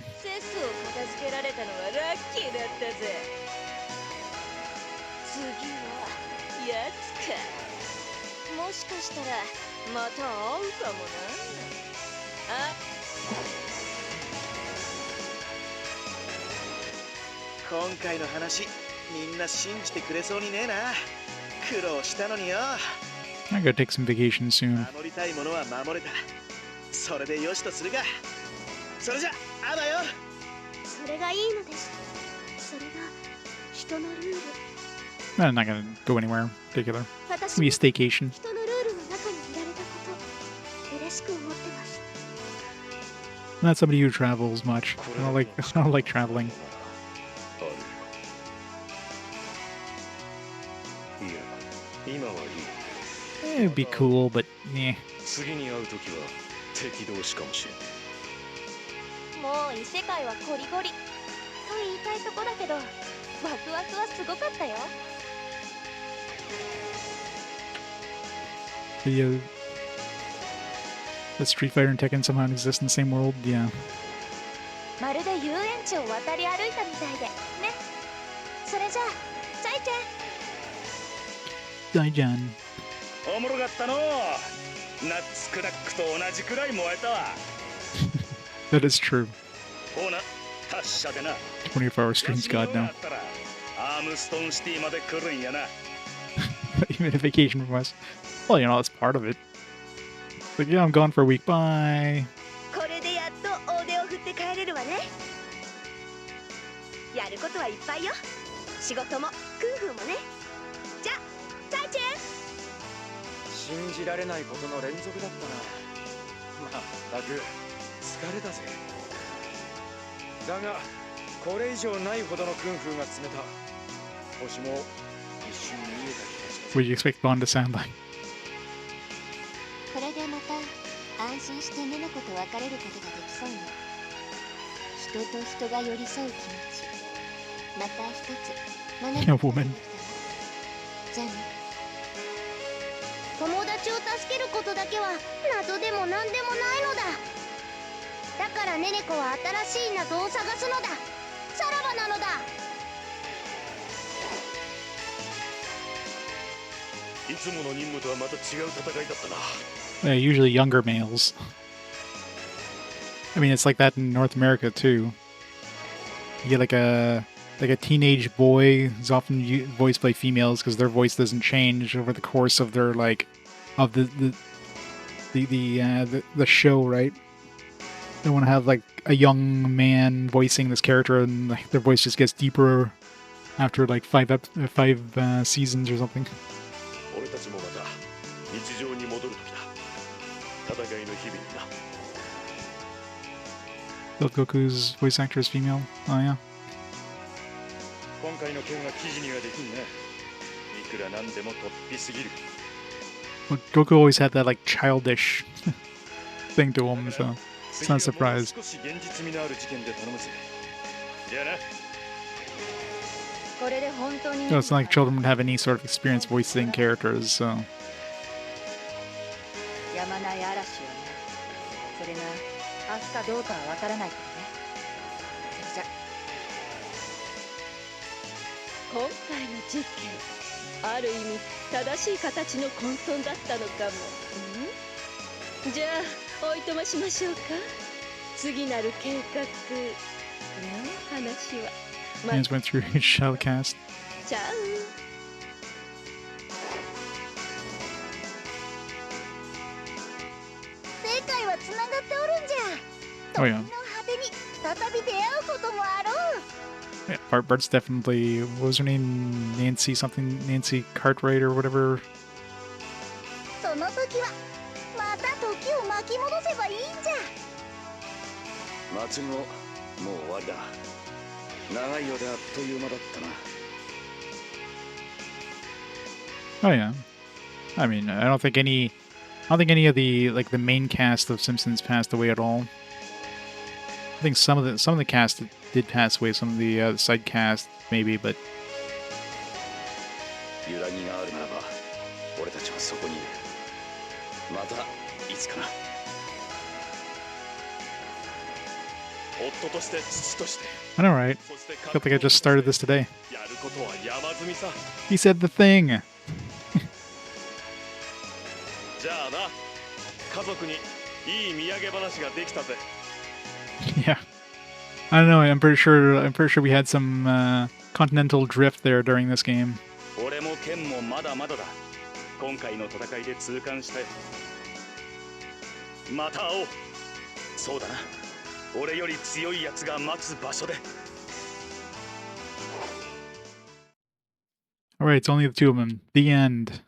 今回の話みんな信じてくれそうにねえな。苦労したのによ。 I gotta take some vacation soon. 守りたいものは守れた。それでよしとするが。それじゃあばよ。それがいいのです。それが人のルール。 I'm not gonna go anywhere in particular. 私 Maybe も a staycation. 人のルールの中にいられたこと嬉しく思ってます。 I'm not somebody who travels much. I don't like traveling. いや、今はいい。 It'd be cool, but yeah. 次に会うときは敵同士かもしれん。もう異世界はゴリゴリと言いたいとこだけど、ワクワクはすごかったよ。 The Street Fighter and Tekken somehow exist in the same world. Yeah. まるで遊園地を渡り歩いたみたいでね。それじゃあ、チャイチェン。Daijan. おもろかったの。ナッツクラックと同じくらい燃えたわ。That is true. ほな、達者でな。 24-hour streams God now. アームストーンシティまで来るんやな。 Even a vacation from us. Well, you know, that's part of it. Like, yeah, I'm gone for a week. Bye. これでやっと大手を振って帰れるわね。やることはいっぱいよ。仕事もクンフーもね。じゃあ、チャイチェン。信じられないことの連続だったな。まったく疲れたぜ。だがこれ以上ないほどのクンフーが詰めた。星も一瞬見えた気がした。 What do you expect Bond to sound like? これでまた安心してネネコと別れることができそうね。人と人が寄り添う気持ち、また一つ学び A woman. じゃあね。友達を助けることだけは謎でも何でもないのだ。だからネネコは新しい謎を探すのだ。さらばなのだ。いつもの任務とはまた違う戦いだったな。 Yeah, usually younger males. I mean, it's like that in North America too. You get like a teenage boy is often voiced by females because their voice doesn't change over the course of their of the show, right? They want to have like a young man voicing this character, and like, their voice just gets deeper after like five seasons or something. 俺たちもまた日常に戻る時だ。戦いの日々にな。 Goku's voice actor is female. Oh yeah. 今回の件は記事にはできんな。いくらなんでも突飛すぎる。 Well, Goku always had that like childish thing to him, so it's not a surprise. 少し現実味のある事件で頼むぜ。じゃあな。 これで本当に No, it's not like children would have any sort of experience voicing characters, so やまない嵐よね。それが明日かどうかはわからないけどね。それじゃ今回の事件、ある意味正しい形の混沌だったのかも。じゃあおいとましましょうか。次なる計画の話は。 Mans went through his shellcast. ちゃう。世界はつながっておるんじゃ。 Oh yeah. の果てに再び出会うこともあろう。 Yeah, Bart's definitely, what was her name? Nancy Cartwright or whatever. その時はまた時を巻き戻せばいいんじゃ。末後もう終わりだ。長いようであっという間だったな。 Oh yeah. I mean, I don't think any of the the main cast of Simpsons passed away at all. I think some of the cast did pass away, some of the side cast maybe, but 揺らぎがあるならば、俺たちはそこにいる。またいつかな。夫として父として。 I know, right? そして I felt like I just started this today. やることは山積みさ。 He said the thing. じゃあな、家族にいい土産話ができたぜ。 Yeah. I don't know. I'm pretty sure we had some continental drift there during this game. 俺もケンもまだまだだ。今回の戦いで痛感してまた会おう。そうだな。俺より強いやつが待つ場所で。 All right, it's only the two of them. The end.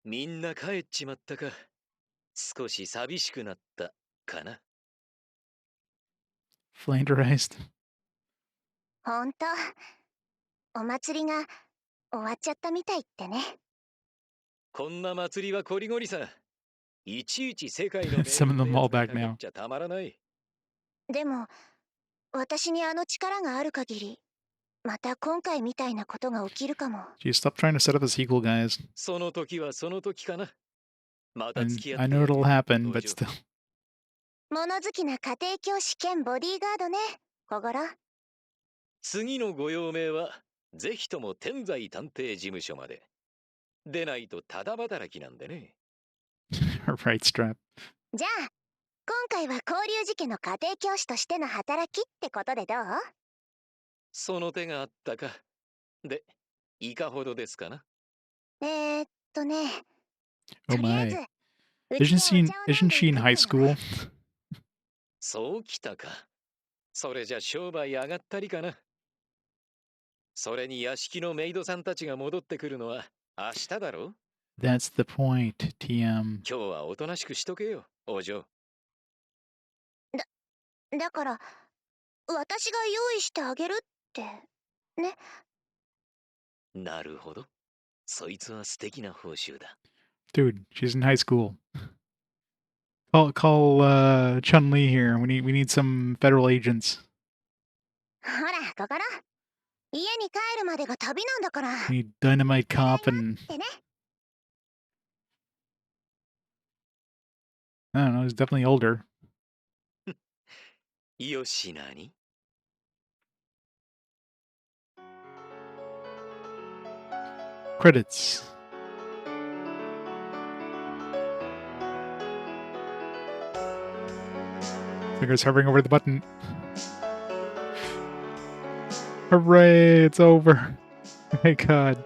みんな帰っちまったか。少し寂しくなったかな。Flanderized. ほんとお祭りが終わっちゃったみたいってね。こんな祭りはこりごりさ。いちいち世界の Some of them all back かか now. っちゃたまらない。でも私にあの力がある限りまた今回みたいなことが起きるかも。 Geez, stop trying to set up a sequel, guys. その時はその時かな。また And 付き合 I って know やる it'll happen, 道 but 場 still. 物好きな家庭教師兼ボディーガードね、小五郎。次のご用命はぜひとも天罪探偵事務所まで。でないとただ働きなんでね。Right strap. じゃあ今回は交流事件の家庭教師としての働きってことでどう？その手があったか。で、いかほどですかな。ね、と Oh りあえず my. うちでお茶を飲んで Isn't she in いく high ってのは school? そうきたか。それじゃ商売上がったりかな。それに屋敷のメイドさんたちが戻ってくるのは明日だろ。 That's the point, TM. 今日はおとなしくしとけよ、お嬢。だから私が用意してあげるってね。なるほど。そいつは素敵な報酬だ。 Dude, she's in high school. Call Chun-Li here. We need some federal agents. ほら小五郎、家に帰るまでが旅なんだから。 We need Dynamite Cop and ってね。 I don't know, he's definitely older. よしなに。 Credits. Fingers hovering over the button. Hooray, it's over. My god.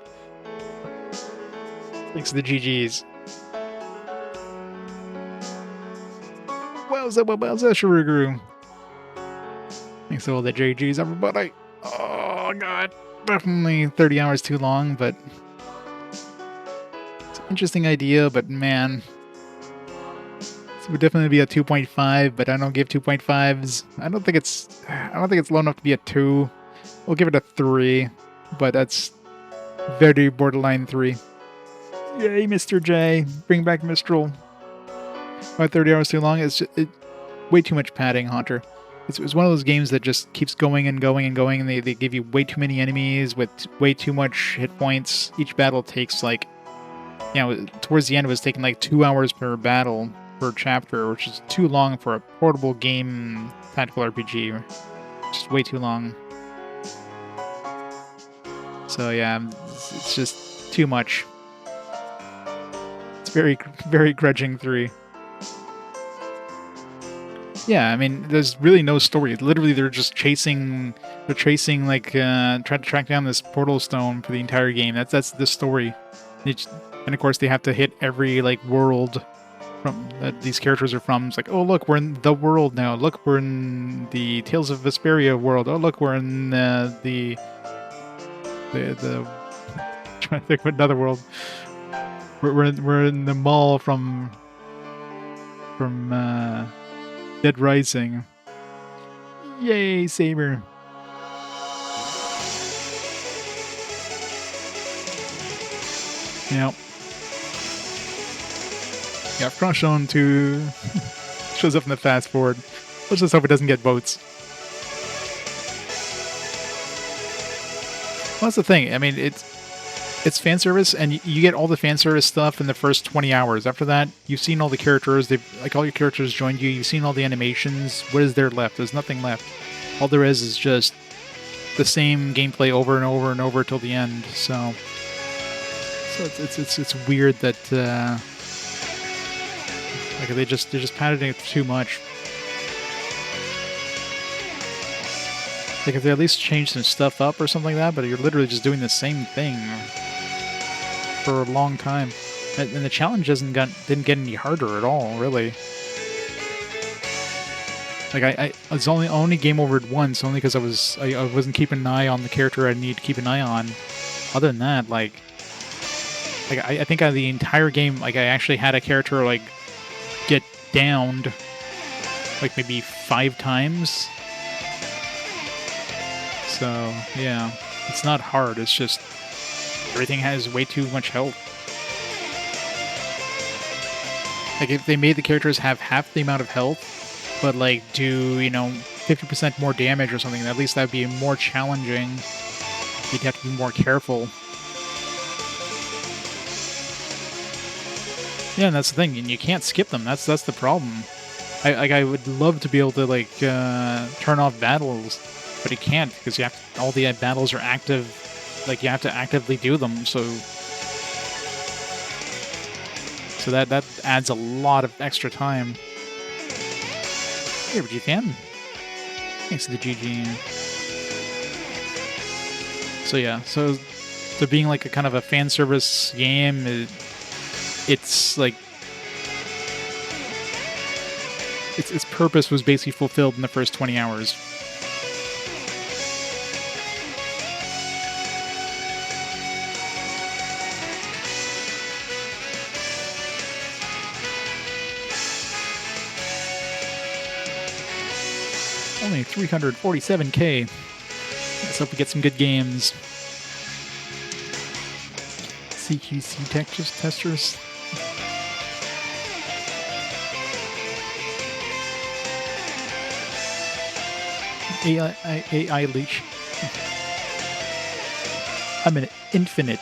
Thanks to the GGs. Wowza, Shuruguru. Thanks to all the GGs, everybody. Oh god. Definitely 30 hours too long, but it's an interesting idea, but man. This would definitely be a 2.5, but I don't give 2.5s. I don't think it's low enough to be a 2. We'll give it a 3, but that's very borderline 3. Yay, Mr. J. Bring back Mistral. About 30 hours too long. It's way too much padding, Haunter. It's one of those games that just keeps going and going and going, and they give you way too many enemies with way too much hit points. Each battle takes like, towards the end it was taking like 2 hours per battle, per chapter, which is too long for a portable game tactical RPG. Just way too long. So yeah, it's just too much. It's very, very grudging 3. Yeah, I mean, there's really no story. Literally, they're chasing like, trying to track down this Portalstone for the entire game. That's the story. And of course, they have to hit every, like, world from that these characters are from. It's like, oh, look, we're in the world now. Look, we're in the Tales of Vesperia world. Oh, look, we're in the trying to think of another world. We're in the mall from Dead Rising. Yay, Saber. Yep. Yeah, Portalstone 2 shows up in the fast forward. Let's just hope it doesn't get votes. Well, that's the thing. I mean, it's fan service, and you get all the fan service stuff in the first 20 hours. After that, you've seen all the characters. All your characters joined you. You've seen all the animations. What is there left? There's nothing left. All there is just the same gameplay over and over and over till the end. So So it's weird that like they're just padding it too much. Like if they at least change some stuff up or something like that, but you're literally just doing the same thing for a long time, and the challenge didn't get any harder at all, really. Like I was only game overed once, only because I wasn't keeping an eye on the character I need to keep an eye on. Other than that, like I think the entire game, like I actually had a character like get downed like maybe 5 times. So yeah, it's not hard. It's just everything has way too much health. Like if they made the characters have half the amount of health, but like do 50% more damage or something, at least that'd be more challenging. You'd have to be more careful. Yeah, and that's the thing, and you can't skip them. That's the problem. I would love to be able to like turn off battles, but you can't because all the battles are active. Like you have to actively do them. So that adds a lot of extra time. Here, but you can. Thanks to the GG. So yeah, so being like a kind of a fan service game. It's like its purpose was basically fulfilled in the first 20 hours. Only 347k. Let's hope we get some good games. CQC testers. AI leash. I'm an infinite.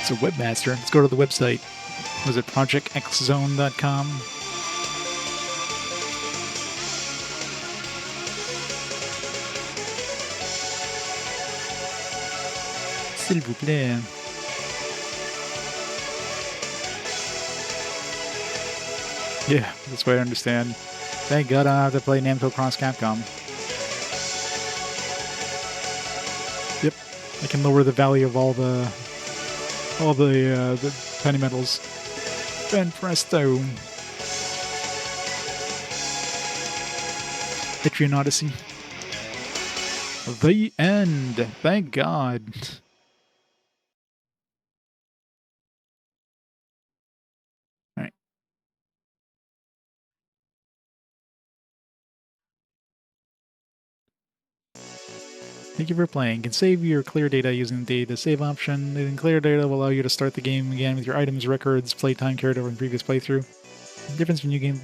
It's a webmaster. Let's go to the website. Was it projectxzone.com? S'il vous plaît. Yeah, that's what I understand. Thank God I don't have to play Namco Cross Capcom. Yep, I can lower the value of all the tiny metals. Ben presto. Etrian Odyssey. The end. Thank God. Alright. Thank you for playing. You can save your clear data using the data save option. And clear data will allow you to start the game again with your items, records, playtime carried over in previous playthrough. The difference from new game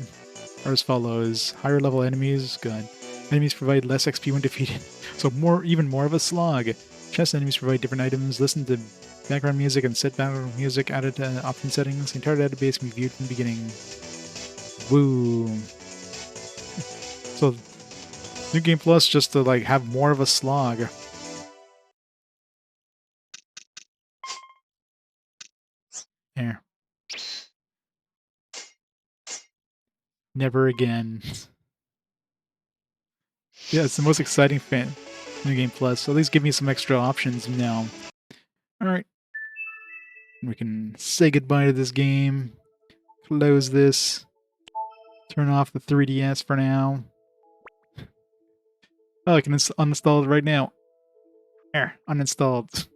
are as follows. Higher level enemies, good. Enemies provide less XP when defeated, so even more of a slog. Chest enemies provide different items. Listen to background music and set background music added to option settings. The entire database can be viewed from the beginning. Woo. So New Game Plus just to like have more of a slog. There. Never again. Yeah, it's the most exciting New Game Plus. So at least give me some extra options now. Alright. We can say goodbye to this game. Close this. Turn off the 3DS for now. Oh, I can uninstall it right now. There, uninstalled.